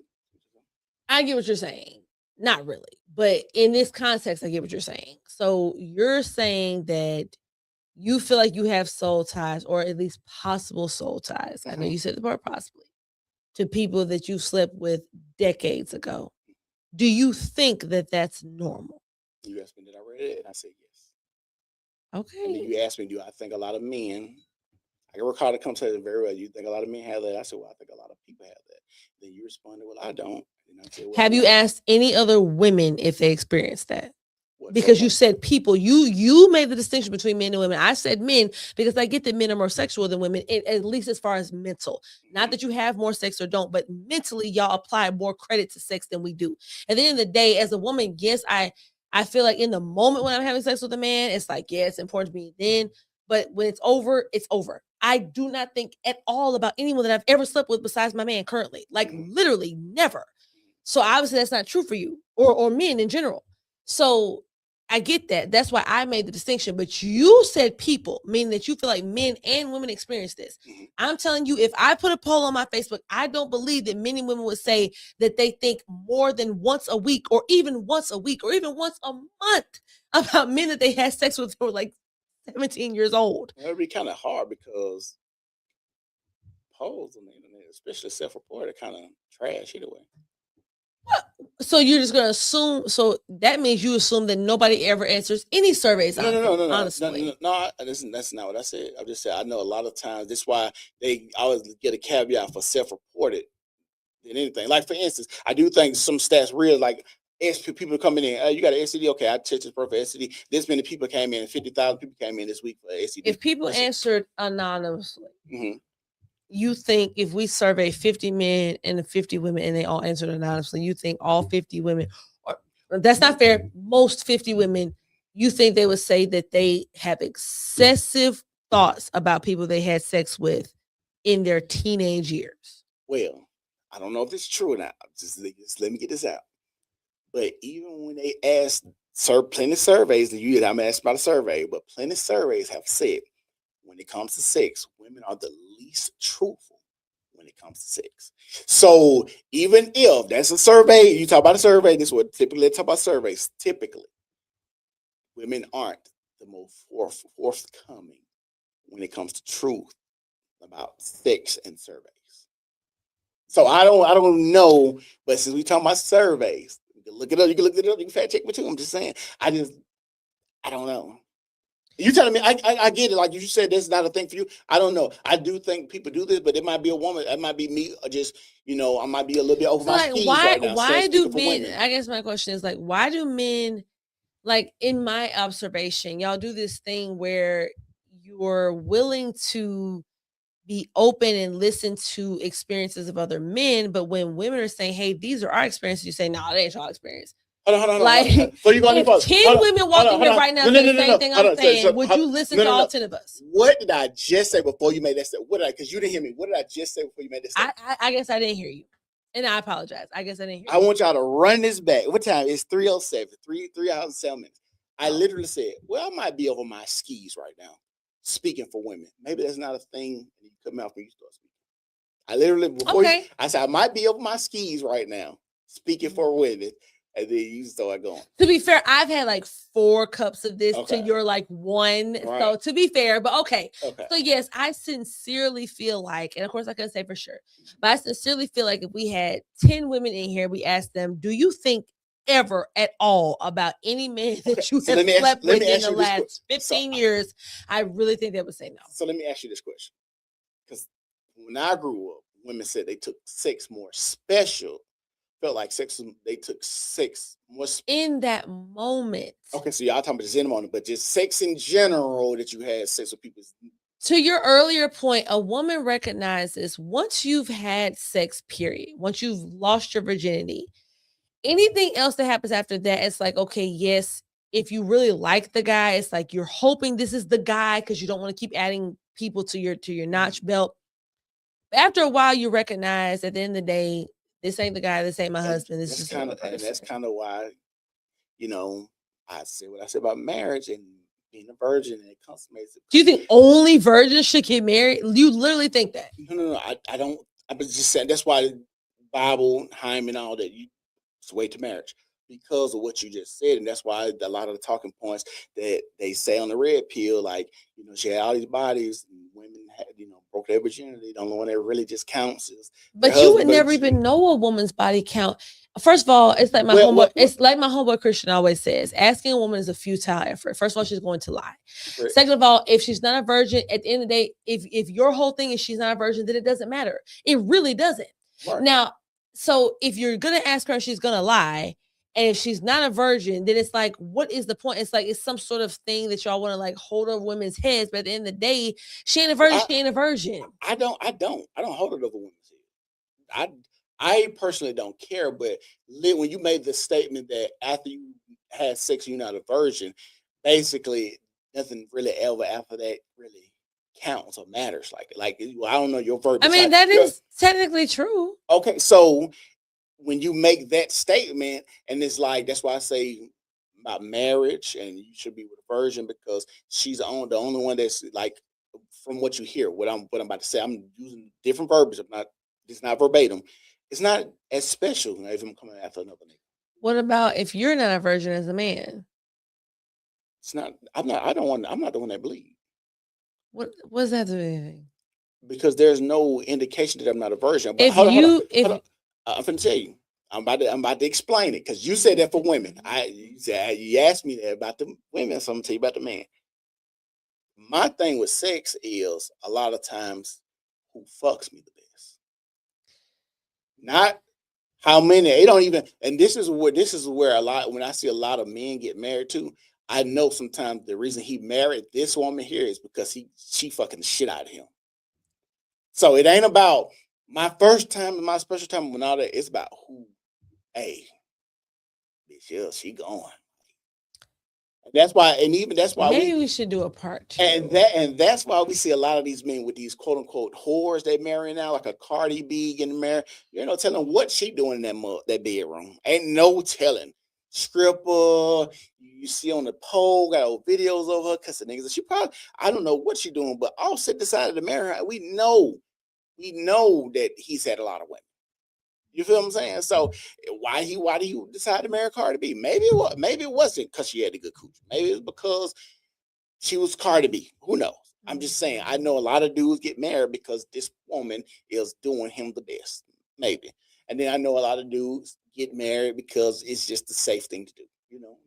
I get what you're saying. Not really. But in this context, I get what you're saying. So you're saying that you feel like you have soul ties or at least possible soul ties. I know Mhm. you said the word possibly to people that you slept with decades ago. Do you think that that's normal? You asked me, did I read it? And I said yes. And then Okay. you asked me, do I think a lot of men? I can recall the conversation very well. You think a lot of men have that? I said, well, I think a lot of people have that. Then you responded, well, I don't. And I said, well, Have you no. asked any other women if they experienced that? What Because for? you said people, you made the distinction between men and women. I said men because I get that men are more sexual than women, at least as far as mental. Not that you have more sex or don't, but mentally y'all apply more credit to sex than we do. At the end of the day, as a woman, yes, I feel like in the moment when I'm having sex with a man, it's like, yeah, it's important to me then. But when it's over, it's over. I do not think at all about anyone that I've ever slept with besides my man currently. Like literally never. So obviously that's not true for you or men in general. So I get that. That's why I made the distinction. But you said people, meaning that you feel like men and women experience this. Mhm. I'm telling you, if I put a poll on my Facebook, I don't believe that many women would say that they think more than once a week or even once a week or even once a month about men that they had sex with who were like 17 years old. It'd be kind of hard because polls on the internet, especially self-reported, kind of trash either way. So you're just gonna assume. So that means you assume that nobody ever answers any surveys. No. Honestly, That's not what I said. I just said I know a lot of times. That's why they always get a caveat for self-reported than anything. Like for instance, I do think some stats real like. People coming in, you got an STD. Okay, I touched this for STD. This many people came in. 50,000 people came in this week for STD. if people answered anonymously, Mhm. you think if we survey 50 men and 50 women and they all answered anonymously, you think all 50 women, or that's not fair. Most 50 women, you think they would say that they have excessive thoughts about people they had sex with in their teenage years? Well, I don't know if it's true or not. Just let me get this out. But even when they ask, plenty of surveys, I'm asked about a survey, but plenty of surveys have said when it comes to sex, women are the least truthful when it comes to sex. So even if that's a survey, you talk about a survey, this is what typically they talk about surveys. Typically, women aren't the most forthcoming when it comes to truth about sex and surveys. So I don't know, but since we talking about surveys, you can look it up, you can fact check me too. I'm just saying, I don't know. You telling me I get it, like you said, that's not a thing for you. I don't know. I do think people do this, but it might be a woman, it might be me, or just I might be a little bit over So my like skis why right now. why do speaking for men, women. I guess my question is like, why do men, like in my observation, y'all do this thing where you're willing to be open and listen to experiences of other men, but when women are saying, hey, these are our experiences, you say, no, that ain't y'all experience. Hold on. Like, So you going if first? 10 women walk in here right now saying the same thing I'm saying, would you listen to all 10 of us? What did I just say before you made that step? Because you didn't hear me. What did I just say before you made that step? I guess I didn't hear you. And I apologize. I guess I didn't hear I you. want y'all to run this back. What time? It's 3:07, 3 hours and 7 minutes. I Oh. literally said, well, I might be over my skis right now, speaking for women. Maybe that's not a thing. You cut me off when you start speaking. I literally, before I said, I might be over my skis right now, speaking for women. And then you start going. To be fair, I've had like 4 cups of this Okay. to your like 1. Right. So to be fair, but okay. Okay. So yes, I sincerely feel like, and of course I couldn't say for sure, but I sincerely feel like if we had 10 women in here, we asked them, do you think ever at all about any man that you So have slept let with me in ask the you this last 15 years? I really think they would say no. So let me ask you this question. Because when I grew up, women said they took sex more special. Felt like they took sex more in that moment. Okay, so y'all talking about this in the moment, but just sex in general, that you had sex with people. To your earlier point, a woman recognizes once you've had sex, period, once you've lost your virginity, anything else that happens after that, it's like, okay, yes, if you really like the guy, it's like you're hoping this is the guy because you don't want to keep adding people to your notch belt. But after a while, you recognize at the end of the day, this ain't the guy, this ain't my husband, this is kind of, and that's kind of why, I said what I said about marriage and being a virgin and it consummates it. Do you think only virgins should get married? You literally think that? No. I don't. I was just saying that's why the Bible, Hyman, all that. It's way to marriage because of what you just said, and that's why a lot of the talking points that they say on the red pill, like she had all these bodies, and women had broke their virginity. The only one that really just counts is. But you would never even know a woman's body count. First of all, it's like my homeboy. It's like my homeboy Christian always says: asking a woman is a futile effort. First of all, she's going to lie. Right. Second of all, if she's not a virgin, at the end of the day, if your whole thing is she's not a virgin, then it doesn't matter. It really doesn't. Right. Now, so if you're gonna ask her, she's gonna lie. And if she's not a virgin, then it's like, what is the point? It's like it's some sort of thing that y'all want to like hold over women's heads. But at the end of the day, she ain't a virgin. She ain't a virgin. I don't hold it over women's head. I personally don't care. But when you made the statement that after you had sex, you're not a virgin, basically nothing really ever after that really counts or matters like I don't know your verbiage. I mean, like, that is technically true. okay. So when you make that statement, and it's like that's why I say about marriage, and you should be with a virgin because she's the only one that's like from what you hear. What I'm about to say, I'm using different verbiage. It's not verbatim. It's not as special if I'm coming after another nigga. What about if you're not a virgin as a man? It's not. I'm not. I don't want. I'm not the one that bleed What does that have to do with anything? because there's no indication that I'm not a virgin. But If hold on, if I'm finna tell you. I'm about to explain it because you said that for women. You asked me that about the women, so I'm gonna tell you about the man. My thing with sex is a lot of times who fucks me the best, not how many. They don't even. And this is where a lot when I see a lot of men get married too. I know sometimes the reason he married this woman here is because she fucking the shit out of him. So it ain't about my first time and my special time when all that. It's about who. Hey, bitch, yeah, she going. And that's why, and even that's why maybe we should do a part 2. and that's why we see a lot of these men with these quote unquote whores they marry now, like a Cardi B getting married. You know, telling what she doing in that bedroom. Ain't no telling. Stripper, you see on the pole, got old videos of her cussing niggas. She probably, I don't know what she doing, but Offset decided to marry her. We know that he's had a lot of women. You feel what I'm saying? So why did he decide to marry Cardi B? Maybe it wasn't because she had a good cooch. Maybe it's because she was Cardi B. Who knows? I'm just saying. I know a lot of dudes get married because this woman is doing him the best. Maybe. And then I know a lot of dudes get married because it's just the safe thing to do. You know,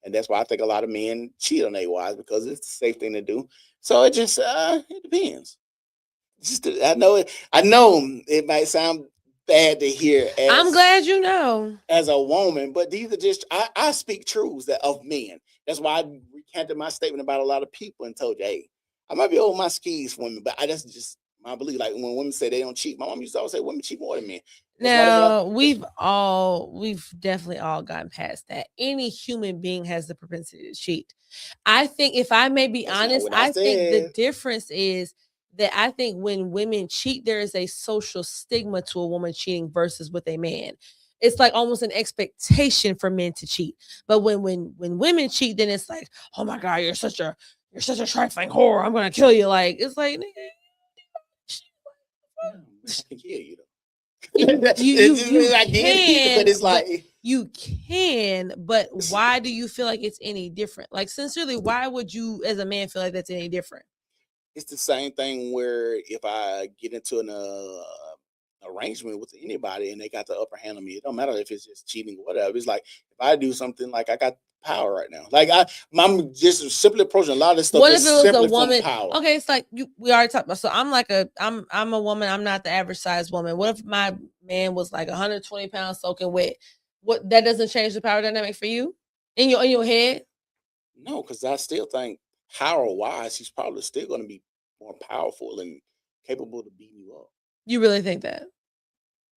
and that's why I think a lot of men cheat on their wives because it's the safe thing to do. So it just it depends. I know it might sound bad to hear. I'm glad you know. As a woman, but these are just I speak truths that of men. That's why I recanted my statement about a lot of people and told you, hey, I might be over my skis for women, but that's just my belief. Like when women say they don't cheat, my mom used to always say women cheat more than men. Now we've definitely all gotten past that. Any human being has the propensity to cheat. I think if I may be honest, I think the difference is that I think when women cheat, there is a social stigma to a woman cheating versus with a man. It's like almost an expectation for men to cheat. But when women cheat, then it's like, oh my God, you're such a trifling whore. I'm gonna kill you. Like it's like nigga. I can kill you though. You can, but why do you feel like it's any different? Like sincerely, why would you as a man feel like that's any different? It's the same thing where if I get into an arrangement with anybody and they got the upper hand on me, it don't matter if it's just cheating or whatever. It's like if I do something like I got power right now. Like I'm just simply approaching a lot of this stuff. What if it was a woman? Power. Okay, it's like we already talked about. So I'm a woman. I'm not the average size woman. What if my man was like 120 pounds soaking wet? What that doesn't change the power dynamic for you in your head? No, because I still think power wise, he's probably still going to be more powerful and capable of beating you up. You really think that?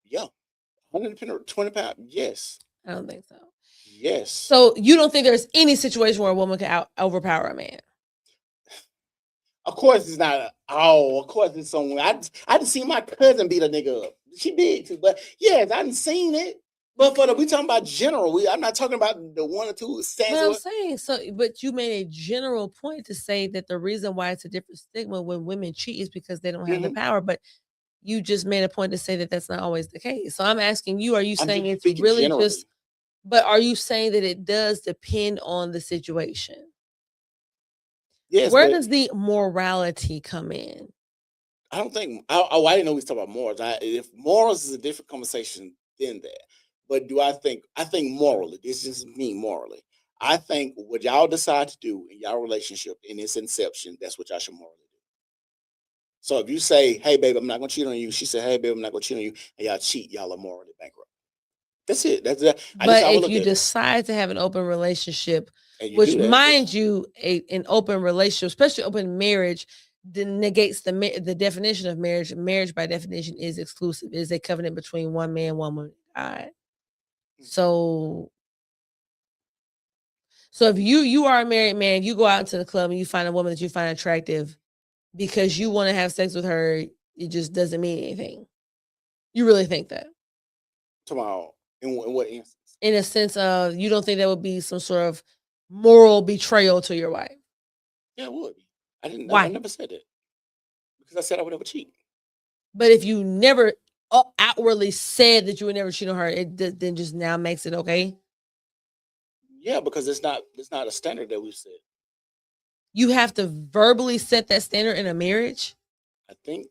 Yeah, 120 pounds. Yes, I don't think so. Yes. So you don't think there's any situation where a woman can overpower a man? Of course, it's not. Of course, it's someone. I didn't see my cousin beat a nigga up. She did too, but yes, I didn't seen it. But we talking about general. I'm not talking about the one or two stats. But I'm saying so. But you made a general point to say that the reason why it's a different stigma when women cheat is because they don't have the power. But you just made a point to say that that's not always the case. So I'm asking you: are you saying it's really generally. Just? But are you saying that it does depend on the situation? Yes. Where does the morality come in? I don't think. I didn't know we was talking about morals. If morals is a different conversation than that. But do I think morally, this is me morally. I think what y'all decide to do in y'all relationship in its inception, that's what y'all should morally do. So if you say, hey, babe, I'm not going to cheat on you. She said, hey, babe, I'm not going to cheat on you. And y'all cheat, y'all are morally bankrupt. That's it. That's it. But if you decide to have an open relationship, which mind you, an open relationship, especially open marriage, negates the definition of marriage. Marriage by definition is exclusive. It is a covenant between one man, one woman, God. So So if you are a married man, you go out into the club and you find a woman that you find attractive because you want to have sex with her, it just doesn't mean anything. You really think that? Tomorrow, in what instance? In a sense of you don't think that would be some sort of moral betrayal to your wife? Yeah, it would. I didn't. Why? I never said that because I said I would never cheat. But if you never outwardly said that you would never cheat on her, then just now makes it okay. Yeah, because it's not a standard that we've set. You have to verbally set that standard in a marriage. I think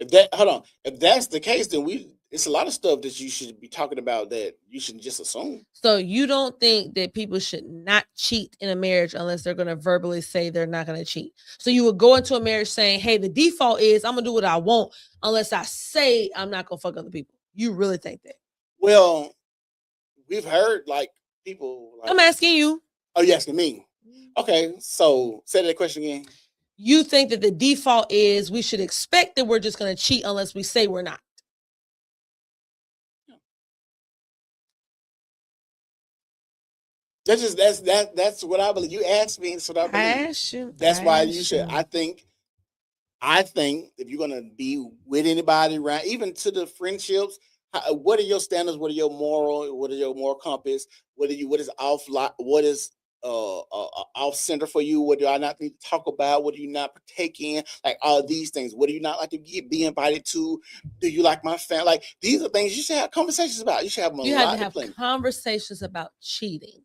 if that's the case, then it's a lot of stuff that you should be talking about that you shouldn't just assume. So you don't think that people should not cheat in a marriage unless they're going to verbally say they're not going to cheat. So you would go into a marriage saying, hey, the default is I'm going to do what I want unless I say I'm not going to fuck other people. You really think that? Well, we've heard like people. Like, I'm asking you. Oh, you asking me? Okay, so say that question again. You think that the default is we should expect that we're just going to cheat unless we say we're not. That's what I believe. You asked me, so I believe. That's why you should. I think if you're gonna be with anybody around, even to the friendships, what are your standards? What are your moral? What are your moral compass? What is off? What is off center for you? What do I not need to talk about? What do you not partake in? Like all these things. What do you not like to be invited to? Do you like my family? Like these are things you should have conversations about. You should have them. You have to have conversations about cheating.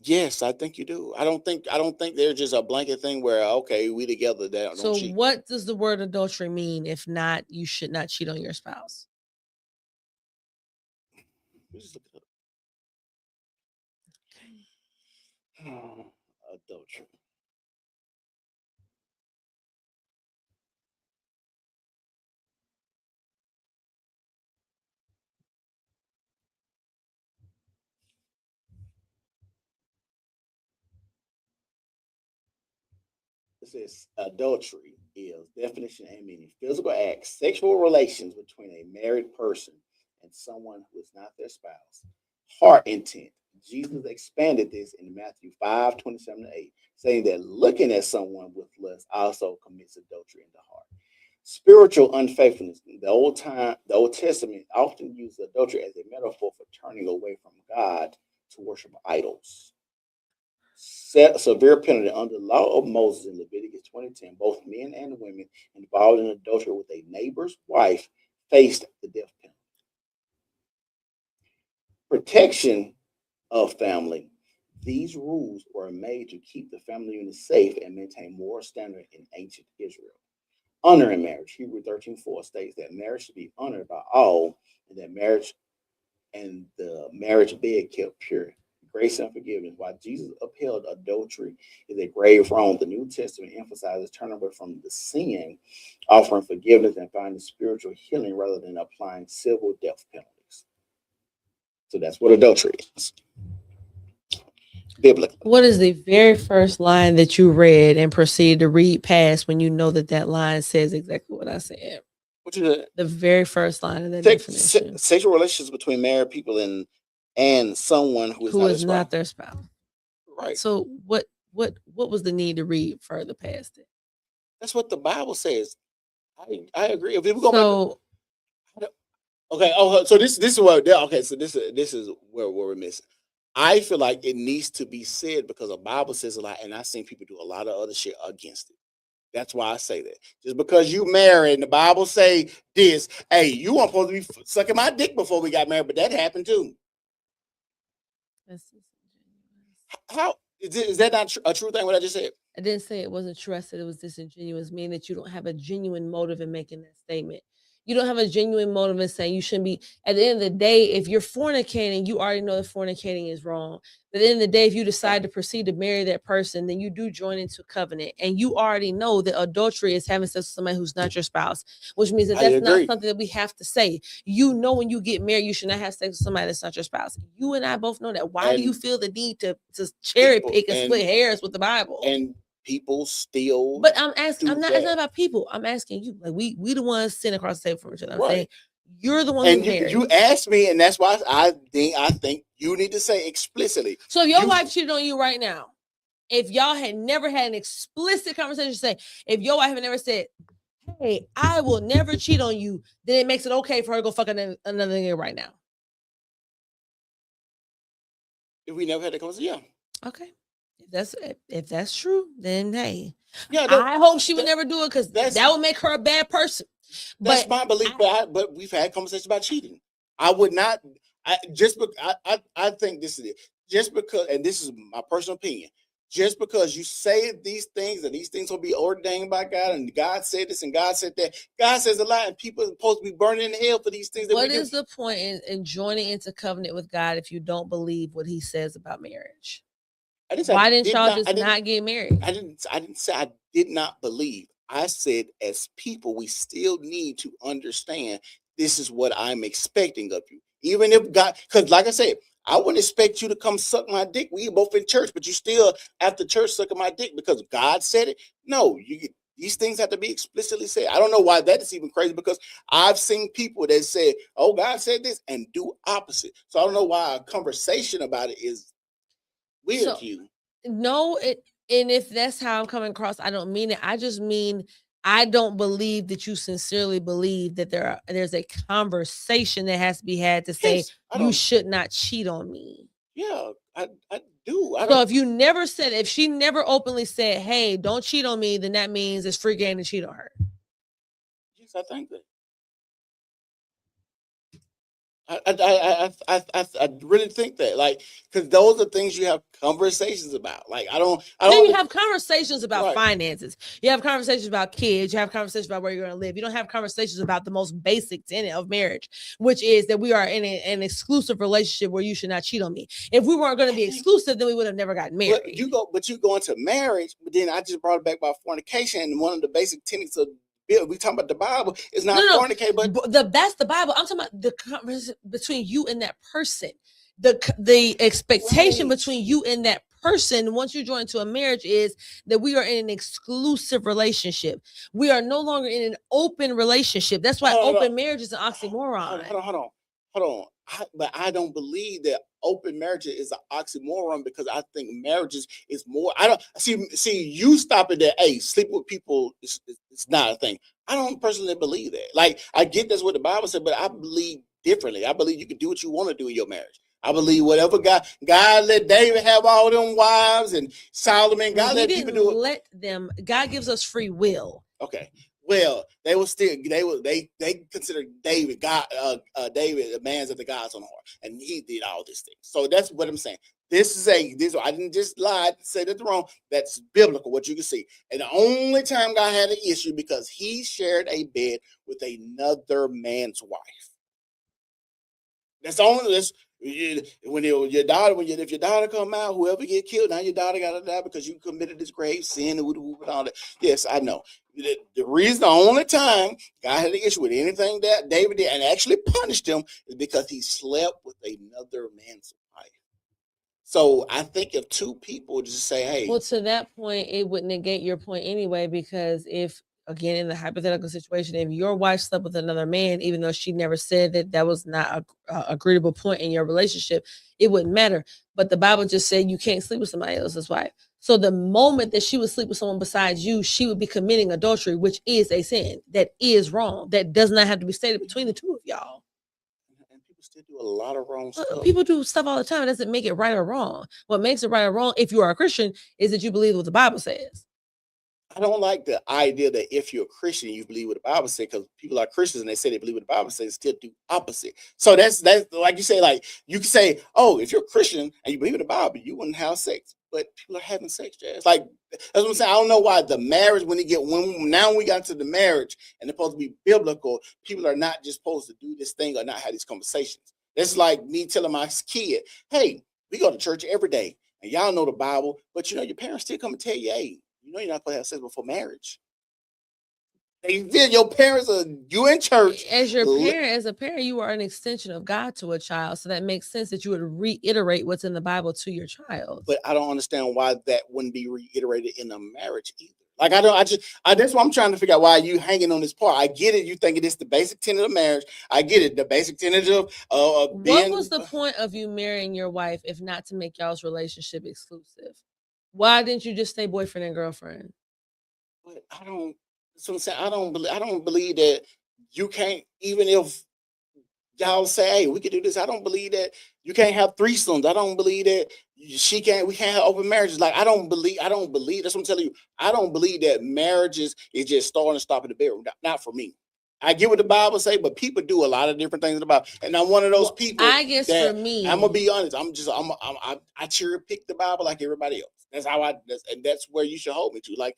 Yes, I think you do. I don't think there's just a blanket thing where okay, we together that don't So cheat. what does the word adultery mean? If not, you should not cheat on your spouse. Just look it up. Adultery. It says adultery is definition and meaning physical acts, sexual relations between a married person and someone who is not their spouse. Heart intent. Jesus expanded this in Matthew 5:27-8, saying that looking at someone with lust also commits adultery in the heart. Spiritual unfaithfulness. The Old Testament often used adultery as a metaphor for turning away from God to worship idols. Severe penalty under the law of Moses in Leviticus 20:10. Both men and women involved in adultery with a neighbor's wife faced the death penalty. Protection of family. These rules were made to keep the family unit safe and maintain moral standard in ancient Israel. Honor in marriage. Hebrews 13:4 states that marriage should be honored by all, and that marriage and the marriage bed kept pure. Grace and forgiveness. While Jesus upheld adultery is a grave wrong, the New Testament emphasizes turning away from the sin, offering forgiveness, and finding spiritual healing rather than applying civil death penalties. So that's what adultery is. Biblically. What is the very first line that you read and proceeded to read past when you know that line says exactly what I said? What you did? The very first line of that definition. Sexual relations between married people and someone who is not their spouse. Right. So what was the need to read further past it? That's what the Bible says. I agree. If we go back okay. Oh, so this is what. Okay, so this is where we're missing. I feel like it needs to be said because the Bible says a lot, and I've seen people do a lot of other shit against it. That's why I say that. Just because you married and the Bible say this, hey, you weren't supposed to be sucking my dick before we got married, but that happened too. How is that not a true thing? What I just said? I didn't say it wasn't true. I said it was disingenuous, meaning that you don't have a genuine motive in making that statement. You don't have a genuine motive in saying you shouldn't be. At the end of the day, if you're fornicating, you already know that fornicating is wrong. But at the end of the day, if you decide to proceed to marry that person, then you do join into covenant. And you already know that adultery is having sex with somebody who's not your spouse, which means that that's not something that we have to say. You know, when you get married, you should not have sex with somebody that's not your spouse. You and I both know that. Why do you feel the need to cherry pick and split hairs with the Bible? And people still. But I'm asking. It's not about people. I'm asking you. Like we the ones sitting across the table from each other. I'm saying You're the one And who's married. you asked me, and that's why I think you need to say explicitly. So if your you- wife cheated on you right now, if y'all had never had an explicit conversation, say, if your wife had never said, hey, I will never cheat on you, then it makes it okay for her to go fuck another nigga right now. If we never had that conversation, yeah. Okay. If that's true, then hey. Yeah, I hope she would never do it because that's- that would make her a bad person. That's But my belief, but we've had conversations about cheating. I would not. I think this is it. Just because, and this is my personal opinion. Just because you say these things and these things will be ordained by God, and God said this and God said that, God says a lot, and people are supposed to be burning in hell for these things. what is the point in joining into covenant with God if you don't believe what He says about marriage? Why didn't y'all just not get married? I didn't say I did not believe. I said as people, we still need to understand this is what I'm expecting of you. Even if God, because like I said, I wouldn't expect you to come suck my dick. We both in church, but you still after church sucking my dick because God said it. No, these things have to be explicitly said. I don't know why that is even crazy because I've seen people that say, "Oh, God said this," and do opposite. So I don't know why a conversation about it is weird to you. No, and if that's how I'm coming across, I don't mean it. I just mean I don't believe that you sincerely believe that there's a conversation that has to be had to say Yes, you should not cheat on me. Yeah, I do. So if you never said, if she never openly said, "Hey, don't cheat on me," then that means it's free game to cheat on her. Yes, I think that. I really think that, like, because those are things you have conversations about. Like, I don't. Then you have conversations about Right. finances. You have conversations about kids. You have conversations about where you're going to live. You don't have conversations about the most basic tenet of marriage, which is that we are in an exclusive relationship where you should not cheat on me. If we weren't going to be exclusive, then we would have never gotten married. But you go into marriage. But then I just brought it back about fornication, and one of the basic tenets of we talking about the Bible is not fornicate, but that's the Bible. I'm talking about the conversation between you and that person. The expectation between you and that person once you join into a marriage is that we are in an exclusive relationship. We are no longer in an open relationship. That's why open marriage is an oxymoron. Hold on. But I don't believe that open marriage is an oxymoron because I think marriages is more. I don't see you stop it at, hey, sleep with people. It's not a thing. I don't personally believe that. Like, I get that's what the Bible said, but I believe differently. I believe you can do what you want to do in your marriage. I believe whatever God let David have all them wives and Solomon. God let people do it. Let them. God gives us free will. Okay. Well, they consider David David the man of the gods on the heart, and he did all these things. So that's what I'm saying. I didn't just lie to say that's wrong. That's biblical, what you can see. And the only time God had an issue because he shared a bed with another man's wife. That's only this. If your daughter come out, whoever get killed, now your daughter gotta die because you committed this grave sin and all that. Yes, I know. The only time God had an issue with anything that David did and actually punished him is because he slept with another man's wife. So I think if two people just say, hey. Well, to that point, it would negate your point anyway, because if, again, in the hypothetical situation, if your wife slept with another man, even though she never said that was not a agreeable point in your relationship, it wouldn't matter. But the Bible just said you can't sleep with somebody else's wife. So the moment that she would sleep with someone besides you, she would be committing adultery, which is a sin. That is wrong. That does not have to be stated between the two of y'all. And people still do a lot of wrong stuff. People do stuff all the time. It doesn't make it right or wrong. What makes it right or wrong, if you are a Christian, is that you believe what the Bible says. I don't like the idea that if you're a Christian, you believe what the Bible says, because people are Christians and they say they believe what the Bible says, still do opposite. So that's like you say, like you can say, oh, if you're a Christian and you believe in the Bible, you wouldn't have sex. But people are having sex, Jazz. Like, that's what I'm saying. I don't know why the marriage, when we got to the marriage and it's supposed to be biblical, people are not just supposed to do this thing or not have these conversations. That's like me telling my kid, hey, we go to church every day and y'all know the Bible, but your parents still come and tell you, hey, you're not supposed to have sex before marriage. Your parents are you in church. As a parent, you are an extension of God to a child. So that makes sense that you would reiterate what's in the Bible to your child. But I don't understand why that wouldn't be reiterated in a marriage either. Like that's why I'm trying to figure out why you hanging on this part. I get it. You thinking it's the basic tenet of marriage. I get it. The basic tenet of What being. was the point of you marrying your wife if not to make y'all's relationship exclusive? Why didn't you just stay boyfriend and girlfriend? But I don't. That's what I'm saying. I don't believe that you can't, even if y'all say, hey, we can do this. I don't believe that you can't have threesomes. I don't believe that we can't have open marriages. Like, I don't believe, that's what I'm telling you. I don't believe that marriages is just starting and stopping the bedroom. Not for me. I get what the Bible say, but people do a lot of different things in the Bible. And I'm one of those people. I guess that, for me, I'm gonna be honest. I cherry pick the Bible like everybody else. That's how and that's where you should hold me to. Like,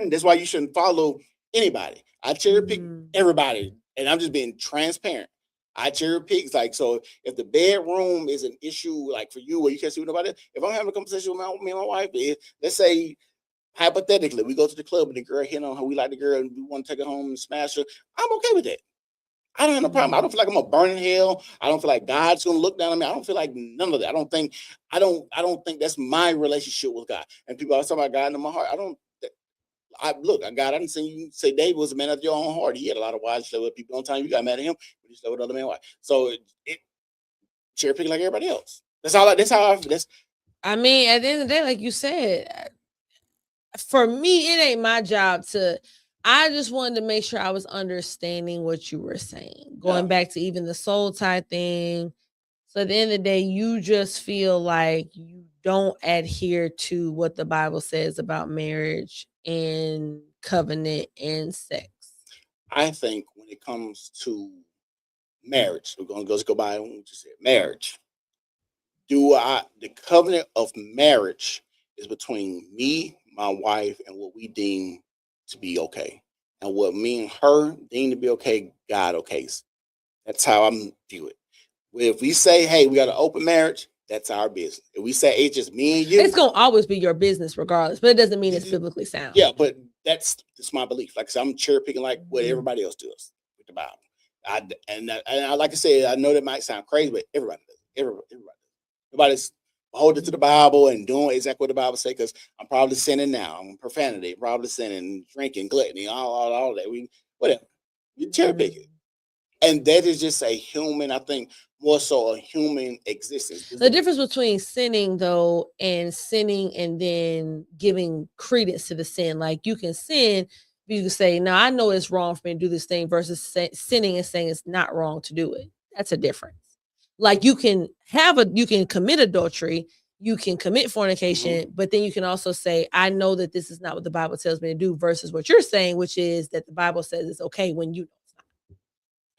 that's why you shouldn't follow anybody. I cherry pick everybody, and I'm just being transparent. I cherry pick, like, so if the bedroom is an issue, like for you, where you can't see with nobody, if I'm having a conversation with me and my wife, let's say hypothetically we go to the club and the girl hit on her, we like the girl and we want to take her home and smash her, I'm okay with that. I don't have no problem. I don't feel like I'm gonna burn in hell. I don't feel like God's gonna look down on me. I don't feel like none of that. I don't think that's my relationship with God. And people always talk about God in my heart. God, I didn't see you say David was a man after your own heart. He had a lot of wives. Slept with people on time. You got mad at him, but you slept with other men. Why? So it cherry picking like everybody else. I mean, at the end of the day, like you said, for me, it ain't my job to. I just wanted to make sure I was understanding what you were saying. Going back to even the soul tie thing. So at the end of the day, you just feel like you don't adhere to what the Bible says about marriage and covenant and sex. I think when it comes to marriage, we're gonna go by what you said. Marriage. The covenant of marriage is between me, my wife, and what we deem to be okay. And what me and her deem to be okay, God okays. That's how I'm view it. If we say, hey, we got an open marriage, that's our business. If we say it's just me and you, it's gonna always be your business regardless, but it doesn't mean it's biblically sound. Yeah, but that's my belief. Like I said, I'm cherry picking like what everybody else does with the Bible. I like I said, I know that might sound crazy, but everybody does. Everybody does. Nobody's holding to the Bible and doing exactly what the Bible says, because I'm probably sinning now. I'm profanity, probably sinning, drinking, gluttony, all that. Whatever. You cherry pick it. And that is just a human, I think, more so a human existence. The difference between sinning, though, and sinning and then giving credence to the sin. Like, you can sin, you can say, no, I know it's wrong for me to do this thing, versus sinning and saying it's not wrong to do it. That's a difference. Like, you can commit adultery, you can commit fornication, but then you can also say, I know that this is not what the Bible tells me to do, versus what you're saying, which is that the Bible says it's okay when you know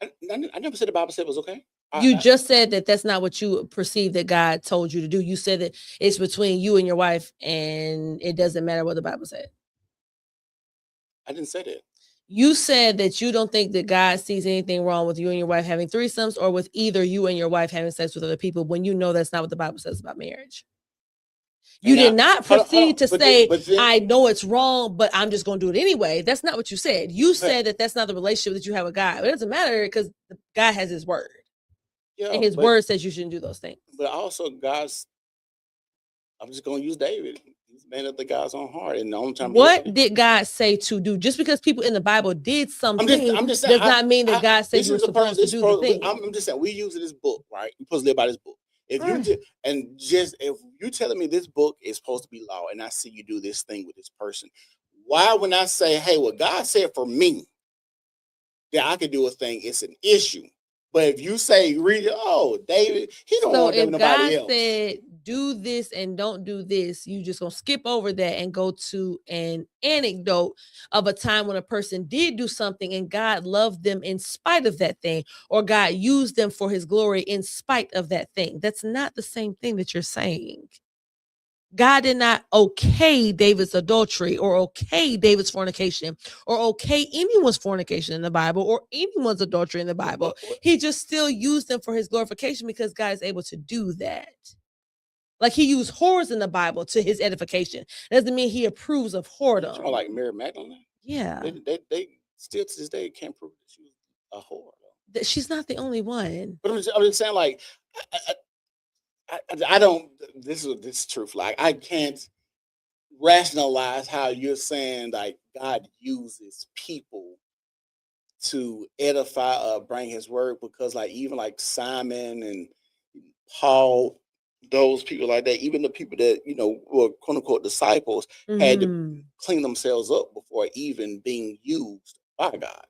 it's not. I never said the Bible said it was okay. You just said that that's not what you perceive that God told you to do. You said that it's between you and your wife, and it doesn't matter what the Bible said. I didn't say that. You said that you don't think that God sees anything wrong with you and your wife having threesomes, or with either you and your wife having sex with other people, when you know that's not what the Bible says about marriage. You did not proceed to say, I know it's wrong, but I'm just going to do it anyway. That's not what you said. You said that that's not the relationship that you have with God. But it doesn't matter, because God has his word. Yeah, and his word says you shouldn't do those things. But also, I'm just going to use David. He's man after God's own heart. And the only time what did God say to do? Just because people in the Bible did something does not mean that God said you're supposed to do the thing. I'm just saying, we use this book, right? We're supposed to live by this book. If you telling me this book is supposed to be law, and I see you do this thing with this person, why when I say, hey, what God said for me, that I can do a thing, it's an issue. But if you say, read it, oh, David, he don't want to do nobody else. God said, do this and don't do this, you just gonna skip over that and go to an anecdote of a time when a person did do something and God loved them in spite of that thing, or God used them for his glory in spite of that thing. That's not the same thing that you're saying. God did not okay David's adultery, or okay David's fornication, or okay anyone's fornication in the Bible, or anyone's adultery in the Bible. He just still used them for his glorification, because God is able to do that. Like, he used whores in the Bible to his edification. Doesn't mean he approves of whoredom. More like Mary Magdalene. Yeah. They still to this day can't prove that she was a whore. She's not the only one. But I'm just saying, like, I don't. This is truth. Like, I can't. rationalize how you're saying like God uses people to edify or bring his word, because like even like Simon and Paul, those people like that, even the people that were quote unquote disciples, had to Mhm. clean themselves up before even being used by God.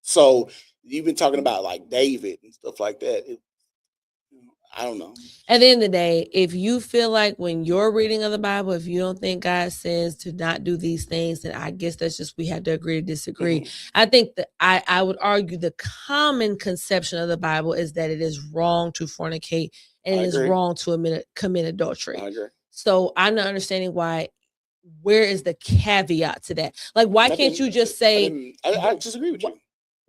So you've been talking about like David and stuff like that. I don't know. At the end of the day, if you feel like when you're reading of the Bible, if you don't think God says to not do these things, then I guess that's just we have to agree to disagree. Mhm. I think that I would argue the common conception of the Bible is that it is wrong to fornicate and I it is agree. wrong to commit adultery. I agree. So I'm not understanding why. Where is the caveat to that? Like, why can't you just say? I just agree with you.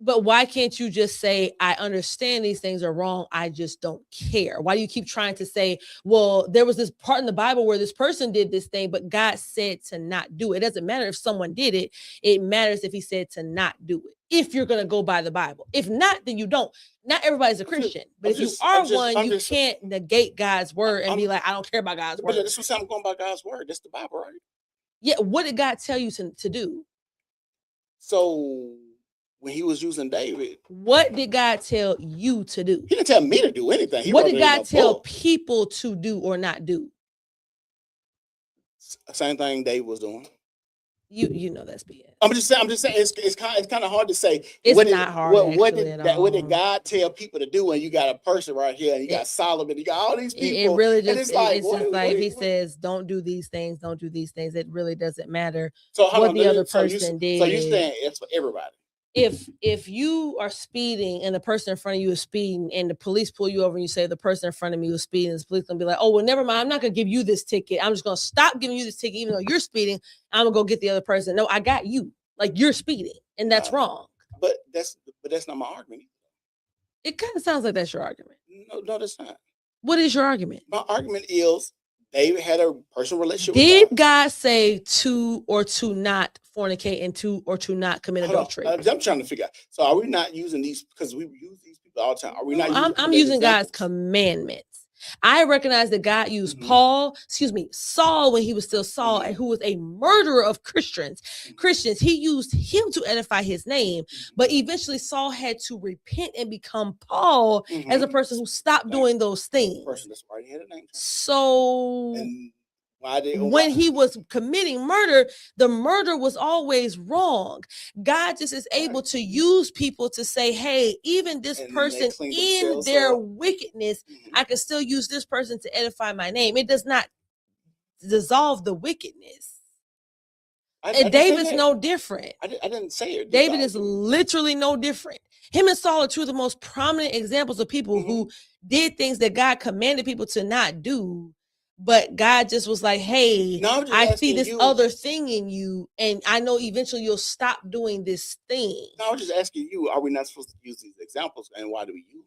But why can't you just say, I understand these things are wrong, I just don't care? Why do you keep trying to say, well, there was this part in the Bible where this person did this thing, but God said to not do it? It doesn't matter if someone did it. It matters if he said to not do it. If you're going to go by the Bible. If not, then you don't. Not everybody's a Christian. But if you are one, you can't negate God's word and be like, I don't care about God's But word. that's what I'm going by God's word. That's the Bible, right? Yeah, what did God tell you to do? So when he was using David, what did God tell you to do? He didn't tell me to do anything. What did God tell people to do or not do? Same thing David was doing. You know that's BS. I'm just saying it's kind of hard to say. It's not hard. What did God tell people to do? And you got a person right here, and you got Solomon, you got all these people. It really just it's like if he says don't do these things, don't do these things. It really doesn't matter so what the other person did. So you're saying it's for everybody. If you are speeding and the person in front of you is speeding and the police pull you over and you say the person in front of me was speeding, the police gonna be like, oh well, never mind, I'm not gonna give you this ticket. I'm just gonna stop giving you this ticket even though you're speeding. I'm gonna go get the other person. No, I got you. Like you're speeding and that's wrong. But that's not my argument. It kind of sounds like that's your argument. No, that's not. What is your argument? My argument is David had a personal relationship Did with God say to or to not fornicate and to or to not commit adultery? I'm trying to figure out. So are we not using these because we use these people all the time? Are we not? I'm using God's commandments. I recognize that God used Saul when he was still Saul, and who was a murderer of Christians. He used him to edify his name, but eventually Saul had to repent and become Paul as a person who stopped doing those things. That's why he had a name. So when he was committing murder, the murder was always wrong. God just is able to use people to say, hey, even this person in their wickedness, I can still use this person to edify my name. It does not dissolve the wickedness. And David's no different. I didn't say it. David is literally no different. Him and Saul are two of the most prominent examples of people who did things that God commanded people to not do. But God just was like, hey, I see this other thing in you, and I know eventually you'll stop doing this thing. No, I was just asking you, are we not supposed to use these examples, and why do we use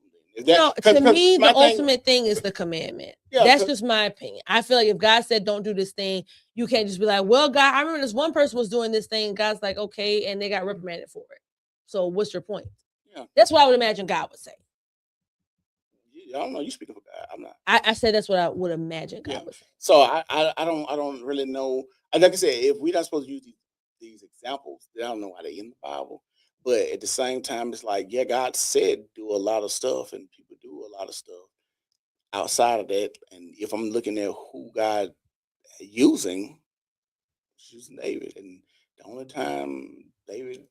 them? To me, the ultimate thing is the commandment. Yeah, that's just my opinion. I feel like if God said don't do this thing, you can't just be like, well, God, I remember this one person was doing this thing. God's like, okay, and they got reprimanded for it. So what's your point? Yeah. That's what I would imagine God would say. I don't know. You speaking for God. I'm not. I said that's what I would imagine God would say. So I don't really know. Like I said, if we're not supposed to use these examples, then I don't know why they're in the Bible. But at the same time, it's like, yeah, God said do a lot of stuff, and people do a lot of stuff outside of that. And if I'm looking at who God using David, and the only time David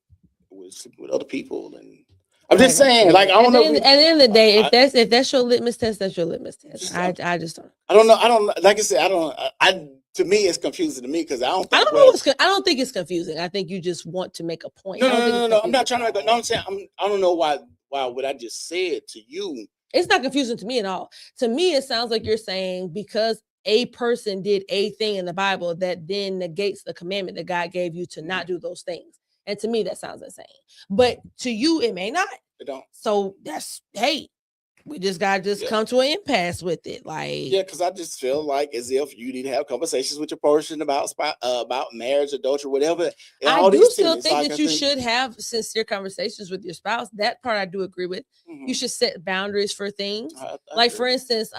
was sleeping with other people, and I'm just saying, like, I don't know. At the end of the day, if that's your litmus test, that's your litmus test. I just don't. I don't know. Like I said, to me, it's confusing to me because I don't think it's confusing. I think you just want to make a point. No. I'm not trying to make. No, I'm saying I don't know why what I just said to you. It's not confusing to me at all. To me, it sounds like you're saying because a person did a thing in the Bible that then negates the commandment that God gave you to not do those things. And to me, that sounds insane. But to you, it may not. It don't. So we just gotta come to an impasse with it. Like, because I just feel like as if you need to have conversations with your person about marriage, adultery, whatever. I do still think that you should have sincere conversations with your spouse. That part I do agree with. You should set boundaries for things. Like, for instance,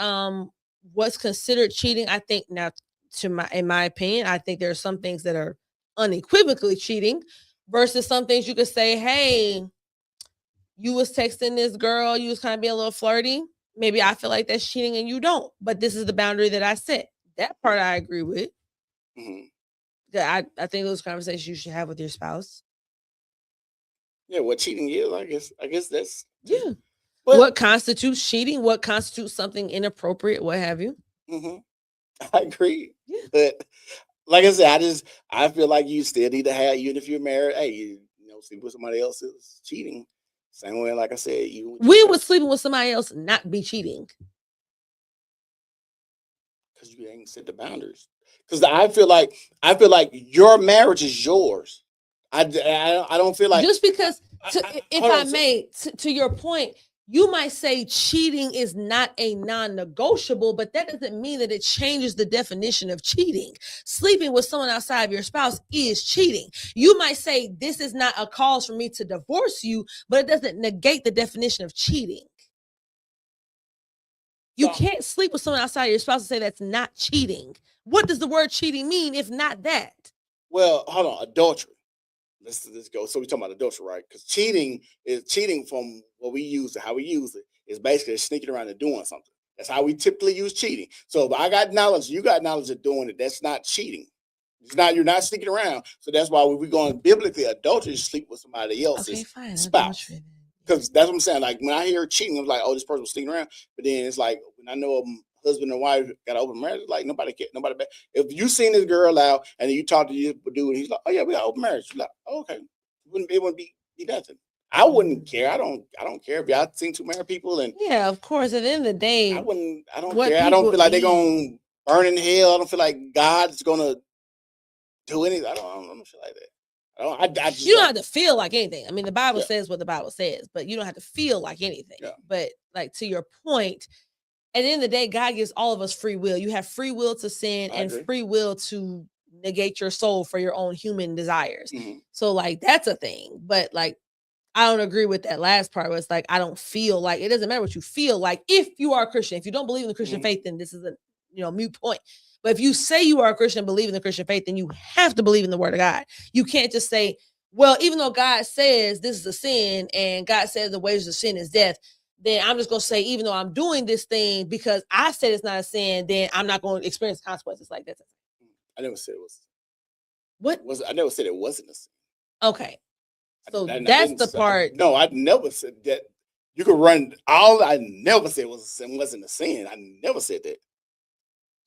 what's considered cheating, I think now, in my opinion, I think there are some things that are unequivocally cheating versus some things you could say, hey, you was texting this girl, you was kind of being a little flirty. Maybe I feel like that's cheating and you don't, but this is the boundary that I set. That part I agree with. Mhm. I think those conversations you should have with your spouse. Yeah, what cheating is, I guess that's Yeah. but What constitutes cheating? What constitutes something inappropriate? What have you? mhm, I agree. Yeah. But like I said, I feel like you still need to have, even if you're married, hey, you know, sleep with somebody else is cheating. Same way, like I said, even with We would sleeping with somebody else not be cheating. because you ain't set the boundaries. Because I feel like your marriage is yours. I don't feel like Just because, if hold I on, may, to your point, you might say cheating is not a non-negotiable, but that doesn't mean that it changes the definition of cheating. Sleeping with someone outside of your spouse is cheating. You might say this is not a cause for me to divorce you, but it doesn't negate the definition of cheating. You So- can't sleep with someone outside of your spouse and say that's not cheating. What does the word cheating mean if not that? well, hold on, adultery. Let's go. So we talking about adultery, right? Because cheating from what we use and how we use it is basically sneaking around and doing something. That's how we typically use cheating. So if I got knowledge, you got knowledge of doing it. That's not cheating. It's not, you're not sneaking around. So that's why when we going biblically, adultery is sleep with somebody else's Okay, fine. spouse. adultery then. Because that's what I'm saying. Like when I hear cheating, I'm like, oh, this person was sneaking around. But then it's like when I know a husband and wife got an open marriage, like nobody cares, nobody. If you seen this girl out and then you talk to your dude, and he's like, oh yeah, we got open marriage. You're like, oh, okay, it wouldn't be nothing. I wouldn't care. I don't care if y'all seen two married people, and Yeah, of course. At the end of the day, I don't what care. I don't people feel like they're need- gonna burn in hell. I don't feel like God's gonna do anything. I don't feel like that. I just you don't have to feel like anything. I mean, the Bible Yeah. says what the Bible says, but you don't have to feel like anything. Yeah. But like to your point, at the end of the day, God gives all of us free will. You have free will to sin I and agree. free will to negate your soul for your own human desires. Mhm. So like that's a thing. But like I don't agree with that last part where it's like I don't feel like it doesn't matter what you feel like if you are a Christian. If you don't believe in the Christian Mhm. faith, then this is a moot point. But if you say you are a Christian, believe in the Christian faith, then you have to believe in the word of God. You can't just say, well, even though God says this is a sin and God says the wages of sin is death, then I'm just gonna say, even though I'm doing this thing because I said it's not a sin, then I'm not going to experience consequences like that. I never said it was. What? I never said it wasn't a sin. Okay. So I that's didn't the say- part. No, I never said that. You could run all. I never said it was a sin. Wasn't a sin. I never said that.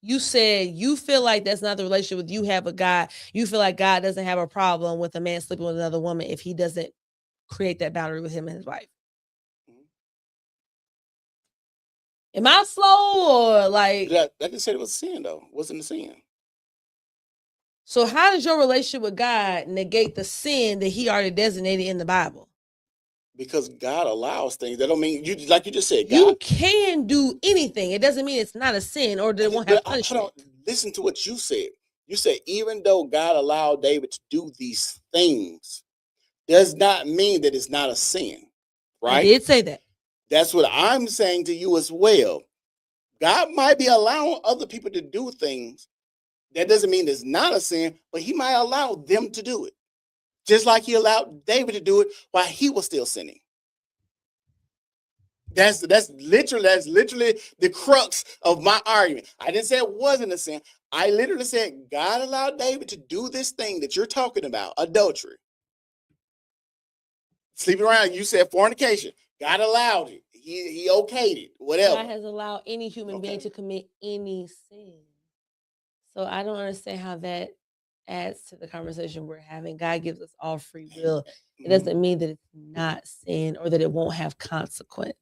You said you feel like that's not the relationship with you have a God. You feel like God doesn't have a problem with a man sleeping with another woman if he doesn't create that boundary with him and his wife. Mhm. Am I slow or like? I didn't say it was a sin though. It wasn't a sin. So how does your relationship with God negate the sin that he already designated in the Bible? Because God allows things. That don't mean you like you just said. God, You can do anything. It doesn't mean it's not a sin or that it won't have But hold punishment. on, listen to what you said. You said even though God allowed David to do these things, does not mean that it's not a sin, I right? did say that. That's what I'm saying to you as well. God might be allowing other people to do things. That doesn't mean it's not a sin, but he might allow them to do it. Just like he allowed David to do it while he was still sinning. That's literally the crux of my argument. I didn't say it wasn't a sin. I literally said God allowed David to do this thing that you're talking about, adultery. Sleeping around, you said fornication. God allowed it. He okayed it, whatever. God has allowed any human being Okay. to commit any sin. So I don't understand how that adds to the conversation we're having. God gives us all free will. It Mhm. doesn't mean that it's not sin or that it won't have consequence.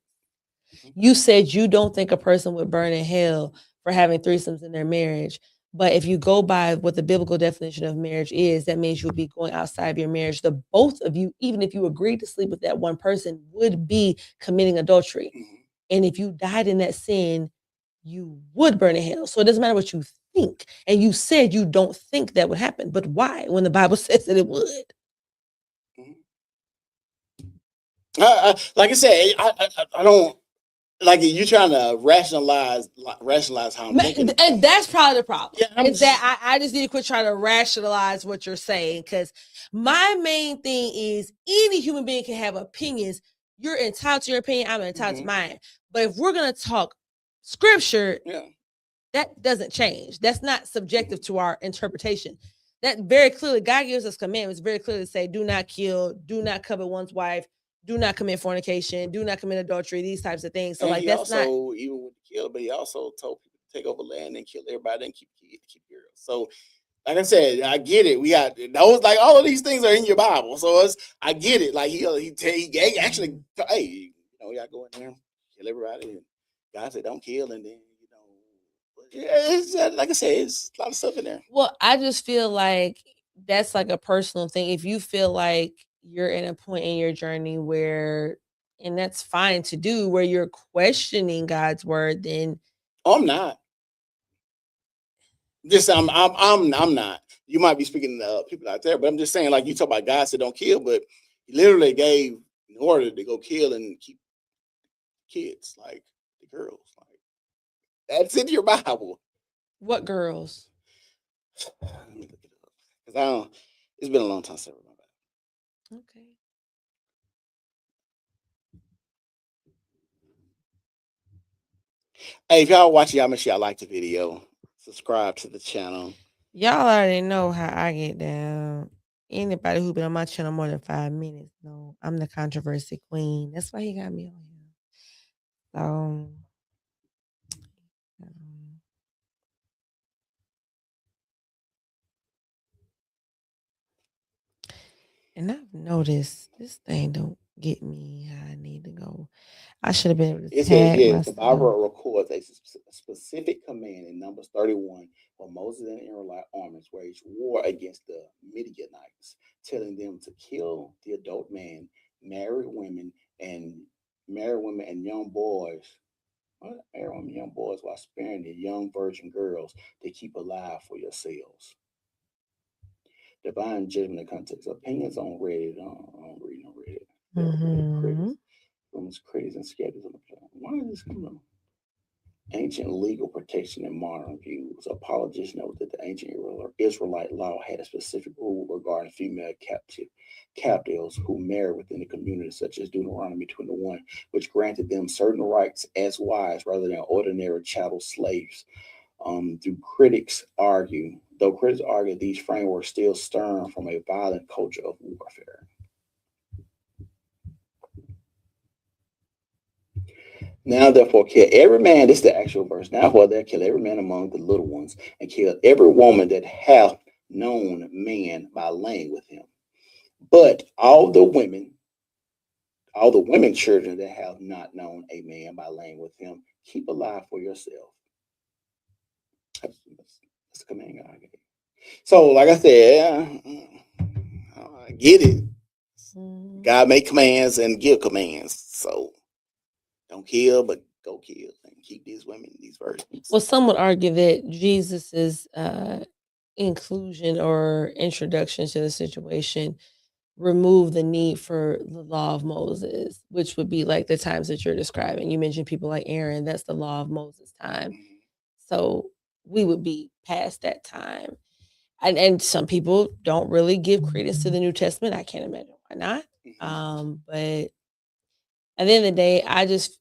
Mhm. You said you don't think a person would burn in hell for having threesomes in their marriage. But if you go by what the biblical definition of marriage is, that means you'll be going outside of your marriage. The both of you, even if you agreed to sleep with that one person, would be committing adultery. Mhm. And if you died in that sin, you would burn in hell. So it doesn't matter what you think. And you said you don't think that would happen. But why? When the Bible says that it would. Like I said, I don't. like you trying to rationalize how I'm thinking. And that's probably the problem. Yeah, I'm is that I just need to quit trying to rationalize what you're saying, because my main thing is any human being can have opinions. You're entitled to your opinion. I'm entitled to mine. But if we're gonna talk scripture, Yeah. that doesn't change. That's not subjective to our interpretation. That very clearly, God gives us commandments very clearly to say, do not kill, do not covet one's wife, do not commit fornication, do not commit adultery, these types of things. So And like he that's not also, even with the kill, but he also told people to take over land and kill everybody and keep kids, keep girls. So like I said, I get it. We got those, like all of these things are in your Bible. So I get it. Like he actually, hey, you know, y'all go in there, kill everybody, and God said don't kill, and then yeah, it's like I said, it's a lot of stuff in there. Well, I just feel like that's like a personal thing. If you feel like you're in a point in your journey where, and that's fine to do, where you're questioning God's word, then I'm not. Just I'm not. You might be speaking to people out there, but I'm just saying, like you talk about God said don't kill, but he literally gave an order to go kill and keep kids, like the girls. Like that's in your Bible. what girls? Let me look it up because I don't. It's been a long time since I read my Bible. Okay. Hey, if y'all watching, y'all make sure y'all like the video, subscribe to the channel. Y'all already know how I get down. Anybody who been on my channel more than 5 minutes know I'm the controversy queen. That's why he got me on here. So, and I've noticed this thing don't get me how I need to go. I should have been able to It says, tag yes, the myself. Bible records a specific command in Numbers 31 where Moses and Israelite armies waged war against the Midianites, telling them to kill the adult man, married women, and young boys. Married women, young boys, while sparing the young virgin girls to keep alive for yourselves. Divine judgment in context. Opinions on Reddit. On Reddit. Mhm. Women's critics and skeptics on the planet. Why is this coming on? Ancient legal protection and modern views. Apologists note that the ancient Israelite law had a specific rule regarding female captives who married within the community, such as Deuteronomy 21, which granted them certain rights as wives rather than ordinary chattel slaves. Though critics argue these frameworks still stem from a violent culture of warfare. Now therefore kill every man, this is the actual verse. Now therefore kill every man among the little ones, and kill every woman that hath known man by laying with him. But all the women children that have not known a man by laying with him, keep alive for yourself. That's the command God gave. So, like I said, I get it. God make commands and give commands. So don't kill, but go kill and keep these women, these virgins. Well, some would argue that Jesus's inclusion or introduction to the situation removed the need for the law of Moses, which would be like the times that you're describing. You mentioned people like Aaron, that's the law of Moses time. So we would be past that time. And some people don't really give credence to the New Testament. I can't imagine why not. But at the end of the day, I just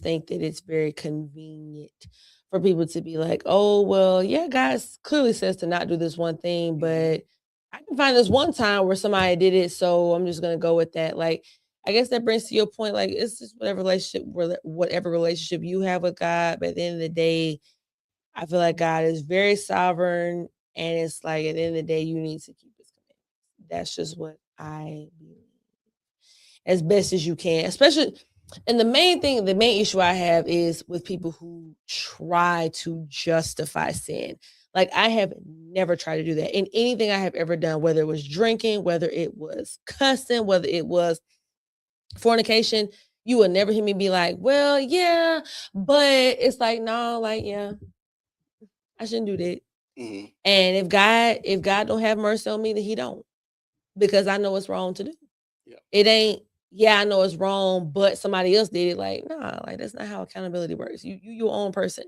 think that it's very convenient for people to be like, oh, well, yeah, God clearly says to not do this one thing, but I can find this one time where somebody did it, so I'm just gonna go with that. Like, I guess that brings to your point, like it's just whatever relationship you have with God. But at the end of the day, I feel like God is very sovereign, and it's like at the end of the day, you need to keep His commandments. That's just what I believe, as best as you can, especially. And the main issue I have is with people who try to justify sin. Like, I have never tried to do that in anything I have ever done, whether it was drinking, whether it was cussing, whether it was fornication. You will never hear me be like, well, yeah, but it's like, no, like, yeah, I shouldn't do that. And if God don't have mercy on me, then He don't, because I know it's wrong to do. Yeah. It ain't yeah, I know it's wrong, but somebody else did it. Like, nah, like that's not how accountability works. You your own person.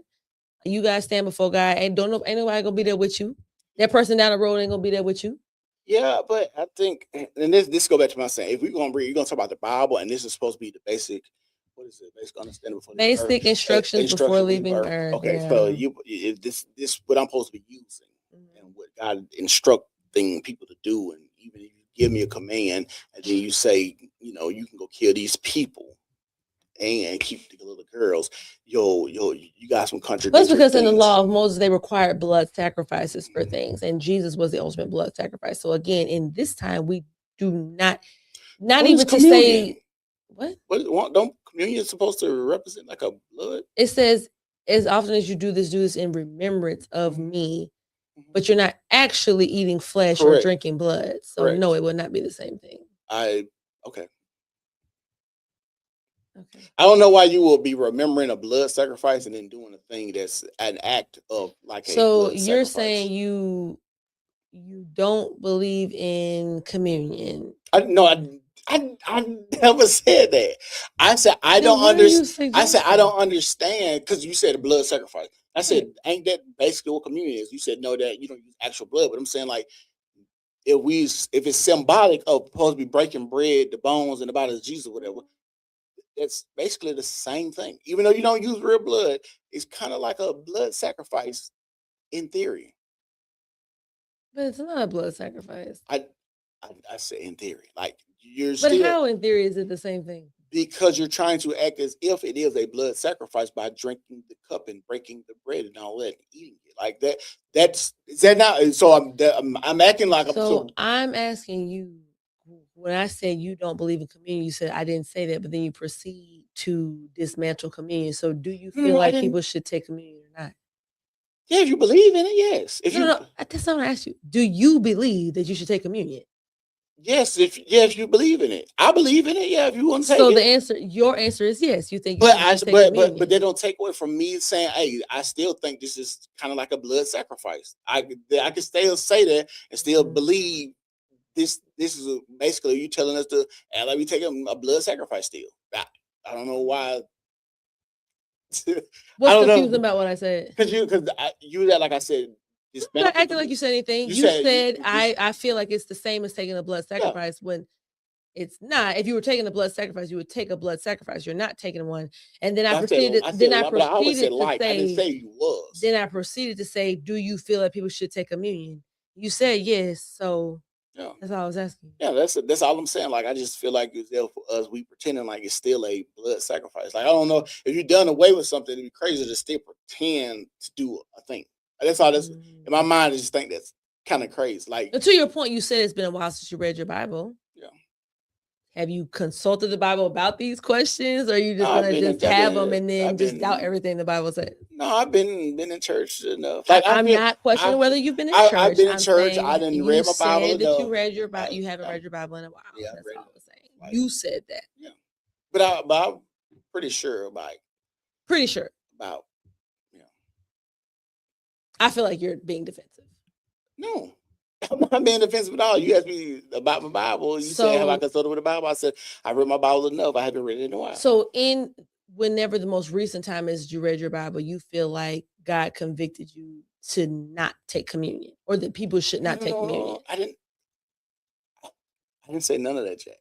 You guys stand before God, and don't know ain't nobody gonna be there with you. That person down the road ain't gonna be there with you. Yeah, but I think, and this go back to my saying, if we're gonna read, you're gonna talk about the Bible, and this is supposed to be the basic. What is it? Basic understanding before leaving Earth. Basic instructions before Instruction when you leaving Earth. Earth. Okay, Yeah. so you if this what I'm supposed to be using, and what God instructing people to do, and even if you give me a command, and then you say, you can go kill these people and keep the little girls, you got some That's contradictory because in the things. law of Moses, they required blood sacrifices for things, and Jesus was the ultimate blood sacrifice. So again, in this time, we do not What is even to communion? say what Don't communion supposed to represent like a blood? it says. As often as you do this in remembrance of me. Mhm. But you're not actually eating flesh or Correct. drinking blood. So Correct. no, it would not be the same thing. Okay. Okay. I don't know why you will be remembering a blood sacrifice and then doing a thing that's an act of like a So blood you're sacrifice. saying you don't believe in communion. I never said that. I said I don't understand. I said I don't understand because you said a blood sacrifice. I said, ain't that basically what communion is? You said no, that you don't use actual blood, but I'm saying like if it's symbolic of supposed to be breaking bread, the bones and the body of Jesus or whatever, that's basically the same thing. Even though you don't use real blood, it's kind of like a blood sacrifice in theory. But it's not a blood sacrifice. I say in theory, like you're But still, how in theory is it the same thing? because you're trying to act as if it is a blood sacrifice by drinking the cup and breaking the bread and all that, and eating it like that. Is that not? So I'm acting like So I'm asking you, when I said you don't believe in communion, you said I didn't say that, but then you proceed to dismantle communion. So do you feel I like didn't. people should take communion or not? Yeah, if you believe in it, yes. If No, that's not what I asked you. Do you believe that you should take communion? Yes, if you believe in it, I believe in it. Yeah, if you want to take So it. your answer is yes. You think, But you should take communion. but they don't take away from me saying, hey, I still think this is kind of like a blood sacrifice. I can still say that and still believe this is basically you telling us to and let me take a blood sacrifice still. I don't know why. What's I don't confusing know about what I said? because you that like I said. I'm not acting like you said anything. You said I feel like it's the same as taking a blood sacrifice when it's not. If you were taking a blood sacrifice, you would take a blood sacrifice. You're not taking one. And then I proceeded to say, do you feel that people should take communion? You said yes. So Yeah. that's all I was asking. Yeah, that's all I'm saying. Like I just feel like it's there for us. We pretending like it's still a blood sacrifice. Like I don't know if you've done away with something, it'd be crazy to still pretend to do a thing. That's all. That's in my mind. I just think that's kind of crazy. Like to your point, you said it's been a while since you read your Bible. Yeah. Have you consulted the Bible about these questions, or are you just gonna just have them and then just doubt everything the Bible said? No, I've been in church enough. Like I'm not questioning whether you've been in church. I've been in church. I didn't read my Bible said that enough. you read your Bible. You haven't read your Bible in a while. Yeah, that's all I was saying. Like, you said that. Yeah, but I'm pretty sure about. Pretty sure about. I feel like you're being defensive. No, I'm not being defensive at all. You asked me about my Bible. You said, have I consulted with the Bible? I said, I read my Bible enough. I haven't read it in a while. So whenever the most recent time is you read your Bible, you feel like God convicted you to not take communion or that people should not take communion. I didn't say none of that, Jazz.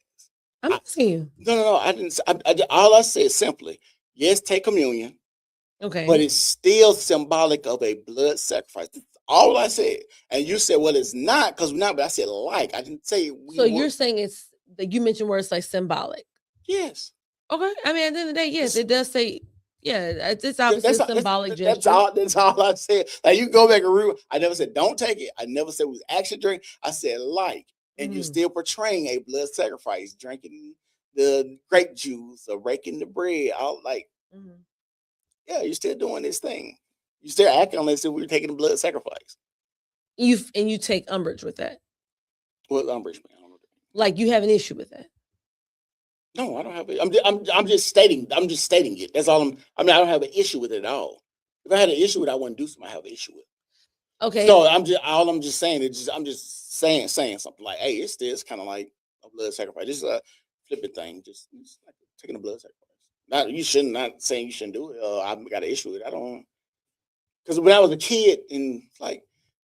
I'm asking you. No. I didn't. All I said simply, yes, take communion. Okay. But it's still symbolic of a blood sacrifice. That's all I said. And you said, well, it's not because we're not, but I said like. I didn't say you're saying it's that you mentioned words like symbolic. Yes. Okay. I mean, at the end of the day, yes, it does say, yeah, it's obviously a symbolic gesture. That's all I said. Like you go back and read. I never said don't take it. I never said it was actually drink. I said like. And you're still portraying a blood sacrifice, drinking the grape juice or breaking the bread. All like yeah, you're still doing this thing. You still acting as if we were taking a blood sacrifice. You take umbrage with that. What umbrage? I don't know. Like you have an issue with that? No, I don't have it. I'm just stating. I'm just stating it. That's all. I don't have an issue with it at all. If I had an issue with it, I wouldn't do something I have an issue with. Okay. So I'm just saying it. I'm just saying something like, hey, it's kind of like a blood sacrifice. This is flippant thing. Just like taking a blood sacrifice. Not you shouldn't. Not saying you shouldn't do it. I've got an issue with it. I don't. Because when I was a kid, and like,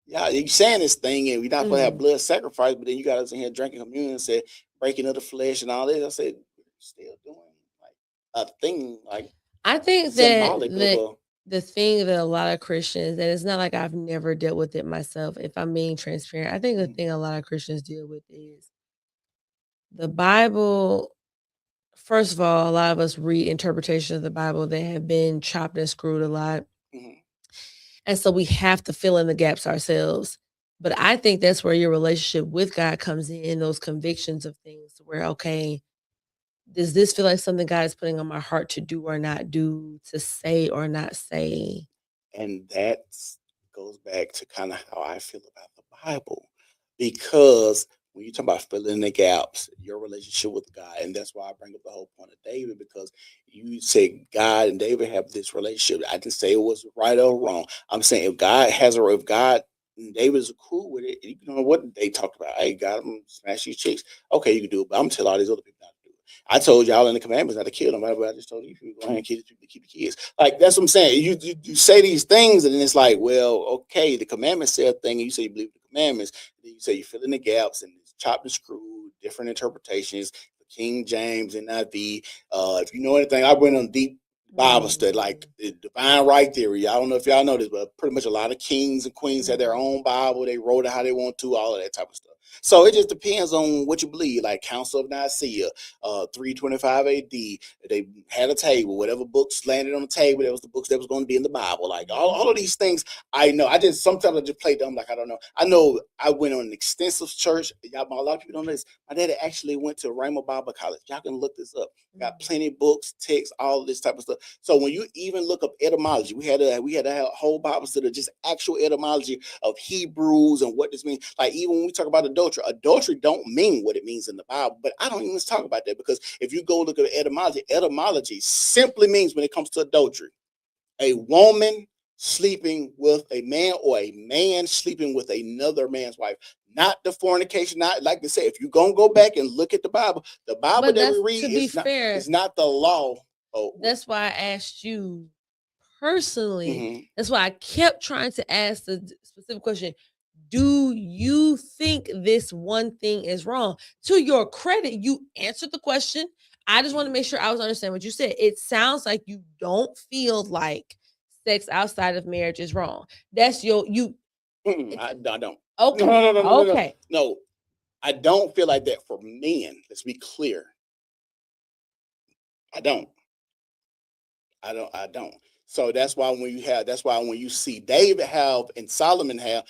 yeah, you saying this thing, and we're not supposed to have blood sacrifice, but then you got us in here drinking communion and said breaking of the flesh and all this. I said, still doing like a thing, like I think that symbolic of a. the thing that a lot of Christians, and it's not like I've never dealt with it myself, if I'm being transparent, I think the thing a lot of Christians deal with is the Bible. First of all, a lot of us read interpretations of the Bible that have been chopped and screwed a lot. Mhm. And so we have to fill in the gaps ourselves. But I think that's where your relationship with God comes in, those convictions of things where, okay, does this feel like something God is putting on my heart to do or not do, to say or not say? And that goes back to kind of how I feel about the Bible. Because when you talk about filling in the gaps, your relationship with God, and that's why I bring up the whole point of David, because you say God and David have this relationship. I didn't say it was right or wrong. I'm saying if God and David is cool with it, you know what they talked about. Hey, God, I'm gonna smash these chicks. Okay, you can do it, but I'm gonna tell all these other people not to do it. I told y'all in the commandments not to kill them, but I just told you to go ahead and keep the kids. Like that's what I'm saying. You say these things, and then it's like, well, okay, the commandments say a thing, and you say you believe the commandments, and then you say you fill in the gaps and it's chopped and screwed, different interpretations. King James, NIV. If you know anything, I went on deep Bible study, like the divine right theory. I don't know if y'all know this, but pretty much a lot of kings and queens had their own Bible. They wrote it how they want to, all of that type of stuff. So it just depends on what you believe. Like Council of Nicaea, 325 AD, they had a table. Whatever books landed on the table, that was the books that was going to be in the Bible. Like all of these things, I know. Sometimes I just play dumb, like I don't know. I know I went on an extensive church. Y'all, a lot of people don't know this. My daddy actually went to Rhema Bible College. Y'all can look this up. Got plenty of books, texts, all of this type of stuff. So when you even look up etymology, we had a whole Bible study of just actual etymology of Hebrews and what this means. Like even when we talk about adultery don't mean what it means in the Bible. But I don't even talk about that, because if you go look at etymology simply means, when it comes to adultery, a woman sleeping with a man or a man sleeping with another man's wife. Not the fornication. Not like I said, if you're gonna go back and look at the Bible But that we read to be fair, is not the law. That's why I asked you personally. Mhm. That's why I kept trying to ask the specific question. Do you think this one thing is wrong? To your credit, you answered the question. I just want to make sure I was understanding what you said. It sounds like you don't feel like sex outside of marriage is wrong. That's you. I don't. Okay. No. Okay. No, I don't feel like that for men. Let's be clear. I don't. I don't. So that's why when you see David have and Solomon have,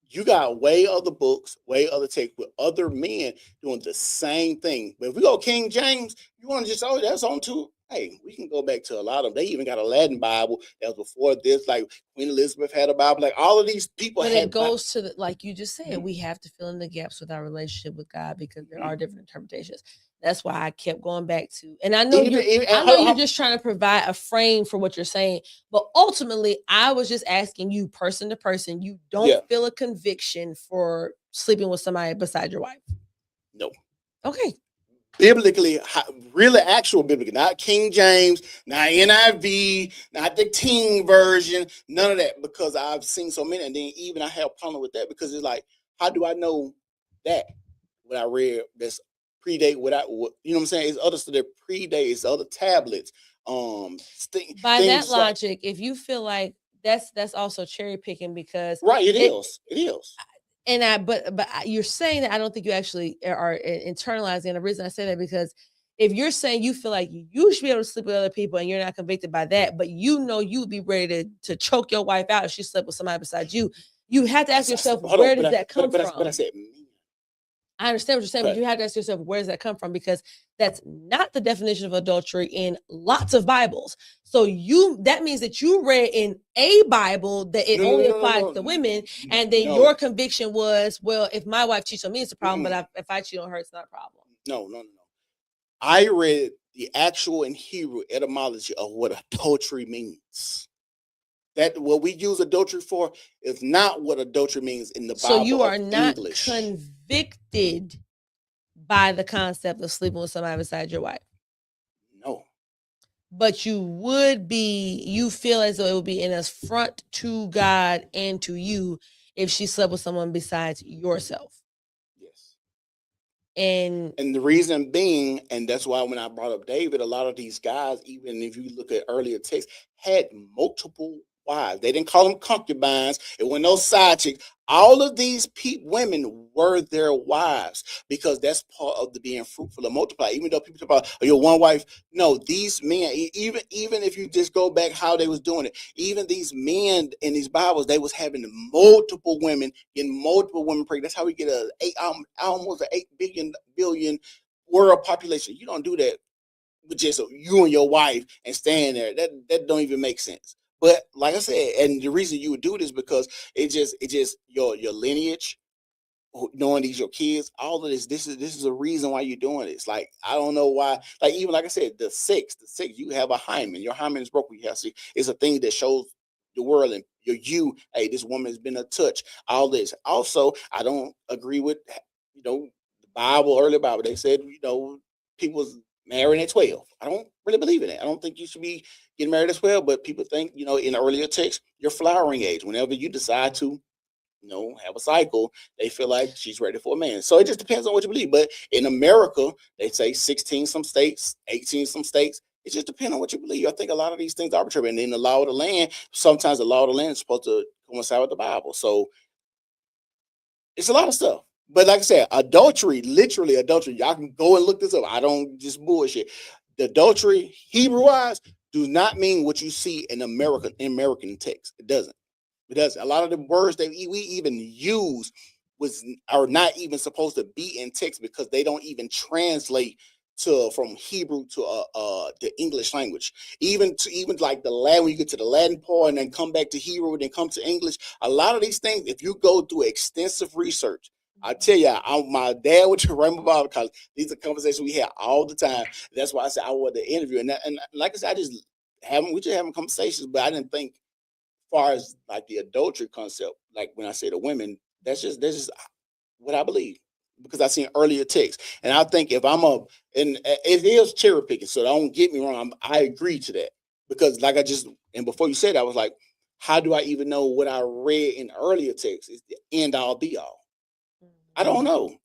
you got way other books, way other text with other men doing the same thing. But if we go King James, you want to just, that's on too. Hey, we can go back to a lot of them. They even got a Latin Bible that was before this. Like Queen Elizabeth had a Bible. Like all of these people But had. it goes to like you just said, we have to fill in the gaps with our relationship with God, because there are different interpretations. That's why I kept going back to, and I know you're just trying to provide a frame for what you're saying, but ultimately, I was just asking you, person to person, you don't feel a conviction for sleeping with somebody beside your wife? No. Okay. Biblically, really actual biblically, not King James, not NIV, not the teen version, none of that, because I've seen so many, and then even I have a problem with that, because it's like, how do I know that what I read that's predate you know what I'm saying? It's other stuff that predates, other tablets. By that logic, if you feel like that's also cherry picking, because right, it is. And but you're saying that I don't think you actually are internalizing. And the reason I say that, because if you're saying you feel like you should be able to sleep with other people and you're not convicted by that, but you know you would be ready to choke your wife out if she slept with somebody besides you, you have to ask yourself, where does that come from? But I said, I understand what you're saying, but you have to ask yourself, where does that come from? Because that's not the definition of adultery in lots of Bibles. So that means that you read in a Bible that it only applies to women, and then your conviction was, well, if my wife cheats on me, it's a problem, but if I cheat on her, it's not a problem. No. I read the actual in Hebrew etymology of what adultery means. That what we use adultery for is not what adultery means in the Bible. So you are not English. convicted by the concept of sleeping with somebody beside your wife. No. But you feel as though it would be an affront to God and to you if she slept with someone besides yourself. Yes. And the reason being, and that's why when I brought up David, a lot of these guys, even if you look at earlier texts, had multiple wives. They didn't call them concubines. It wasn't no side chicks. All of these women were their wives because that's part of the being fruitful and multiply. Even though people talk about your one wife, no, these men, even if you just go back how they was doing it, even these men in these Bibles, they was having multiple women, getting multiple women pregnant. That's how we get almost an 8 billion world population. You don't do that with just you and your wife and staying there. That don't even make sense. But like I said, and the reason you would do this because it just your lineage, knowing these your kids, all of this is a reason why you're doing this. Like I don't know why. Like even like I said, the six, you have a hymen. Your hymen is broken. You have see, it's a thing that shows the world and hey, this woman has been a touch. All this. Also, I don't agree with the Bible, early Bible. They said people was marrying at 12. I don't really believe in it. I don't think you should be getting married at 12, but people think, in earlier text, your flowering age, whenever you decide to, have a cycle, they feel like she's ready for a man. So it just depends on what you believe. But in America, they say 16 some states, 18 some states. It just depends on what you believe. I think a lot of these things are arbitrary. And then the law of the land, sometimes the law of the land is supposed to coincide with the Bible. So it's a lot of stuff. But like I said, adultery, literally adultery. Y'all can go and look this up. I don't just bullshit. The adultery, Hebrew-wise, do not mean what you see in American text. It doesn't. It doesn't. A lot of the words that we even use are not even supposed to be in text because they don't even translate from Hebrew to the English language. Even like the Latin, when you get to the Latin part and then come back to Hebrew and then come to English, a lot of these things, if you go through extensive reach, I tell you, my dad went to Rainbow Bible College. These are conversations we have all the time. That's why I said I wanted to interview. And like I said, we just having conversations, but I didn't think as far as like the adultery concept, like when I say the women, that's just what I believe because I seen earlier texts. And I think if and it is cherry picking, so don't get me wrong, I agree to that because like and before you said, I was like, how do I even know what I read in earlier texts is the end all be all? I don't know.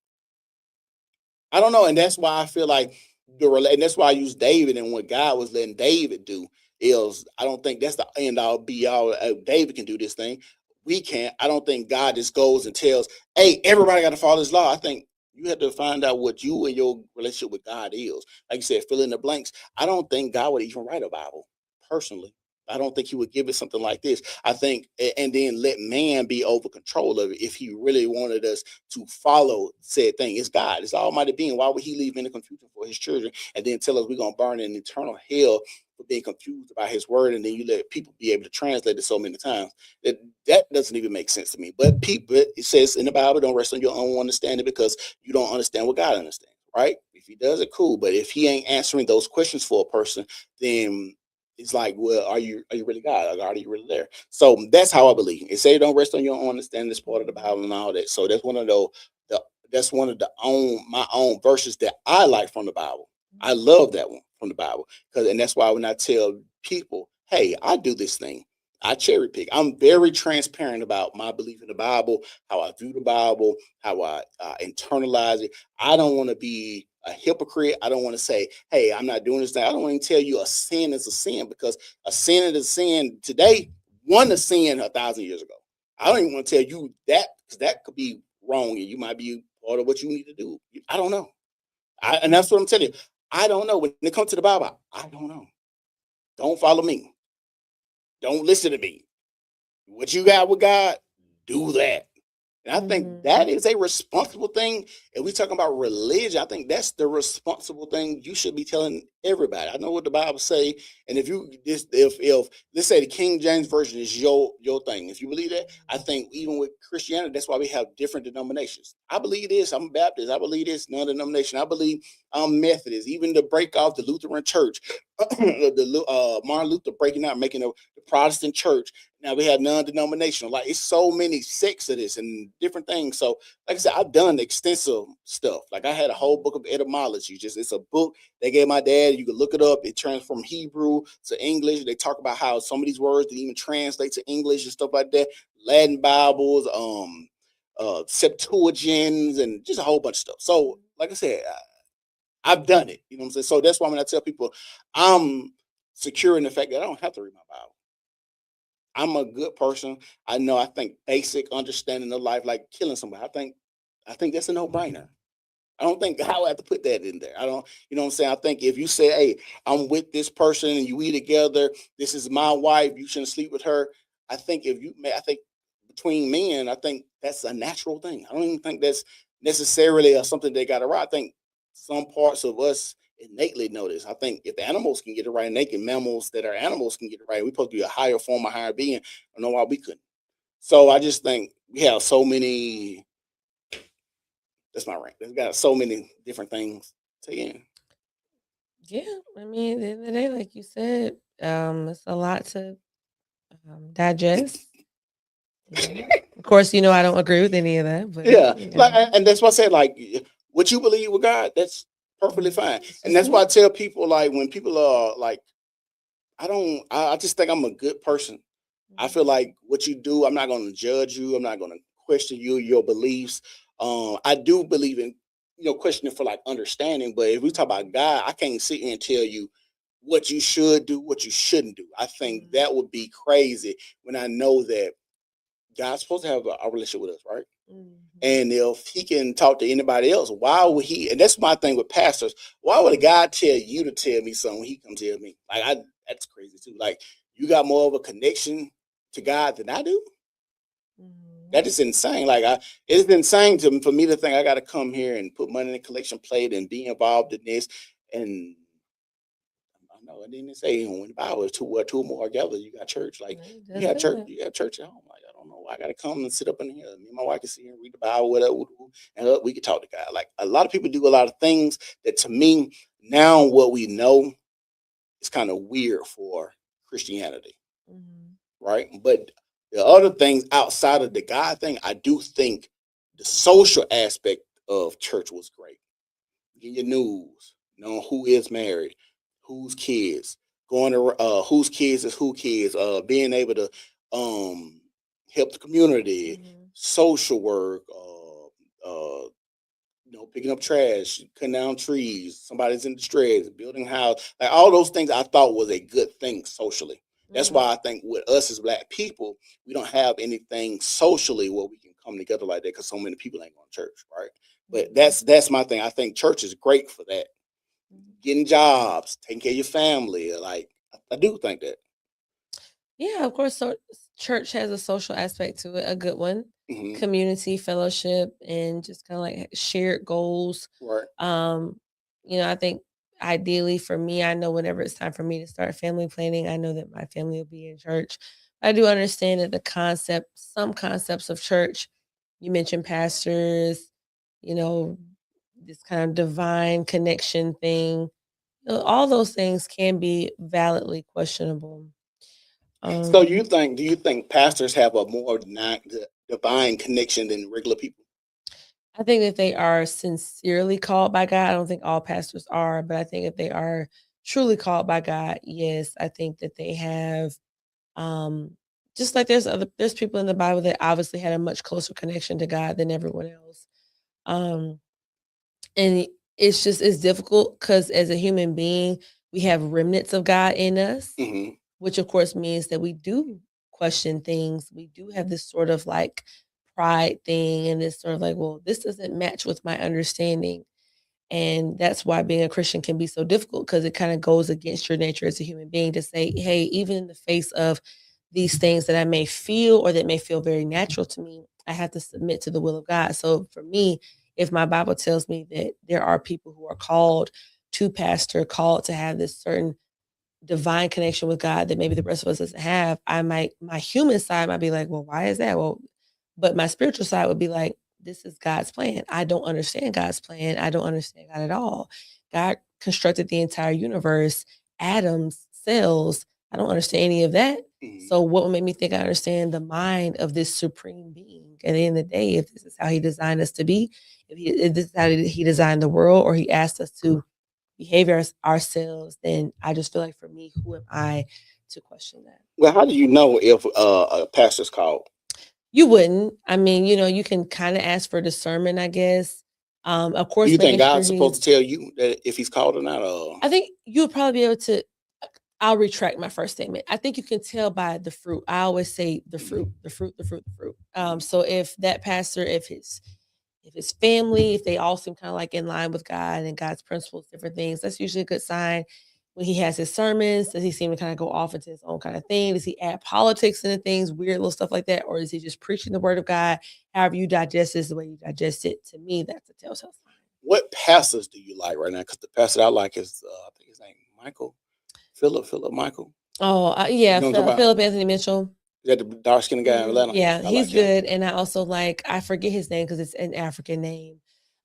And that's why I feel like and that's why I use David and what God was letting David do is I don't think that's the end all be all. David can do this thing. We can't. I don't think God just goes and tells, hey, everybody got to follow this law. I think you have to find out what you and your relationship with God is. Like you said, fill in the blanks. I don't think God would even write a Bible, personally. I don't think he would give it something like this. I think, and then let man be over control of it if he really wanted us to follow said thing. It's God. It's Almighty being. Why would he leave any confusion for his children and then tell us we're going to burn in eternal hell for being confused about his word, and then you let people be able to translate it so many times? That doesn't even make sense to me. But people, it says in the Bible, don't rest on your own understanding because you don't understand what God understands, right? If he does it, cool. But if he ain't answering those questions for a person, then it's like, well, are you really God? Are you really there? So that's how I believe. It say don't rest on your own understanding. This part of the Bible and all that. So that's one of my own verses that I like from the Bible. I love that one from the Bible and that's why when I tell people, hey, I do this thing, I cherry pick. I'm very transparent about my belief in the Bible, how I view the Bible, how I internalize it. I don't want to be a hypocrite. I don't want to say, hey, I'm not doing this thing. I don't want to tell you a sin is a sin because a sin is a sin today, one a sin 1,000 years ago. I don't even want to tell you that because that could be wrong and you might be part of what you need to do. I don't know. And that's what I'm telling you. I don't know. When it comes to the Bible, I don't know. Don't follow me. Don't listen to me. What you got with God, do that. And I think that is a responsible thing. If we're talking about religion, I think that's the responsible thing you should be telling Everybody. I know what the Bible say. And if you this if let's say the King James version is your thing, if you believe that, I think even with Christianity, that's why we have different denominations. I believe this. I'm a Baptist. I believe this non-denomination. I believe I'm Methodist. Even to break off the Lutheran Church, Martin Luther breaking out, making the Protestant church. Now we have non-denominational. Like it's so many sects of this and different things. So, like I said, I've done extensive stuff. Like I had a whole book of etymology. Just it's a book they gave my dad. You can look it up. It turns from Hebrew to English. They talk about how some of these words didn't even translate to English and stuff like that. Latin Bibles, Septuagints, and just a whole bunch of stuff. So, like I said, I've done it. You know what I'm saying? So that's why when I tell people I'm secure in the fact that I don't have to read my Bible. I'm a good person. I think basic understanding of life, like killing somebody. I think that's a no-brainer. I don't think I would have to put that in there. I don't, you know what I'm saying? I think if you say, hey, I'm with this person and you eat together, this is my wife, you shouldn't sleep with her. I think I think between men, I think that's a natural thing. I don't even think that's necessarily something they got to write. I think some parts of us innately know this. I think if animals can get it right, naked mammals that are animals can get it right, we're supposed to be a higher form, a higher being. I don't know why we couldn't. So I just think we have so many. That's my rank. There's got so many different things to get in. Yeah, I mean, at the end of the day, like you said, it's a lot to digest. Yeah. Of course, I don't agree with any of that, but Yeah, like, and that's why I said, like, what you believe with God, that's perfectly fine. And that's why I tell people, like, when people are like, I just think I'm a good person. I feel like what you do, I'm not going to judge you. I'm not going to question you, your beliefs. I do believe in, questioning for like understanding. But if we talk about God, I can't sit here and tell you what you should do, what you shouldn't do. I think that would be crazy when I know that God's supposed to have a relationship with us, right? And if he can talk to anybody else, why would he? And that's my thing with pastors. Why would a God tell you to tell me something when he come tell me? Like, that's crazy too. Like, you got more of a connection to God than I do. That is insane. Like, it's insane for me to think I got to come here and put money in the collection plate and be involved in this. And I know, and then they say when the Bible is two or more together, you got church. Like, you have church, at home. Like, I don't know. I got to come and sit up in here. Me and my wife can sit here and read the Bible, whatever, and we can talk to God. Like, a lot of people do a lot of things that, to me, now what we know is kind of weird for Christianity, right? But the other things outside of the God thing, I do think the social aspect of church was great. Getting your news, knowing who is married, whose kids, going to whose kids is who kids, being able to help the community, social work, picking up trash, cutting down trees, somebody's in distress, building a house, like all those things I thought was a good thing socially. That's why I think with us as Black people, we don't have anything socially where we can come together like that because so many people ain't going to church, right? But that's my thing. I think church is great for that. Getting jobs, taking care of your family. Like, I do think that. Yeah, of course. So church has a social aspect to it, a good one. Community, fellowship, and just kind of like shared goals. Right. I think ideally for me, I know whenever it's time for me to start family planning, I know that my family will be in church. I do understand that some concepts of church, you mentioned pastors, this kind of divine connection thing. All those things can be validly questionable. So do you think pastors have a more divine connection than regular people? I think that they are sincerely called by God. I don't think all pastors are, but I think if they are truly called by God, yes, I think that they have. Just like there's people in the Bible that obviously had a much closer connection to God than everyone else. And it's difficult because as a human being, we have remnants of God in us, which of course means that we do question things. We do have this sort of like pride thing and this sort of like, well, this doesn't match with my understanding. And that's why being a Christian can be so difficult because it kind of goes against your nature as a human being to say, hey, even in the face of these things that I may feel or that may feel very natural to me, I have to submit to the will of God. So for me, if my Bible tells me that there are people who are called to pastor, called to have this certain divine connection with God that maybe the rest of us doesn't have, my human side might be like, well, why is that? Well, but my spiritual side would be like, this is God's plan. I don't understand God's plan. I don't understand God at all. God constructed the entire universe, atoms, cells. I don't understand any of that. Mhm. So what would make me think I understand the mind of this supreme being? At the end of the day, if this is how he designed us to be, if this is how he designed the world, or he asked us to behave ourselves, then I just feel like, for me, who am I to question that? Well, how do you know if a pastor's called? You wouldn't. I mean, you can kind of ask for discernment, I guess. Of Do course, you think making sure God's supposed to tell you that if he's called or not? I think you would probably be able to. I'll retract my first statement. I think you can tell by the fruit. I always say the fruit, the fruit, the fruit, the fruit. So if that pastor, if his family, if they all seem kind of like in line with God and God's principles, different things, that's usually a good sign. When he has his sermons, does he seem to kind of go off into his own kind of thing? Does he add politics into things, weird little stuff like that? Or is he just preaching the word of God? However you digest it is the way you digest it. To me, that's a telltale sign. What pastors do you like right now? Because the pastor I like is, I think his name Michael, Philip Michael. Oh, You know what I'm talking about? Philip Anthony Mitchell. Is that the dark skinned guy in Atlanta? Yeah, I he's like him. good. And I also I forget his name because it's an African name.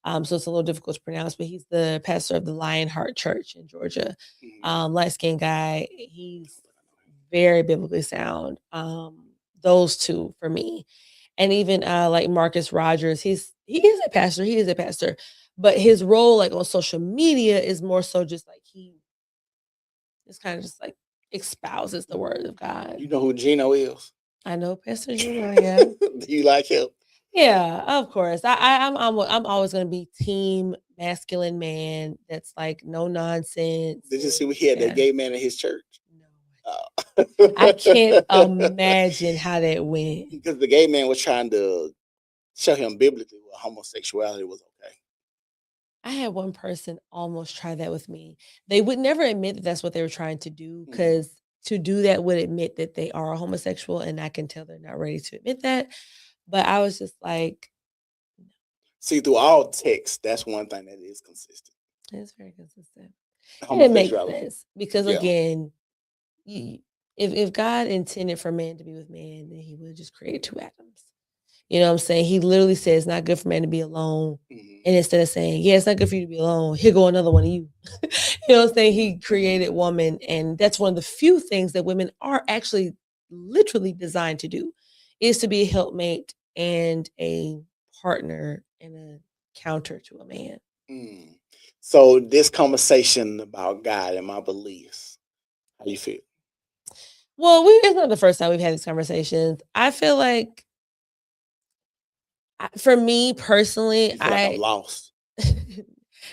So it's a little difficult to pronounce, but he's the pastor of the Lionheart Church in Georgia. Mhm. Light-skinned guy. He's very biblically sound. Those two for me. And even like Marcus Rogers, he is a pastor. He is a pastor. But his role like on social media is more so just like he just kind of just like espouses the word of God. You know who Gino is? I know Pastor Gino, yeah. Do you like him? Yeah, of course. I'm always gonna be team masculine man that's like no nonsense. Did you see what he had Yeah. that gay man in his church? No. I can't imagine how that went. Because the gay man was trying to show him biblically what homosexuality was okay. I had one person almost try that with me. They would never admit that that's what they were trying to do, Mhm. because to do that would admit that they are a homosexual, and I can tell they're not ready to admit that. But I was just like, See, through all texts, that's one thing that is consistent. it's very consistent. And it makes Homosexuality. sense because, Yeah. again, if God intended for man to be with man, then he would just create two atoms. You know what I'm saying? He literally said it's not good for man to be alone. Mhm. And instead of saying, yeah, it's not good for you to be alone, here go another one of you. You know what I'm saying? He created woman. And that's one of the few things that women are actually literally designed to do, is to be a helpmate and a partner and a counter to a man. Mm. So this conversation about God and my beliefs, how you feel? Well, it's not the first time we've had these conversations. I feel like, for me personally, You feel like I'm lost.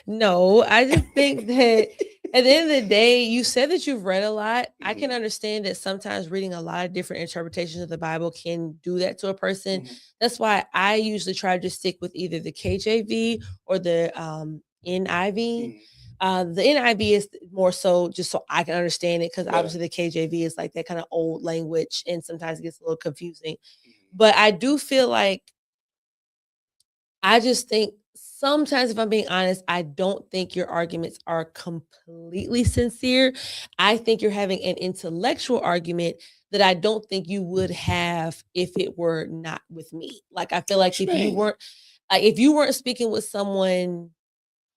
no, I just think that at the end of the day, you said that you've read a lot. I can Mhm. understand that sometimes reading a lot of different interpretations of the Bible can do that to a person. Mhm. That's why I usually try to stick with either the KJV or the NIV. Mhm. The NIV is more so just so I can understand it, because Yeah. obviously the KJV is like that kind of old language and sometimes it gets a little confusing. Mhm. But I do feel like, I just think sometimes, if I'm being honest, I don't think your arguments are completely sincere. I think you're having an intellectual argument that I don't think you would have if it were not with me. Like, I feel like What you mean? if you weren't speaking with someone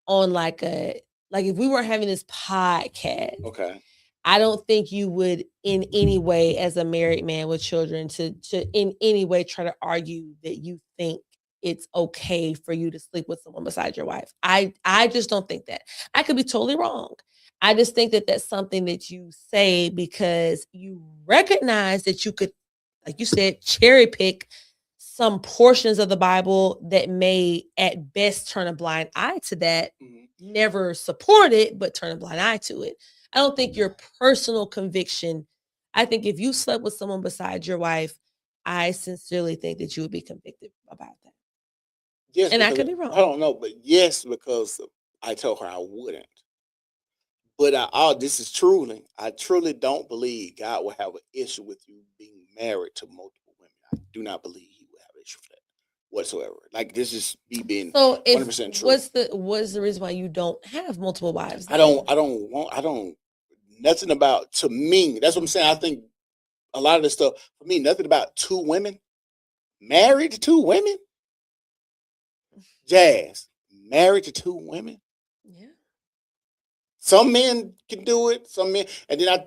on like if we weren't having this podcast, Okay. I don't think you would in any way, as a married man with children, to in any way try to argue that you think it's okay for you to sleep with someone besides your wife. I just don't think that. I could be totally wrong. I just think that that's something that you say because you recognize that you could, like you said, cherry pick some portions of the Bible that may at best turn a blind eye to that, Mhm. never support it, but turn a blind eye to it. I don't think your personal conviction, I think if you slept with someone besides your wife, I sincerely think that you would be convicted about that. Yes, And I because could be I wrong. don't know, but yes, because I told her I wouldn't. But this is truly, I truly don't believe God will have an issue with you being married to multiple women. I do not believe He will have an issue with that. whatsoever. Like this is me being So if 100% true. what's the reason why you don't have multiple wives? I don't nothing about, to me, that's what I'm saying. I think a lot of this stuff for me, nothing about two women married to two women. Jazz married to two women. Yeah. Some men can do it. Some men, and then I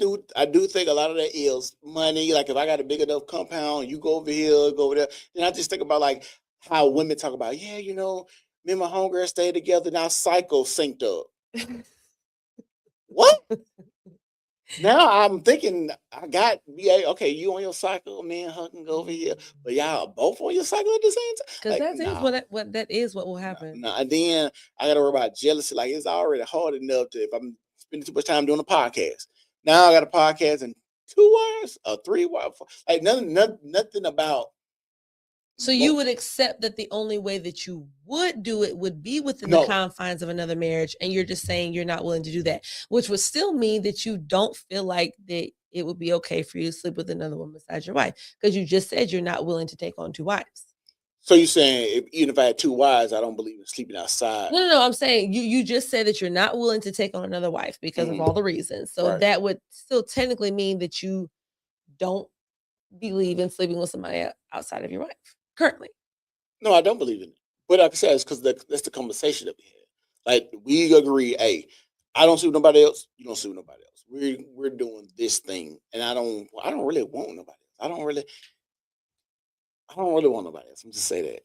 do think a lot of that is money. Like if I got a big enough compound, you go over here, go over there. Then I just think about like how women talk about, yeah, you know, me and my homegirl stay together. Now cycle synced up. What? Now I'm thinking I got, yeah, okay, you on your cycle, me and her can go over here, but y'all both on your cycle at the same time. Because Like, that is nah. what that is what will happen. No, and then I gotta worry about jealousy. Like it's already hard enough to if I'm spending too much time doing a podcast. Now I got a podcast and 2 wives or 3 wives. Like nothing about. So you would accept that the only way that you would do it would be within No. the confines of another marriage, and you're just saying you're not willing to do that, which would still mean that you don't feel like that it would be okay for you to sleep with another woman besides your wife, because you just said you're not willing to take on 2 wives. So you're saying even if I had 2 wives, I don't believe in sleeping outside. No. I'm saying you just said that you're not willing to take on another wife because of all the reasons. So Right. that would still technically mean that you don't believe in sleeping with somebody outside of your wife currently. No, I don't believe in it. But like I said, it's because that's the conversation that we had. Like we agree, hey, I don't sleep with nobody else. You don't sleep with nobody else. We're doing this thing, and I don't really want nobody else. I don't really want nobody else. I'm just say that.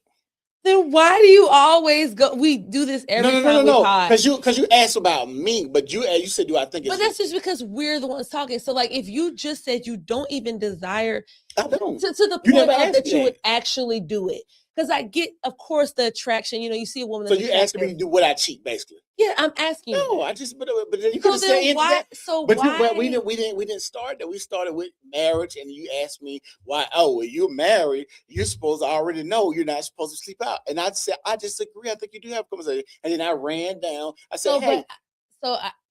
Then why do you always go? We do this every time we pod. Because you asked about me, but you said, do I think it's? But that's just because we're the ones talking. So like, if you just said you don't even desire I don't. to the You point never of asked that me you that. would actually do it. Because I get, of course, the attraction. You know, you see a woman. So that's you asking me to attractive. do what I cheat, basically? Yeah, I'm asking you. No, that. I just but then you So could have said then why? that. So But why? we didn't start that. We started with marriage, and you asked me why. Oh, well, you're married. You're supposed to already know you're not supposed to sleep out. And I said I disagree. I think you do have a conversation. And then I ran down. I said, hey.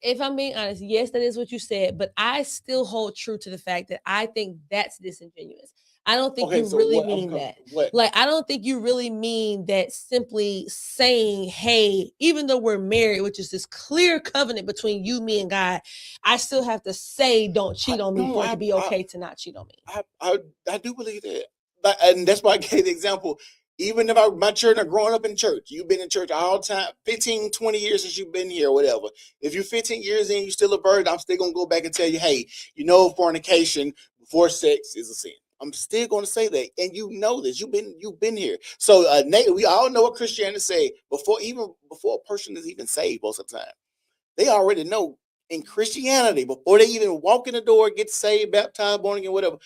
If I'm being honest, yes, that is what you said, but I still hold true to the fact that I think that's disingenuous. I don't think Okay, you so really what- mean that. What? Like, I don't think you really mean that simply saying, hey, even though we're married, which is this clear covenant between you, me, and God, I still have to say, don't cheat on me No, for it I- to be okay to not cheat on me. I do believe that. And that's why I gave the example. Even if my children are growing up in church, you've been in church all the time, 15, 20 years since you've been here or whatever. If you're 15 years in, you're still a virgin, I'm still going to go back and tell you, hey, you know, fornication before sex is a sin. I'm still going to say that. And you know this. You've been here. So Nate, we all know what Christianity say before a person is even saved most of the time. They already know in Christianity, before they even walk in the door, get saved, baptized, born again, whatever,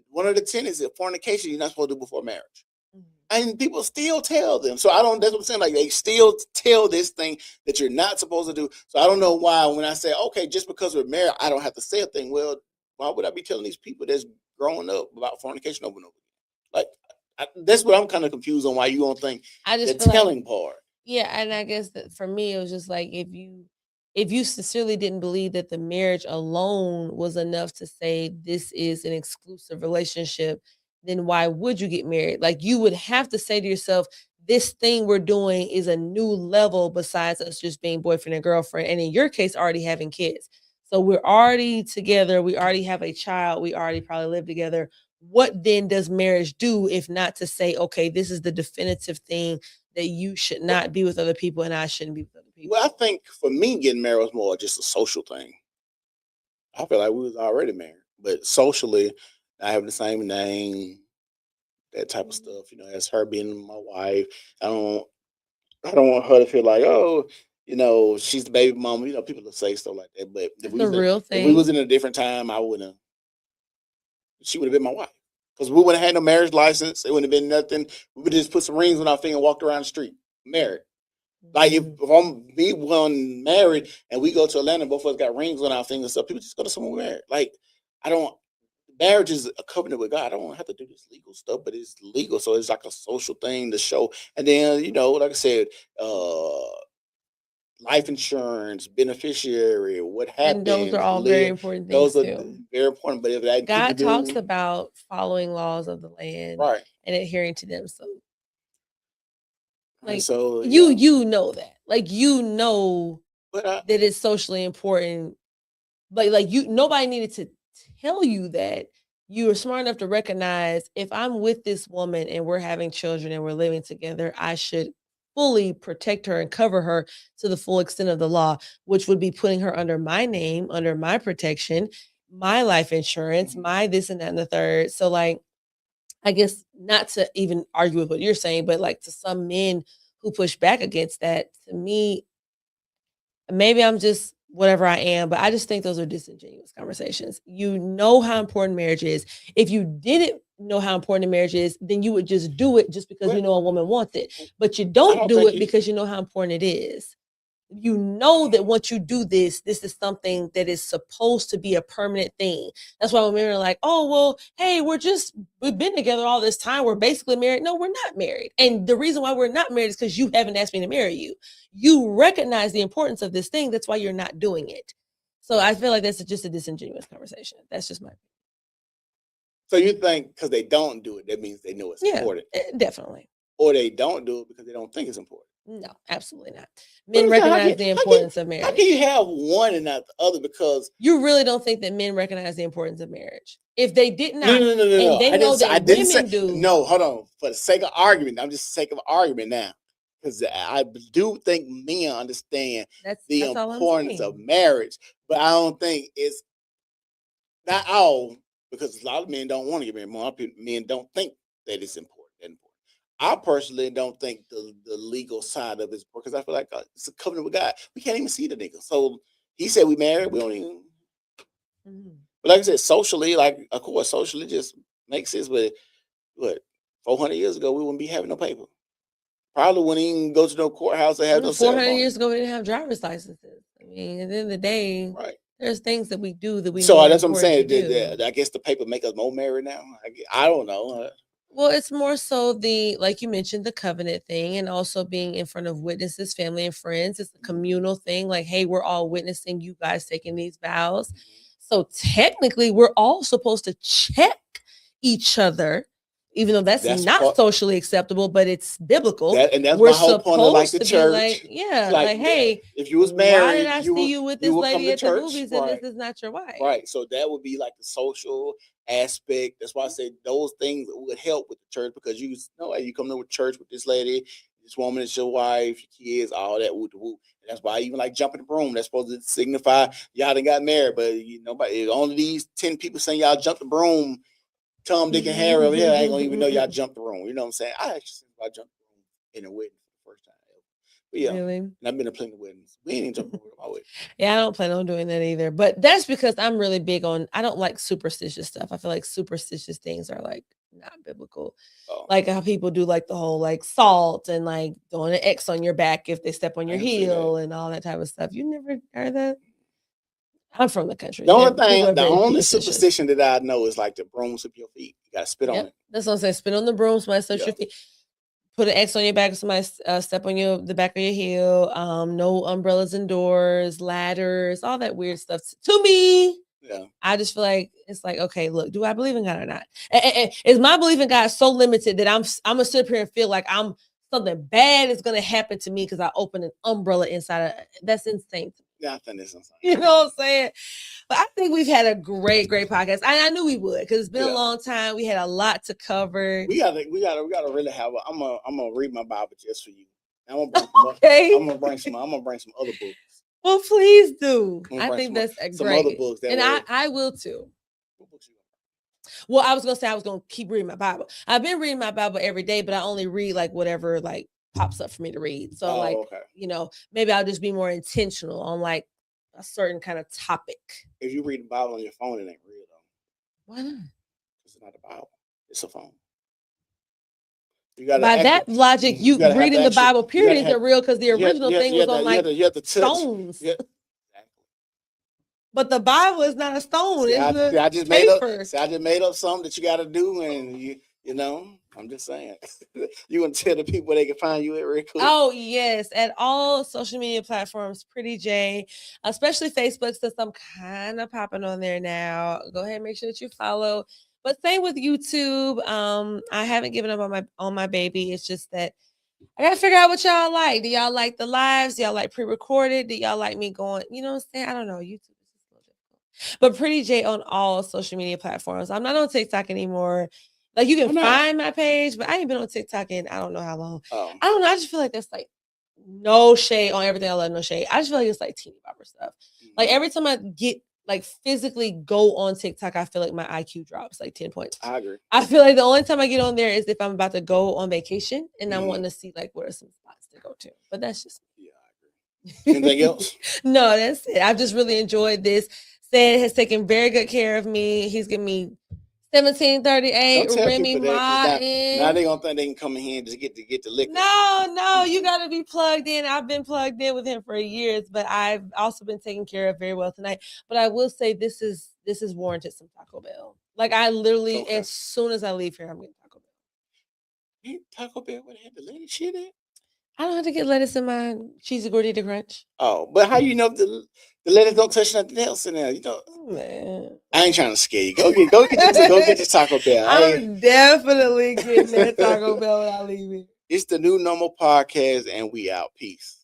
one of the tenets is fornication you're not supposed to do before marriage. And people still tell them. So that's what I'm saying. Like they still tell this thing that you're not supposed to do. So I don't know why when I say, okay, just because we're married, I don't have to say a thing. Well, why would I be telling these people that's growing up about fornication over and over? Like that's what I'm kind of confused on why you don't think I just the feel like, telling part. yeah, and I guess that for me, it was just like if you sincerely didn't believe that the marriage alone was enough to say this is an exclusive relationship, then why would you get married? Like you would have to say to yourself, this thing we're doing is a new level besides us just being boyfriend and girlfriend. And in your case, already having kids. So we're already together. We already have a child. We already probably live together. What then does marriage do if not to say, okay, this is the definitive thing that you should not be with other people and I shouldn't be with other people? Well, I think for me, getting married was more just a social thing. I feel like we was already married, but socially, I have the same name, that type of stuff. You know, as her being my wife, I don't want her to feel like, oh, you know, she's the baby mama. You know, people will say stuff like that. But That's a real if we thing. was in a different time, I wouldn't. She would have been my wife because we wouldn't have had no marriage license. It wouldn't have been nothing. We would just put some rings on our finger and walked around the street married. Like if I'm me one married and we go to Atlanta, both of us got rings on our fingers and stuff, people just go to someone married. Like marriage is a covenant with God. I don't have to do this legal stuff, but it's legal. So it's like a social thing to show. And then, you know, like I said, life insurance, beneficiary, what And happened. those are all very important things Those are too. very important. But if that God people talks do, about following laws of the land right. and adhering to them. So And Like so you know that. Like you know but that it's socially important. Like you nobody needed to tell you that. You were smart enough to recognize if I'm with this woman and we're having children and we're living together, I should fully protect her and cover her to the full extent of the law, which would be putting her under my name, under my protection, my life insurance, my this and that and the third. So like I guess not to even argue with what you're saying, but like to some men who push back against that, to me, maybe I'm just whatever I am, but I just think those are disingenuous conversations. You know how important marriage is. If you didn't know how important marriage is, then you would just do it just because you know a woman wants it. But you don't do it because you know how important it is. You know that once you do this, this is something that is supposed to be a permanent thing. That's why when men are like, oh, well, hey, we've been together all this time. We're basically married. No, we're not married. And the reason why we're not married is because you haven't asked me to marry you. You recognize the importance of this thing. That's why you're not doing it. So I feel like that's just a disingenuous conversation. That's just my so you think because they don't do it, that means they know it's important, definitely. or they don't do it because they don't think it's important. No, absolutely not. But Men I'm saying, recognize the importance of How marriage. can you have one and not the other? Because You really don't think that men recognize the importance of marriage? If they did not, no. and they know that I didn't say women do. no. Hold on, for the sake of argument, I'm just sake of argument now, because I do think men understand That's the all I'm importance of saying. marriage, but I don't think it's not all, because a lot of men don't want to get married. More men don't think that it's important. I personally don't think the legal side of it is important, because I feel like it's a covenant with God. We can't even see the nigga. So he said we married. We don't even. Mhm. But like I said, socially, like of course, socially just makes sense. But what 400 years ago, we wouldn't be having no paper. Probably wouldn't even go to no courthouse or have no 400 ceremony. years ago, we didn't have driver's licenses. I mean, at the end of the day, Right. there's things that we do that we So know are that's what I'm important saying. to do. I guess the paper make us more married now. I don't know. Well, it's more so like you mentioned, the covenant thing, and also being in front of witnesses, family and friends. It's a communal thing. Like, hey, we're all witnessing you guys taking these vows. So technically, we're all supposed to check each other, even though that's not socially acceptable, but it's biblical. And that's we're my whole point of like the church. Like, hey, if you was why married, did I see you with this lady at the movies and this is not your wife? Right. So that would be like the social aspect. That's why I say those things would help with the church, because you know, you come to church with this lady, this woman is your wife, your kids, all that. Woo, woo. That's why even like jumping the broom, that's supposed to signify y'all done got married, but nobody, only these 10 people saying y'all jumped the broom. Tom, Dick, and Harry over here, I ain't gonna even know y'all jumped the room. You know what I'm saying? I actually think I jumped the room in a wedding for the first time ever. But yeah, really? And I've been to plenty of weddings. We ain't even jumped the room my wedding. Yeah, I don't plan on doing that either. But that's because I'm really big on, I don't like superstitious stuff. I feel like superstitious things are like not biblical. Like how people do like the whole like salt and like throwing an X on your back if they step on your heel and all that type of stuff. You never heard that? I'm from the country. The only superstition that I know is like the broom sweep your feet. You gotta spit on it. That's what I'm saying. Spit on the broom, somebody touch your feet. Put an X on your back, somebody step on the back of your heel. No umbrellas and doors, ladders, all that weird stuff. To me, I just feel like it's like, okay, look, do I believe in God or not? Is my belief in God so limited that I'm gonna sit up here and feel like something bad is gonna happen to me because I opened an umbrella inside of that's insane. Yeah, I think that's insane. You know what I'm saying? But I think we've had a great podcast. I knew we would, because it's been a long time. We had a lot to cover. We gotta really have. I'm gonna read my Bible just for you. I'm gonna bring some other books. Well, please do. I think that's some great. other books, and I will too. What books you got? Well, I was gonna say I was gonna keep reading my Bible. I've been reading my Bible every day, but I only read like whatever like pops up for me to read. So maybe I'll just be more intentional on like a certain kind of topic. If you read the Bible on your phone, it ain't real though. Why not? It's not a Bible. It's a phone. By that logic, you reading the Bible period isn't real, because the original thing was on like stones. Yeah. But the Bible is not a stone. I just made up something that you got to do, and you know. I'm just saying. You want to tell the people where they can find you at real quick? Oh, yes. At all social media platforms, Pretty J, especially Facebook, since I'm kind of popping on there now. Go ahead and make sure that you follow. But same with YouTube. I haven't given up on my baby. It's just that, I gotta figure out what y'all like. Do y'all like the lives? Do y'all like pre-recorded? Do y'all like me going? You know what I'm saying? I don't know. YouTube is just a little difficult. But Pretty J on all social media platforms. I'm not on TikTok anymore. Like you Why can not? find my page, but I ain't been on TikTok in I don't know how long. Oh, I don't know. I just feel like that's like no shade on everything. I love no shade. I just feel like it's like teeny bopper stuff. Like every time I get like physically go on TikTok, I feel like my IQ drops like 10 points. I agree. I feel like the only time I get on there is if I'm about to go on vacation and I'm Mhm. wanting to see like where are some spots to go to. But that's just Yeah, I agree. Anything else? no, that's it. I've just really enjoyed this. Said has taken very good care of me. He's given me 1738 Don't tell Remy people that 'cause Martin. now they gonna think they can come in here and just get the liquor. No, you got to be plugged in. I've been plugged in with him for years, but I've also been taken care of very well tonight. But I will say this is warranted some Taco Bell. Like I literally, Okay. as soon as I leave here, I'm getting Taco Bell. Ain't Taco Bell would have the lettuce shit in? I don't have to get lettuce in my cheesy gordita crunch. Oh, but how you know if the lettuce don't touch nothing else in there? You know, Oh, man, I ain't trying to scare you. Go get your Taco Bell. I'm definitely getting that Taco Bell when I leave here. It's the New Normal Podcast, and we out. Peace.